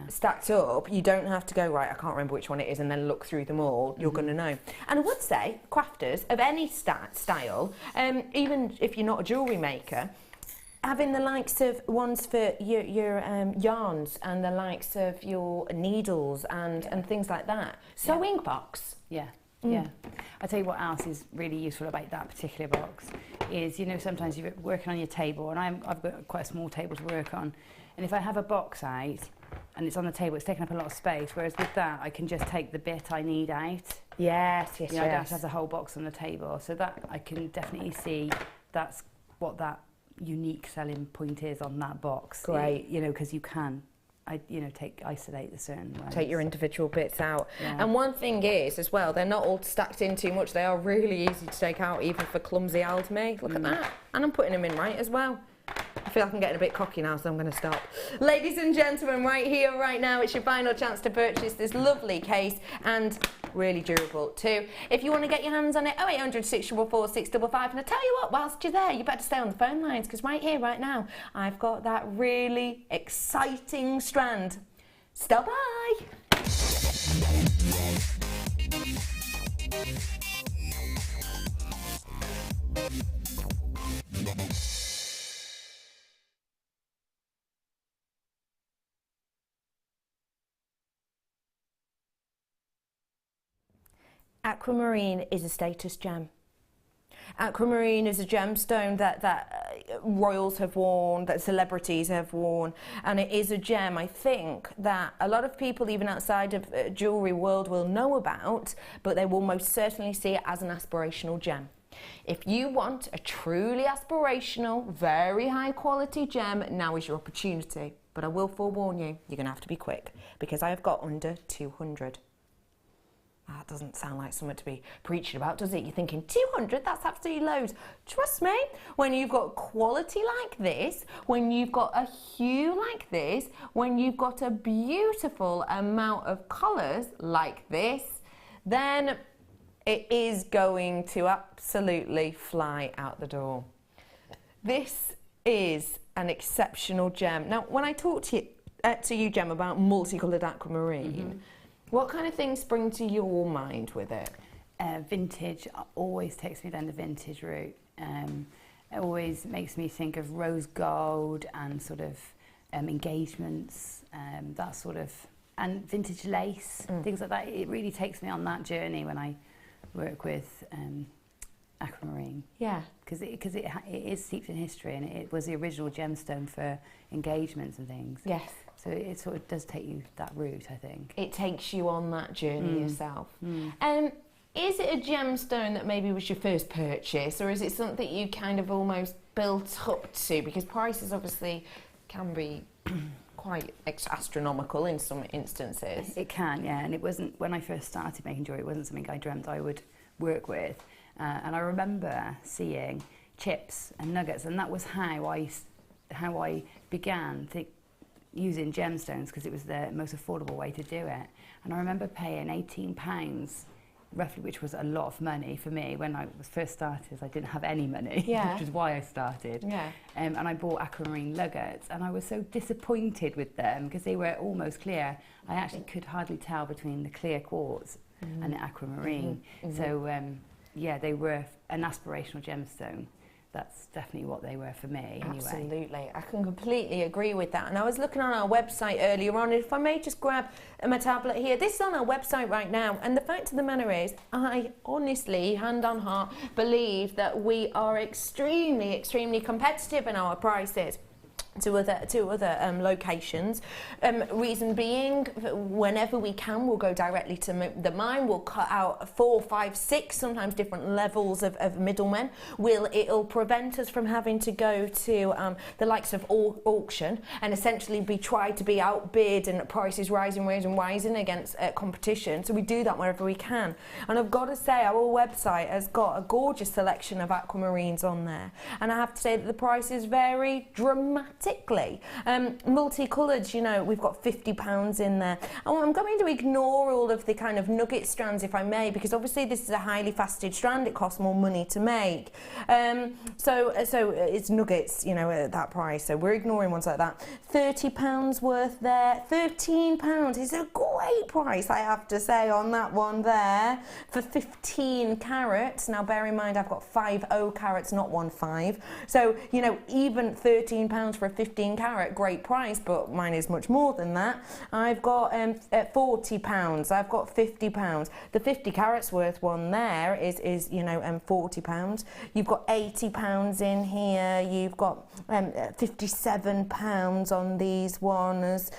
stacked up, you don't have to go, right, I can't remember which one it is, and then look through them all. You're going to know. And I would say, crafters of any style, even if you're not a jewellery maker, having the likes of ones for your yarns and the likes of your needles and things like that. Sewing box. Yeah. Yeah. I'll tell you what else is really useful about that particular box is, you know, sometimes you're working on your table, and I've got quite a small table to work on, and if I have a box out and it's on the table, it's taking up a lot of space, whereas with that I can just take the bit I need out. Yes, you know, I don't have to have the whole box on the table, so that I can definitely see that's what that unique selling point is on that box. Great. You know, because you can, isolate the certain ones. Take your individual bits out. Yeah. And one thing is, as well, they're not all stacked in too much. They are really easy to take out, even for clumsy old me. Look at that. And I'm putting them in right as well. I feel like I'm getting a bit cocky now, so I'm going to stop. Ladies and gentlemen, right here, right now, it's your final chance to purchase this lovely case, and really durable too. If you want to get your hands on it, 0800 644 655. And I tell you what, whilst you're there, you better stay on the phone lines, because right here, right now, I've got that really exciting strand. Stop by. Aquamarine is a status gem. Aquamarine is a gemstone that royals have worn, that celebrities have worn, and it is a gem, I think, that a lot of people, even outside of jewellery world, will know about, but they will most certainly see it as an aspirational gem. If you want a truly aspirational, very high quality gem, now is your opportunity. But I will forewarn you, you're going to have to be quick, because I have got under 200. That doesn't sound like something to be preaching about, does it? You're thinking, 200? That's absolutely loads. Trust me, when you've got quality like this, when you've got a hue like this, when you've got a beautiful amount of colours like this, then it is going to absolutely fly out the door. This is an exceptional gem. Now, when I talk to you, Gem, about multicoloured aquamarine, what kind of things spring to your mind with it? Vintage always takes me down the vintage route. It always makes me think of rose gold and sort of engagements, that sort of, and vintage lace, things like that. It really takes me on that journey when I work with aquamarine. Yeah. Because it is steeped in history, and it was the original gemstone for engagements and things. Yes. So it sort of does take you that route, I think. It takes you on that journey yourself. Is it a gemstone that maybe was your first purchase, or is it something you kind of almost built up to? Because prices obviously can be quite astronomical in some instances. It can, yeah. And it wasn't, when I first started making jewellery, it wasn't something I dreamt I would work with. And I remember seeing chips and nuggets, and that was how I began using gemstones, because it was the most affordable way to do it. And I remember paying £18 roughly, which was a lot of money for me when I was first started. I didn't have any money, which is why I started. And I bought aquamarine nuggets, and I was so disappointed with them because they were almost clear. I actually could hardly tell between the clear quartz and the aquamarine. So yeah, they were an aspirational gemstone. That's definitely what they were for me, anyway. Absolutely, I can completely agree with that. And I was looking on our website earlier on, and if I may just grab my tablet here, this is on our website right now, and the fact of the matter is, I honestly, hand on heart, believe that we are extremely, extremely competitive in our prices to other locations. Reason being, whenever we can, we'll go directly to the mine. We'll cut out 4, 5, 6, sometimes different levels of middlemen. It'll prevent us from having to go to the likes of auction and essentially try to be outbid and prices rising against competition. So we do that wherever we can. And I've got to say, our website has got a gorgeous selection of aquamarines on there. And I have to say that the prices vary dramatically. Multicoloured, you know, we've got £50 in there. And I'm going to ignore all of the kind of nugget strands, if I may, because obviously this is a highly faceted strand. It costs more money to make. So it's nuggets, you know, at that price. So we're ignoring ones like that. £30 worth there. £13 is a great price, I have to say, on that one there for 15 carats. Now, bear in mind, I've got 50 carats, not 15. So, you know, even £13 for a 15 carat, great price, but mine is much more than that. I've got £40, I've got £50. The 50 carats worth one there is you know, £40. You've got £80 in here. You've got £57 on these ones.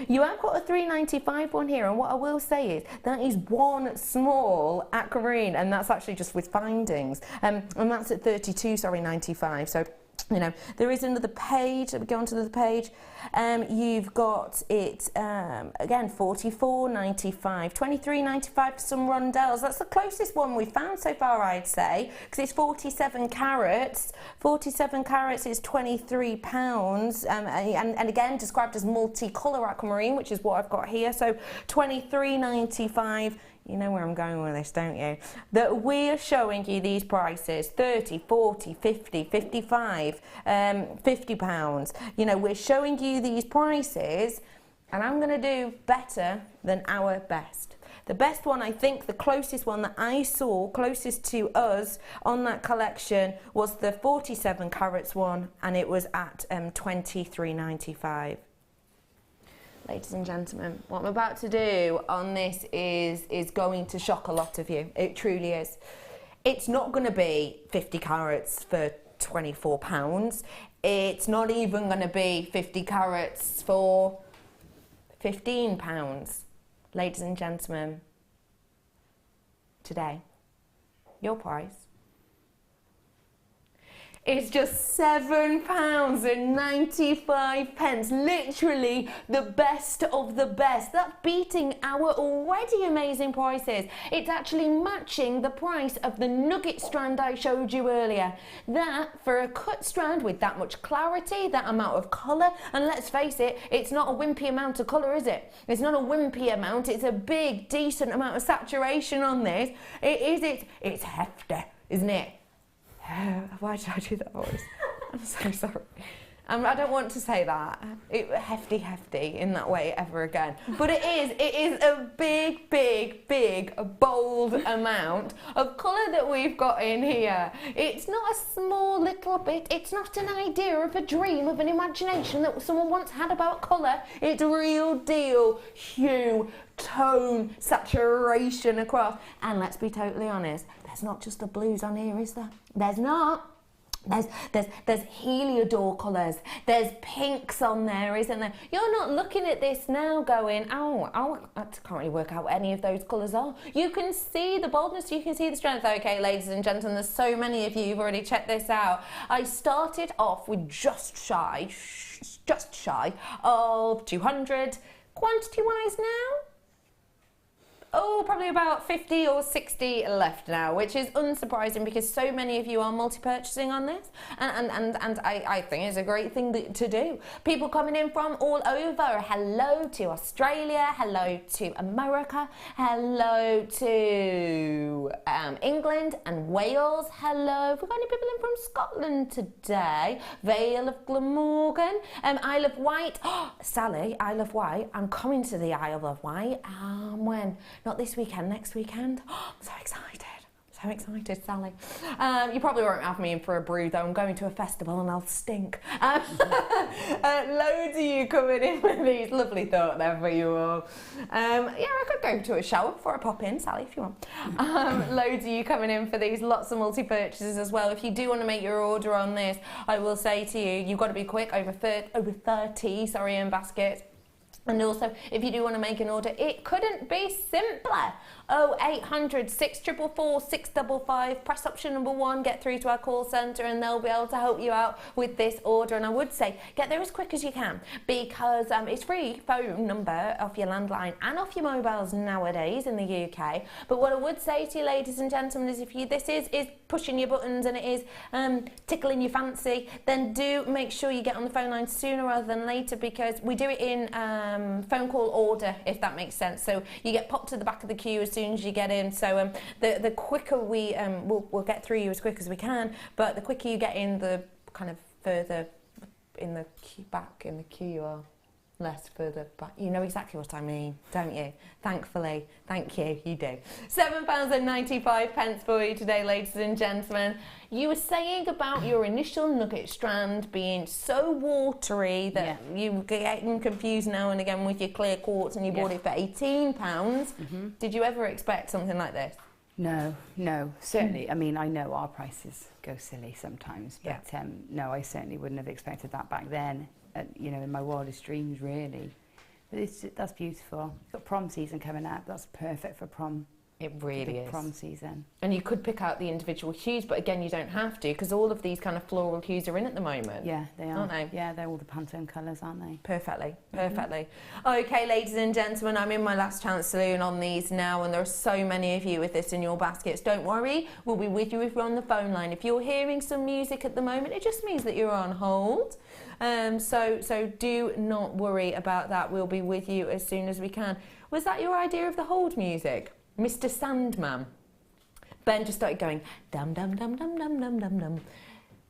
You have got a £3.95 one here, and what I will say is that is one small aquamarine, and that's actually just with findings, and that's at 32.95. So, you know, there is another page. Let me go on to the page. You've got it again, 44.95, 23.95 for some rondelles. That's the closest one we've found so far, I'd say, because it's 47 carats. 47 carats is £23, and again described as multicolour aquamarine, which is what I've got here. So 23.95. You know where I'm going with this, don't you? That we're showing you these prices, 30, 40, 50, 55, £50. You know, we're showing you these prices, and I'm going to do better than our best. The best one, I think, the closest one that I saw, closest to us on that collection, was the 47 carats one, and it was at £23.95. Ladies and gentlemen, what I'm about to do on this is going to shock a lot of you. It truly is. It's not going to be 50 carats for £24. It's not even going to be 50 carats for £15. Ladies and gentlemen, today, your price is just £7.95. Literally the best of the best. That's beating our already amazing prices. It's actually matching the price of the nugget strand I showed you earlier. That, for a cut strand with that much clarity, that amount of colour, and let's face it, it's not a wimpy amount of colour, is it? It's not a wimpy amount, it's a big, decent amount of saturation on this. It's hefty, isn't it? Why did I do that voice? I'm so sorry. I don't want to say that. Hefty in that way ever again. But it is a big, bold amount of colour that we've got in here. It's not a small little bit. It's not an idea of a dream of an imagination that someone once had about colour. It's real deal hue, tone, saturation across. And let's be totally honest, there's not just the blues on here, is there? There's not. There's heliodor colours, there's pinks on there, isn't there? You're not looking at this now going, oh, I can't really work out what any of those colours are. You can see the boldness, you can see the strength. Okay, ladies and gentlemen, there's so many of you who've already checked this out. I started off with just shy of 200. Quantity-wise now, probably about 50 or 60 left now, which is unsurprising because so many of you are multi-purchasing on this, and I think it's a great thing to do. People coming in from all over. Hello to Australia, hello to America, hello to England and Wales, hello. Have we got any people in from Scotland today? Vale of Glamorgan, Isle of Wight. Sally, Isle of Wight, I'm coming to the Isle of Wight. When? Not this weekend, next weekend. I'm so excited. So excited, Sally. You probably won't have me in for a brew though. I'm going to a festival and I'll stink. Loads of you coming in with these. Lovely thought there for you all. Yeah, I could go to a shower before I pop in, Sally, if you want. Loads of you coming in for these. Lots of multi-purchases as well. If you do want to make your order on this, I will say to you, you've got to be quick. Over 30 in baskets. And also, if you do want to make an order, it couldn't be simpler. 0800 644 655, press option number 1, get through to our call centre and they'll be able to help you out with this order. And I would say, get there as quick as you can because it's free phone number off your landline and off your mobiles nowadays in the UK. But what I would say to you, ladies and gentlemen, is if this is pushing your buttons and it is tickling your fancy, then do make sure you get on the phone line sooner rather than later because we do it in phone call order, if that makes sense. So you get popped to the back of the queue as soon as you get in. So the quicker we'll get through you as quick as we can, but the quicker you get in, the kind of further in the queue, back in the queue you are. Less further back. You know exactly what I mean, don't you? Thankfully. Thank you, you do. £7.95 for you today, ladies and gentlemen. You were saying about your initial nugget strand being so watery that you were getting confused now and again with your clear quartz and you bought it for £18. Did you ever expect something like this? No, certainly. I mean, I know our prices go silly sometimes, but no, I certainly wouldn't have expected that back then. You know, in my wildest dreams, really. But that's beautiful. You've got prom season coming up. That's perfect for prom. It really is. Prom season. And you could pick out the individual hues, but again, you don't have to, because all of these kind of floral hues are in at the moment. Yeah, they are. Aren't they? Yeah, they're all the Pantone colours, aren't they? Perfectly, perfectly. Okay, ladies and gentlemen, I'm in my last chance saloon on these now, and there are so many of you with this in your baskets. Don't worry, we'll be with you if you're on the phone line. If you're hearing some music at the moment, it just means that you're on hold. So do not worry about that. We'll be with you as soon as we can. Was that your idea of the hold music? Mr. Sandman. Ben just started going, dum dum dum dum dum dum dum dum.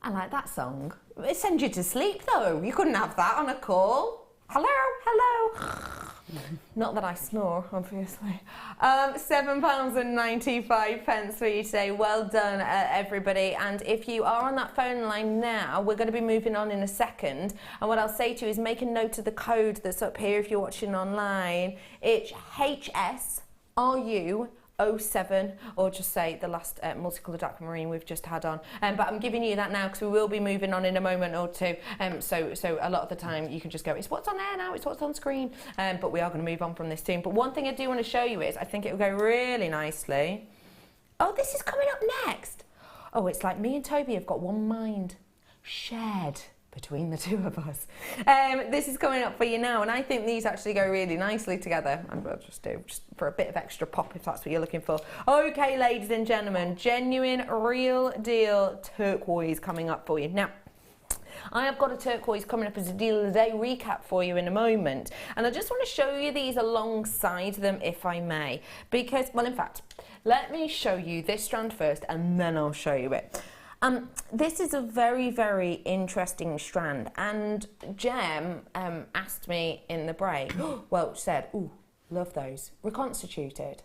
I like that song. It sends you to sleep though. You couldn't have that on a call. Hello, hello. Not that I snore, obviously. £7.95 for you today. Well done, everybody. And if you are on that phone line now, we're going to be moving on in a second. And what I'll say to you is make a note of the code that's up here if you're watching online. It's HSRU07, or just say the last multicoloured aquamarine we've just had on. But I'm giving you that now because we will be moving on in a moment or two. So a lot of the time you can just go, it's what's on air now, it's what's on screen. But we are going to move on from this soon. But one thing I do want to show you is, I think it will go really nicely. Oh, this is coming up next. Oh, it's like me and Toby have got one mind shared between the two of us. This is coming up for you now, and I think these actually go really nicely together. I'll just do just for a bit of extra pop if that's what you're looking for. Okay, ladies and gentlemen, genuine, real deal turquoise coming up for you. Now, I have got a turquoise coming up as a deal of the day recap for you in a moment, and I just want to show you these alongside them if I may, because, well, in fact, let me show you this strand first and then I'll show you it. This is a very, very interesting strand, and Gem asked me in the break, well, said, ooh, love those, reconstituted.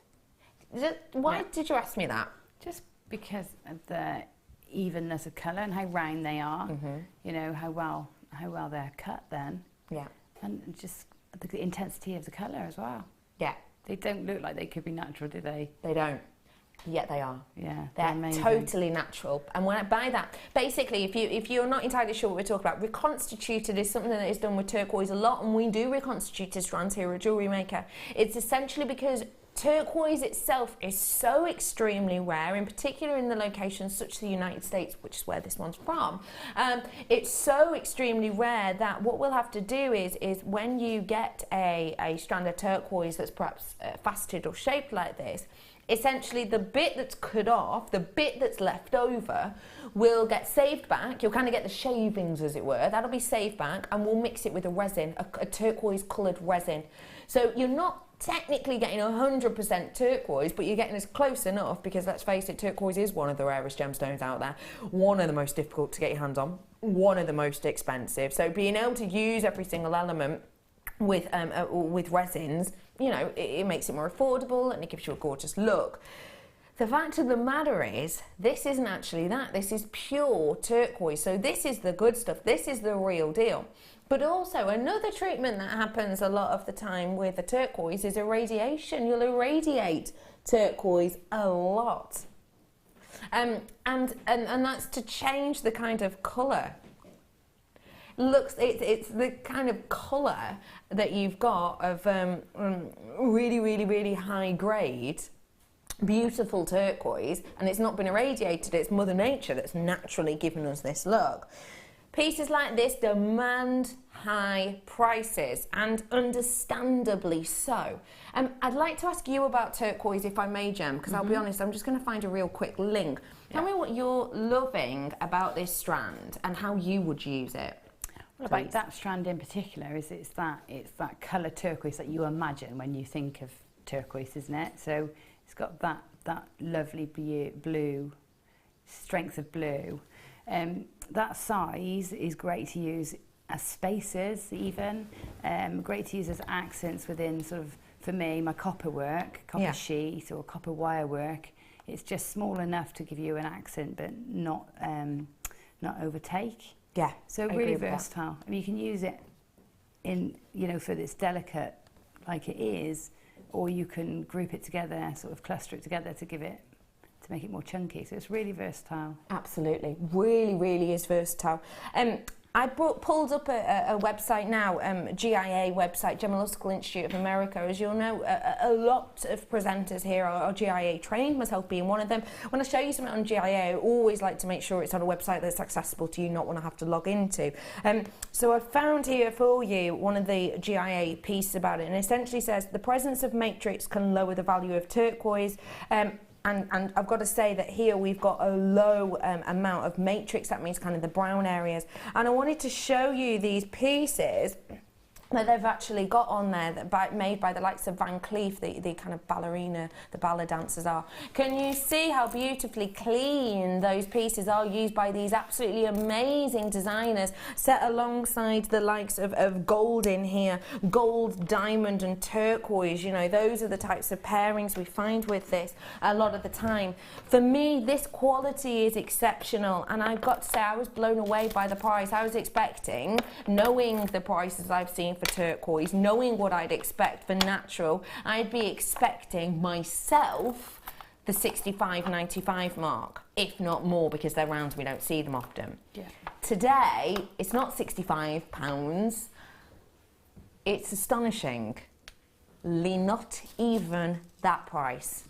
Why did you ask me that? Just because of the evenness of colour and how round they are, you know, how well they're cut then. Yeah. And just the intensity of the colour as well. Yeah. They don't look like they could be natural, do they? They don't. Yet they are. Yeah, they're totally natural. And when by that, basically, if you're not entirely sure what we're talking about, reconstituted is something that is done with turquoise a lot, and we do reconstituted strands here at Jewellery Maker. It's essentially because turquoise itself is so extremely rare, in particular in the locations such as the United States, which is where this one's from. It's so extremely rare that what we'll have to do is when you get a strand of turquoise that's perhaps faceted or shaped like this, essentially the bit that's cut off, the bit that's left over, will get saved back. You'll kind of get the shavings, as it were. That'll be saved back, and we'll mix it with a resin, a turquoise coloured resin. So you're not technically getting 100% turquoise, but you're getting as close enough, because let's face it, turquoise is one of the rarest gemstones out there, one of the most difficult to get your hands on, one of the most expensive. So being able to use every single element with resins, you know, it makes it more affordable and it gives you a gorgeous look. The fact of the matter is, this isn't actually that. This is pure turquoise. So this is the good stuff. This is the real deal. But also, another treatment that happens a lot of the time with a turquoise is irradiation. You'll irradiate turquoise a lot. And that's to change the kind of colour. It's the kind of colour that you've got of really, really, really high grade, beautiful turquoise, and it's not been irradiated. It's Mother Nature that's naturally given us this look. Pieces like this demand high prices, and understandably so. I'd like to ask you about turquoise, if I may, Gem, because I'll be honest, I'm just going to find a real quick link. Tell me what you're loving about this strand and how you would use it. Well, about that strand in particular is it's that colour turquoise that you imagine when you think of turquoise, isn't it? So it's got that lovely blue, strength of blue. That size is great to use as spacers even, great to use as accents within sort of, for me, my copper work, copper sheet or copper wire work. It's just small enough to give you an accent but not overtake. Yeah, so really versatile. I mean, you can use it in, you know, for this delicate like it is, or you can group it together, sort of cluster it together to make it more chunky. So it's really versatile. Absolutely, really, really is versatile. pulled up a website now, GIA website, Gemological Institute of America. As you'll know, a lot of presenters here are GIA trained, myself being one of them. When I show you something on GIA, I always like to make sure it's on a website that's accessible to you, not one I have to log into. So I've found here for you one of the GIA pieces about it, and it essentially says the presence of matrix can lower the value of turquoise. And I've got to say that here we've got a low amount of matrix, that means kind of the brown areas. And I wanted to show you these pieces that they've actually got on there that made by the likes of Van Cleef, the kind of ballerina, the ballet dancers are. Can you see how beautifully clean those pieces are, used by these absolutely amazing designers, set alongside the likes of gold in here, gold, diamond and turquoise. You know, those are the types of pairings we find with this a lot of the time. For me, this quality is exceptional, and I've got to say I was blown away by the price. I was expecting, knowing the prices I've seen for turquoise, knowing what I'd expect for natural, I'd be expecting myself the 65-95 mark, if not more, because they're rounds, we don't see them often. Yeah. Today, it's not £65, it's astonishingly not even that price.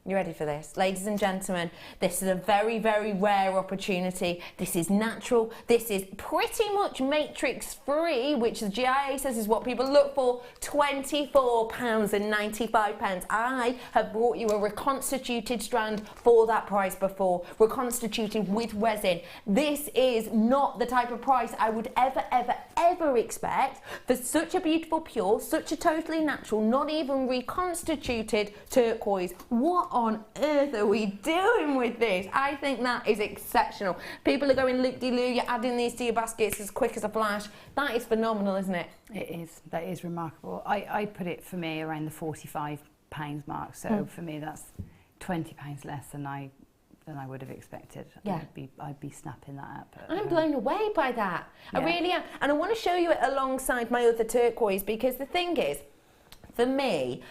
You ready for this? Ladies and gentlemen, this is a very, very rare opportunity. This is natural. This is pretty much matrix free, which the GIA says is what people look for. £24.95. I have brought you a reconstituted strand for that price before, reconstituted with resin. This is not the type of price I would ever expect for such a beautiful pure, such a totally natural, not even reconstituted turquoise. What on earth are we doing with this? I think that is exceptional. People are going loop-de-loo, you're adding these to your baskets as quick as a flash. That is phenomenal, isn't it? It is. That is remarkable. I put it for me around the £45 mark, so for me that's £20 less than I would have expected. Yeah. I'd be snapping that up. I'm blown away by that. Yeah. I really am. And I want to show you it alongside my other turquoise, because the thing is, for me,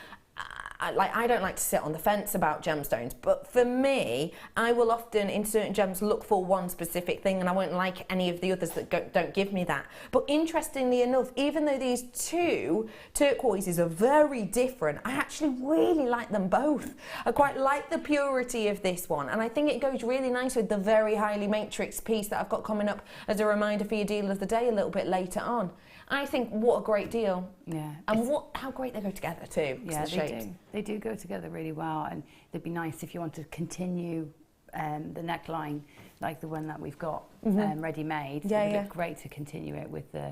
I don't like to sit on the fence about gemstones, but for me, I will often, in certain gems, look for one specific thing, and I won't like any of the others that don't give me that. But interestingly enough, even though these two turquoises are very different, I actually really like them both. I quite like the purity of this one, and I think it goes really nice with the very highly matrix piece that I've got coming up as a reminder for your deal of the day a little bit later on. I think what a great deal. Yeah. And how great they go together too. Yeah, they do. They do go together really well, and they'd be nice if you want to continue the neckline like the one that we've got ready-made. Yeah, It would look great to continue it with the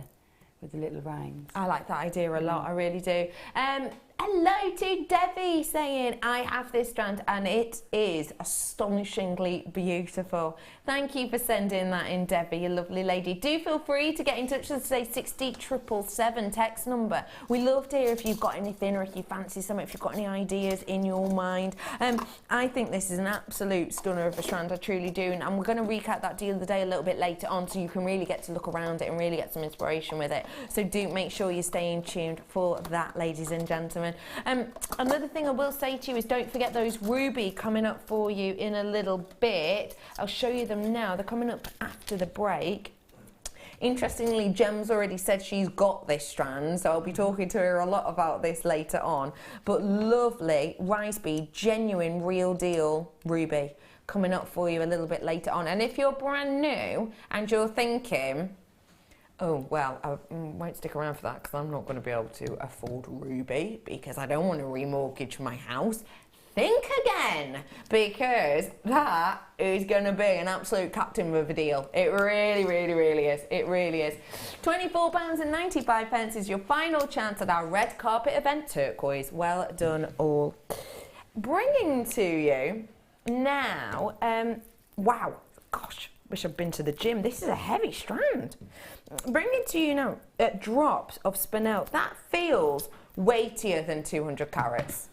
little rounds. I like that idea a lot, I really do. Hello to Debbie saying, I have this strand and it is astonishingly beautiful. Thank you for sending that in, Debbie, you lovely lady. Do feel free to get in touch with us today, 60777 text number. We love to hear if you've got anything, or if you fancy something, if you've got any ideas in your mind. I think this is an absolute stunner of a strand, I truly do. And we're going to recap that deal of the day a little bit later on, so you can really get to look around it and really get some inspiration with it. So do make sure you're staying tuned for that, ladies and gentlemen. Another thing I will say to you is don't forget those ruby coming up for you in a little bit. I'll show you them now. They're coming up after the break. Interestingly, Gem's already said she's got this strand, so I'll be talking to her a lot about this later on. But lovely rice bead, genuine, real deal ruby coming up for you a little bit later on. And if you're brand new and you're thinking, oh, well, I won't stick around for that because I'm not going to be able to afford ruby because I don't want to remortgage my house. Think again, because that is going to be an absolute captain of a deal. It really, really, really is. It really is. £24.95 is your final chance at our red carpet event turquoise. Well done all. Bringing to you now, wow, gosh, wish I'd been to the gym. This is a heavy strand. Bringing to you now drops of spinel. That feels weightier than 200 carats.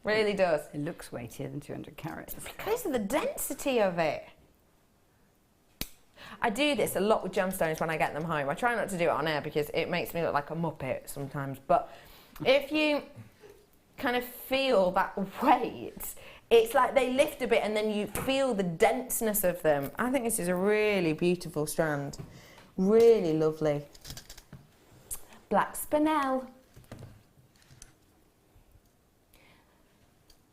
Really does. It looks weightier than 200 carats. Because of the density of it. I do this a lot with gemstones when I get them home. I try not to do it on air because it makes me look like a muppet sometimes. But if you kind of feel that weight, It's like they lift a bit and then you feel the denseness of them. I think this is a really beautiful strand. Really lovely. Black spinel.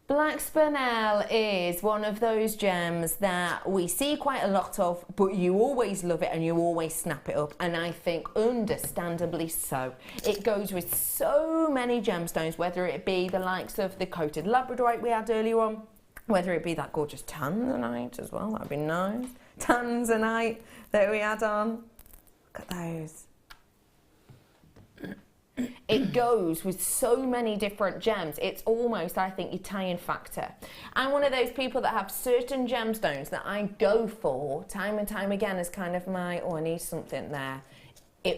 Black spinel is one of those gems that we see quite a lot of, but you always love it and you always snap it up, and I think understandably so. It goes with so many gemstones, whether it be the likes of the coated labradorite we had earlier on, whether it be that gorgeous Tanzanite as well, that would be nice. Tanzanite that we had on. Look at those. It goes with so many different gems. It's almost, I think, your tie-in factor. I'm one of those people that have certain gemstones that I go for time and time again as kind of my, oh, I need something there.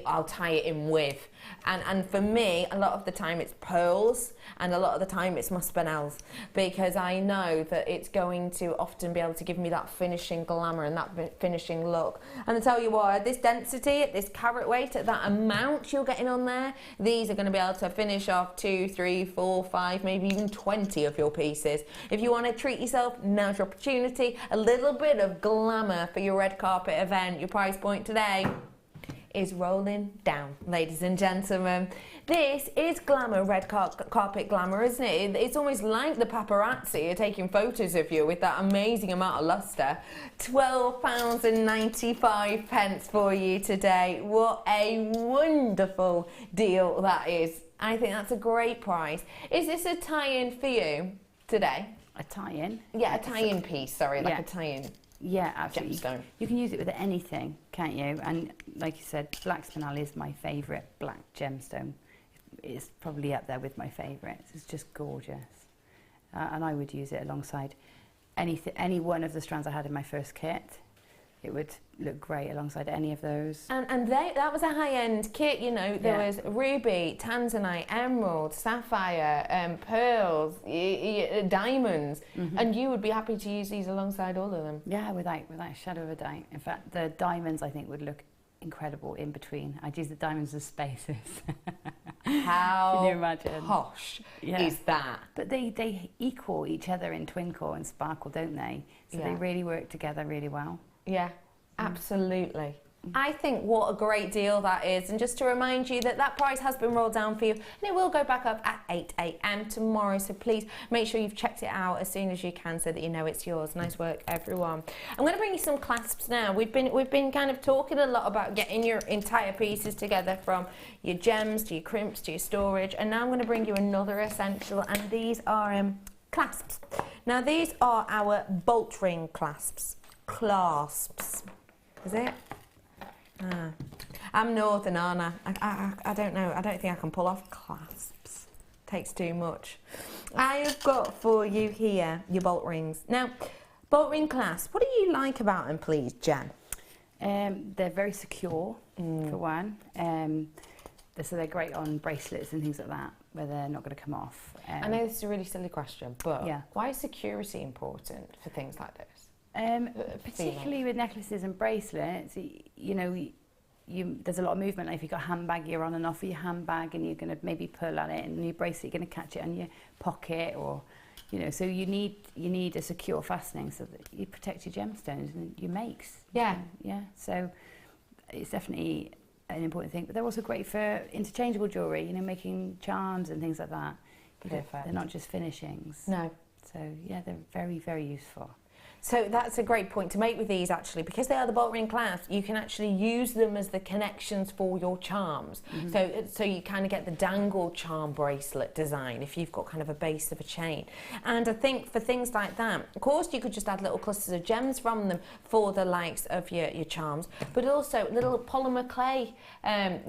I'll tie it in with. And for me, a lot of the time it's pearls, and a lot of the time it's my spinels, because I know that it's going to often be able to give me that finishing glamour and that finishing look. And I tell you what, at this density, at this carat weight, at that amount you're getting on there, these are going to be able to finish off 2, 3, 4, 5, maybe even 20 of your pieces. If you want to treat yourself, now's your opportunity. A little bit of glamour for your red carpet event. Your price point today is rolling down, ladies and gentlemen. This is glamour, red carpet glamour, isn't it? It's almost like the paparazzi are taking photos of you with that amazing amount of lustre. £12.95 for you today. What a wonderful deal that is. I think that's a great price. Is this a tie-in for you today? A tie-in? Yeah, a tie-in piece, sorry, like a tie-in. Yeah, absolutely. Gemstone. You can use it with anything, can't you? And like you said, black spinel is my favourite black gemstone. It's probably up there with my favourites. It's just gorgeous. And I would use it alongside any one of the strands I had in my first kit. It would look great alongside any of those. And that was a high-end kit, you know. There was ruby, Tanzanite, emerald, sapphire, pearls, diamonds, and you would be happy to use these alongside all of them. Yeah, without a shadow of a doubt. In fact, the diamonds I think would look incredible in between. I'd use the diamonds as spaces. How can you imagine? Posh is that? But they equal each other in twinkle and sparkle, don't they? So they really work together really well. Yeah, absolutely. I think what a great deal that is. And just to remind you that that price has been rolled down for you, and it will go back up at 8 a.m. tomorrow. So please make sure you've checked it out as soon as you can so that you know it's yours. Nice work, everyone. I'm going to bring you some clasps now. We've been kind of talking a lot about getting your entire pieces together, from your gems to your crimps to your storage. And now I'm going to bring you another essential, and these are clasps. Now these are our bolt ring clasps. Is it? I'm northern, aren't I? I don't know. I don't think I can pull off clasps. Takes too much. I have got for you here your bolt rings. Now, bolt ring clasps, what do you like about them, please, Jen? They're very secure, for one. So they're great on bracelets and things like that, where they're not going to come off. I know this is a really silly question, but why is security important for things like this? Particularly with necklaces and bracelets, you know, there's a lot of movement. Like if you've got a handbag, you're on and off of your handbag, and you're going to maybe pull at it, and your bracelet, you're going to catch it on your pocket, or, you know, so you need a secure fastening so that you protect your gemstones and your makes. Yeah. So it's definitely an important thing. But they're also great for interchangeable jewellery, you know, making charms and things like that. Perfect. They're not just finishings. No. So yeah, they're very, very useful. So that's a great point to make with these, actually, because they are the bolt ring clasps. You can actually use them as the connections for your charms. So you kind of get the dangle charm bracelet design if you've got kind of a base of a chain. And I think for things like that, of course, you could just add little clusters of gems from them for the likes of your charms, but also little polymer clay,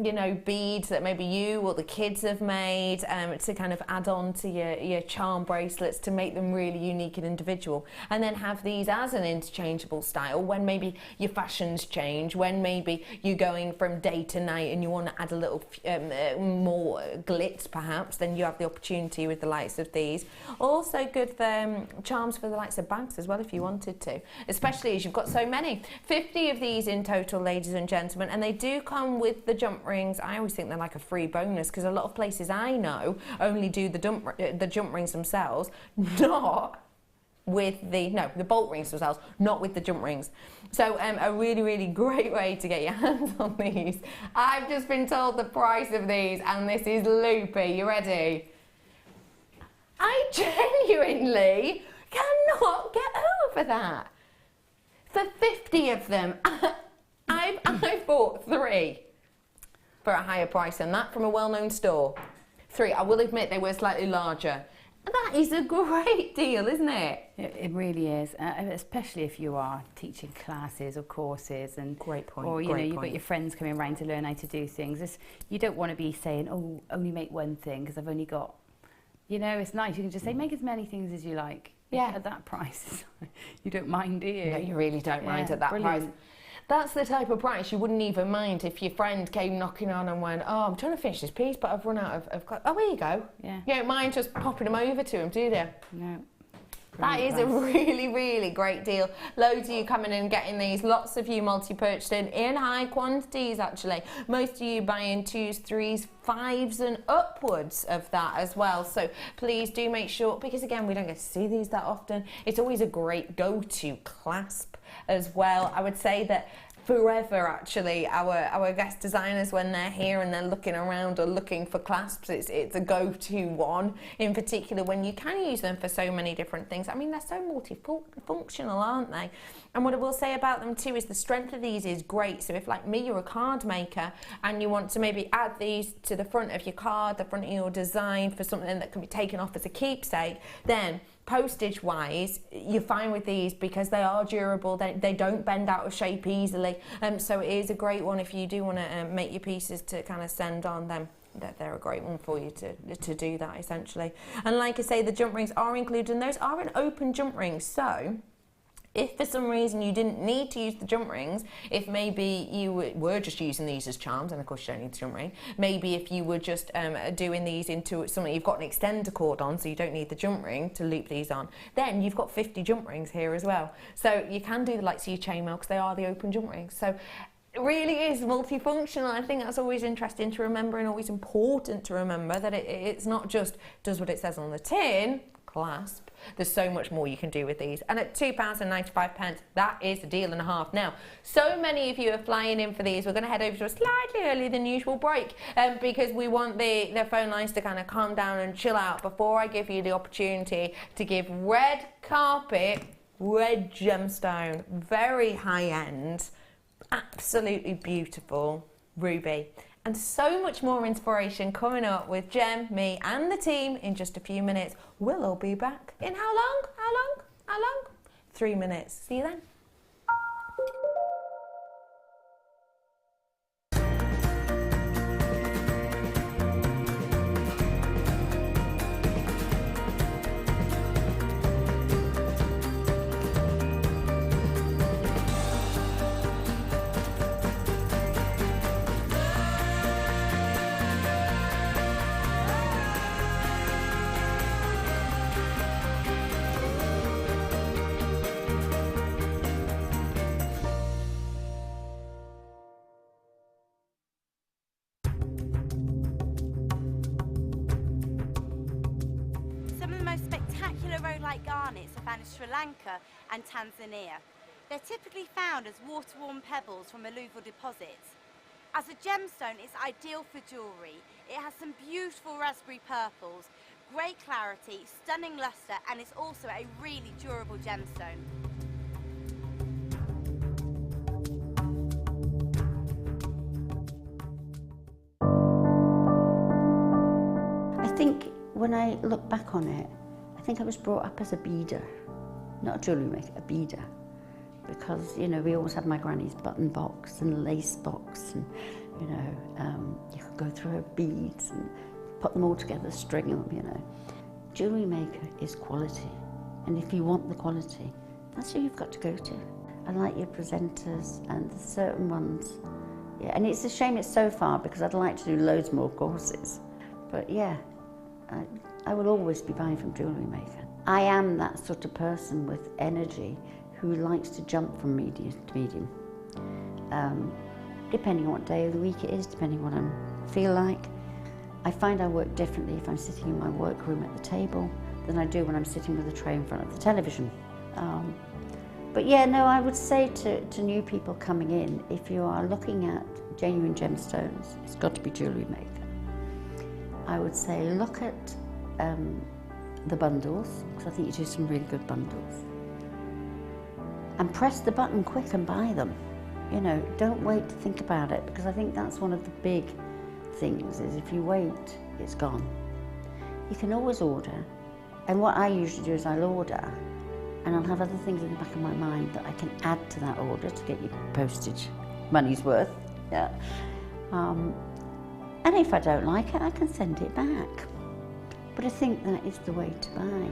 you know, beads that maybe you or the kids have made to kind of add on to your charm bracelets to make them really unique and individual. And then have these as an interchangeable style when maybe your fashions change, when maybe you're going from day to night and you want to add a little more glitz perhaps, then you have the opportunity with the likes of these. Also good for charms for the likes of bags as well if you wanted to, especially as you've got so many. 50 of these in total, ladies and gentlemen, and they do come with the jump rings. I always think they're like a free bonus because a lot of places I know only do the jump rings themselves, not with the bolt rings themselves, not with the jump rings. So a really, really great way to get your hands on these. I've just been told the price of these, and this is loopy. You ready? I genuinely cannot get over that. For 50 of them, I've bought 3 for a higher price than that from a well-known store. 3, I will admit they were slightly larger. That is a great deal, isn't it? It really is, especially if you are teaching classes or courses, and great point. Or you've got your friends coming around to learn how to do things. You don't want to be saying, "Oh, only make one thing because I've only got." It's nice. You can just say, make as many things as you like. Yeah. At that price, you don't mind, do you? No, you really don't mind at that price. That's the type of price you wouldn't even mind if your friend came knocking on and went, "Oh, I'm trying to finish this piece, but I've run out of oh, here you go." Yeah. You don't mind just popping them over to him, do you? No. That is a really, really great deal. Loads of you coming in and getting these. Lots of you multi-purchased in high quantities, actually. Most of you buying 2s, 3s, 5s and upwards of that as well. So please do make sure, because again, we don't get to see these that often. It's always a great go-to clasp as well. I would say that forever, actually, our guest designers, when they're here and they're looking around or looking for clasps, it's a go-to one, in particular when you can use them for so many different things. I mean, they're so multifunctional, aren't they? And what I will say about them too is the strength of these is great. So if, like me, you're a card maker and you want to maybe add these to the front of your card, the front of your design for something that can be taken off as a keepsake, then postage wise you're fine with these because they are durable, they don't bend out of shape easily, so it is a great one if you do want to make your pieces to kind of send on them. They're a great one for you to do that, essentially. And like I say, the jump rings are included, and those are an open jump rings. So if for some reason you didn't need to use the jump rings, if maybe you were just using these as charms, and of course you don't need the jump ring, maybe if you were just doing these into something you've got an extender cord on, so you don't need the jump ring to loop these on, then you've got 50 jump rings here as well. So you can do the likes of your chainmail because they are the open jump rings. So it really is multifunctional. I think that's always interesting to remember, and always important to remember that it's not just does what it says on the tin, clasp. There's so much more you can do with these, and at £2.95, that is a deal and a half. Now, so many of you are flying in for these. We're going to head over to a slightly earlier than usual break because we want the phone lines to kind of calm down and chill out before I give you the opportunity to give red carpet, red gemstone, very high end, absolutely beautiful ruby. And so much more inspiration coming up with Gem, me and the team in just a few minutes. We'll all be back in how long? How long? How long? 3 minutes. See you then. Garnets are found in Sri Lanka and Tanzania. They're typically found as water-worn pebbles from alluvial deposits. As a gemstone, it's ideal for jewellery. It has some beautiful raspberry purples, great clarity, stunning lustre, and it's also a really durable gemstone. I think when I look back on it, I think I was brought up as a beader, not a jewellery maker, a beader. Because, you know, we always had my granny's button box and lace box, and, you know, you could go through her beads and put them all together, string them, you know. Jewellery Maker is quality, and if you want the quality, that's who you've got to go to. I like your presenters and the certain ones. Yeah, and it's a shame it's so far because I'd like to do loads more courses. But yeah, I will always be buying from Jewellery Maker. I am that sort of person with energy who likes to jump from medium to medium. Depending on what day of the week it is, depending on what I feel like. I find I work differently if I'm sitting in my workroom at the table than I do when I'm sitting with a tray in front of the television. But yeah, no, I would say to new people coming in, if you are looking at genuine gemstones, it's got to be Jewellery Maker. I would say look at the bundles, because I think you do some really good bundles. And press the button quick and buy them. You know, don't wait to think about it, because I think that's one of the big things, is if you wait, it's gone. You can always order, and what I usually do is I'll order, and I'll have other things in the back of my mind that I can add to that order to get your postage money's worth. Yeah. And if I don't like it, I can send it back. But I think that is the way to buy.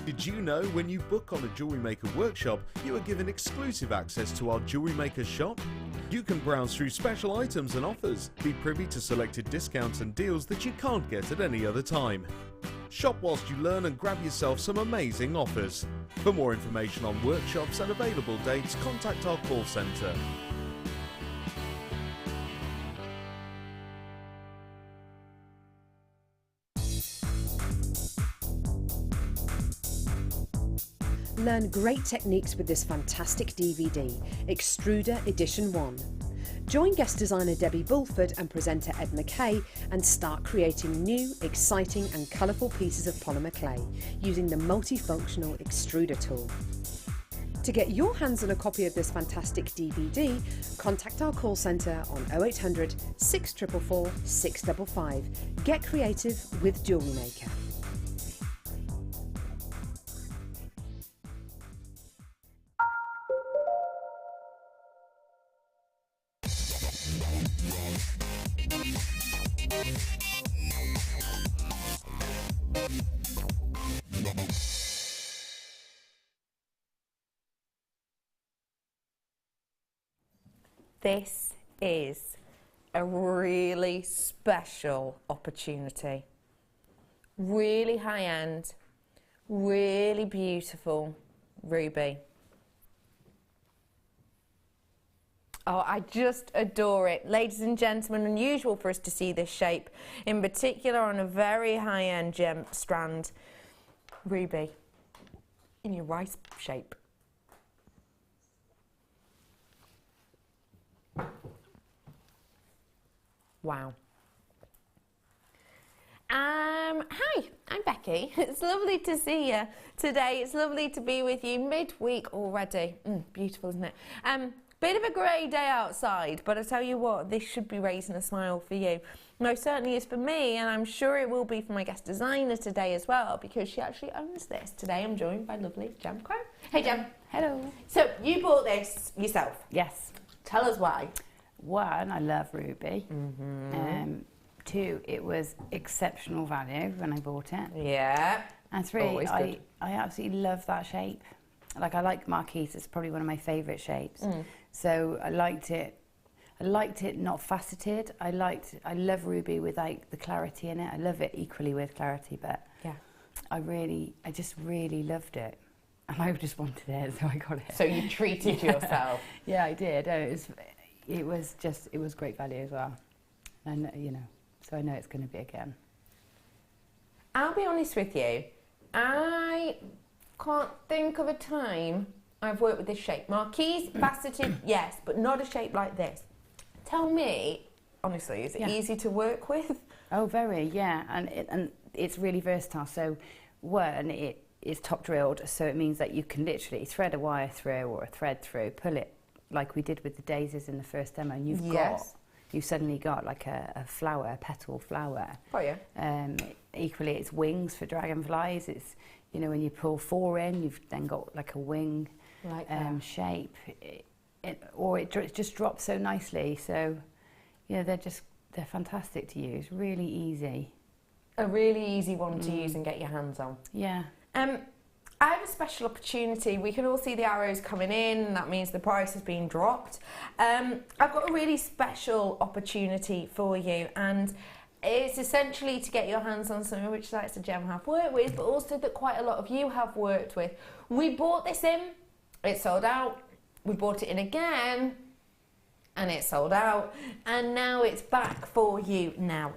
Did you know when you book on a Jewellery Maker workshop, you are given exclusive access to our Jewellery Maker shop? You can browse through special items and offers, be privy to selected discounts and deals that you can't get at any other time. Shop whilst you learn and grab yourself some amazing offers. For more information on workshops and available dates, contact our call centre. Learn great techniques with this fantastic DVD, Extruder Edition 1. Join guest designer Debbie Bulford and presenter Ed McKay and start creating new, exciting and colourful pieces of polymer clay using the multifunctional extruder tool. To get your hands on a copy of this fantastic DVD, contact our call centre on 0800 644 655. Get creative with Jewellery Maker. This is a really special opportunity. Really high end, really beautiful ruby. Oh, I just adore it. Ladies and gentlemen, unusual for us to see this shape, in particular on a very high-end gem strand. Ruby in your rice shape. Wow. Hi, I'm Becky. It's lovely to see you today. It's lovely to be with you midweek already. Beautiful, isn't it? Bit of a grey day outside, but I tell you what, this should be raising a smile for you. Most certainly is for me, and I'm sure it will be for my guest designer today as well, because she actually owns this. Today I'm joined by lovely Gem Crow. Hey Gem. Hello. So you bought this yourself. Yes. Tell us why. One, I love ruby. Two, it was exceptional value when I bought it. Yeah. And three, Always good. I absolutely love that shape. Like, I like marquise, it's probably one of my favourite shapes. So I liked it. I liked it not faceted. I love ruby with like the clarity in it. I love it equally with clarity, but yeah, I just really loved it. And I just wanted it, so I got it. So you treated yourself. Yeah, I did. It was great value as well. And you know, so I know it's going to be again. I'll be honest with you, I can't think of a time I've worked with this shape. Marquise, faceted, yes, but not a shape like this. Tell me, honestly, is it easy to work with? Oh, very, yeah, and it's really versatile. So, one, it is top drilled, so it means that you can literally thread a wire through or a thread through, pull it like we did with the daisies in the first demo, and you've suddenly got like a flower, a petal flower. Oh yeah. Equally, it's wings for dragonflies. It's, you know, when you pull 4 in, you've then got like a wing like shape. It just drops so nicely. So, yeah, they're fantastic to use. Really easy. A really easy one to use and get your hands on. Yeah. I have a special opportunity. We can all see the arrows coming in, and that means the price has been dropped. I've got a really special opportunity for you, and it's essentially to get your hands on something which likes to Gem have worked with, but also that quite a lot of you have worked with. We bought this in, it sold out, we brought it in again and it sold out, and now it's back for you now.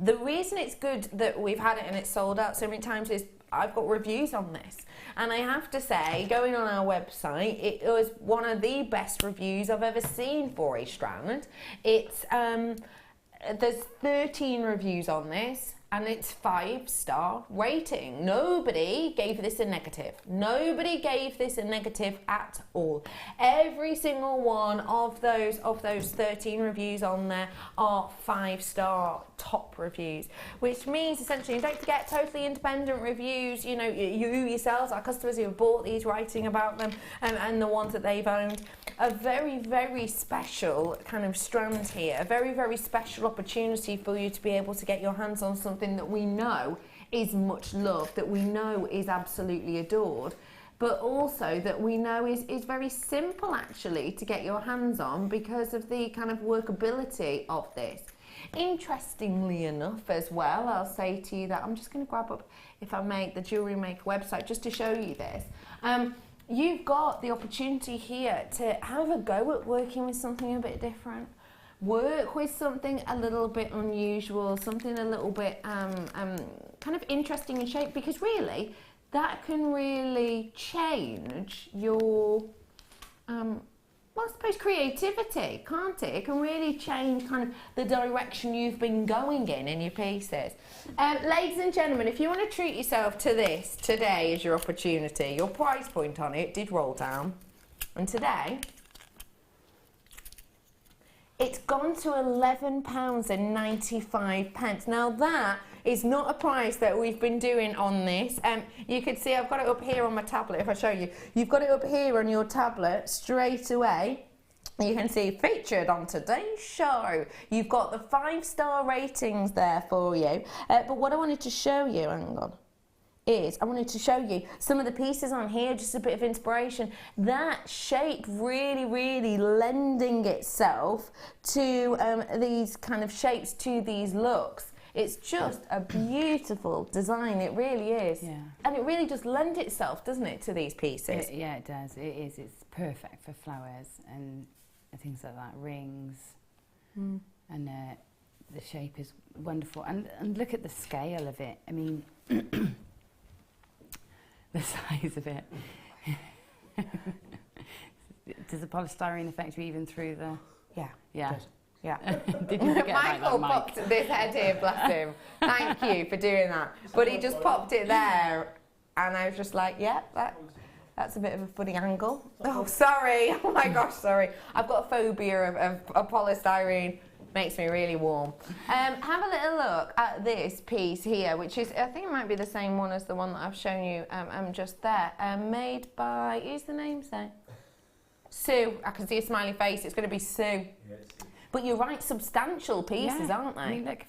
The reason it's good that we've had it and it's sold out so many times is I've got reviews on this, and I have to say, going on our website, it was one of the best reviews I've ever seen for a strand. It's there's 13 reviews on this, and it's 5-star rating. Nobody gave this a negative. Nobody gave this a negative at all. Every single one of those 13 reviews on there are 5-star top reviews, which means essentially, and don't forget, totally independent reviews, you know, you yourselves, our customers who have bought these, writing about them, and the ones that they've owned. A very, very special kind of strand here, a very, very special opportunity for you to be able to get your hands on something that we know is much loved, that we know is absolutely adored, but also that we know is very simple actually to get your hands on because of the kind of workability of this. Interestingly enough as well, I'll say to you that I'm just going to grab up, if I may, the Jewellery Maker website just to show you this. You've got the opportunity here to have a go at working with something a bit different. Work with something a little bit unusual, something a little bit kind of interesting in shape, because really that can really change your well, I suppose creativity, can't it? It can really change kind of the direction you've been going in your pieces. Ladies and gentlemen, if you want to treat yourself to this, today is your opportunity. Your price point on it did roll down, and today it's gone to £11.95. Now that is not a price that we've been doing on this. You could see I've got it up here on my tablet. If I show you, you've got it up here on your tablet straight away. You can see featured on today's show. You've got the 5-star ratings there for you. But what I wanted to show you, hang on, is I wanted to show you some of the pieces on here, just a bit of inspiration. That shape really, really lending itself to these kind of shapes, to these looks. It's just a beautiful design, it really is. Yeah. And it really does lend itself, doesn't it, to these pieces? Yeah, it does. It is. It's perfect for flowers and things like that, rings. And the shape is wonderful. And look at the scale of it. I mean, the size of it. Does the polystyrene affect you even through the... Yeah. Yeah. Good. Yeah. Did you forget Michael about that, popped this head here, bless him. Thank you for doing that. But he just popped it there, and I was just like, yeah, that's a bit of a funny angle. Oh, sorry. Oh my gosh, sorry. I've got a phobia of polystyrene. Makes me really warm. Have a little look at this piece here, which is, I think it might be the same one as the one that I've shown you just there. Made by, who's the name say? Sue. I can see a smiley face. It's going to be Sue. Yeah, but you're right, substantial pieces, aren't they? I mean, look,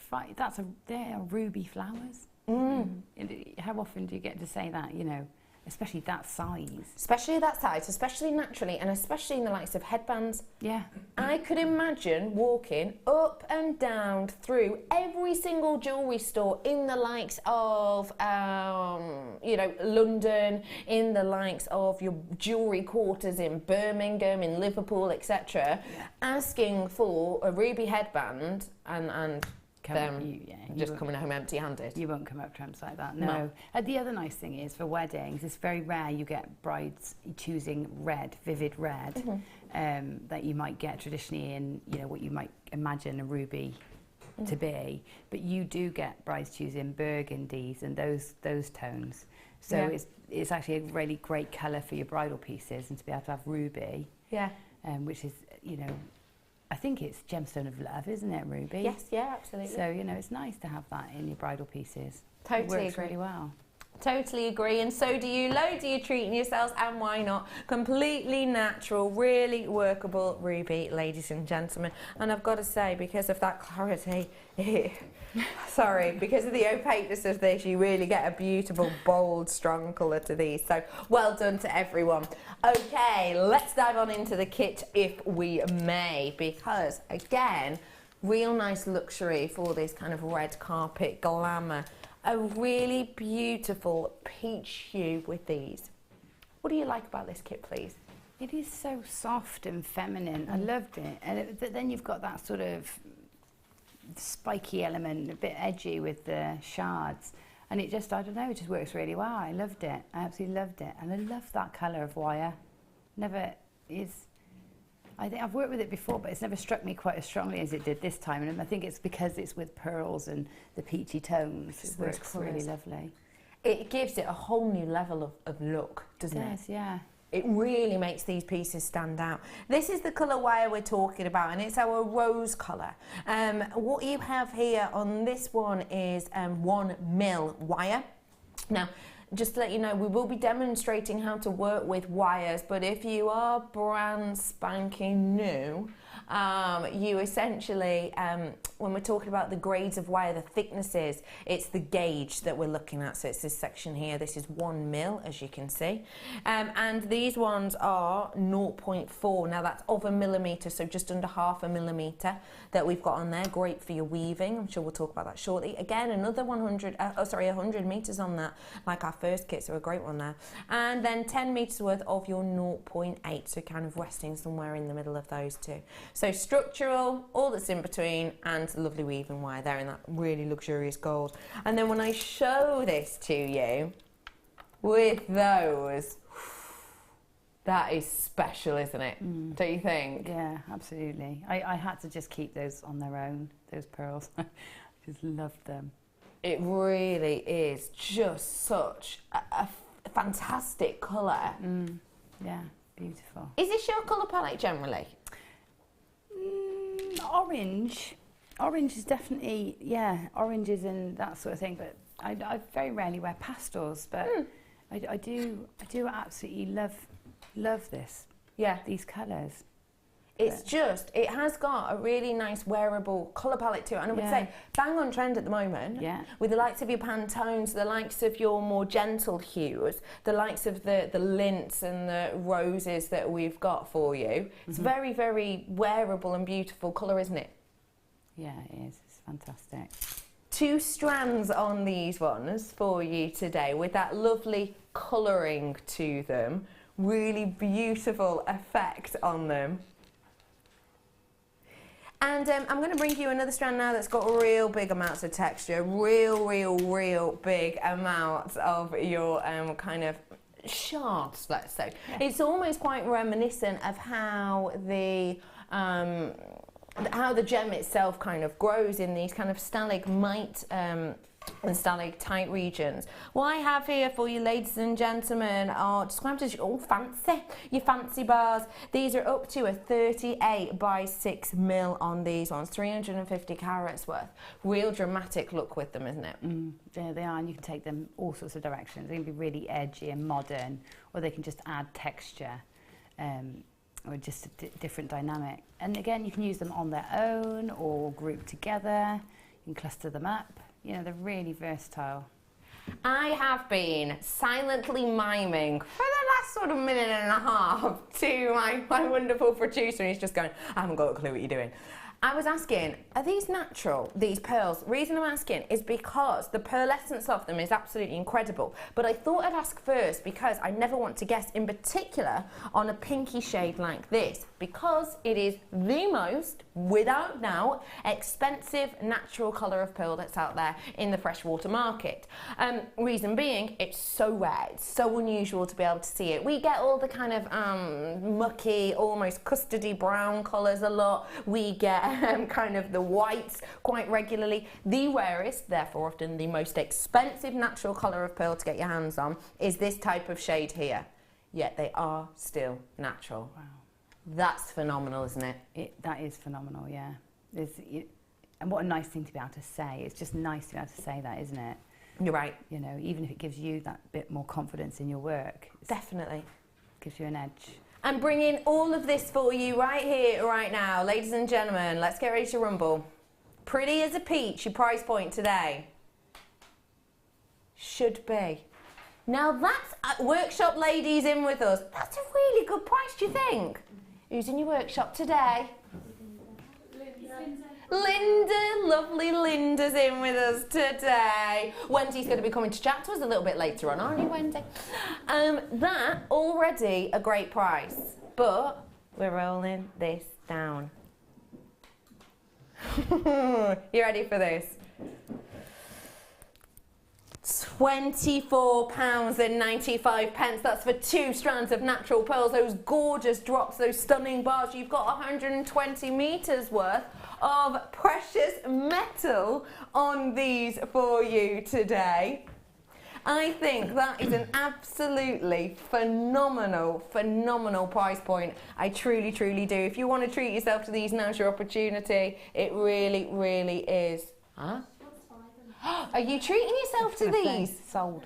they're ruby flowers. How often do you get to say that, you know, especially that size? Especially that size, especially naturally, and especially in the likes of headbands. Yeah. I could imagine walking up and down through every single jewellery store in the likes of, you know, London, in the likes of your jewellery quarters in Birmingham, in Liverpool, etc., asking for a ruby headband and just coming home empty-handed. You won't come up trumps like that, no. The other nice thing is, for weddings, it's very rare you get brides choosing red, vivid red, that you might get traditionally in, you know, what you might imagine a ruby to be, but you do get brides choosing burgundies and those tones. So it's actually a really great colour for your bridal pieces, and to be able to have ruby, which is, you know, I think it's gemstone of love, isn't it, ruby? Yes, yeah, absolutely. So, you know, it's nice to have that in your bridal pieces. Totally It works agree. really well. Totally agree, and so do you. Loads of you treating yourselves, and why not? Completely natural, really workable ruby, ladies and gentlemen. And I've got to say, because of that clarity, sorry, because of the opaqueness of this, you really get a beautiful, bold, strong colour to these. So well done to everyone. Okay, let's dive on into the kit if we may, because again, real nice luxury for this kind of red carpet glamour. A really beautiful peach hue with these. What do you like about this kit, please? It is so soft and feminine. I loved it. But then you've got that sort of spiky element, a bit edgy with the shards. And it just, I don't know, it just works really well. I loved it. I absolutely loved it. And I love that colour of wire. Never is... I think I've worked with it before, but it's never struck me quite as strongly as it did this time. And I think it's because it's with pearls and the peachy tones. It works really lovely. It gives it a whole new level of look, doesn't it? It does, yeah. It really makes these pieces stand out. This is the colour wire we're talking about, and it's our rose colour. What you have here on this one is 1 mil wire. Now, just to let you know, we will be demonstrating how to work with wires, but if you are brand spanking new, you essentially, when we're talking about the grades of wire, the thicknesses, it's the gauge that we're looking at. So it's this section here. This is 1 mil, as you can see. And these ones are 0.4. Now that's of a millimetre, so just under half a millimetre that we've got on there. Great for your weaving. I'm sure we'll talk about that shortly. Again, another 100 metres on that, like our first kit, so a great one there. And then 10 metres worth of your 0.8, so kind of resting somewhere in the middle of those two. So structural, all that's in between, and lovely weaving wire there in that really luxurious gold. And then when I show this to you with those, that is special, isn't it? Don't you think? Yeah, absolutely. I had to just keep those on their own, those pearls. I just loved them. It really is just such a fantastic colour. Yeah, beautiful. Is this your colour palette generally? Orange. Orange is definitely, yeah, oranges and that sort of thing, but I very rarely wear pastels, but I do absolutely love this. Yeah. These colours. It's just, it has got a really nice wearable colour palette to it, and I would say bang on trend at the moment. Yeah. With the likes of your Pantones, the likes of your more gentle hues, the likes of the lints and the roses that we've got for you. It's very, very wearable and beautiful colour, isn't it? Yeah, it is. It's fantastic. 2 strands on these ones for you today with that lovely colouring to them. Really beautiful effect on them. And I'm going to bring you another strand now that's got real big amounts of texture, real big amounts of your kind of shards, let's say. Yeah. It's almost quite reminiscent of how the gem itself kind of grows in these kind of stalagmite and stalactite regions. What I have here for you, ladies and gentlemen, are described as your fancy bars. These are up to a 38 by 6 mil on these ones, 350 carats worth. Real dramatic look with them, isn't it? Yeah, they are, and you can take them all sorts of directions. They can be really edgy and modern, or they can just add texture, or just a different dynamic. And again, you can use them on their own or group together. You can cluster them up. You know, they're really versatile. I have been silently miming for the last sort of minute and a half to my wonderful producer, and he's just going, I haven't got a clue what you're doing. I was asking, are these natural, these pearls? The reason I'm asking is because the pearlescence of them is absolutely incredible. But I thought I'd ask first because I never want to guess, in particular on a pinky shade like this, because it is the most, without doubt, expensive natural colour of pearl that's out there in the freshwater market. Reason being, it's so rare, it's so unusual to be able to see it. We get all the kind of mucky, almost custardy brown colours a lot. We get kind of the whites quite regularly. The rarest, therefore often the most expensive natural colour of pearl to get your hands on is this type of shade here. Yet they are still natural. Wow. That's phenomenal, isn't it? That is phenomenal, yeah. And what a nice thing to be able to say. It's just nice to be able to say that, isn't it? You're right. You know, even if it gives you that bit more confidence in your work. Definitely. Gives you an edge. I'm bringing all of this for you right here, right now. Ladies and gentlemen, let's get ready to rumble. Pretty as a peach, your price point today should be. Now that's workshop ladies in with us. That's a really good price, do you think? Who's in your workshop today? Linda, lovely Linda's in with us today. Wendy's going to be coming to chat to us a little bit later on, aren't you, Wendy? That already a great price. but we're rolling this down. You ready for this? £24.95. That's for 2 strands of natural pearls, those gorgeous drops, those stunning bars. You've got 120 metres worth of precious metal on these for you today. I think that is an absolutely phenomenal price point. I truly, truly do. If you want to treat yourself to these, now's your opportunity. It really, really is. Huh? Are you treating yourself to these? Sold.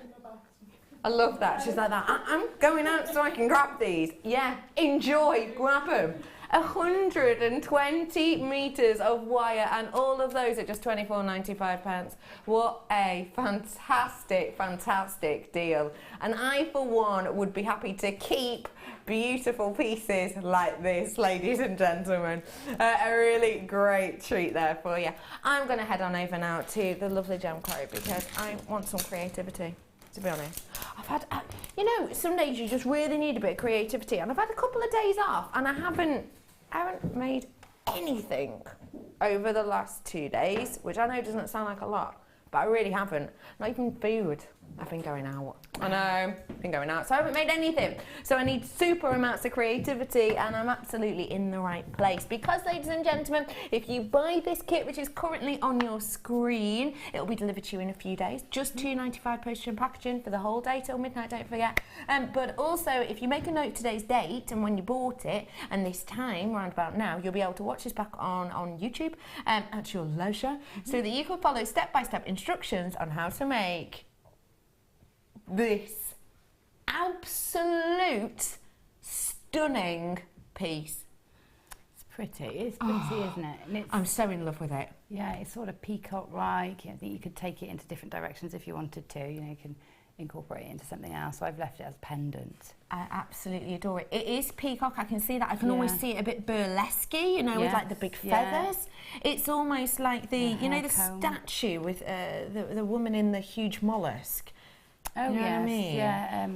I love that. She's like that. I'm going out so I can grab these. Yeah, enjoy, grab them. 120 metres of wire, and all of those at just £24.95. What a fantastic, fantastic deal. And I, for one, would be happy to keep beautiful pieces like this, ladies and gentlemen. A really great treat there for you. I'm going to head on over now to the lovely Gem Quarry because I want some creativity, to be honest. I've had, you know, some days you just really need a bit of creativity, and I've had a couple of days off and I haven't made anything over the last 2 days, which I know doesn't sound like a lot, but I really haven't. Not even food. I've been going out. I know, I've been going out, so I haven't made anything. So I need super amounts of creativity, and I'm absolutely in the right place. Because, ladies and gentlemen, if you buy this kit, which is currently on your screen, it'll be delivered to you in a few days. Just £2.95 postage and packaging for the whole day till midnight, don't forget. But also, if you make a note of today's date and when you bought it, and this time, round about now, you'll be able to watch this back on YouTube at your leisure, so that you can follow step-by-step instructions on how to make this absolute stunning piece. It's pretty. It's pretty, isn't it? And it's, I'm so in love with it. yeah, it's sort of peacock-like. I think you could take it into different directions if you wanted to. You know, you can incorporate it into something else. So I've left it as pendant. I absolutely adore it. It is peacock. I can see that. I can always see it a bit burlesque-y, you know, with like the big feathers. It's almost like the, you know, the statue with the woman in the huge mollusk. Oh, you know yes, what I mean? yeah.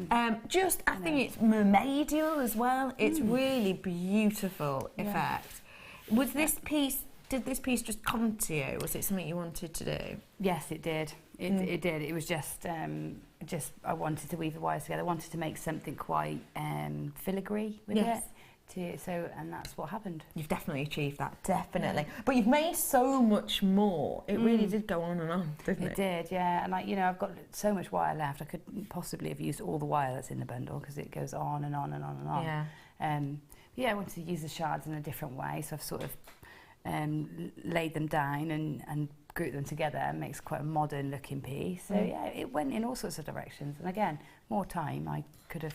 I think it's mermaidial as well. It's really beautiful effect. Was this piece, did this piece just come to you? Was it something you wanted to do? Yes, it did. It did. It was just I wanted to weave the wires together. I wanted to make something quite filigree with it. And that's what happened. You've definitely achieved that, definitely. Yeah. But you've made so much more. It really did go on and on, didn't it? It did, yeah. And I've got so much wire left. I could possibly have used all the wire that's in the bundle because it goes on and on and on and on. Yeah. I wanted to use the shards in a different way, so I've sort of laid them down and grouped them together and makes quite a modern looking piece. So yeah, it went in all sorts of directions. And again, more time. I could have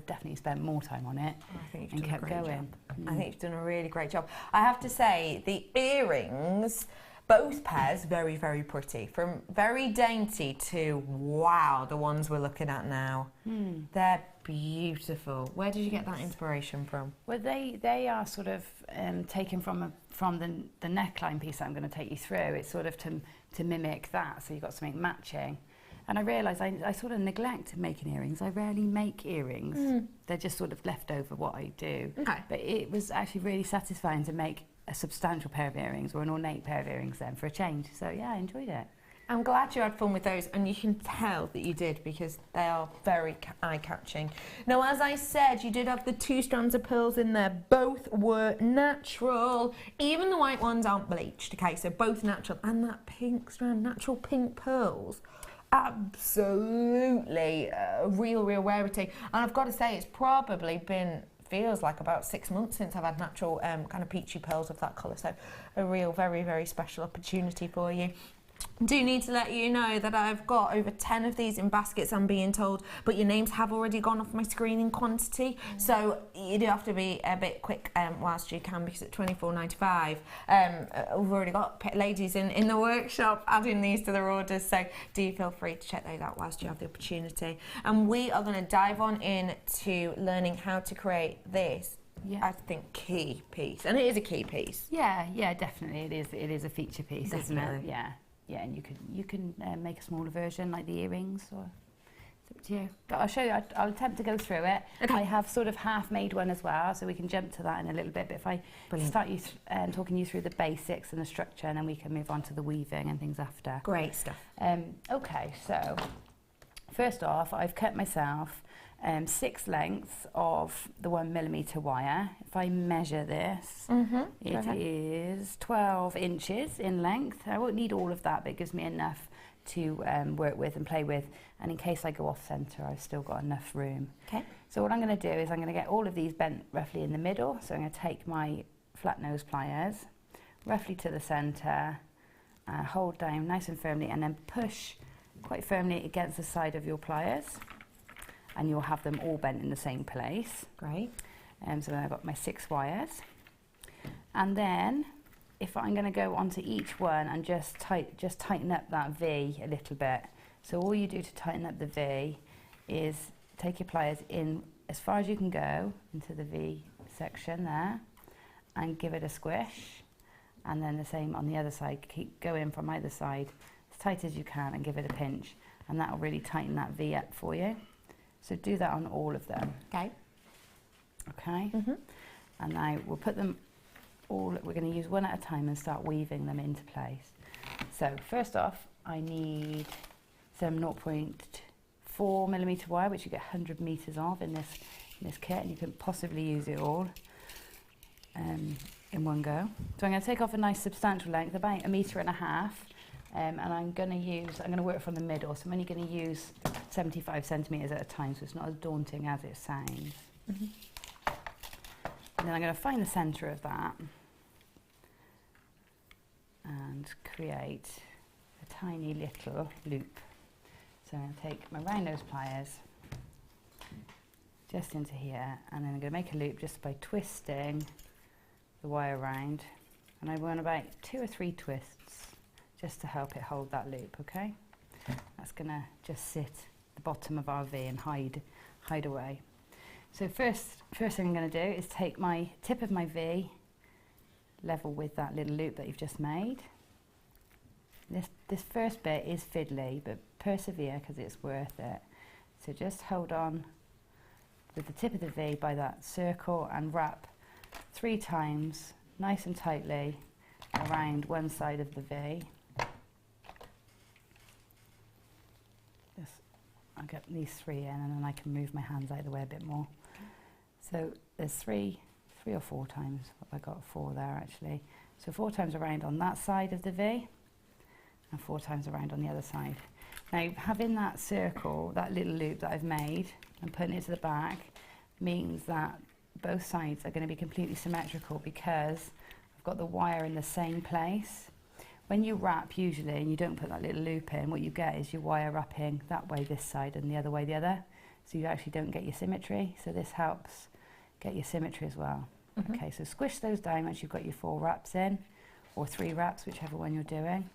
definitely spent more time on it and kept going. I think you've done a really great job. I have to say, the earrings, both pairs, very, very pretty. From very dainty to, wow, the ones we're looking at now. They're beautiful. Where did you get that inspiration from? Well, they are sort of taken from the neckline piece that I'm going to take you through. It's sort of to mimic that, so you've got something matching. And I realised I sort of neglect making earrings. I rarely make earrings. They're just sort of left over what I do. Okay. But it was actually really satisfying to make a substantial pair of earrings or an ornate pair of earrings then for a change. So yeah, I enjoyed it. I'm glad you had fun with those, and you can tell that you did because they are very eye-catching. Now, as I said, you did have the 2 strands of pearls in there. Both were natural. Even the white ones aren't bleached, okay? So both natural. And that pink strand, natural pink pearls, absolutely a real rarity. And I've got to say, it's probably been, feels like about 6 months since I've had natural kind of peachy pearls of that colour. So a real, very, very special opportunity for you. Do need to let you know that I've got over 10 of these in baskets, I'm being told, but your names have already gone off my screen in quantity, so you do have to be a bit quick whilst you can, because at £24.95 we've already got ladies in the workshop adding these to their orders, so do feel free to check those out whilst you have the opportunity. And we are going to dive on into learning how to create this. Yeah. I think key piece, and it is a key piece. Yeah, definitely it is a feature piece, isn't it? Yeah, and you can make a smaller version like the earrings, or It's up to you. But I'll show you, I'll attempt to go through it. Okay. I have sort of half made one as well, so we can jump to that in a little bit. But if I start you talking you through the basics and the structure, and then we can move on to the weaving and things after. Great stuff. Okay, so first off, I've cut myself 6 lengths of the 1mm wire. If I measure this, it is 12 inches in length. I won't need all of that, but it gives me enough to work with and play with. And in case I go off centre, I've still got enough room. Okay. So what I'm going to do is I'm going to get all of these bent roughly in the middle. So I'm going to take my flat nose pliers roughly to the centre, hold down nice and firmly, and then push quite firmly against the side of your pliers, and you'll have them all bent in the same place. Great. So then I've got my 6 wires, and then if I'm going to go onto each one and just tighten up that V a little bit. So all you do to tighten up the V is take your pliers in as far as you can go into the V section there, and give it a squish, and then the same on the other side. Keep going from either side as tight as you can and give it a pinch, and that will really tighten that V up for you. So do that on all of them. Okay. Okay. And now we'll put them all, we're going to use one at a time and start weaving them into place. So first off, I need some 0.4mm wire, which you get 100 meters of in this kit, and you can possibly use it all in one go. So I'm going to take off a nice substantial length, about 1.5 meters, and I'm going to work from the middle, so I'm only going to use 75 centimeters at a time, so it's not as daunting as it sounds. And then I'm going to find the center of that and create a tiny little loop. So I'm going to take my round nose pliers just into here, and then I'm going to make a loop just by twisting the wire around, and I want about 2 or 3 twists just to help it hold that loop. Okay, that's going to just sit at the bottom of our V and hide away. So first thing I'm going to do is take my tip of my V level with that little loop that you've just made. This first bit is fiddly, but persevere because it's worth it. So just hold on with the tip of the V by that circle and wrap 3 times nice and tightly around one side of the V. I'll get these 3 in, and then I can move my hands out of the way a bit more. So there's 3 or 4 times. I got 4 there actually. So 4 times around on that side of the V, and 4 times around on the other side. Now having that circle, that little loop that I've made, and putting it to the back, means that both sides are going to be completely symmetrical because I've got the wire in the same place. When you wrap usually, and you don't put that little loop in, what you get is your wire wrapping that way this side and the other way the other. So you actually don't get your symmetry. So this helps get your symmetry as well. Okay, so squish those down once you've got your 4 wraps in, or 3 wraps, whichever one you're doing.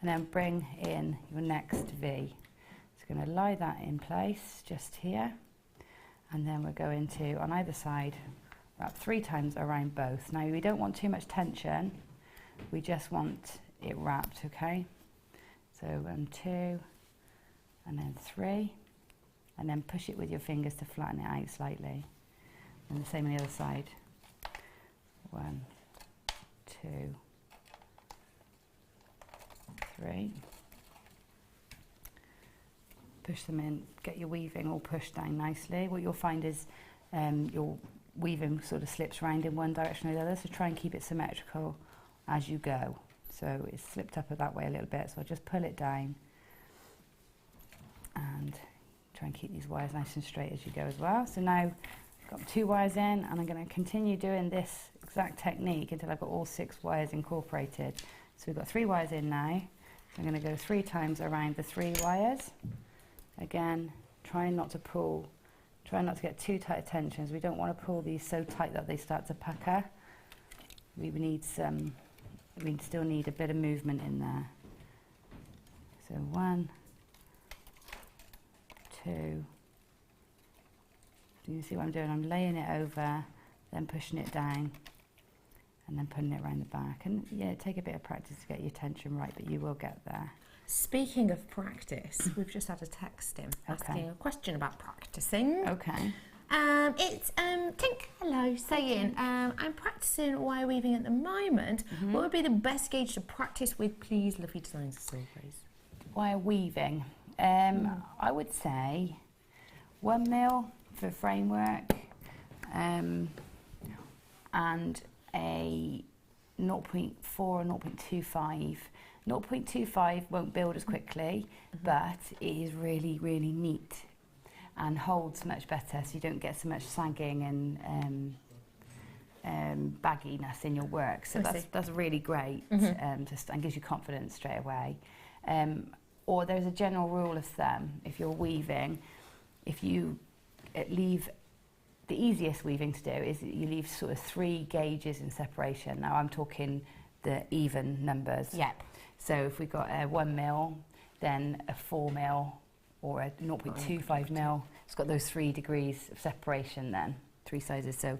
And then bring in your next V. So going to lie that in place just here. And then we're going to, on either side, wrap 3 times around both. Now we don't want too much tension. We just want it wrapped, okay? So 1, 2, and then 3, and then push it with your fingers to flatten it out slightly. And the same on the other side. 1, 2, 3. Push them in, get your weaving all pushed down nicely. What you'll find is your weaving sort of slips around in one direction or the other, so try and keep it symmetrical as you go. So it's slipped up that way a little bit, so I'll just pull it down and try and keep these wires nice and straight as you go as well. So now I've got 2 wires in, and I'm going to continue doing this exact technique until I've got all 6 wires incorporated. So we've got 3 wires in now. So I'm going to go 3 times around the 3 wires. Again, trying not to pull, trying not to get too tight tensions. We don't want to pull these so tight that they start to pucker. We still need a bit of movement in there. So 1, 2. Do you see what I'm doing? I'm laying it over, then pushing it down, and then putting it around the back. And yeah, take a bit of practice to get your tension right, but you will get there. Speaking of practice, we've just had a text in asking a question about practicing. Okay. It's Tink, hello, saying, I'm practicing wire weaving at the moment. What would be the best gauge to practice with, please? Lovely designs as always. Wire weaving. I would say 1 mil for framework, and a 0.4 or 0.25. 0.25 won't build as quickly, but it is really, really neat and holds much better, so you don't get so much sagging and bagginess in your work. So that's really great, and gives you confidence straight away. Or there's a general rule of thumb: if you're weaving, if you leave, the easiest weaving to do is you leave sort of 3 gauges in separation. Now I'm talking the even numbers. Yep. So if we got a 1 mil, then a 4 mil, or a 0.25 mil, it's got those 3 degrees of separation then, 3 sizes. So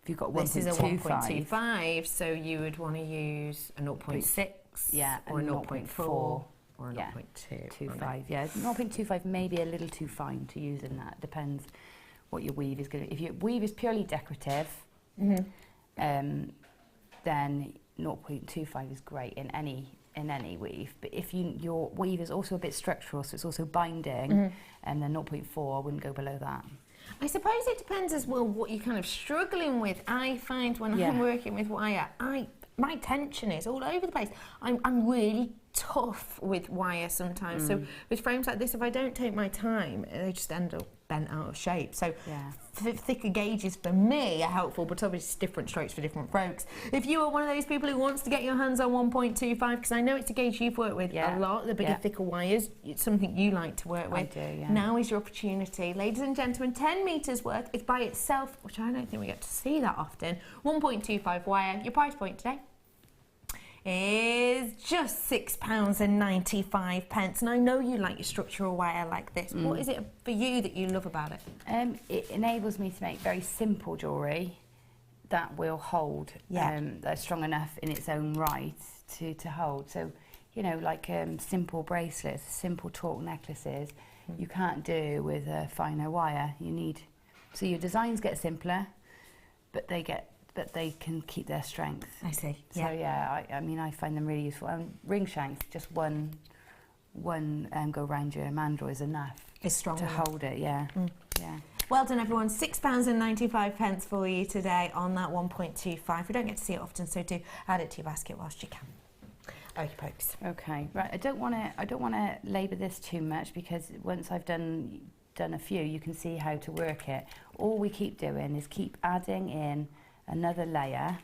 if you've got 1.25. This is a 1.25, so you would want to use a 0.6, or a 0.4, or a 0.25. Yeah, 0.25 may be a little too fine to use in that. Depends what your weave is going to. If your weave is purely decorative, then 0.25 is great in any weave. But if your weave is also a bit structural, so it's also binding, and then 0.4, I wouldn't go below that. I suppose it depends as well what you're kind of struggling with. I find when I'm working with wire, my tension is all over the place. I'm really tough with wire sometimes. So with frames like this, if I don't take my time, they just end up bent out of shape. So thicker gauges for me are helpful, but obviously it's different strokes for different folks. If you are one of those people who wants to get your hands on 1.25, because I know it's a gauge you've worked with a lot, the bigger, thicker wires, it's something you like to work with. I do, Now is your opportunity. Ladies and gentlemen, 10 metres worth is by itself, which I don't think we get to see that often. 1.25 wire. Your price point today is just £6.95, and I know you like your structural wire like this. What is it for you that you love about it? It enables me to make very simple jewellery that will hold, that's strong enough in its own right to hold. So, you know, like simple bracelets, simple torque necklaces, you can't do with a finer wire. You need, so your designs get simpler, but they can keep their strength. I see. So I mean, I find them really useful. Ring shanks, just one go round your mandrel is enough. It's strong to hold it. Yeah. Well done, everyone. £6.95 for you today on that 1.25. We don't get to see it often, so do add it to your basket whilst you can. Okay, folks. Okay, right. I don't want to labour this too much, because once I've done a few, you can see how to work it. All we keep doing is keep adding in another layer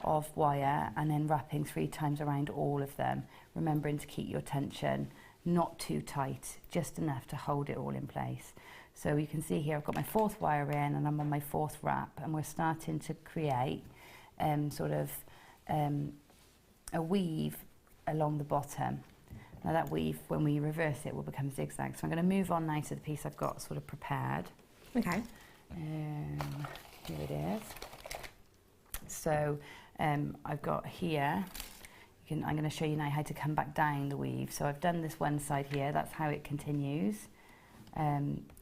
of wire and then wrapping 3 times around all of them, remembering to keep your tension not too tight, just enough to hold it all in place. So you can see here I've got my 4th wire in and I'm on my 4th wrap, and we're starting to create a weave along the bottom. Now that weave, when we reverse it, will become zigzag. So I'm going to move on now to the piece I've got sort of prepared. Okay. Here it is. So I've got here, I'm going to show you now how to come back down the weave. So I've done this one side here, that's how it continues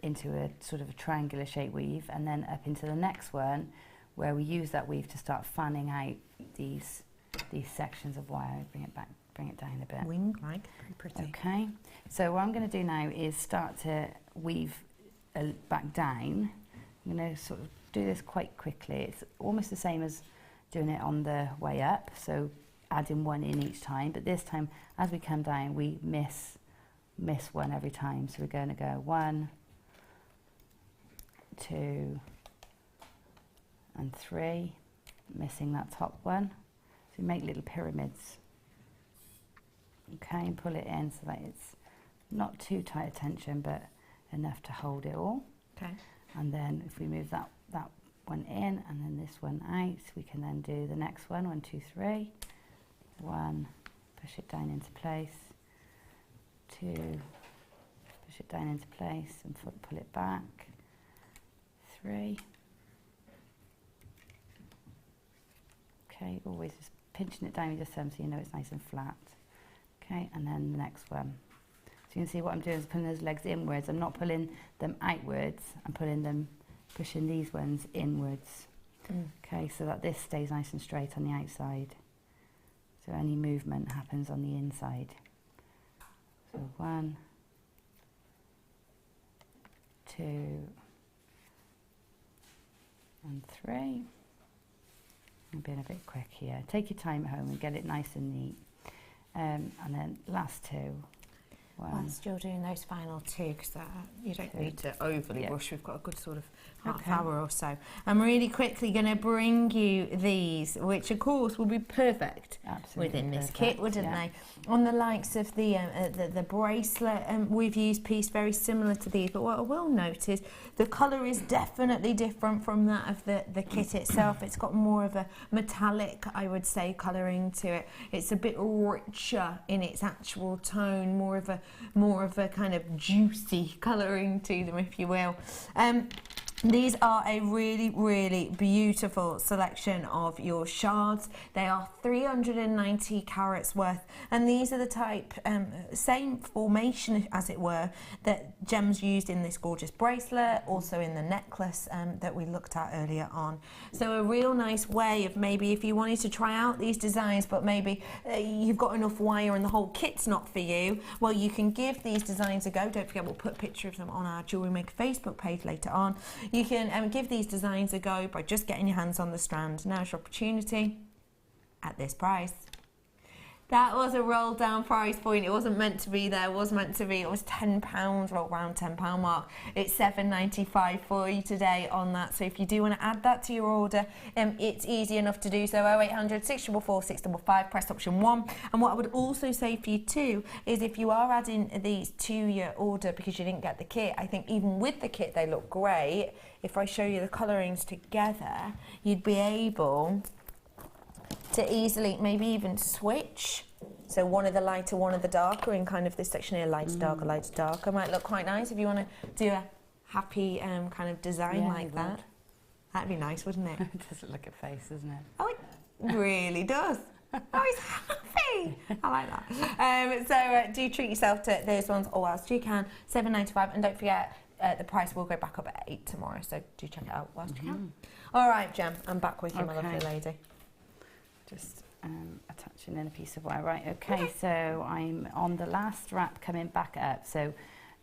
into a sort of a triangular shaped weave, and then up into the next one where we use that weave to start fanning out these sections of wire. Bring it down a bit. Wing-like, very pretty. Okay, so what I'm going to do now is start to weave back down. I'm going to sort of do this quite quickly. It's almost the same as doing it on the way up, so adding 1 in each time, but this time as we come down we miss 1 every time. So we're going to go 1, 2 and 3, missing that top one. So we make little pyramids. Okay, and pull it in so that it's not too tight a tension, but enough to hold it all. Okay. And then if we move that one in and then this one out, we can then do the next one. 1, 2, 3. 1, push it down into place. 2, push it down into place and pull it back. 3. Okay, always just pinching it down with your thumb so you know it's nice and flat. Okay, and then the next one. So you can see what I'm doing is pulling those legs inwards. I'm not pulling them outwards. I'm pushing these ones inwards. Okay, so that this stays nice and straight on the outside. So any movement happens on the inside. So 1, 2, and 3. I'm being a bit quick here. Take your time at home and get it nice and neat. And then last 2. Whilst you're doing those final 2, because you don't need to overly rush, we've got a good sort of half hour or so. I'm really quickly going to bring you these, which of course will be perfect within this kit, wouldn't they? On the likes of the bracelet, we've used piece very similar to these, but what I will note is the colour is definitely different from that of the kit itself. It's got more of a metallic, I would say, colouring to it. It's a bit richer in its actual tone, more of a kind of juicy colouring to them, if you will. These are a really, really beautiful selection of your shards. They are 390 carats worth, and these are the type, same formation as it were, that Gems used in this gorgeous bracelet, also in the necklace that we looked at earlier on. So a real nice way of maybe if you wanted to try out these designs, but maybe you've got enough wire and the whole kit's not for you, well, you can give these designs a go. Don't forget, we'll put a picture of them on our Jewellery Maker Facebook page later on. You can give these designs a go by just getting your hands on the strand. Now's your opportunity at this price. That was a roll down price point. It wasn't meant to be there. It was meant to be. It was £10, roll around £10 mark. It's £7.95 for you today on that. So if you do want to add that to your order, it's easy enough to do so. 0800 644 655, press option 1. And what I would also say for you too is if you are adding these to your order because you didn't get the kit, I think even with the kit they look great. If I show you the colourings together, you'd be able to easily maybe even switch. So one of the lighter, one of the darker in kind of this section here, lighter, darker, lighter, darker. Might look quite nice if you want to do a happy kind of design like that. That'd be nice, wouldn't it? It does look at face, doesn't it? Oh, it really does. Oh, he's happy. I like that. So do treat yourself to those ones whilst you can. £7.95, and don't forget the price will go back up at 8 tomorrow, so do check it out whilst you can. All right, Gem, I'm back with you, my lovely lady. Just attaching in a piece of wire. Right, okay, so I'm on the last wrap coming back up. So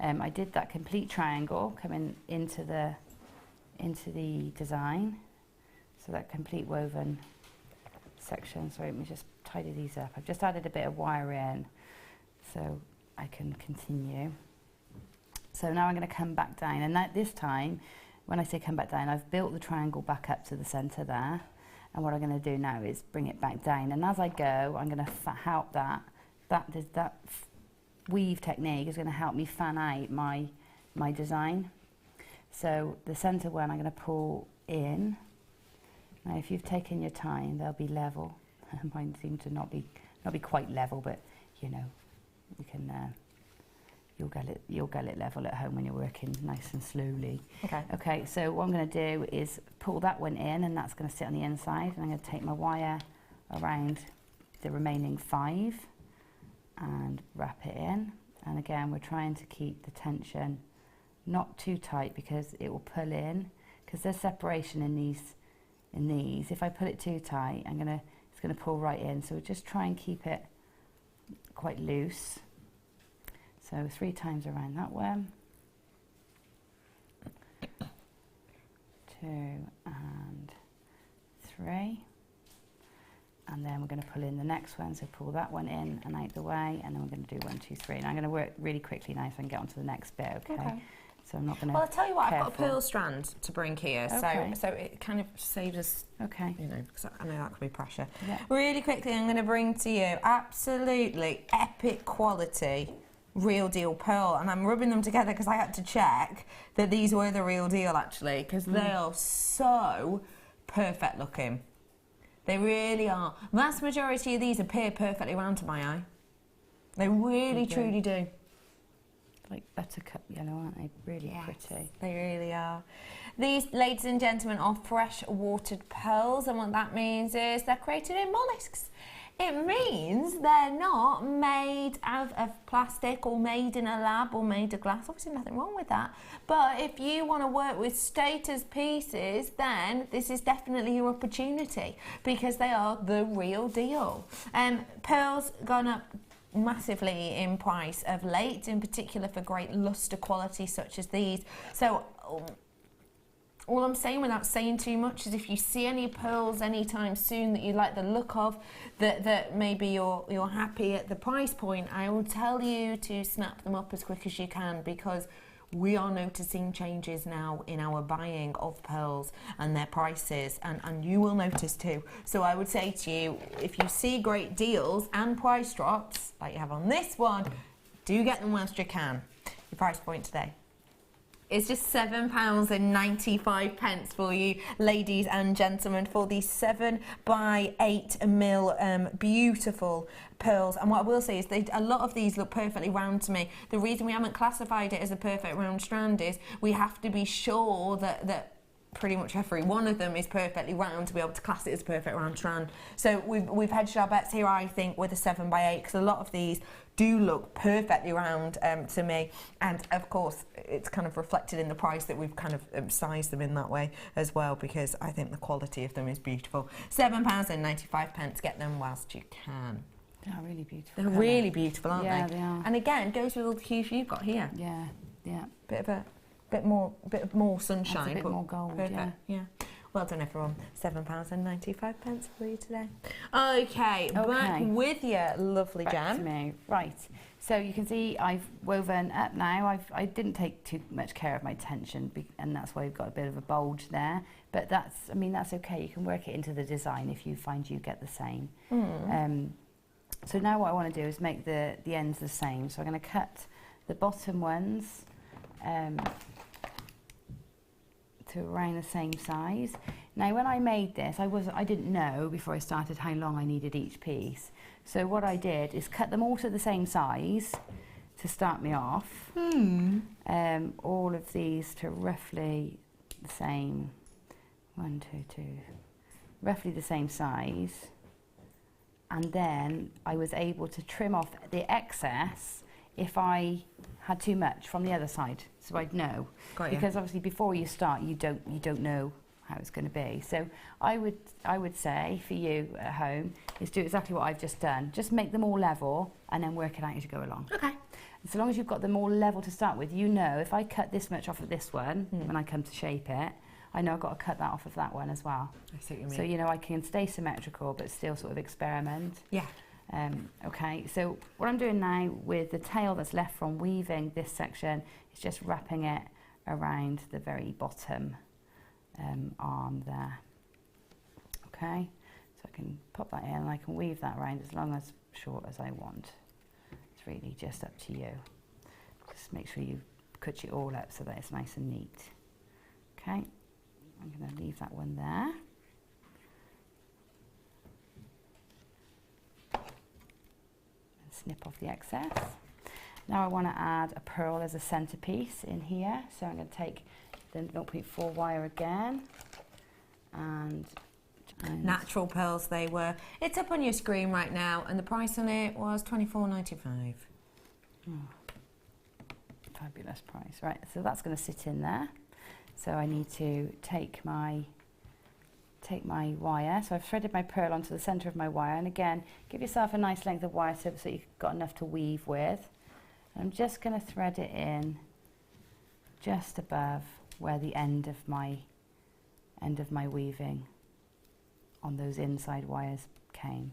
I did that complete triangle coming into the design. So that complete woven section. So let me just tidy these up. I've just added a bit of wire in so I can continue. So now I'm going to come back down, and this time, when I say come back down, I've built the triangle back up to the centre there. And what I'm going to do now is bring it back down, and as I go, I'm going to help that weave technique is going to help me fan out my design. So the centre one I'm going to pull in. Now, if you've taken your time, they'll be level. Mine seem to not be quite level, but you know, you can. You'll get it level at home when you're working nice and slowly. Okay. Okay, so what I'm going to do is pull that one in, and that's going to sit on the inside, and I'm going to take my wire around the remaining 5 and wrap it in. And again, we're trying to keep the tension not too tight because it will pull in, because there's separation in these. If I pull it too tight, it's going to pull right in. So just try and keep it quite loose. So 3 times around that one, 2 and 3, and then we're going to pull in the next one. So pull that one in and out the way, and then we're going to do 1, 2, 3. And I'm going to work really quickly now so I can get on to the next bit. Okay. So I'm not going to. Well, I'll tell you what. I've got a pearl strand to bring here, okay. so it kind of saves us. Okay. You know, because I know that could be pressure. Yeah. Really quickly, I'm going to bring to you absolutely epic quality. Real deal pearl, and I'm rubbing them together because I had to check that these were the real deal actually, because they are so perfect looking. They really are. Vast majority of these appear perfectly round to my eye. They really truly do. Like buttercup yellow, aren't they? Really pretty. They really are. These, ladies and gentlemen, are fresh watered pearls, and what that means is they're created in mollusks. it means they're not made out of plastic or made in a lab or made of glass. Obviously nothing wrong with that. But if you want to work with status pieces, then this is definitely your opportunity because they are the real deal. Pearls gone up massively in price of late, in particular for great luster quality such as these. So all I'm saying without saying too much is if you see any pearls anytime soon that you like the look of, that maybe you're happy at the price point, I will tell you to snap them up as quick as you can, because we are noticing changes now in our buying of pearls and their prices, and you will notice too. So I would say to you, if you see great deals and price drops like you have on this one, do get them whilst you can. Your price point today, it's just £7.95 for you, ladies and gentlemen, for these 7x8mm beautiful pearls. And what I will say is a lot of these look perfectly round to me. The reason we haven't classified it as a perfect round strand is we have to be sure that pretty much every one of them is perfectly round to be able to class it as a perfect round strand. So we've hedged our bets here, I think, with a 7x8, because a lot of these do look perfectly round to me, and of course it's kind of reflected in the price that we've kind of sized them in that way as well, because I think the quality of them is beautiful. £7.95, get them whilst you can. They are really beautiful. They're really beautiful, aren't they? Yeah, they are. And again, goes with all the hues you've got here. Yeah, yeah. Bit more sunshine. That's a bit more gold, perfect. Yeah. Well done, everyone. £7.95 for you today. Okay, back with you, lovely Jan. To me. Right. So you can see I've woven up now. I didn't take too much care of my tension, and that's why we've got a bit of a bulge there. But that's okay. You can work it into the design if you find you get the same. So now what I want to do is make the ends the same. So I'm going to cut the bottom ones to around the same size. Now when I made this, I didn't know before I started how long I needed each piece. So what I did is cut them all to the same size to start me off. All of these to roughly the same, roughly the same size. And then I was able to trim off the excess if I had too much from the other side, so I'd know. Because obviously before you start, you don't know how it's going to be. So I would say for you at home is do exactly what I've just done. Just make them all level and then work it out as you go along. Okay. And so long as you've got them all level to start with, you know if I cut this much off of this one when I come to shape it, I know I've got to cut that off of that one as well. I see what you mean. So you know I can stay symmetrical but still sort of experiment. Yeah. Okay, so what I'm doing now with the tail that's left from weaving this section is just wrapping it around the very bottom arm there. Okay, so I can pop that in and I can weave that around as long as short as I want. It's really just up to you. Just make sure you cut it all up so that it's nice and neat. Okay, I'm going to leave that one there. Snip off the excess. Now I want to add a pearl as a centerpiece in here, so I'm going to take the 0.4 wire again and natural pearls they were. It's up on your screen right now, and the price on it was $24.95. Fabulous price. Right, so that's going to sit in there. So I need to take my wire. So I've threaded my pearl onto the center of my wire, and again give yourself a nice length of wire so you've got enough to weave with. And I'm just going to thread it in just above where the end of my weaving on those inside wires came.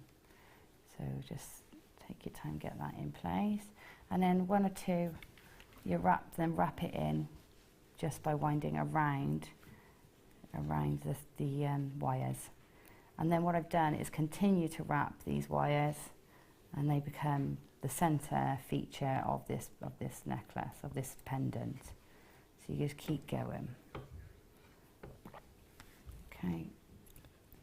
So just take your time, get that in place, and then one or two you wrap it in just by winding around the wires. And then what I've done is continue to wrap these wires, and they become the center feature of this necklace, of this pendant. So you just keep going. Okay,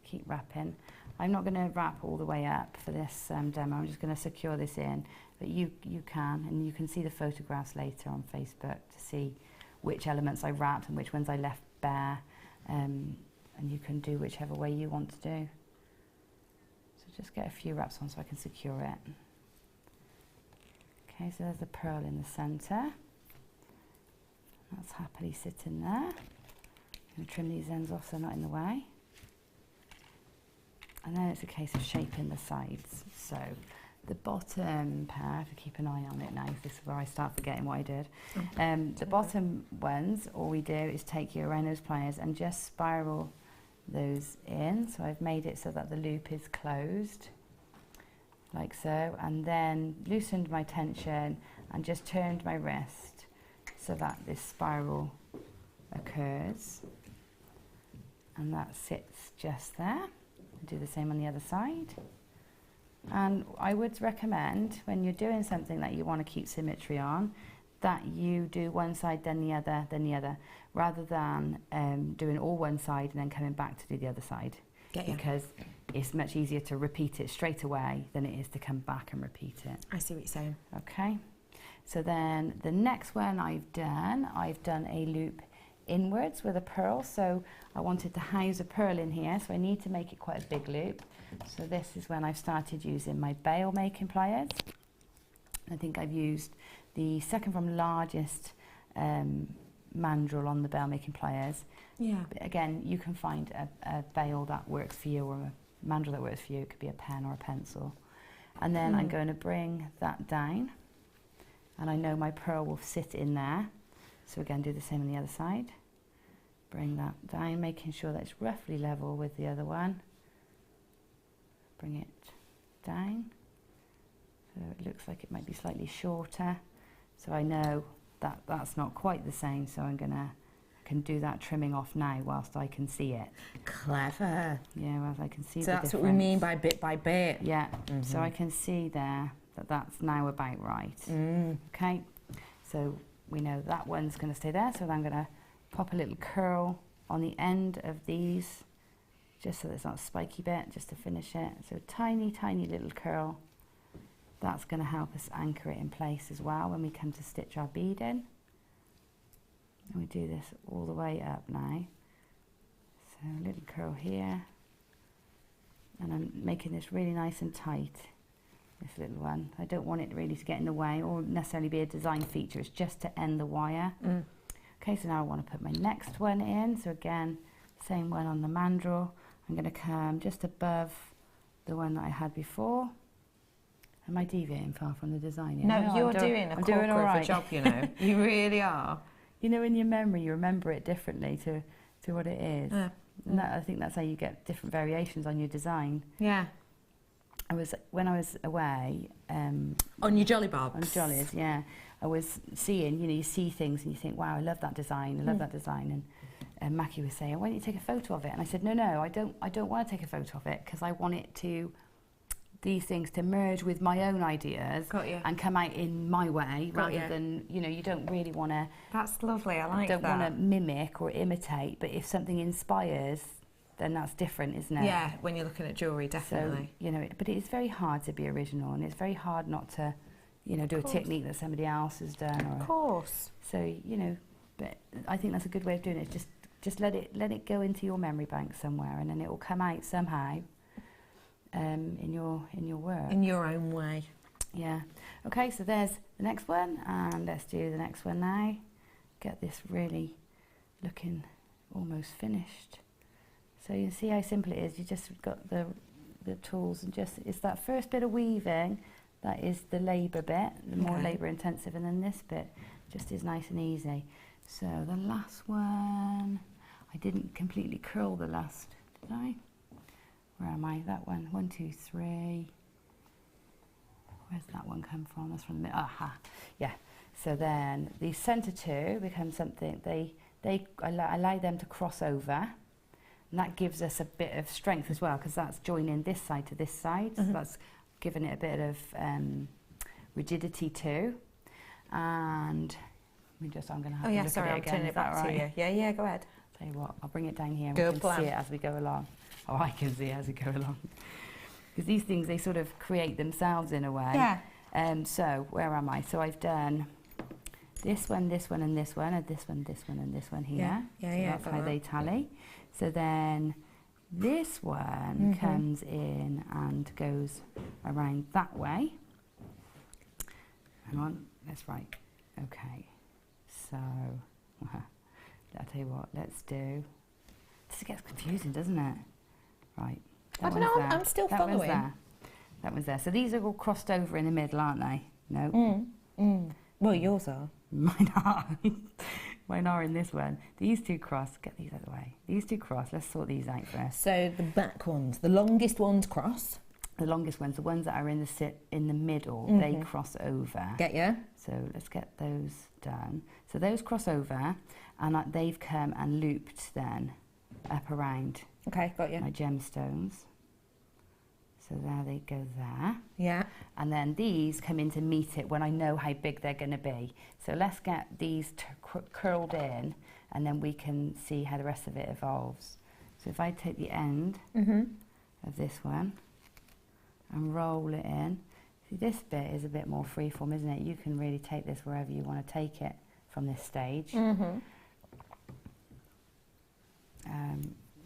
keep wrapping. I'm not going to wrap all the way up for this demo. I'm just going to secure this in, but you can, and you can see the photographs later on Facebook to see which elements I wrapped and which ones I left bare. And you can do whichever way you want to do. So just get a few wraps on so I can secure it. Okay, so there's the pearl in the centre. That's happily sitting there. I'm going to trim these ends off so they're not in the way. And then it's a case of shaping the sides. So the bottom pair, to keep an eye on it now, this is where I start forgetting what I did. The bottom ones, all we do is take your around those pliers and just spiral those in. So I've made it so that the loop is closed, like so, and then loosened my tension and just turned my wrist so that this spiral occurs, and that sits just there. Do the same on the other side. And I would recommend, when you're doing something that you want to keep symmetry on, that you do one side, then the other, rather than doing all one side and then coming back to do the other side. Because it's much easier to repeat it straight away than it is to come back and repeat it. I see what you're saying. Okay, so then the next one I've done a loop inwards with a pearl. So I wanted to house a pearl in here, so I need to make it quite a big loop. So this is when I've started using my bail making pliers. I think I've used the second from largest mandrel on the bail making pliers. Yeah. But again, you can find a bail that works for you, or a mandrel that works for you. It could be a pen or a pencil. And then I'm going to bring that down, and I know my pearl will sit in there. So again, do the same on the other side. Bring that down, making sure that it's roughly level with the other one. Bring it down. So it looks like it might be slightly shorter. So I know that that's not quite the same, so I can do that trimming off now whilst I can see it. Clever. Yeah, whilst I can see the So that's difference. what we mean by bit by bit. Yeah, so I can see there that that's now about right. Okay, so we know that one's going to stay there, so I'm going to pop a little curl on the end of these, just so that it's not a spiky bit, just to finish it. So a tiny, tiny little curl. That's going to help us anchor it in place as well when we come to stitch our bead in. And we do this all the way up now. So a little curl here. And I'm making this really nice and tight, this little one. I don't want it really to get in the way or necessarily be a design feature. It's just to end the wire. Okay, so now I want to put my next one in. So again, same one on the mandrel. I'm going to come just above the one that I had before. Am I deviating far from the design here? No, you're doing a corker of a job, you know. You really are. You know, in your memory, you remember it differently to what it is. And that, I think that's how you get different variations on your design. Yeah. When I was away... on your jolly bobs? On jollies, yeah. I was seeing, you know, you see things and you think, wow, I love that design, I love that design. And Mackie was saying, why don't you take a photo of it? And I said, no, I don't want to take a photo of it, because I want it to... these things to merge with my own ideas and come out in my way, rather than, you know, you don't really want to... That's lovely, I like that. Don't want to mimic or imitate, but if something inspires, then that's different, isn't it? Yeah, when you're looking at jewellery, definitely. So, you know, but it's very hard to be original, and it's very hard not to, you know, do a technique that somebody else has done. Or of course. So, you know, but I think that's a good way of doing it. Just let it go into your memory bank somewhere, and then it will come out somehow. In your work. In your own way. Yeah. Okay, so there's the next one, and let's do the next one now. Get this really looking almost finished. So you can see how simple it is. You just got the tools, and just it's that first bit of weaving that is the labour bit, the more labour intensive, and then this bit just is nice and easy. So the last one, I didn't completely curl the last, did I? Where am I? That one. 1, 2, 3. Where's that one come from? That's from the middle. Aha. Yeah. So then the centre two become something, they allow them to cross over. And that gives us a bit of strength as well, because that's joining this side to this side. So that's giving it a bit of rigidity too. And I'm going to have to look at it again. Turn it back to you. Yeah, go ahead. Tell you what, I'll bring it down here and we can see it as we go along. Oh, I can see it as we go along. Because these things, they sort of create themselves in a way. Yeah. So, where am I? So I've done this one, and this one, and this one, and this one, and this one here. Yeah. So that's how they tally. So then This one comes in and goes around that way. Hang on, that's right. Okay, so I'll tell you what, let's do. This gets confusing, doesn't it? Right. I don't know, I'm still following. That one's there. So these are all crossed over in the middle, aren't they? No. Well, yours are. Mine are. Mine are in this one. These two cross. Get these out of the way. These two cross. Let's sort these out first. So the back ones, the longest ones cross. The longest ones, the ones that are in the middle, they cross over. Get ya? So let's get those done. So those cross over, and they've come and looped then up around. Okay, got you. My gemstones. So there they go there. Yeah. And then these come in to meet it when I know how big they're going to be. So let's get these curled in, and then we can see how the rest of it evolves. So if I take the end of this one and roll it in, see this bit is a bit more freeform, isn't it? You can really take this wherever you want to take it from this stage.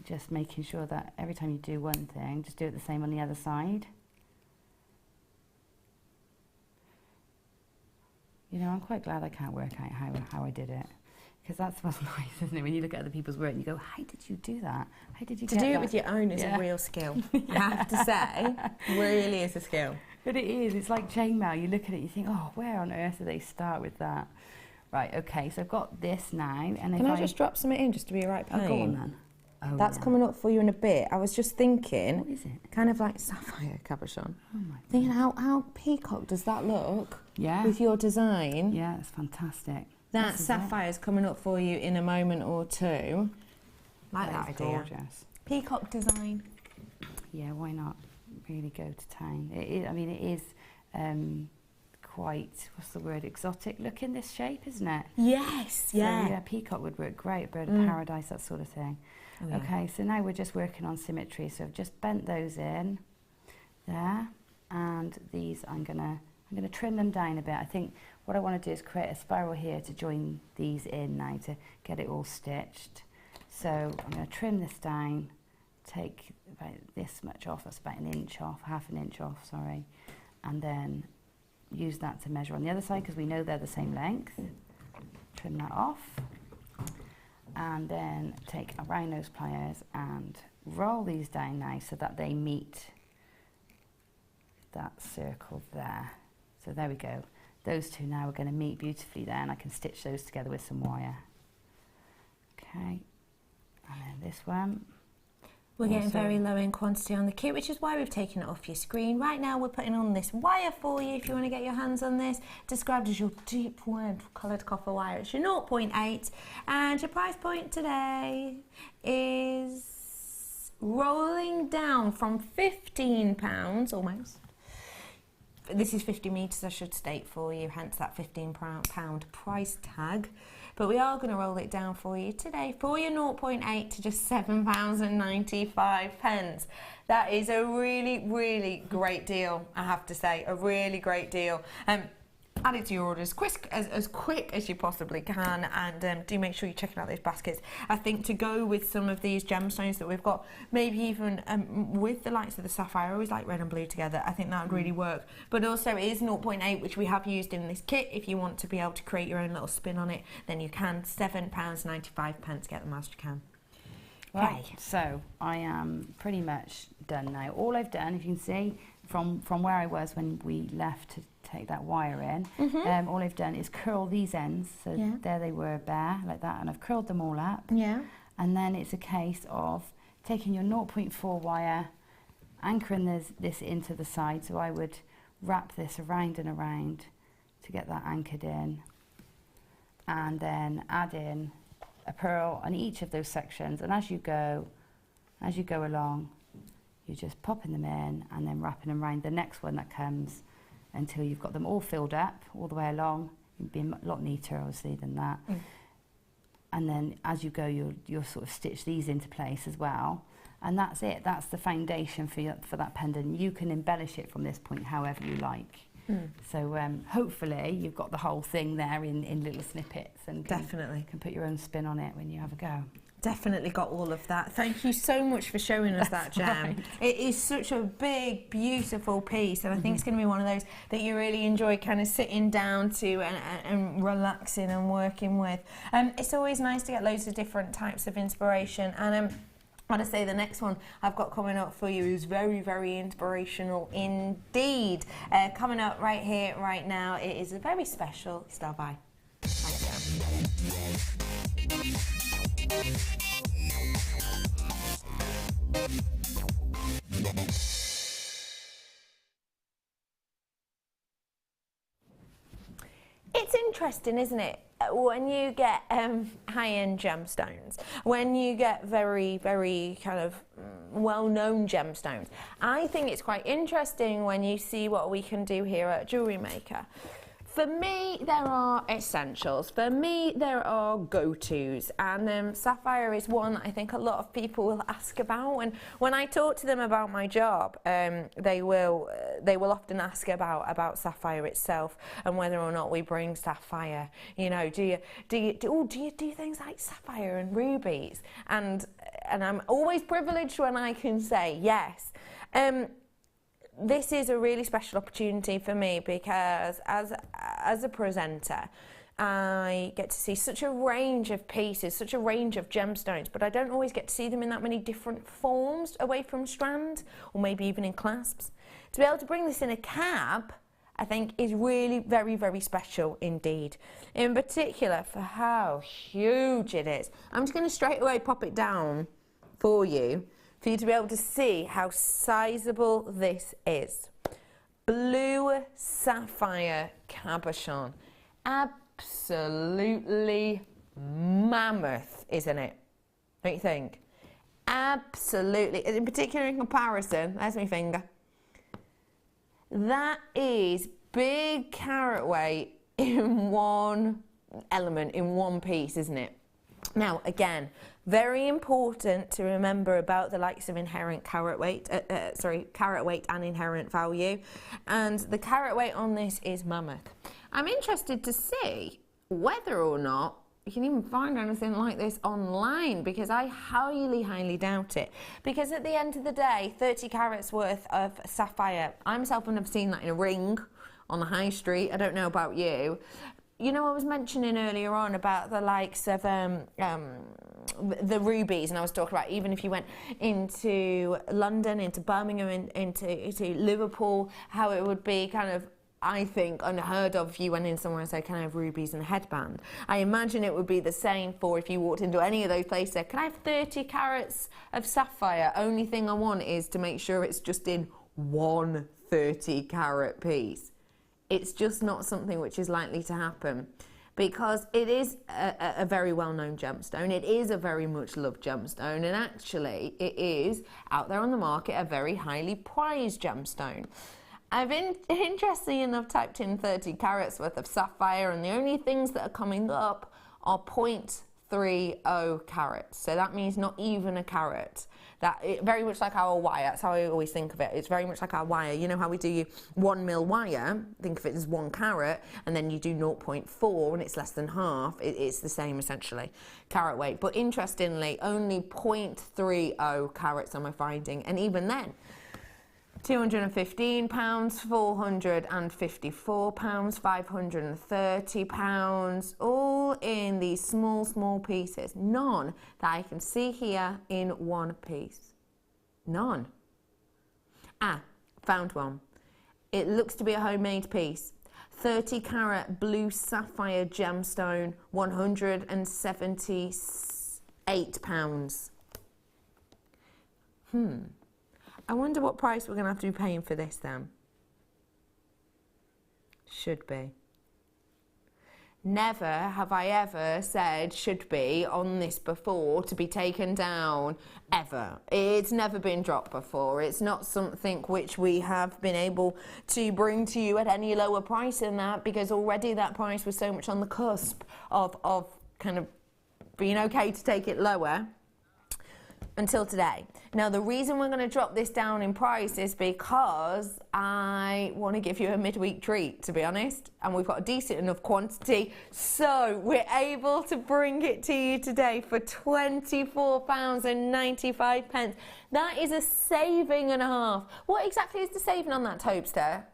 Just making sure that every time you do one thing, just do it the same on the other side. You know, I'm quite glad I can't work out how I did it, because that's what's nice, isn't it? When you look at other people's work and you go, how did you do that? How did you to get do that? it with your own is a real skill. I have to say, really is a skill. But it is. It's like chainmail. You look at it, you think, oh, where on earth do they start with that? Right. Okay. So I've got this now, and can I just drop something in just to be a right pain? Oh, go on then. Oh, That's coming up for you in a bit. I was just thinking, what is it? Kind of like sapphire cabochon. Oh my Thinking how peacock does that look? Yeah. With your design. Yeah, it's fantastic. That sapphire's coming up for you in a moment or two. Like that idea. Gorgeous. Peacock design. Yeah, why not? Really go to town. It is. I mean, it is quite, what's the word, exotic looking, this shape, isn't it? Yes. So, yeah, peacock would work great. Bird of paradise, that sort of thing. Oh, yeah. Okay, so now we're just working on symmetry. So I've just bent those in there, and these I'm gonna trim them down a bit. I think what I want to do is create a spiral here to join these in now to get it all stitched. So I'm going to trim this down, take about this much off, that's about an inch off, half an inch off, sorry, and then use that to measure on the other side because we know they're the same length. Trim that off, and then take a round nose pliers and roll these down now so that they meet that circle there. So there we go. Those two now are going to meet beautifully there, and I can stitch those together with some wire. Okay, and then this one. We're getting very low in quantity on the kit, which is why we've taken it off your screen. Right now we're putting on this wire for you if you want to get your hands on this. Described as your deep red coloured copper wire. It's your 0.8, and your price point today is rolling down from £15 almost. This is 50 metres, I should state for you, hence that £15 price tag. But we are going to roll it down for you today for your 0.8 to just £7.95. That is a really, really great deal, I have to say, a really great deal. Add it to your order as quick as you possibly can, and do make sure you're checking out those baskets. I think to go with some of these gemstones that we've got, maybe even with the likes of the sapphire, I always like red and blue together, I think that would really work. But also it is 0.8, which we have used in this kit. If you want to be able to create your own little spin on it, then you can. £7.95, get them as you can. Right, so I am pretty much done now. All I've done, if you can see, from where I was when we left to take that wire in, all I've done is curl these ends, so there they were bare, like that, and I've curled them all up. Yeah. And then it's a case of taking your 0.4 wire, anchoring this into the side, so I would wrap this around and around to get that anchored in, and then add in a pearl on each of those sections, and as you go along, you're just popping them in and then wrapping them around the next one that comes until you've got them all filled up all the way along. It'd be a lot neater, obviously, than that. And then as you go, you'll sort of stitch these into place as well. And that's it. That's the foundation for that pendant. You can embellish it from this point however you like. So hopefully you've got the whole thing there in little snippets, and can put your own spin on it when you have a go. definitely got all of that. Thank you so much for showing us that, Gem. It is such a big, beautiful piece, and I think it's going to be one of those that you really enjoy kind of sitting down to and relaxing and working with. It's always nice to get loads of different types of inspiration, and I want to say the next one I've got coming up for you is very, very inspirational indeed. Coming up right here, right now, it is a very special Star by. It's interesting, isn't it? When you get high-end gemstones, when you get very, very kind of well-known gemstones, I think it's quite interesting when you see what we can do here at Jewellery Maker. For me, there are essentials. For me, there are go-tos, and Sapphire is one that I think a lot of people will ask about. And when I talk to them about my job, they will often ask about Sapphire itself and whether or not we bring Sapphire. You know, do you do things like Sapphire and rubies? And I'm always privileged when I can say yes. This is a really special opportunity for me because as a presenter, I get to see such a range of pieces, such a range of gemstones, but I don't always get to see them in that many different forms away from strand, or maybe even in clasps. To be able to bring this in a cab, I think is really very, very special indeed. In particular for how huge it is. I'm just going to straight away pop it down for you to be able to see how sizable this is. Blue sapphire cabochon. Absolutely mammoth, isn't it? Don't you think? Absolutely. In particular in comparison, there's my finger. That is big carat weight in one element, in one piece, isn't it? Now, again, very important to remember about the likes of inherent carat weight, carat weight and inherent value. And the carat weight on this is mammoth. I'm interested to see whether or not you can even find anything like this online, because I highly, highly doubt it. Because at the end of the day, 30 carats worth of sapphire, I myself have never seen that in a ring on the high street. I don't know about you. You know, I was mentioning earlier on about the likes of the rubies, and I was talking about even if you went into London, into Birmingham, into Liverpool, how it would be kind of, I think, unheard of if you went in somewhere and said, can I have rubies and a headband? I imagine it would be the same for if you walked into any of those places, can I have 30 carats of sapphire? Only thing I want is to make sure it's just in one 30 carat piece. It's just not something which is likely to happen, because it is a very well-known gemstone. It is a very much loved gemstone, and actually it is out there on the market a very highly prized gemstone. I've interestingly enough typed in 30 carats worth of sapphire, and the only things that are coming up are 0.30 carats. So that means not even a carat. Very much like our wire. That's how I always think of it. It's very much like our wire. You know how we do 1 mil wire? Think of it as 1 carat, and then you do 0.4 and it's less than half. It's the same essentially, carat weight. But interestingly, only 0.30 carats am I finding, and even then, £215, £454, £530, all in these small, small pieces. None that I can see here in one piece. None. Ah, found one. It looks to be a homemade piece. 30 carat blue sapphire gemstone, £178. I wonder what price we're going to have to be paying for this then. Should be. Never have I ever said should be on this before to be taken down, ever. It's never been dropped before. It's not something which we have been able to bring to you at any lower price than that, because already that price was so much on the cusp of kind of being okay to take it lower. until today. Now, the reason we're going to drop this down in price is because I want to give you a midweek treat, to be honest, and we've got a decent enough quantity, so we're able to bring it to you today for £24.95. That is a saving and a half. What exactly is the saving on that, Tobster?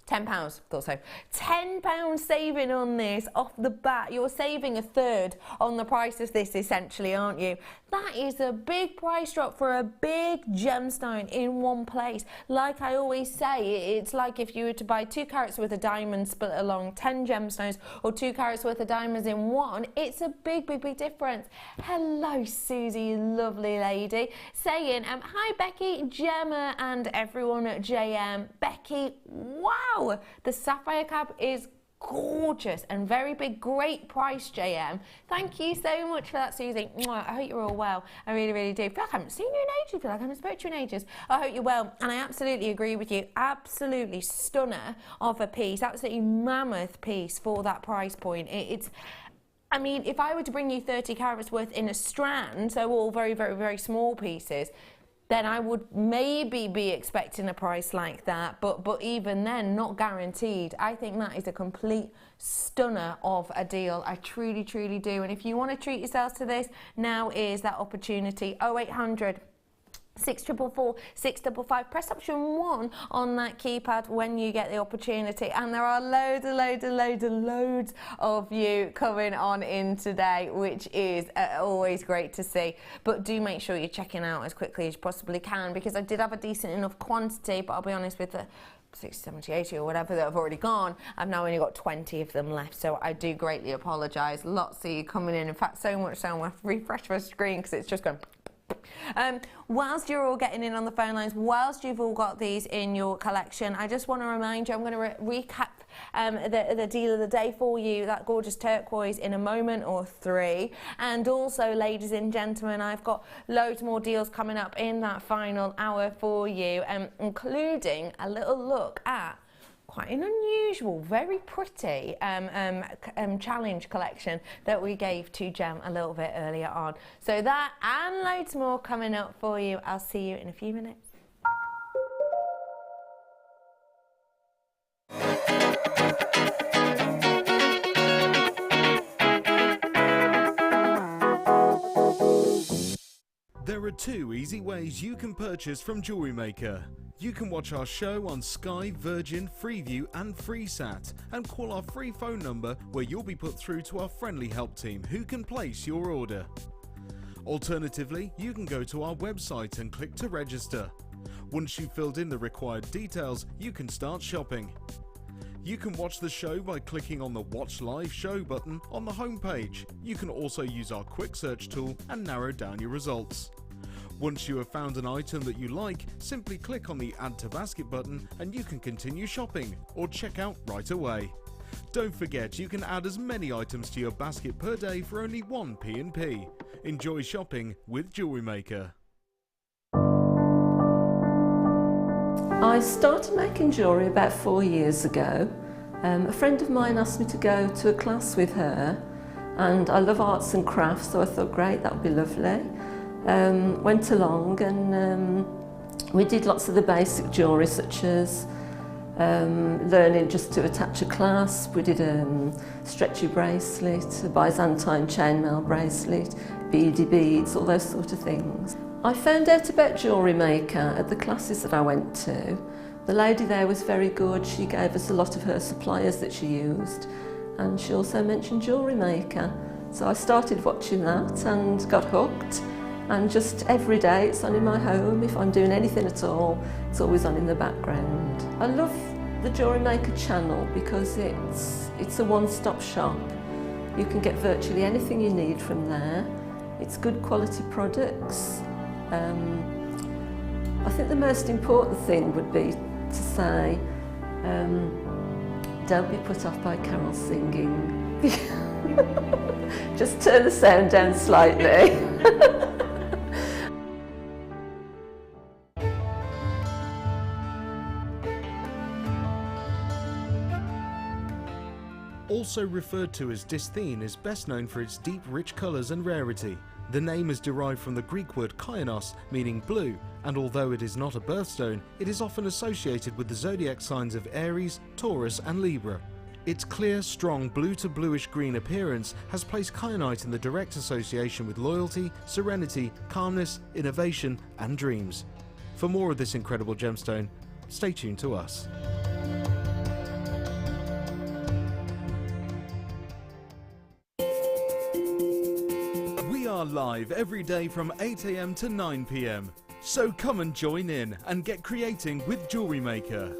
£10, thought so. £10 saving on this off the bat. You're saving a third on the price of this, essentially, aren't you? That is a big price drop for a big gemstone in one place. Like I always say, it's like if you were to buy 2 carats worth of diamonds split along 10 gemstones, or 2 carats worth of diamonds in one. It's a big, big, big difference. Hello, Susie, you lovely lady. Saying, hi, Becky, Gemma, and everyone at JM. Becky, wow, the Sapphire cab is gorgeous and very big. Great price, JM. Thank you so much for that, Susie. I hope you're all well. I really, really do. I feel like I haven't seen you in ages. I feel like I haven't spoken to you in ages. I hope you're well. And I absolutely agree with you. Absolutely stunner of a piece. Absolutely mammoth piece for that price point. I mean, if I were to bring you 30 carats worth in a strand, so all very, very, very small pieces, then I would maybe be expecting a price like that, but even then, not guaranteed. I think that is a complete stunner of a deal. I truly, truly do. And if you want to treat yourselves to this, now is that opportunity. 0800 644 655. Press option 1 on that keypad when you get the opportunity. And there are loads of you coming on in today, which is always great to see. But do make sure you're checking out as quickly as you possibly can, because I did have a decent enough quantity, but I'll be honest, with the 60, 70, 80 or whatever that have already gone, I've now only got 20 of them left, so I do greatly apologise. Lots of you coming in fact, so much so I'm going to refresh my screen because it's just going. Whilst you're all getting in on the phone lines, whilst you've all got these in your collection, I just want to remind you, I'm going to recap the deal of the day for you, that gorgeous turquoise, in a moment or 3. And also, ladies and gentlemen, I've got loads more deals coming up in that final hour for you, including a little look at quite an unusual, very pretty challenge collection that we gave to Gem a little bit earlier on. So that and loads more coming up for you. I'll see you in a few minutes. There are 2 easy ways you can purchase from Jewellery Maker. You can watch our show on Sky, Virgin, Freeview and FreeSat, and call our free phone number where you'll be put through to our friendly help team who can place your order. Alternatively, you can go to our website and click to register. Once you've filled in the required details, you can start shopping. You can watch the show by clicking on the Watch Live Show button on the homepage. You can also use our quick search tool and narrow down your results. Once you have found an item that you like, simply click on the Add to Basket button and you can continue shopping or check out right away. Don't forget, you can add as many items to your basket per day for only 1 P&P. Enjoy shopping with Jewellery Maker. I started making jewellery about 4 years ago. A friend of mine asked me to go to a class with her, and I love arts and crafts, so I thought, great, that would be lovely. Went along and we did lots of the basic jewellery, such as learning just to attach a clasp. We did a stretchy bracelet, a Byzantine chainmail bracelet, beady beads, all those sort of things. I found out about Jewellery Maker at the classes that I went to. The lady there was very good. She gave us a lot of her suppliers that she used, and she also mentioned Jewellery Maker. So I started watching that and got hooked, and just every day it's on in my home. If I'm doing anything at all, it's always on in the background. I love the Jewellery Maker channel because it's a one-stop shop. You can get virtually anything you need from there. It's good quality products. I think the most important thing would be to say, don't be put off by Carol singing. Just turn the sound down slightly. Also referred to as dysthene, is best known for its deep, rich colours and rarity. The name is derived from the Greek word kainos, meaning blue, and although it is not a birthstone, it is often associated with the zodiac signs of Aries, Taurus and Libra. Its clear, strong blue to bluish green appearance has placed kyanite in the direct association with loyalty, serenity, calmness, innovation and dreams. For more of this incredible gemstone, stay tuned to us. We are live every day from 8 AM to 9 PM. So come and join in and get creating with Jewellery Maker.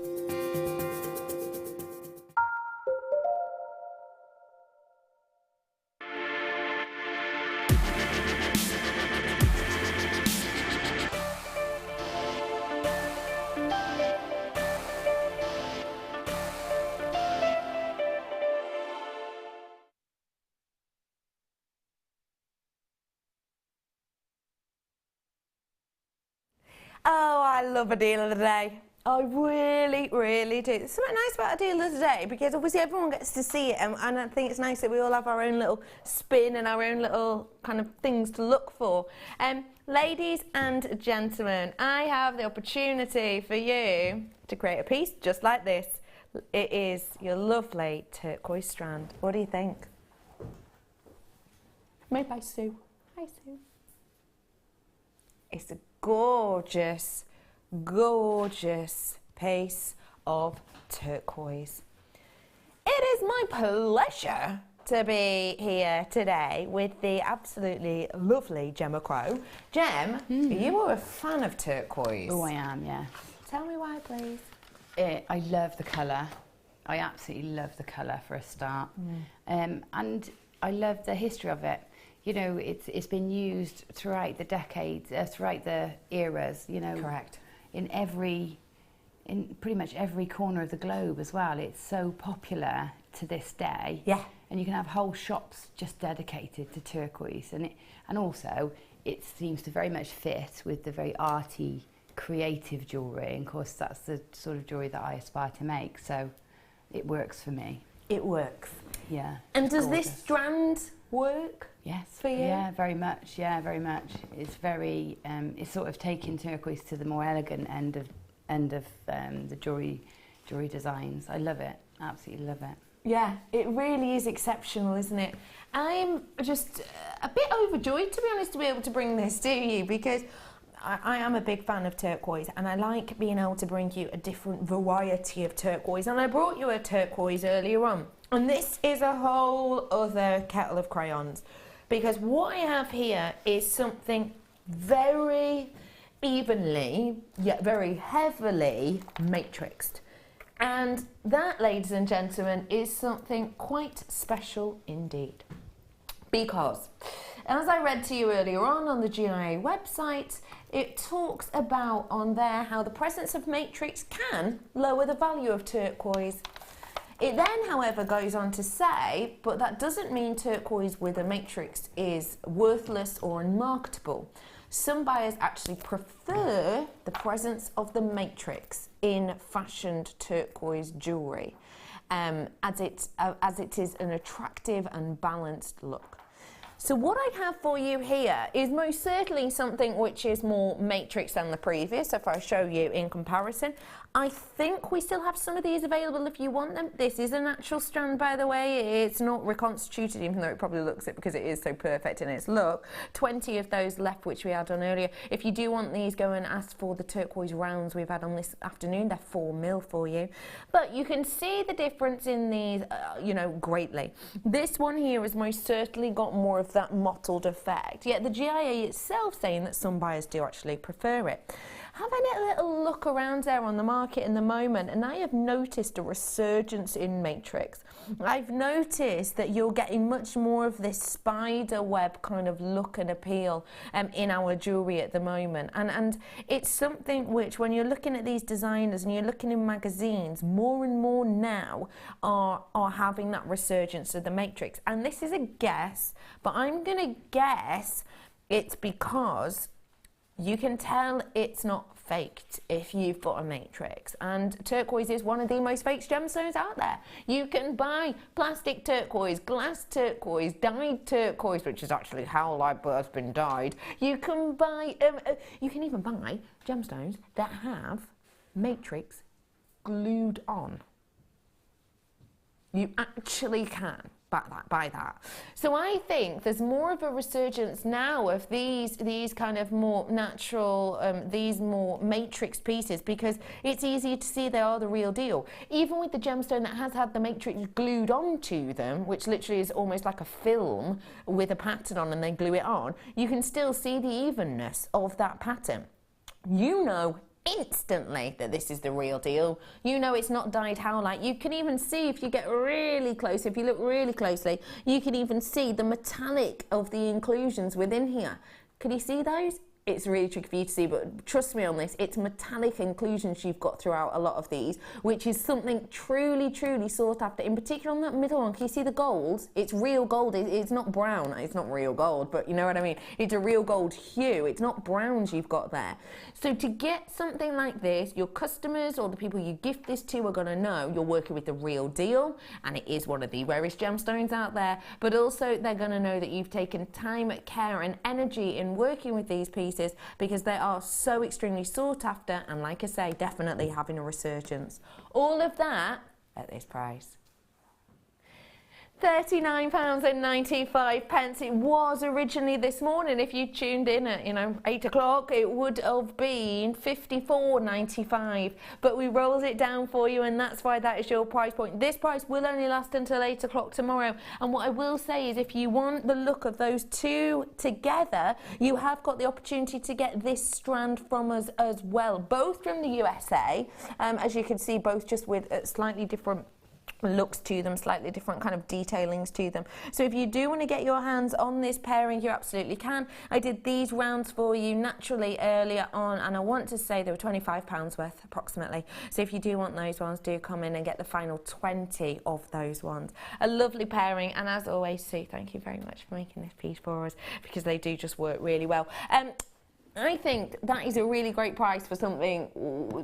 Oh, I love a deal of the day. I really, really do. There's something nice about a deal of the day because obviously everyone gets to see it, and I think it's nice that we all have our own little spin and our own little kind of things to look for. Ladies and gentlemen, I have the opportunity for you to create a piece just like this. It is your lovely turquoise strand. What do you think? Made by Sue. Hi, Sue. It's a gorgeous, gorgeous piece of turquoise. It is my pleasure to be here today with the absolutely lovely Macrame. Gem, you are a fan of turquoise. Oh, I am, yeah. Tell me why, please. I love the colour. I absolutely love the colour for a start. And I love the history of it. You know, it's been used throughout the decades, throughout the eras, you know. Correct. In pretty much every corner of the globe as well. It's so popular to this day. Yeah. And you can have whole shops just dedicated to turquoise. And also, it seems to very much fit with the very arty, creative jewellery. And of course, that's the sort of jewellery that I aspire to make. So it works for me. It works. Yeah. And does gorgeous. this strand work? Yes. For you? Yeah, very much. Yeah, very much. It's very, it's sort of taking turquoise to the more elegant end of the jewellery designs. I love it. Absolutely love it. Yeah, it really is exceptional, isn't it? I'm just a bit overjoyed, to be honest, to be able to bring this to you because I am a big fan of turquoise and I like being able to bring you a different variety of turquoise. And I brought you a turquoise earlier on. And this is a whole other kettle of crayons because what I have here is something very evenly, yet very heavily matrixed. And that, ladies and gentlemen, is something quite special indeed. Because, as I read to you earlier on the GIA website, it talks about on there how the presence of matrix can lower the value of turquoise. It then, however, goes on to say, but that doesn't mean turquoise with a matrix is worthless or unmarketable. Some buyers actually prefer the presence of the matrix in fashioned turquoise jewellery, as it is an attractive and balanced look. So what I have for you here is most certainly something which is more matrix than the previous, if I show you in comparison. I think we still have some of these available if you want them. This is a natural strand, by the way. It's not reconstituted, even though it probably looks it because it is so perfect in its look. 20 of those left, which we had on earlier. If you do want these, go and ask for the turquoise rounds we've had on this afternoon. They're 4 mil for you. But you can see the difference in these, you know, greatly. This one here has most certainly got more of that mottled effect. Yet the GIA itself saying that some buyers do actually prefer it. Having a little look around there on the market in the moment, and I have noticed a resurgence in matrix. I've noticed that you're getting much more of this spider web kind of look and appeal in our jewellery at the moment. And it's something which, when you're looking at these designers and you're looking in magazines, more and more now are having that resurgence of the matrix. And this is a guess, but I'm going to guess it's because you can tell it's not faked if you've got a matrix, and turquoise is one of the most faked gemstones out there. You can buy plastic turquoise, glass turquoise, dyed turquoise, which is actually how labrador's been dyed. You can buy, you can even buy gemstones that have matrix glued on. You actually can buy that. So I think there's more of a resurgence now of these kind of more natural, these more matrix pieces, because it's easier to see they are the real deal. Even with the gemstone that has had the matrix glued onto them, which literally is almost like a film with a pattern on and they glue it on, you can still see the evenness of that pattern. You know instantly that this is the real deal. You know it's not dyed howlite. You can even see, if you get really close, if you look really closely, you can even see the metallic of the inclusions within here. Can you see those? It's really tricky for you to see, but trust me on this, it's metallic inclusions you've got throughout a lot of these, which is something truly, truly sought after. In particular on that middle one, can you see the gold? It's real gold, it's not brown, it's not real gold, but you know what I mean? It's a real gold hue, it's not browns you've got there. So to get something like this, your customers or the people you gift this to are gonna know you're working with the real deal, and it is one of the rarest gemstones out there, but also they're gonna know that you've taken time, care and energy in working with these pieces, because they are so extremely sought after, and like I say, definitely having a resurgence. All of that at this price. £39.95. It was originally this morning, if you tuned in at 8 o'clock, it would have been £54.95, but we rolled it down for you, and that's why that is your price point. This price will only last until 8 o'clock tomorrow, and what I will say is if you want the look of those two together, you have got the opportunity to get this strand from us as well, both from the USA, as you can see, both just with slightly different looks to them, slightly different kind of detailings to them. So if you do want to get your hands on this pairing, you absolutely can. I did these rounds for you naturally earlier on, and I want to say they were £25 worth approximately. So if you do want those ones, do come in and get the final 20 of those ones. A lovely pairing, and as always, Sue, thank you very much for making this piece for us, because they do just work really well. I think that is a really great price for something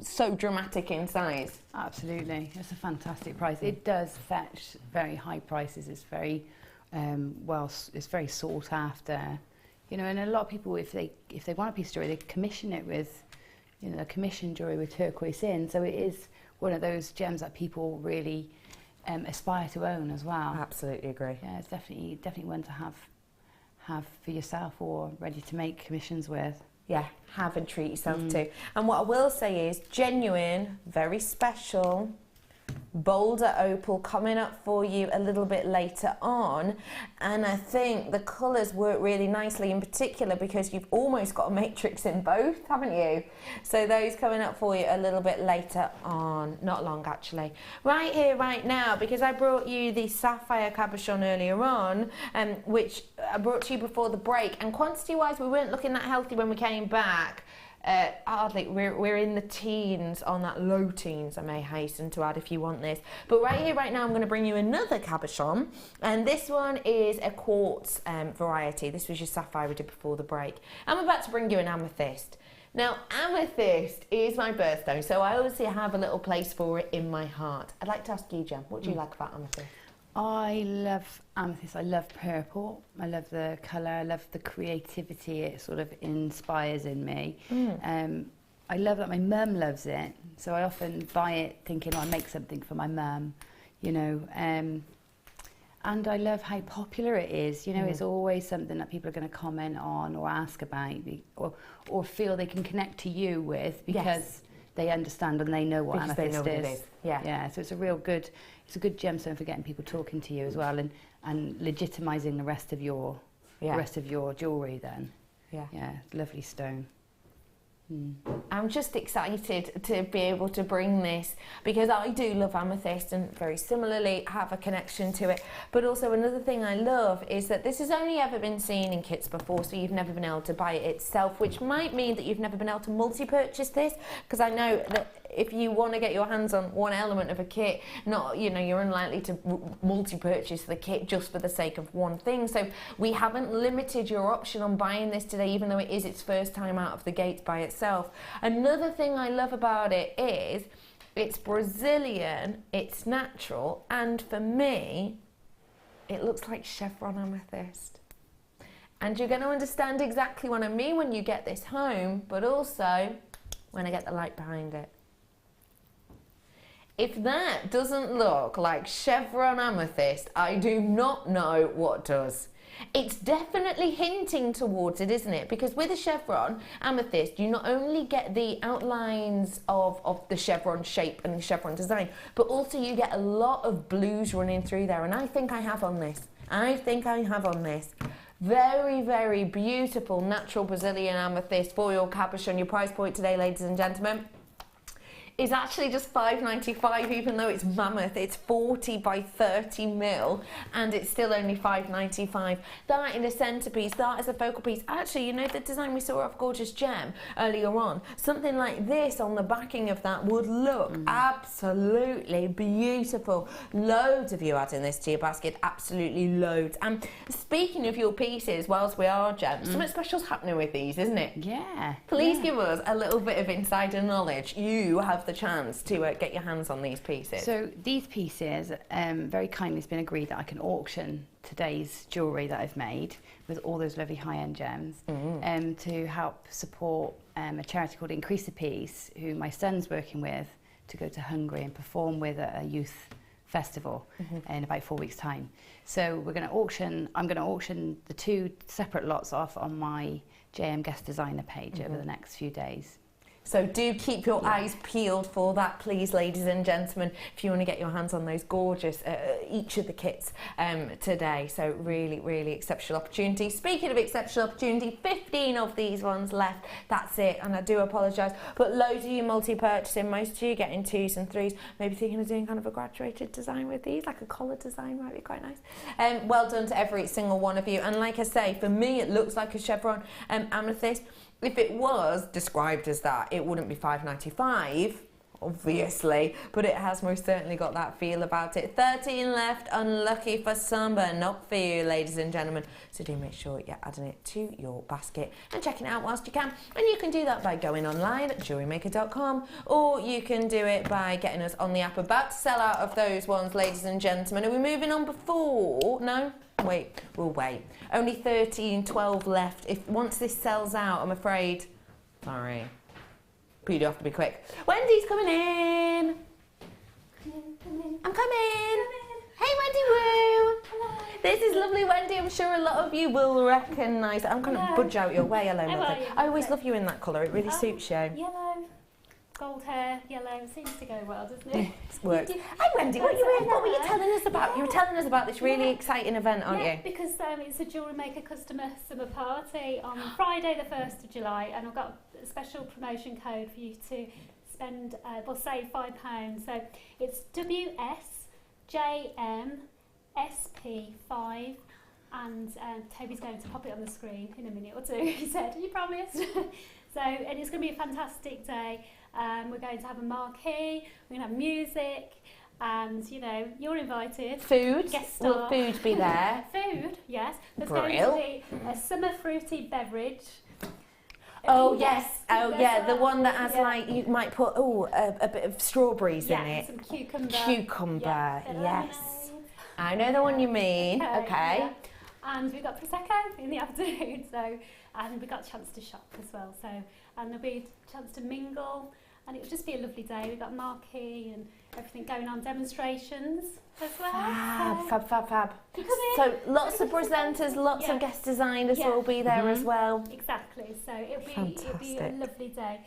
so dramatic in size. Absolutely, it's a fantastic price. It does fetch very high prices. It's very it's very sought after, you know. And a lot of people, if they want a piece of jewelry, they commission it with, you know, commission jewelry with turquoise in. So it is one of those gems that people really aspire to own as well. Absolutely agree. Yeah, it's definitely one to have for yourself or ready to make commissions with. Yeah, have and treat yourself to. And what I will say is genuine, very special Boulder opal coming up for you a little bit later on, and I think the colours work really nicely, in particular because you've almost got a matrix in both, haven't you? So those coming up for you a little bit later on, not long actually. Right here, right now, because I brought you the Sapphire cabochon earlier on, which I brought to you before the break, and quantity wise we weren't looking that healthy when we came back. Hardly, we're in the teens, on that low teens, I may hasten to add if you want this. But right here, right now, I'm going to bring you another cabochon, and this one is a quartz variety. This was your sapphire we did before the break. I'm about to bring you an amethyst. Now, amethyst is my birthstone, so I obviously have a little place for it in my heart. I'd like to ask you, Gem, what do you like about amethyst? I love amethyst. I love purple. I love the colour. I love the creativity it sort of inspires in me. I love that my mum loves it, so I often buy it thinking, oh, I'll make something for my mum, you know. And I love how popular it is. You know, it's always something that people are going to comment on or ask about, or feel they can connect to you with, because they understand and they know what amethyst is. Yeah. So it's a real good. It's a good gemstone for getting people talking to you as well, and legitimising the rest of your jewellery then. Yeah, lovely stone. I'm just excited to be able to bring this, because I do love amethyst and very similarly have a connection to it. But also another thing I love is that this has only ever been seen in kits before, so you've never been able to buy it itself, which might mean that you've never been able to multi-purchase this, because I know that if you want to get your hands on one element of a kit, not, you know, you're unlikely to multi-purchase the kit just for the sake of one thing. So we haven't limited your option on buying this today, even though it is its first time out of the gates by itself. Another thing I love about it is it's Brazilian, it's natural, and for me, it looks like chevron amethyst. And you're going to understand exactly what I mean when you get this home, but also when I get the light behind it. If that doesn't look like chevron amethyst, I do not know what does. It's definitely hinting towards it, isn't it? Because with a chevron amethyst, you not only get the outlines of the chevron shape and the chevron design, but also you get a lot of blues running through there. And I think I have on this. Very, very beautiful natural Brazilian amethyst for your cabochon. Your price point today, ladies and gentlemen, is actually just $5.95, even though it's mammoth. It's 40 by 30 mil, and it's still only $5.95. That in a centerpiece, that as a focal piece. Actually, you know the design we saw of Gorgeous Gem earlier on? Something like this on the backing of that would look absolutely beautiful. Loads of you adding this to your basket, absolutely loads. And speaking of your pieces, whilst we are gems, something special's happening with these, isn't it? Yeah. Please give us a little bit of insider knowledge. You have the chance to get your hands on these pieces. So these pieces, very kindly, it's been agreed that I can auction today's jewellery that I've made with all those lovely high-end gems to help support a charity called Increase the Peace, who my son's working with, to go to Hungary and perform with at a youth festival in about 4 weeks' time. So we're going to auction, I'm going to auction the 2 separate lots off on my JM Guest Designer page over the next few days. So do keep your eyes peeled for that, please, ladies and gentlemen, if you want to get your hands on those gorgeous, each of the kits today. So really, really exceptional opportunity. Speaking of exceptional opportunity, 15 of these ones left. That's it, and I do apologise. But loads of you multi-purchasing, most of you getting 2s and 3s, maybe thinking of doing kind of a graduated design with these, like a collar design might be quite nice. Well done to every single one of you. And like I say, for me, it looks like a chevron amethyst. If it was described as that, it wouldn't be $5.95, obviously, but it has most certainly got that feel about it. 13 left, unlucky for some, but not for you, ladies and gentlemen. So do make sure you're adding it to your basket and checking it out whilst you can. And you can do that by going online at JewelleryMaker.com, or you can do it by getting us on the app. About to sell out of those ones, ladies and gentlemen. Are we moving on before? No? Wait, we'll wait. Only 13, 12 left. If once this sells out, I'm afraid, sorry, but you do have to be quick. Wendy's coming in. I'm coming. Hey, Wendy Woo. Hello. This is lovely Wendy. I'm sure a lot of you will recognise it. I'm going to budge out your way. Hello, Mother. I always love you in that colour. It really suits you. Yellow. Gold hair, yellow, seems to go well, doesn't it? It works. Hi Wendy, what were you telling us about? You were telling us about this really exciting event, aren't you? Because it's a Jewellery Maker customer summer party on Friday the 1st of July, and I've got a special promotion code for you to spend, well, save £5. So it's WSJMSP5, and Toby's going to pop it on the screen in a minute or two, he said, you promised? So, and it's going to be a fantastic day. We're going to have a marquee, we're going to have music, and, you know, you're invited. Food? Guest star. Will food be there? Food, yes. There's going to be a summer fruity beverage. Oh, yes. Oh, yeah, the one that has, like, you might put, a bit of strawberries in it. Some cucumber. Cucumber, yes. I know the one you mean. Okay. Yeah. And we've got Prosecco in the afternoon, so, and we've got a chance to shop as well, so, and there'll be a chance to mingle, and it'll just be a lovely day. We've got marquee and everything going on, demonstrations as well. Fab. So lots of presenters, lots of guest designers will be there as well. Exactly, so it'll be a lovely day.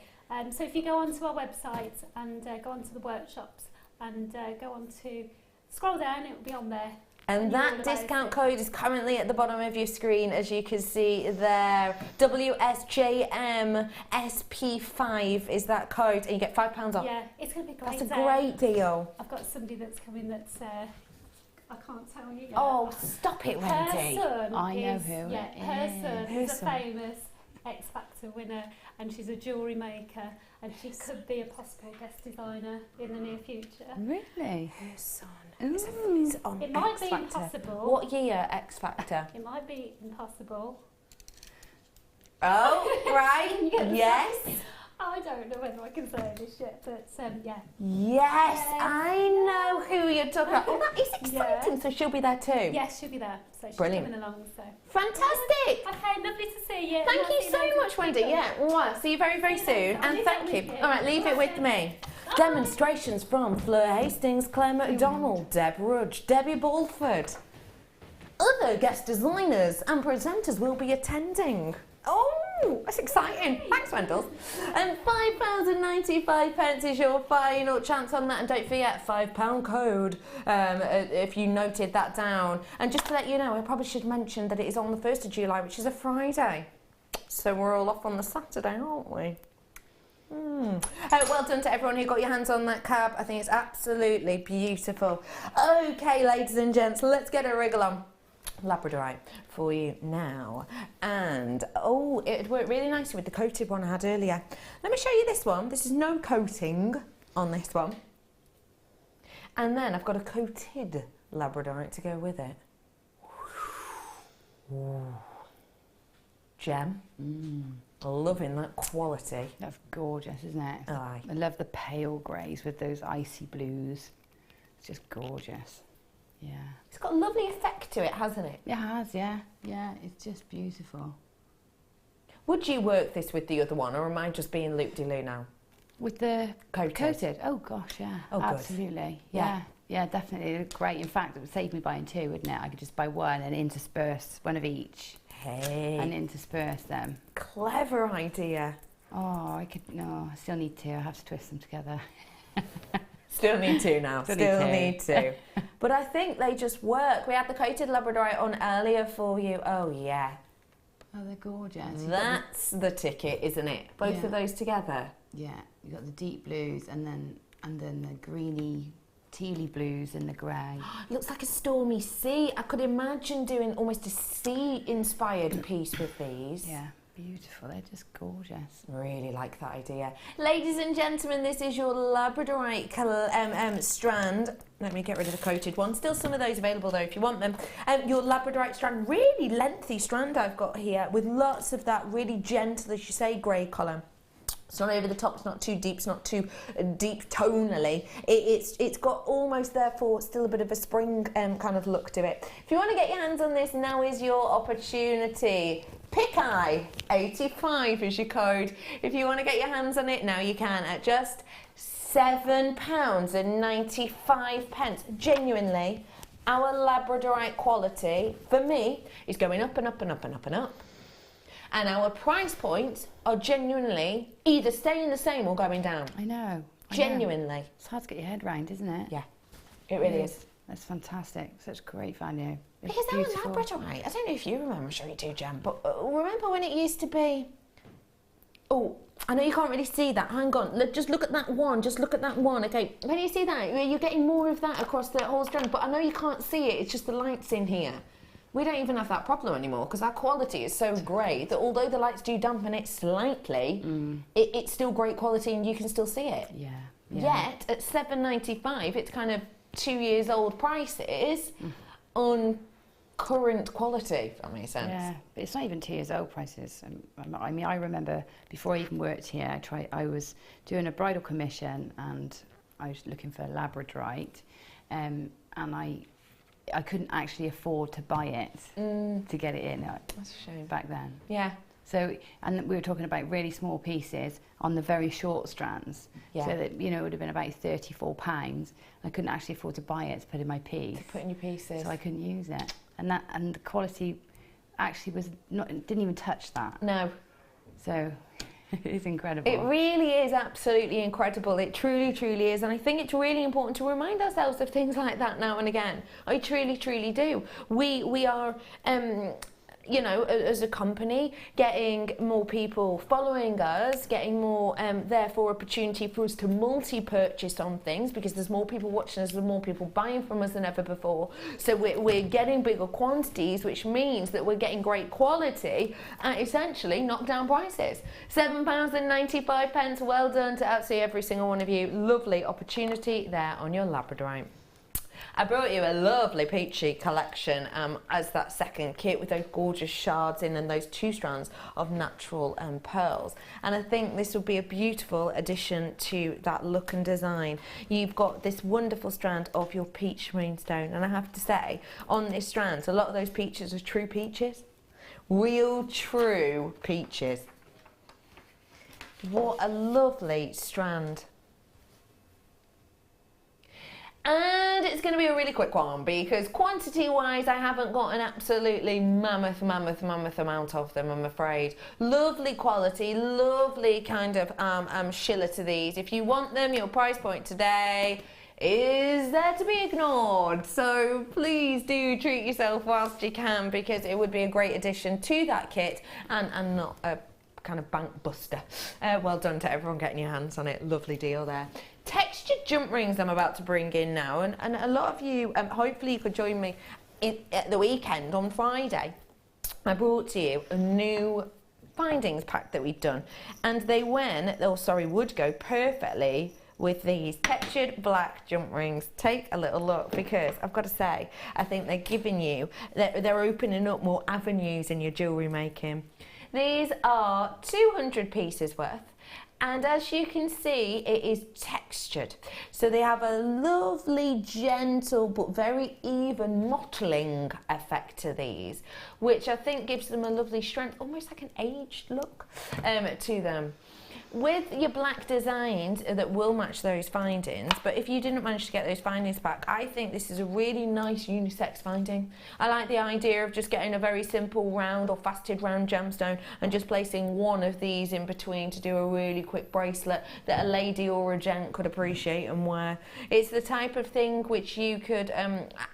So if you go onto our website and go onto the workshops and go on to, scroll down, it will be on there. And that discount code is currently at the bottom of your screen, as you can see there. WSJMSP5 is that code, and you get £5 off. Yeah, it's going to be a great That's a great deal. I've got somebody that's coming that's, I can't tell you yet. Oh, stop it, Wendy. Her son I know who her son is a famous X Factor winner, and she's a jewellery maker, and she could be a possible guest designer in the near future. Really? Her son Ooh. is on It might X be Factor. impossible. What year X Factor? It might be impossible. Oh, right. Yes. I don't know whether I can say this yet, but yeah. Yes, I know who you're talking about. Oh, that is exciting. Yeah. So she'll be there too. Yes, she'll be there. So she's Brilliant. coming along. So Fantastic. okay, lovely to see you. Thank I'll you see so later. much, Wendy. Yeah, mwah. See you very, very soon. And thank you. All right, leave it with me. Demonstrations from Fleur Hastings, Claire McDonald, Deb Rudge, Debbie Balford. Other guest designers and presenters will be attending. Oh, that's exciting. Thanks, Wendell. And £5.95 is your final chance on that. And don't forget, £5 code if you noted that down. And just to let you know, I probably should mention that it is on the 1st of July, which is a Friday. So we're all off on the Saturday, aren't we? Well done to everyone who got your hands on that cab. I think it's absolutely beautiful. Okay, ladies and gents, let's get a wriggle on. Labradorite for you now, and oh, it worked really nicely with the coated one I had earlier. Let me show you this one. This is no coating on this one, and then I've got a coated labradorite to go with it. Ooh. Gem. Loving that quality. That's gorgeous, isn't it? Aye. I love the pale greys with those icy blues. It's just gorgeous. Yeah. It's got a lovely effect to it, hasn't it? It has, yeah. Yeah, it's just beautiful. Would you work this with the other one, or am I just being loop-de-loo now? With the coated? Oh gosh, yeah. Oh, good. Absolutely. Yeah. Yeah, definitely. It looked great. In fact, it would save me buying two, wouldn't it? I could just buy one and intersperse one of each. Hey. And intersperse them. Clever idea. Oh, I still need to. I have to twist them together. Still need to now. Still need to. But I think they just work. We had the coated labradorite on earlier for you. Oh, yeah. Oh, they're gorgeous. That's the ticket, isn't it? Both of those together. Yeah, you got the deep blues and then the greeny, tealy blues and the grey. Looks like a stormy sea. I could imagine doing almost a sea-inspired piece with these. Yeah. Beautiful, they're just gorgeous. Really like that idea. Ladies and gentlemen, this is your labradorite strand. Let me get rid of the coated one. Still some of those available though if you want them. Your labradorite strand, really lengthy strand I've got here with lots of that really gentle, as you say, grey colour. It's not over the top, it's not too deep, it's not too deep tonally. It's got almost, therefore, still a bit of a spring kind of look to it. If you want to get your hands on this, now is your opportunity. Pickeye 85 is your code. If you want to get your hands on it, now you can at just £7.95. Genuinely, our labradorite quality, for me, is going up and up and up and up and up. And our price points are genuinely either staying the same or going down. I know. Genuinely. It's hard to get your head round, isn't it? Yeah, it really is. That's fantastic. Such great value. It's because beautiful. our labradorite, I don't know if you remember, I'm sure you do, Jem, but remember when it used to be... Oh, I know you can't really see that. Hang on. Just look at that one. Just look at that one. Okay, can you see that? You're getting more of that across the whole strand, but I know you can't see it. It's just the lights in here. We don't even have that problem anymore because our quality is so great that although the lights do dampen it slightly, it's still great quality and you can still see it. Yeah. Yet, at $7.95, it's kind of 2 years old prices on current quality, if that makes sense. Yeah, but it's not even 2 years old prices. I mean, I remember before I even worked here, I was doing a bridal commission and I was looking for labradorite, and I couldn't actually afford to buy it to get it in. That's a shame. Back then. Yeah. So, and we were talking about really small pieces on the very short strands. Yeah. So that, you know, it would have been about £34. I couldn't actually afford to buy it to put in my piece. To put in your pieces. So I couldn't use it. And the quality actually didn't even touch that. No. So it's incredible. It really is absolutely incredible. It truly, truly is. And I think it's really important to remind ourselves of things like that now and again. I truly, truly do. We are, you know, as a company, getting more people following us, getting more, therefore, opportunity for us to multi-purchase on things, because there's more people watching us, there's more people buying from us than ever before. So we're getting bigger quantities, which means that we're getting great quality at essentially knockdown prices. £7.95. Well done to absolutely every single one of you. Lovely opportunity there on your labradorite. I brought you a lovely peachy collection as that second kit with those gorgeous shards in and those 2 strands of natural pearls. And I think this will be a beautiful addition to that look and design. You've got this wonderful strand of your peach moonstone, and I have to say, on this strand, a lot of those peaches are true peaches. Real true peaches. What a lovely strand. And it's going to be a really quick one, because quantity-wise, I haven't got an absolutely mammoth amount of them, I'm afraid. Lovely quality, lovely kind of schiller to these. If you want them, your price point today is there to be ignored. So please do treat yourself whilst you can, because it would be a great addition to that kit and not a kind of bank buster. Well done to everyone getting your hands on it. Lovely deal there. Textured jump rings I'm about to bring in now, and a lot of you, hopefully you could join me at the weekend on Friday. I brought to you a new findings pack that we've done, and they would go perfectly with these textured black jump rings. Take a little look, because I've got to say, I think they're giving you, they're opening up more avenues in your jewellery making. These are 200 pieces worth, and as you can see, it is textured. So they have a lovely, gentle, but very even mottling effect to these, which I think gives them a lovely strength, almost like an aged look to them. With your black designs that will match those findings, but if you didn't manage to get those findings back, I think this is a really nice unisex finding. I like the idea of just getting a very simple round or faceted round gemstone and just placing one of these in between to do a really quick bracelet that a lady or a gent could appreciate and wear. It's the type of thing which you could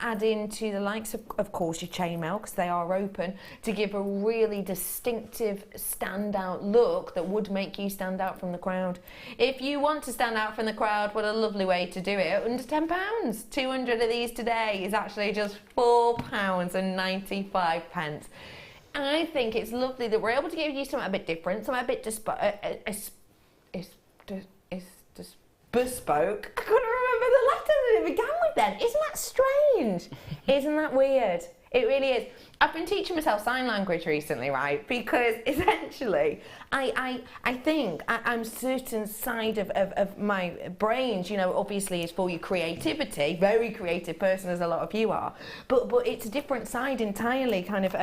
add into the likes of course, your chainmail, because they are open, to give a really distinctive standout look that would make you stand out from the crowd. If you want to stand out from the crowd, what a lovely way to do it. Under £10. 200 of these today is actually just £4.95. I think it's lovely that we're able to give you something a bit different, something a bit bespoke. I couldn't remember the letter that it began with then. Isn't that strange? Isn't that weird? It really is. I've been teaching myself sign language recently, right? Because essentially, I think I'm certain side of my brains, you know, obviously is for your creativity, very creative person as a lot of you are, but it's a different side entirely, kind of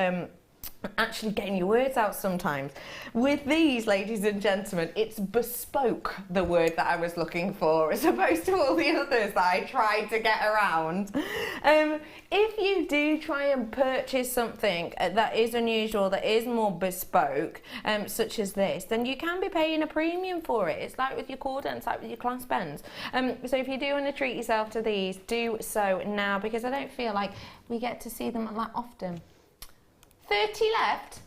actually getting your words out sometimes. With these, ladies and gentlemen, it's bespoke, the word that I was looking for, as opposed to all the others that I tried to get around. If you do try and purchase something that is unusual, that is more bespoke, such as this, then you can be paying a premium for it. It's like with your cordons, like with your clasp pens. So if you do want to treat yourself to these, do so now, because I don't feel like we get to see them that often. 30 left.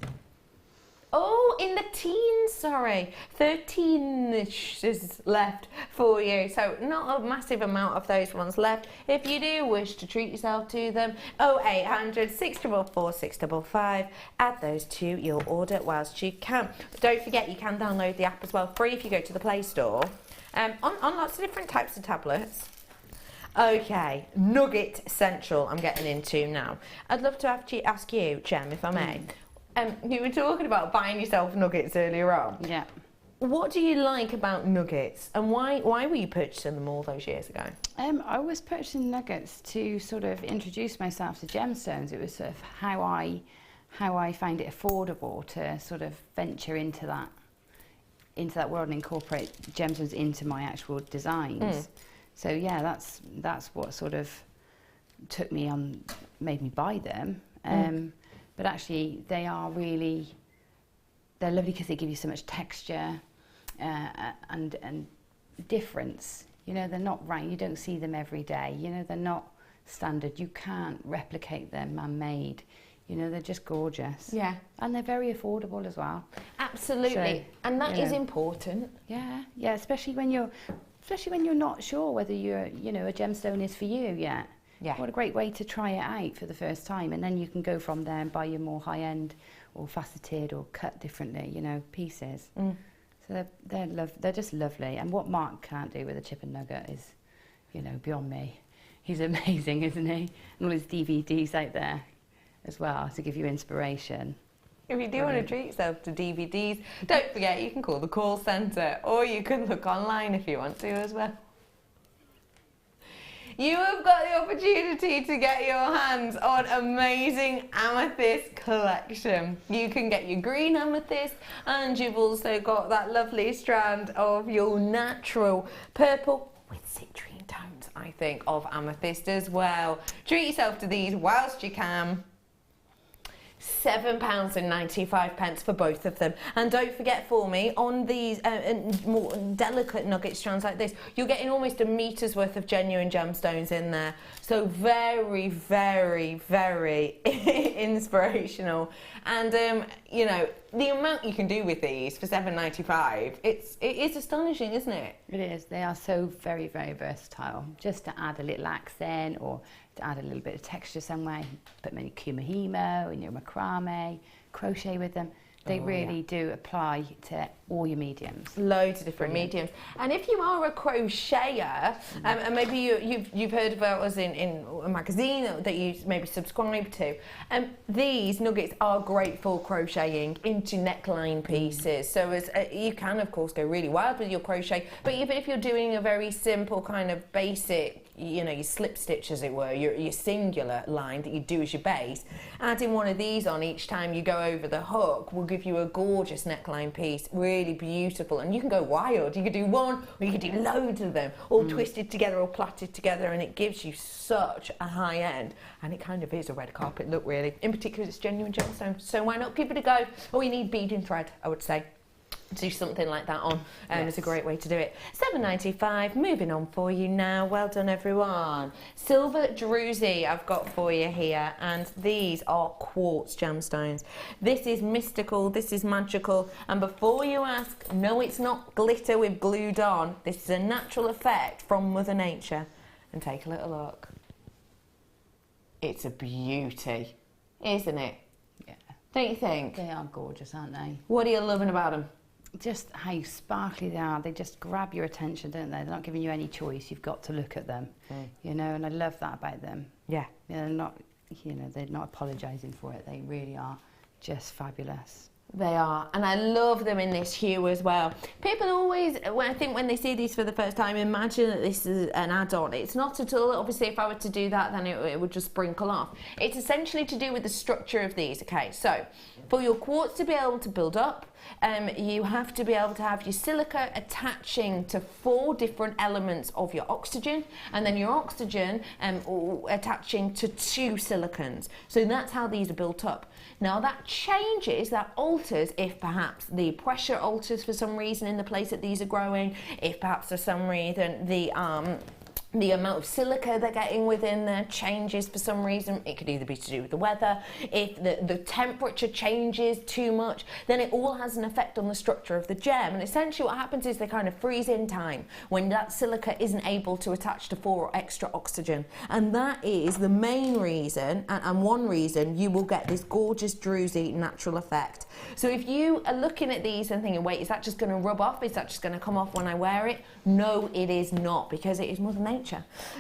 Oh, in the teens, sorry. 13-ish is left for you. So not a massive amount of those ones left. If you do wish to treat yourself to them, 0800 644 655. Add those to your order whilst you can. Don't forget, you can download the app as well, free if you go to the Play Store. On lots of different types of tablets. Okay, Nugget Central I'm getting into now. I'd love to ask you, Gem, if I may. You were talking about buying yourself nuggets earlier on. Yeah. What do you like about nuggets, and why were you purchasing them all those years ago? I was purchasing nuggets to sort of introduce myself to gemstones. It was sort of how I find it affordable to sort of venture into that world and incorporate gemstones into my actual designs. So yeah, that's what sort of took me on, made me buy them. But actually, they're lovely because they give you so much texture and difference. You know, they're not round. You don't see them every day. You know, they're not standard. You can't replicate them man-made. You know, they're just gorgeous. Yeah. And they're very affordable as well. Absolutely. So, and that you is know. important. Yeah, yeah, especially when you're not sure whether a gemstone is for you yet. Yeah. What a great way to try it out for the first time, and then you can go from there and buy your more high-end or faceted or cut differently, you know, pieces. So they're just lovely. And what Mark can't do with a chip and nugget is, you know, beyond me. He's amazing, isn't he? And all his DVDs out there as well to give you inspiration. If you do want to treat yourself to DVDs, don't forget you can call the call centre, or you can look online if you want to as well. You have got the opportunity to get your hands on amazing amethyst collection. You can get your green amethyst, and you've also got that lovely strand of your natural purple with citrine tones, I think, of amethyst as well. Treat yourself to these whilst you can. £7.95 for both of them. And don't forget for me, on these more delicate nugget strands like this, you're getting almost a meter's worth of genuine gemstones in there. So very, very, very inspirational. And you know, the amount you can do with these for £7.95, it is astonishing, isn't it? It is. They are so very, very versatile. Just to add a little accent or to add a little bit of texture somewhere, put them in your kumihimo, in your macrame, crochet with them. They really do apply to all your mediums. Loads of different mediums. And if you are a crocheter, and maybe you've heard about us in a magazine that you maybe subscribe to, these nuggets are great for crocheting into neckline pieces. So as you can, of course, go really wild with your crochet, but even if you're doing a very simple kind of basic, you know, your slip stitch, as it were, your singular line that you do as your base, adding one of these on each time you go over the hook will give you a gorgeous neckline piece, really beautiful. And you can go wild. You could do one, or you could do loads of them, all twisted together or plaited together, and it gives you such a high end. And it kind of is a red carpet look, really. In particular, it's genuine gemstone. So why not give it a go? Oh, you need bead and thread, I would say. Do something like that on. It's a great way to do it. £7.95. Moving on for you now. Well done, everyone. Silver druzy I've got for you here, and these are quartz gemstones. This is mystical. This is magical. And before you ask, no, it's not glitter we've glued on. This is a natural effect from Mother Nature. And take a little look. It's a beauty, isn't it? Yeah. Don't you think? They are gorgeous, aren't they? What are you loving about them? Just how sparkly they are. They just grab your attention, don't they? They're not giving you any choice. You've got to look at them, you know, and I love that about them. Yeah. They're not, you know, they're not apologising for it. They really are just fabulous. They are, and I love them in this hue as well. People always, I think when they see these for the first time, imagine that this is an add-on. It's not at all. Obviously, if I were to do that, then it would just sprinkle off. It's essentially to do with the structure of these. Okay, so for your quartz to be able to build up, you have to be able to have your silica attaching to 4 different elements of your oxygen, and then your oxygen attaching to 2 silicons. So that's how these are built up. Now that changes, that alters if perhaps the pressure alters for some reason in the place that these are growing, if perhaps for some reason the amount of silica they're getting within there changes for some reason. It could either be to do with the weather. If the temperature changes too much, then it all has an effect on the structure of the gem. And essentially what happens is they kind of freeze in time when that silica isn't able to attach to 4 extra oxygen. And that is the main reason, and one reason, you will get this gorgeous druzy natural effect. So if you are looking at these and thinking, wait, is that just going to rub off? Is that just going to come off when I wear it? No, it is not, because it is Mother Nature.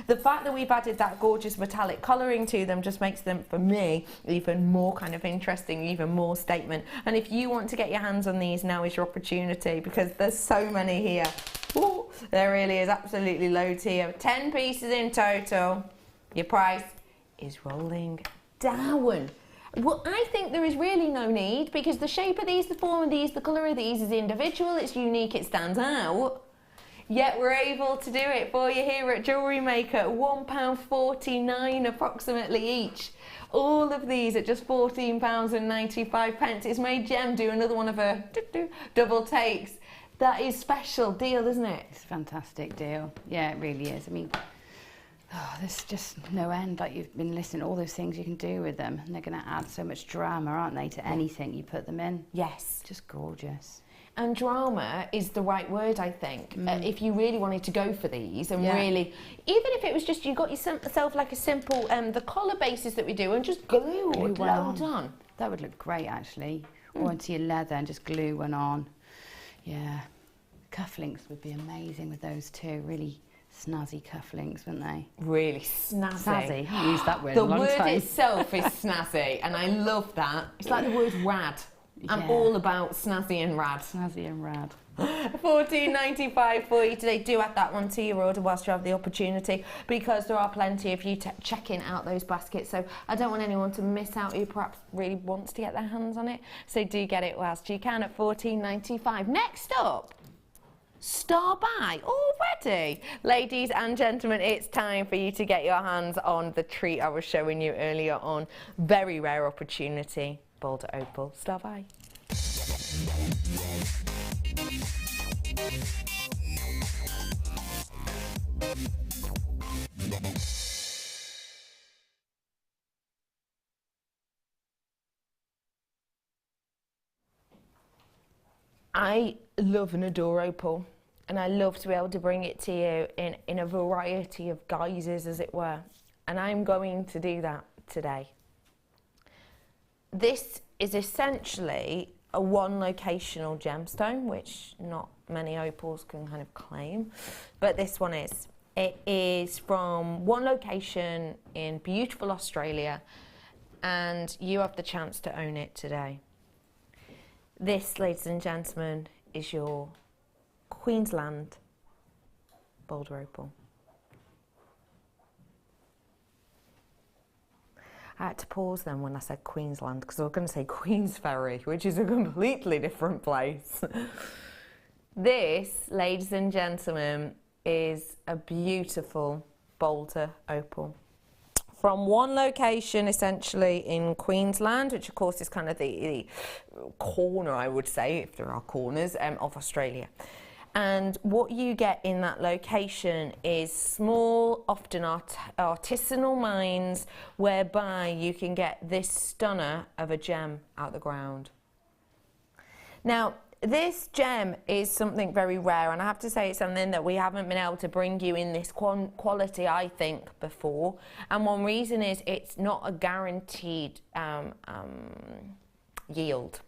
The fact that we've added that gorgeous metallic colouring to them just makes them, for me, even more kind of interesting, even more statement. And if you want to get your hands on these, now is your opportunity, because there's so many here. Ooh, there really is absolutely loads here. 10 pieces in total. Your price is rolling down. Well, I think there is really no need, because the shape of these, the form of these, the colour of these is individual, it's unique, it stands out. Yet we're able to do it for you here at Jewellery Maker, £1.49 approximately each. All of these at just £14.95. It's made Gem do another one of her double takes. That is special deal, isn't it? It's a fantastic deal. Yeah, it really is. I mean, Oh, there's just no end. Like, you've been listening to all those things you can do with them, and they're going to add so much drama, aren't they, to anything you put them in? Yes. Just gorgeous. And drama is the right word, I think. If you really wanted to go for these and really, even if it was just you got yourself like a simple, the collar bases that we do, and just glue it on. That would look great, actually. Or into your leather and just glue one on. Yeah. Cufflinks would be amazing with those too. Really snazzy cufflinks, wouldn't they? Really snazzy. Snazzy. I haven't used that word in The a long word time. itself is snazzy, and I love that. It's like the word rad. I'm all about snazzy and rad. Snazzy and rad. $14.95 for you today. Do add that one to your order whilst you have the opportunity, because there are plenty of you checking out those baskets. So I don't want anyone to miss out who perhaps really wants to get their hands on it. So do get it whilst you can at $14.95. Next up, Star By already. Ladies and gentlemen, it's time for you to get your hands on the treat I was showing you earlier on. Very rare opportunity. Boulder Opal Star By. I love and adore opal, and I love to be able to bring it to you in a variety of guises, as it were, and I'm going to do that today. This is essentially a one locational gemstone, which not many opals can kind of claim, but this one is. It is from one location in beautiful Australia, and you have the chance to own it today. This, ladies and gentlemen, is your Queensland Boulder Opal. I had to pause then when I said Queensland, because I was going to say Queensferry, which is a completely different place. This, ladies and gentlemen, is a beautiful Boulder Opal. From one location, essentially, in Queensland, which of course is kind of the corner, I would say, if there are corners, of Australia. And what you get in that location is small, often artisanal mines, whereby you can get this stunner of a gem out the ground. Now, this gem is something very rare, and I have to say it's something that we haven't been able to bring you in this quality, I think, before. And one reason is it's not a guaranteed yield.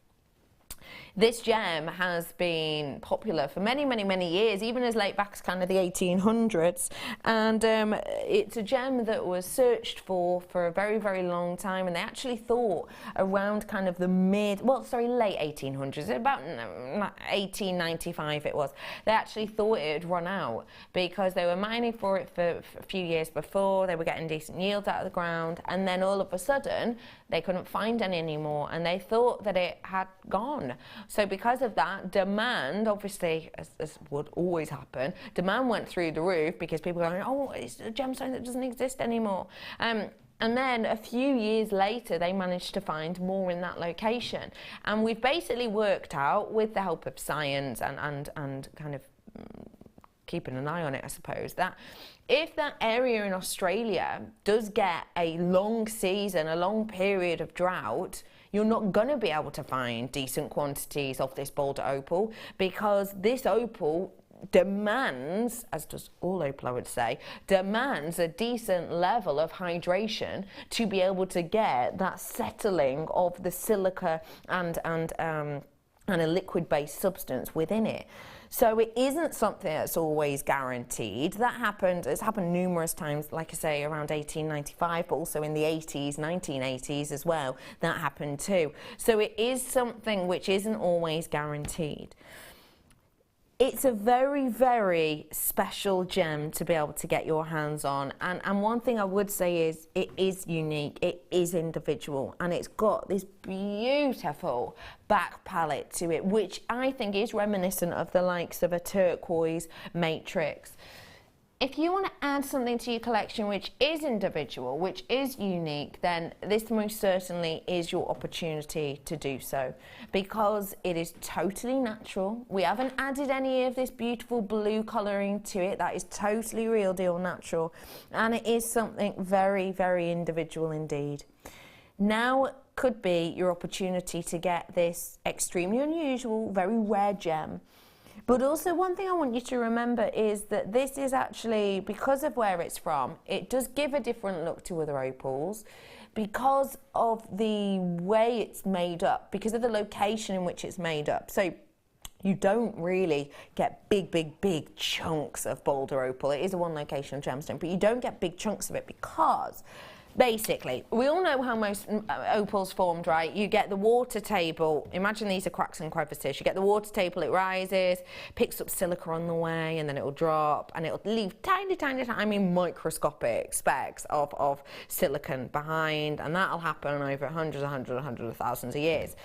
This gem has been popular for many, many, many years, even as late back as kind of the 1800s. And it's a gem that was searched for a very, very long time. And they actually thought around kind of the late 1800s, about 1895 it was. They actually thought it had run out because they were mining for it for a few years before. They were getting decent yields out of the ground. And then all of a sudden, they couldn't find any anymore. And they thought that it had gone. So because of that, demand, obviously, as would always happen, demand went through the roof because people were going, oh, it's a gemstone that doesn't exist anymore. And then a few years later, they managed to find more in that location. And we've basically worked out, with the help of science and kind of keeping an eye on it, I suppose, that if that area in Australia does get a long season, a long period of drought, you're not going to be able to find decent quantities of this Boulder Opal, because this opal demands, as does all opal I would say, demands a decent level of hydration to be able to get that settling of the silica and a liquid-based substance within it. So it isn't something that's always guaranteed. It's happened numerous times, like I say, around 1895, but also in the 80s, 1980s as well, that happened too. So it is something which isn't always guaranteed. It's a very, very special gem to be able to get your hands on. And one thing I would say is it is unique, it is individual, and it's got this beautiful back palette to it, which I think is reminiscent of the likes of a turquoise matrix. if you want to add something to your collection which is individual, which is unique, then this most certainly is your opportunity to do so, because it is totally natural. We haven't added any of this beautiful blue colouring to it. That is totally real deal natural, and it is something very, very individual indeed. Now could be your opportunity to get this extremely unusual, very rare gem. But also one thing I want you to remember is that this is actually, because of where it's from, it does give a different look to other opals because of the way it's made up, because of the location in which it's made up. So you don't really get big chunks of Boulder opal. It is a one location gemstone, but you don't get big chunks of it because basically, we all know how most opals formed, right? You get the water table. Imagine these are cracks and crevices. You get the water table, it rises, picks up silica on the way, and then it'll drop, and it'll leave tiny, I mean microscopic specks of silicon behind, and that'll happen over hundreds of thousands of years.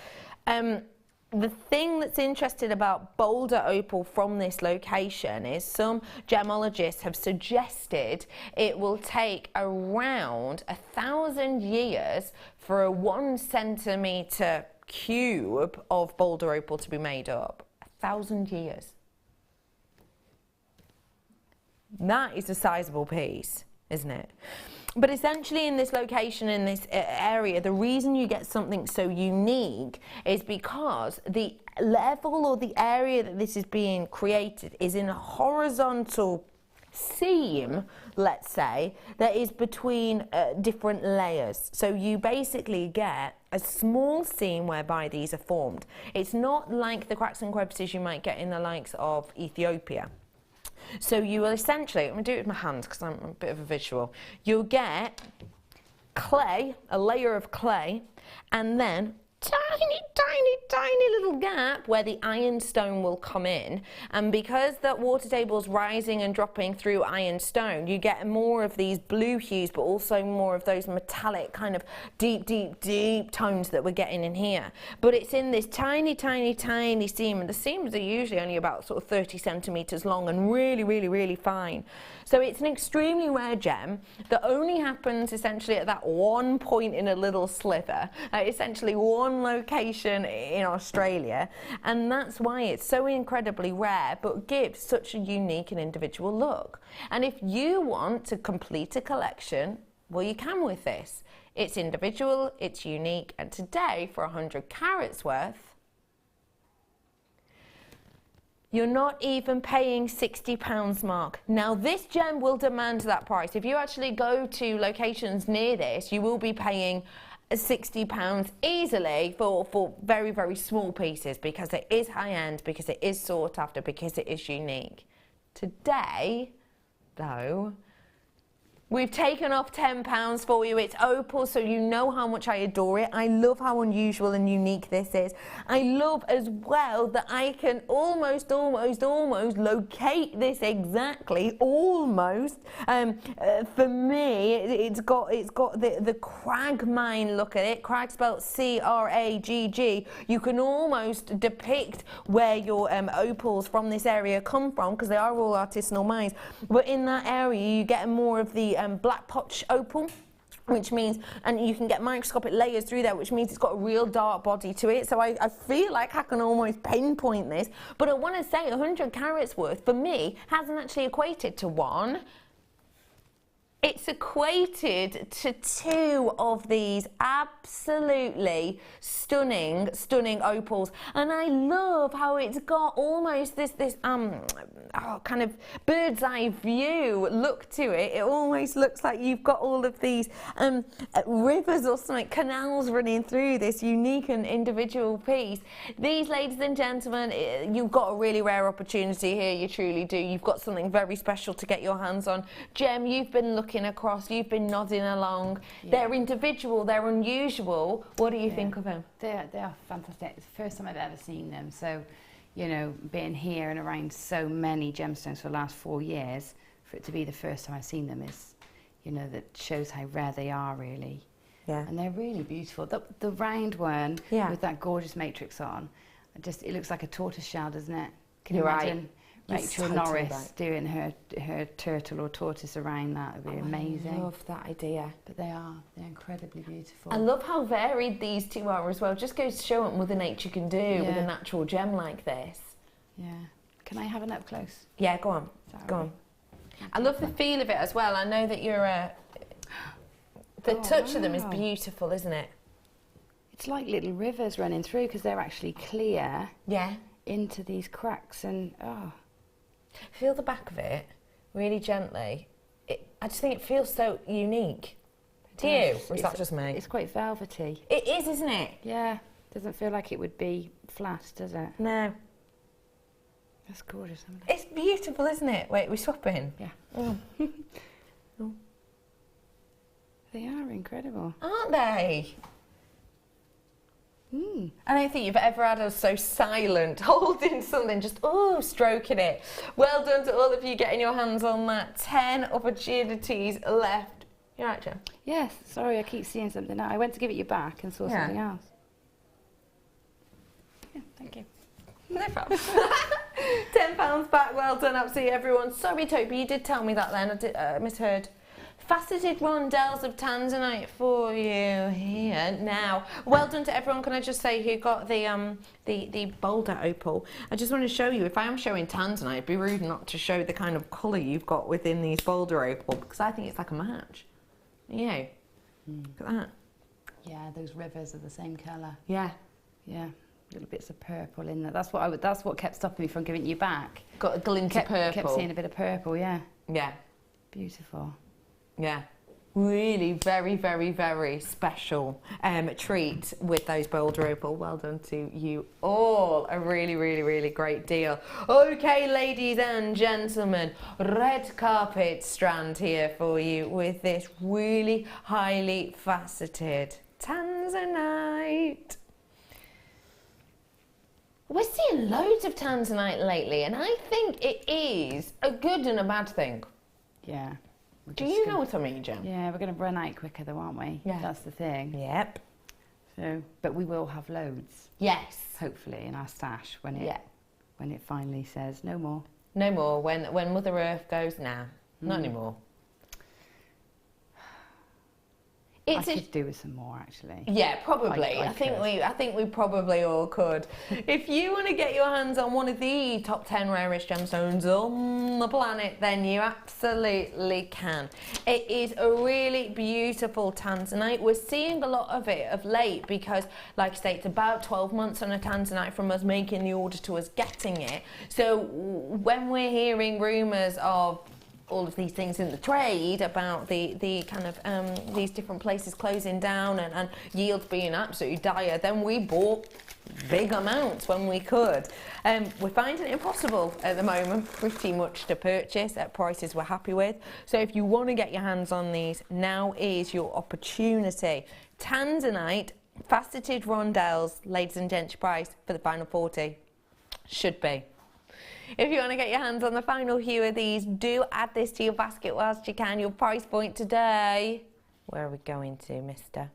The thing that's interesting about Boulder opal from this location is some gemologists have suggested it will take around 1,000 years for a 1 centimetre cube of Boulder opal to be made up. 1,000 years. That is a sizable piece, isn't it? But essentially in this location, in this area, the reason you get something so unique is because the level or the area that this is being created is in a horizontal seam, let's say, that is between different layers. So you basically get a small seam whereby these are formed. It's not like the cracks and crevices you might get in the likes of Ethiopia. So you will essentially, I'm going to do it with my hands because I'm a bit of a visual. You'll get clay, a layer of clay, and then tiny little gap where the ironstone will come in, and because that water table is rising and dropping through ironstone, you get more of these blue hues, but also more of those metallic kind of deep tones that we're getting in here. But it's in this tiny seam, and the seams are usually only about sort of 30 centimeters long and really fine. So it's an extremely rare gem that only happens essentially at that one point in a little sliver, essentially one location in Australia, and that's why it's so incredibly rare but gives such a unique and individual look. And if you want to complete a collection, well, you can with this. It's individual, it's unique, and today for 100 carats worth, you're not even paying £60 mark. Now this gem will demand that price. If you actually go to locations near this, you will be paying £60 easily for very small pieces, because it is high end, because it is sought after, because it is unique. Today, though, we've taken off £10 for you. It's opal, so you know how much I adore it. I love how unusual and unique this is. I love as well that I can almost locate this exactly, almost. For me, it's got the crag mine look at it. Crag spelled C-R-A-G-G. You can almost depict where your opals from this area come from, because they are all artisanal mines. But in that area, you get more of the black potch opal, which means, and you can get microscopic layers through there, which means it's got a real dark body to it. So I feel like I can almost pinpoint this, but I want to say 100 carats worth for me hasn't actually equated to one. It's equated to 2 of these absolutely stunning opals, and I love how it's got almost this kind of bird's eye view look to it. It almost looks like you've got all of these rivers or something, canals running through this unique and individual piece. These, ladies and gentlemen, you've got a really rare opportunity here. You truly do. You've got something very special to get your hands on. Gem, you've been looking across, you've been nodding along. Yeah. They're individual, they're unusual. What do you think of them? They are fantastic. It's the first time I've ever seen them. So, you know, being here and around so many gemstones for the last 4 years, for it to be the first time I've seen them is, you know, that shows how rare they are, really. Yeah. And they're really beautiful. The round one, with that gorgeous matrix on, it looks like a tortoise shell, doesn't it? Can you imagine? Rachel Norris doing her turtle or tortoise around that would be amazing. I love that idea. But they're incredibly beautiful. I love how varied these two are as well. Just goes to show what Mother Nature can do with a natural gem like this. Yeah. Can I have an up close? Yeah, go on. Go on. I love the feel of it as well. I know that you're the touch of them is beautiful, isn't it? It's like little rivers running through because they're actually clear. Yeah. Into these cracks and feel the back of it really gently. I just think it feels so unique. Do you? Or is that just me? It's quite velvety. It is, isn't it? Yeah. Doesn't feel like it would be flat, does it? No. That's gorgeous, isn't it? It's beautiful, isn't it? Wait, we're swapping? Yeah. Oh. They are incredible. Aren't they? I don't think you've ever had us so silent, holding something, just, stroking it. Well done to all of you getting your hands on that. 10 opportunities left. You right, Jem? Yes, sorry, I keep seeing something now. I went to give it you back and saw something else. Yeah, thank you. No problem. £10 back, well done, absolutely everyone. Sorry, Toby, you did tell me that then, I misheard. Faceted rondelles of Tanzanite for you here now. Well done to everyone. Can I just say who got the Boulder opal? I just want to show you, if I am showing Tanzanite, it'd be rude not to show the kind of colour you've got within these Boulder opal, because I think it's like a match. You? Look at that. Yeah, those rivers are the same colour. Yeah. Yeah. Little bits of purple in there. That's what kept stopping me from giving it you back. Got a glint of purple. Kept seeing a bit of purple, yeah. Yeah. Beautiful. Yeah, really very, very, very special treat with those Boulder opal. Well done to you all. A really, really, really great deal. Okay, ladies and gentlemen, red carpet strand here for you with this really highly faceted Tanzanite. We're seeing loads of Tanzanite lately, and I think it is a good and a bad thing. Yeah. Do you know what I mean, Jem? Yeah, we're going to run out quicker though, aren't we? Yeah. That's the thing. Yep. So, but we will have loads. Yes. Hopefully in our stash when it finally says no more. No more. When Mother Earth goes, nah, not anymore. I could do with some more, actually. Yeah, probably. I think we probably all could. If you want to get your hands on one of the top 10 rarest gemstones on the planet, then you absolutely can. It is a really beautiful Tanzanite. We're seeing a lot of it of late because, like I say, it's about 12 months on a Tanzanite from us making the order to us getting it. So when we're hearing rumours of all of these things in the trade about the kind of these different places closing down and yields being absolutely dire, then we bought big amounts when we could. We're finding it impossible at the moment pretty much to purchase at prices we're happy with. So if you want to get your hands on these, now is your opportunity. Tanzanite faceted rondelles, ladies and gents, price for the final 40 should be. If you want to get your hands on the final few of these, do add this to your basket whilst you can. Your price point today, where are we going to, mister?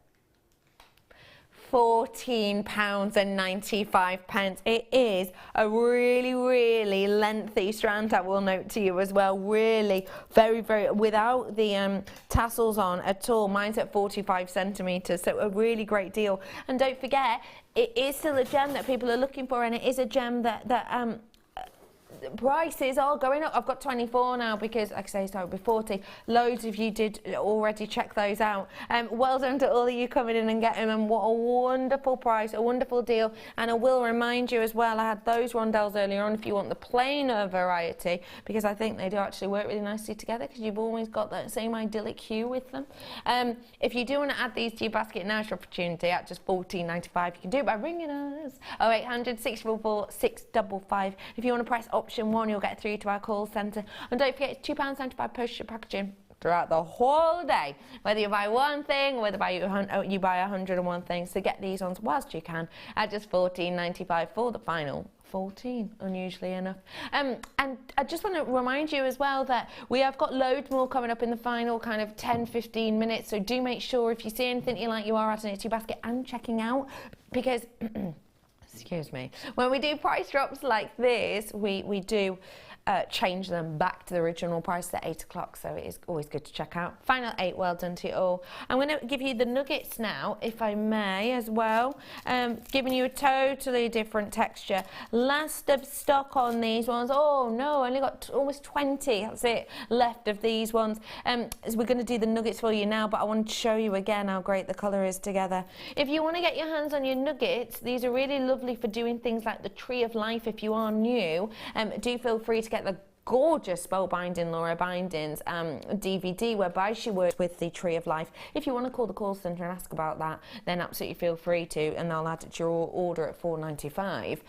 £14.95. It is a really, really lengthy strand, I will note to you as well. Really, very, very, without the tassels on at all. Mine's at 45 centimetres, so a really great deal. And don't forget, it is still a gem that people are looking for, and it is a gem that prices are going up. I've got 24 now because, like I say, started with 40. Loads of you did already check those out. Well done to all of you coming in and getting them. What a wonderful price, a wonderful deal. And I will remind you as well, I had those rondelles earlier on if you want the plainer variety, because I think they do actually work really nicely together because you've always got that same idyllic hue with them. If you do want to add these to your basket, now's your opportunity at just $14.95. You can do it by ringing us 0800 644 655. If you want to press option 1, you'll get through to our call centre. And don't forget, it's £2.75 postage packaging throughout the whole day. Whether you buy one thing or whether you buy 101 things, so get these ones whilst you can at just $14.95 for the final 14, unusually enough. And I just want to remind you as well that we have got loads more coming up in the final kind of 10-15 minutes, so do make sure if you see anything you like, you are adding it to your basket and checking out, because excuse me, when we do price drops like this, we do change them back to the original price at 8 o'clock, so it is always good to check out. Final 8, well done to you all. I'm going to give you the nuggets now, if I may, as well. Giving you a totally different texture. Last of stock on these ones. Oh no, I only got almost 20, that's it, left of these ones. So we're going to do the nuggets for you now, but I want to show you again how great the colour is together. If you want to get your hands on your nuggets, these are really lovely for doing things like the Tree of Life. If you are new, do feel free to get the gorgeous Spellbinding Laura Bindings DVD whereby she worked with the Tree of Life. If you want to call the call centre and ask about that, then absolutely feel free to, and they'll add it to your order at $4.95.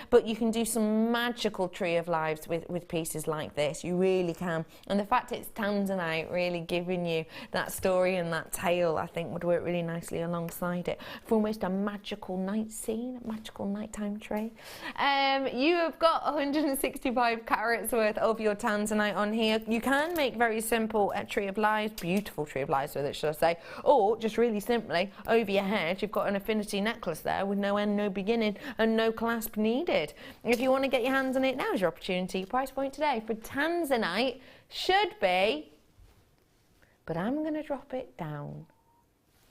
But you can do some magical Tree of Lives with pieces like this. You really can. And the fact it's Tanzanite really giving you that story and that tale, I think, would work really nicely alongside it for almost a magical night scene, a magical nighttime tree. You have got 165 carats worth of your Tanzanite on here. You can make very simple Tree of Lives, beautiful Tree of Lives with it, should I say, or just really simply over your head you've got an affinity necklace there with no end, no beginning and no clasp needed. If you want to get your hands on it, now's your opportunity. Price point today for Tanzanite should be, but I'm going to drop it down,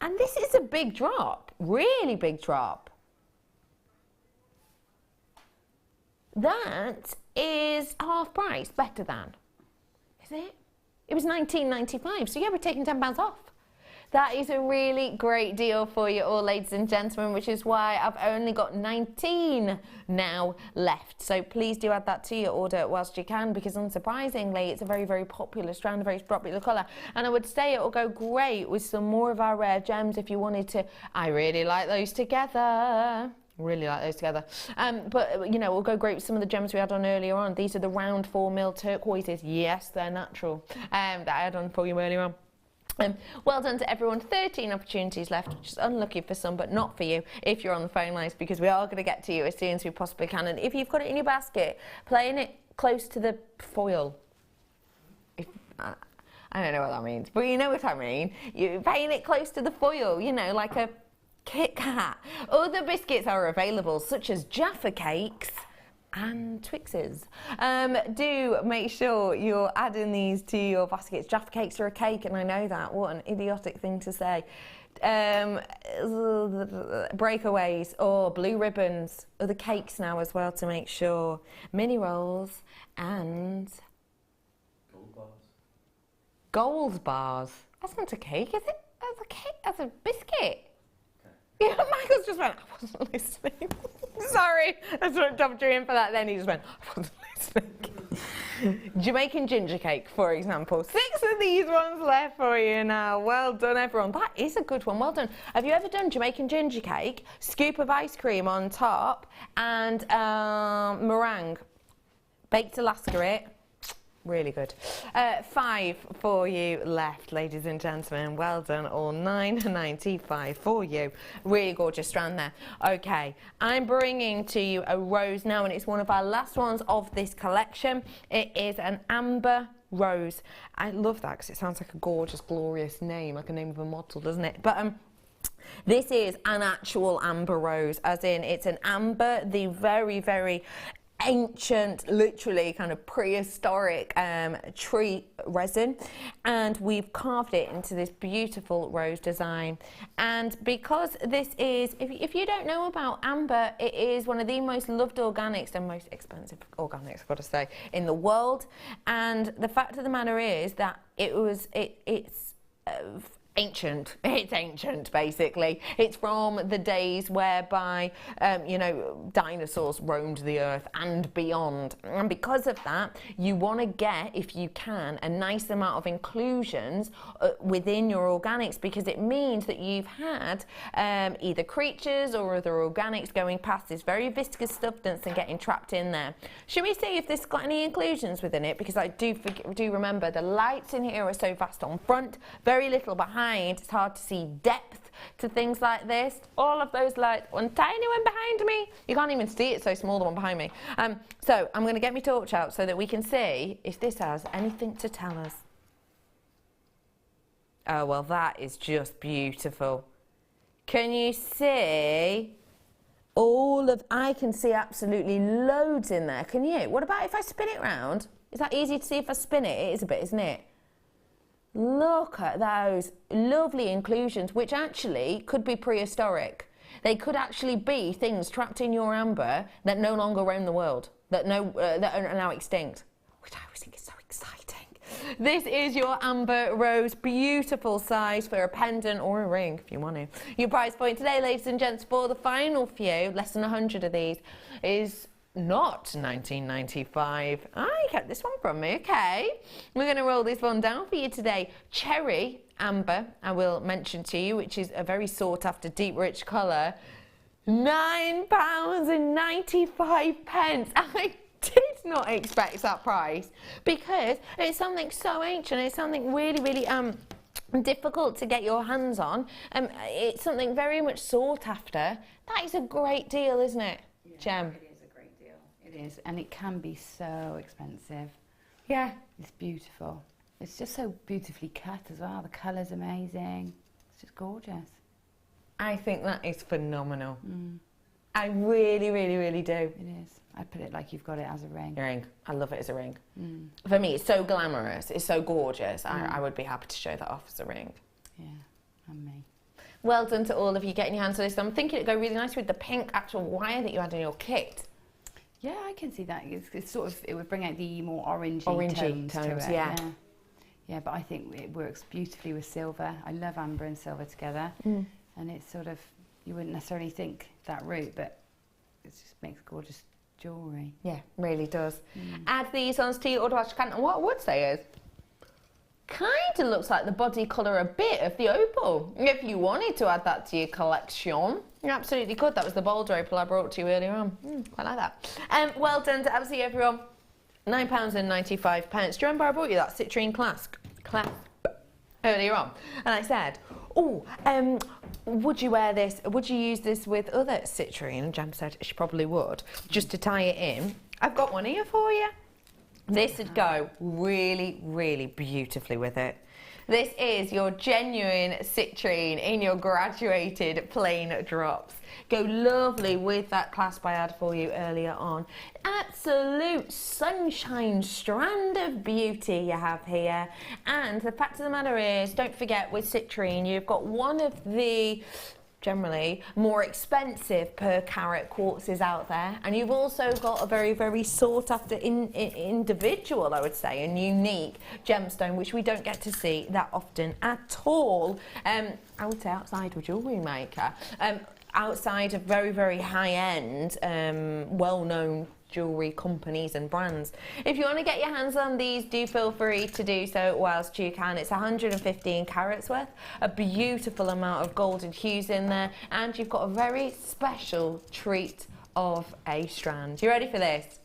and this is a big drop, really big drop. That is half price, better than. Is it? It was $19.95, so yeah, we're taking £10 off. That is a really great deal for you all, ladies and gentlemen, which is why I've only got 19 now left. So please do add that to your order whilst you can, because unsurprisingly, it's a very, very popular strand, a very popular colour. And I would say it will go great with some more of our rare gems if you wanted to. I really like those together. Really like those together. But, you know, we'll go great with some of the gems we had on earlier on. These are the round 4mm turquoises. Yes, they're natural. That I had on for you earlier on. Well done to everyone. 13 opportunities left, which is unlucky for some, but not for you if you're on the phone lines, because we are going to get to you as soon as we possibly can. And if you've got it in your basket, playing it close to the foil. I don't know what that means, but you know what I mean. You're playing it close to the foil, you know, like a Kit Kat. Other biscuits are available, such as Jaffa cakes and Twixes. Do make sure you're adding these to your baskets. Jaffa cakes are a cake, and I know that. What an idiotic thing to say. Breakaways or blue ribbons, other cakes now as well to make sure. Mini rolls and Gold bars. Gold bars. That's not a cake, is it? That's a cake. That's a biscuit. Yeah, Michael's just went, I wasn't listening. Sorry, I sort of dumped you in for that then. He just went, I wasn't listening. Jamaican ginger cake, for example. 6 of these ones left for you now. Well done, everyone. That is a good one. Well done. Have you ever done Jamaican ginger cake, scoop of ice cream on top, and meringue? Baked Alaska it. Really good. 5 for you left, ladies and gentlemen. Well done, all. $9.95 for you. Really gorgeous strand there. Okay, I'm bringing to you a rose now, and it's one of our last ones of this collection. It is an amber rose. I love that because it sounds like a gorgeous, glorious name, like a name of a model, doesn't it? But this is an actual amber rose, as in it's an amber, the very, very ancient, literally kind of prehistoric tree resin, and we've carved it into this beautiful rose design. And because this is, if you don't know about amber, it is one of the most loved organics and most expensive organics, I've got to say, in the world. And the fact of the matter is that it's ancient. It's ancient, basically. It's from the days whereby, you know, dinosaurs roamed the earth and beyond. And because of that, you want to get, if you can, a nice amount of inclusions within your organics, because it means that you've had either creatures or other organics going past this very viscous substance and getting trapped in there. Should we see if this got any inclusions within it? Because I do remember the lights in here are so vast on front, very little behind. It's hard to see depth to things like this. All of those lights, one tiny one behind me. You can't even see it, so small, the one behind me. So I'm going to get my torch out so that we can see if this has anything to tell us. Oh, well, that is just beautiful. Can you see I can see absolutely loads in there. Can you? What about if I spin it round? Is that easy to see if I spin it? It is a bit, isn't it? Look at those lovely inclusions, which actually could be prehistoric. They could actually be things trapped in your amber that no longer roam the world, that are now extinct, which I always think is so exciting. This is your amber rose, beautiful size for a pendant or a ring if you want to. Your price point today, ladies and gents, for the final few, less than 100 of these, is not $19.95. You kept this one from me, okay. We're going to roll this one down for you today. Cherry amber, I will mention to you, which is a very sought after deep rich colour. £9.95. I did not expect that price because it's something so ancient. It's something really, really difficult to get your hands on. It's something very much sought after. That is a great deal, isn't it, Gem? It is a great deal. It is, and it can be so expensive. Yeah. It's beautiful. It's just so beautifully cut as well. The colour's amazing. It's just gorgeous. I think that is phenomenal. I really, really, really do. It is. I'd put it like you've got it as a ring. Ring. I love it as a ring. For me, it's so glamorous. It's so gorgeous. I would be happy to show that off as a ring. Yeah, and me. Well done to all of you getting your hands on this. I'm thinking it'd go really nice with the pink actual wire that you had in your kit. Yeah, I can see that. It's sort of, it would bring out the more orangey tones to it. Yeah. Yeah, but I think it works beautifully with silver. I love amber and silver together. And it's sort of, you wouldn't necessarily think that route, but it just makes gorgeous jewellery. Yeah, really does. Add these on to your order account, and what I would say is, kind of looks like the body colour a bit of the opal. If you wanted to add that to your collection, you absolutely could. That was the Boulder opal I brought to you earlier on. Quite like that. Well done to absolutely everyone. £9.95. Do you remember I brought you that citrine clasp earlier on? And I said, would you wear this? Would you use this with other citrine? And Jam said she probably would, just to tie it in. I've got one here for you. This would go really, really beautifully with it. This is your genuine citrine in your graduated plain drops. Go lovely with that clasp I had for you earlier on. Absolute sunshine strand of beauty you have here. And the fact of the matter is, don't forget with citrine, you've got one of the generally more expensive per carat quartzes out there, and you've also got a very, very sought after individual, I would say, and unique gemstone, which we don't get to see that often at all. I would say outside of Jewellery Maker, outside of very, very high-end, well-known jewellery companies and brands. If you want to get your hands on these, do feel free to do so whilst you can. It's 115 carats worth, a beautiful amount of golden hues in there, and you've got a very special treat of a strand. You ready for this?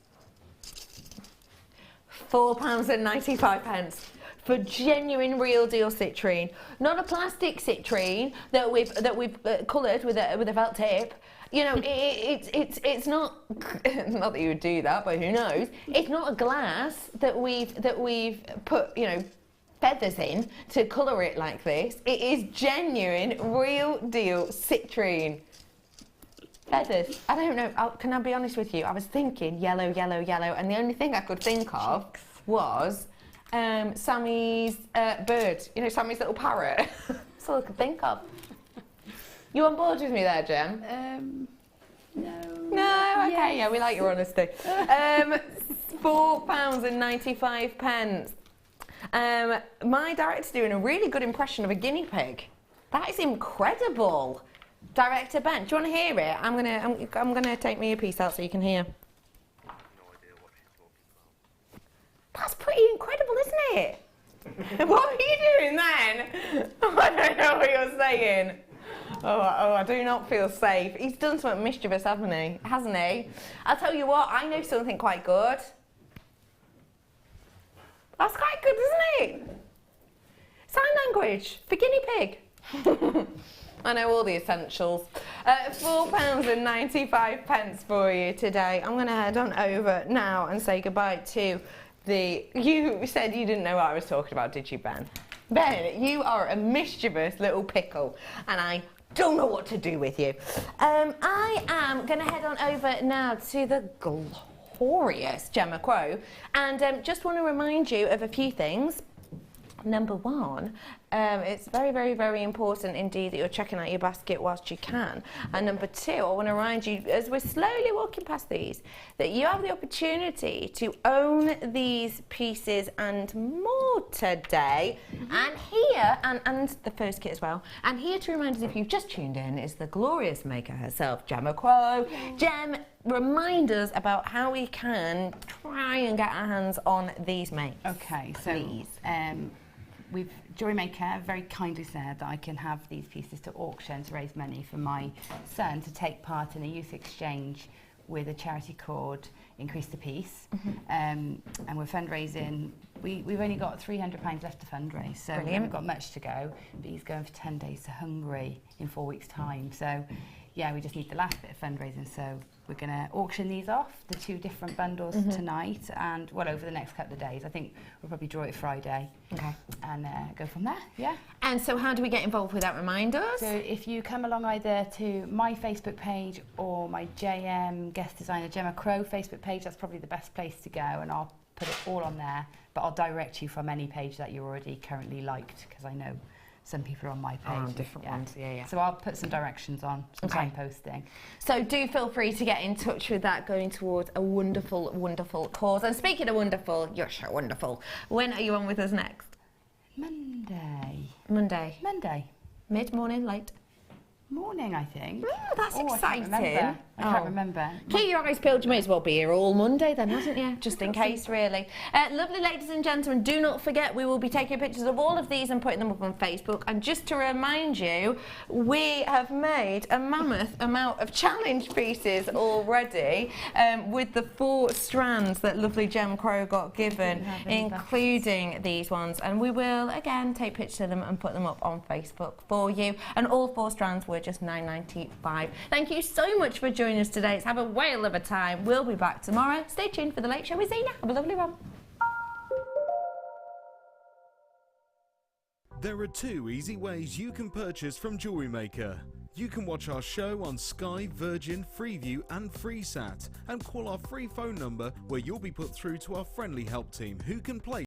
£4.95 for genuine real deal citrine, not a plastic citrine that we've coloured with a felt tip. You know, it's not not that you would do that, but who knows? It's not a glass that we've put, you know, feathers in to colour it like this. It is genuine, real deal citrine. Feathers. I don't know. Can I be honest with you? I was thinking yellow, yellow, yellow, and the only thing I could think of was Sammy's bird. You know, Sammy's little parrot. That's all I could think of. You on board with me there, Jem? No. No, okay, yeah, we like your honesty. £4.95. My director's doing a really good impression of a guinea pig. That is incredible. Director Ben, do you want to hear it? I'm gonna take me a piece out so you can hear. I have no idea what she's talking about. That's pretty incredible, isn't it? What are you doing then? I don't know what you're saying. Oh, I do not feel safe. He's done something mischievous, hasn't he? I'll tell you what, I know something quite good. That's quite good, isn't it? Sign language for guinea pig. I know all the essentials. £4.95 for you today. I'm going to head on over now and say goodbye to the... You said you didn't know what I was talking about, did you, Ben? Ben, you are a mischievous little pickle, and I don't know what to do with you. I am going to head on over now to the glorious Gemma Crow, and just want to remind you of a few things. Number one, it's very, very, very important indeed that you're checking out your basket whilst you can. And number two, I want to remind you, as we're slowly walking past these, that you have the opportunity to own these pieces and more today. And here, and the first kit as well, and here to remind us if you've just tuned in is the glorious maker herself, Gemma Crow. Gem, remind us about how we can try and get our hands on these mates. Okay, so please. Jewellery Maker very kindly said that I can have these pieces to auction to raise money for my son to take part in a youth exchange with a charity called Increase the Peace. And we're fundraising. We've only got £300 left to fundraise, so we haven't got much to go. But he's going for 10 days to Hungary in 4 weeks' time. So yeah, we just need the last bit of fundraising. So we're going to auction these off, the 2 different bundles tonight, and well, over the next couple of days. I think we'll probably draw it Friday. Okay. And go from there, yeah. And so how do we get involved with that? Remind us. So if you come along either to my Facebook page or my JM guest designer Gemma Crow Facebook page, that's probably the best place to go, and I'll put it all on there. But I'll direct you from any page that you're already currently liked, because I know some people are on my page. Oh, different ones, yeah. So I'll put some directions on, some signposting. So do feel free to get in touch with that, going towards a wonderful, wonderful cause. And speaking of wonderful, you're so wonderful. When are you on with us next? Monday. Monday. Mid-morning, late? Morning, I think. Oh, that's exciting. I can't remember. Keep your eyes peeled. You may as well be here all Monday then, hasn't you? Just in case, really. Lovely ladies and gentlemen, do not forget we will be taking pictures of all of these and putting them up on Facebook. And just to remind you, we have made a mammoth amount of challenge pieces already with the 4 strands that lovely Gem Crow got given, including these ones. And we will, again, take pictures of them and put them up on Facebook for you. And all 4 strands were just £9.95. Thank you so much for joining us today. Let's have a whale of a time. We'll be back tomorrow. Stay tuned for The Late Show with Zena. Have a lovely one. There are 2 easy ways you can purchase from Jewellery Maker. You can watch our show on Sky, Virgin, Freeview and FreeSat, and call our free phone number where you'll be put through to our friendly help team who can place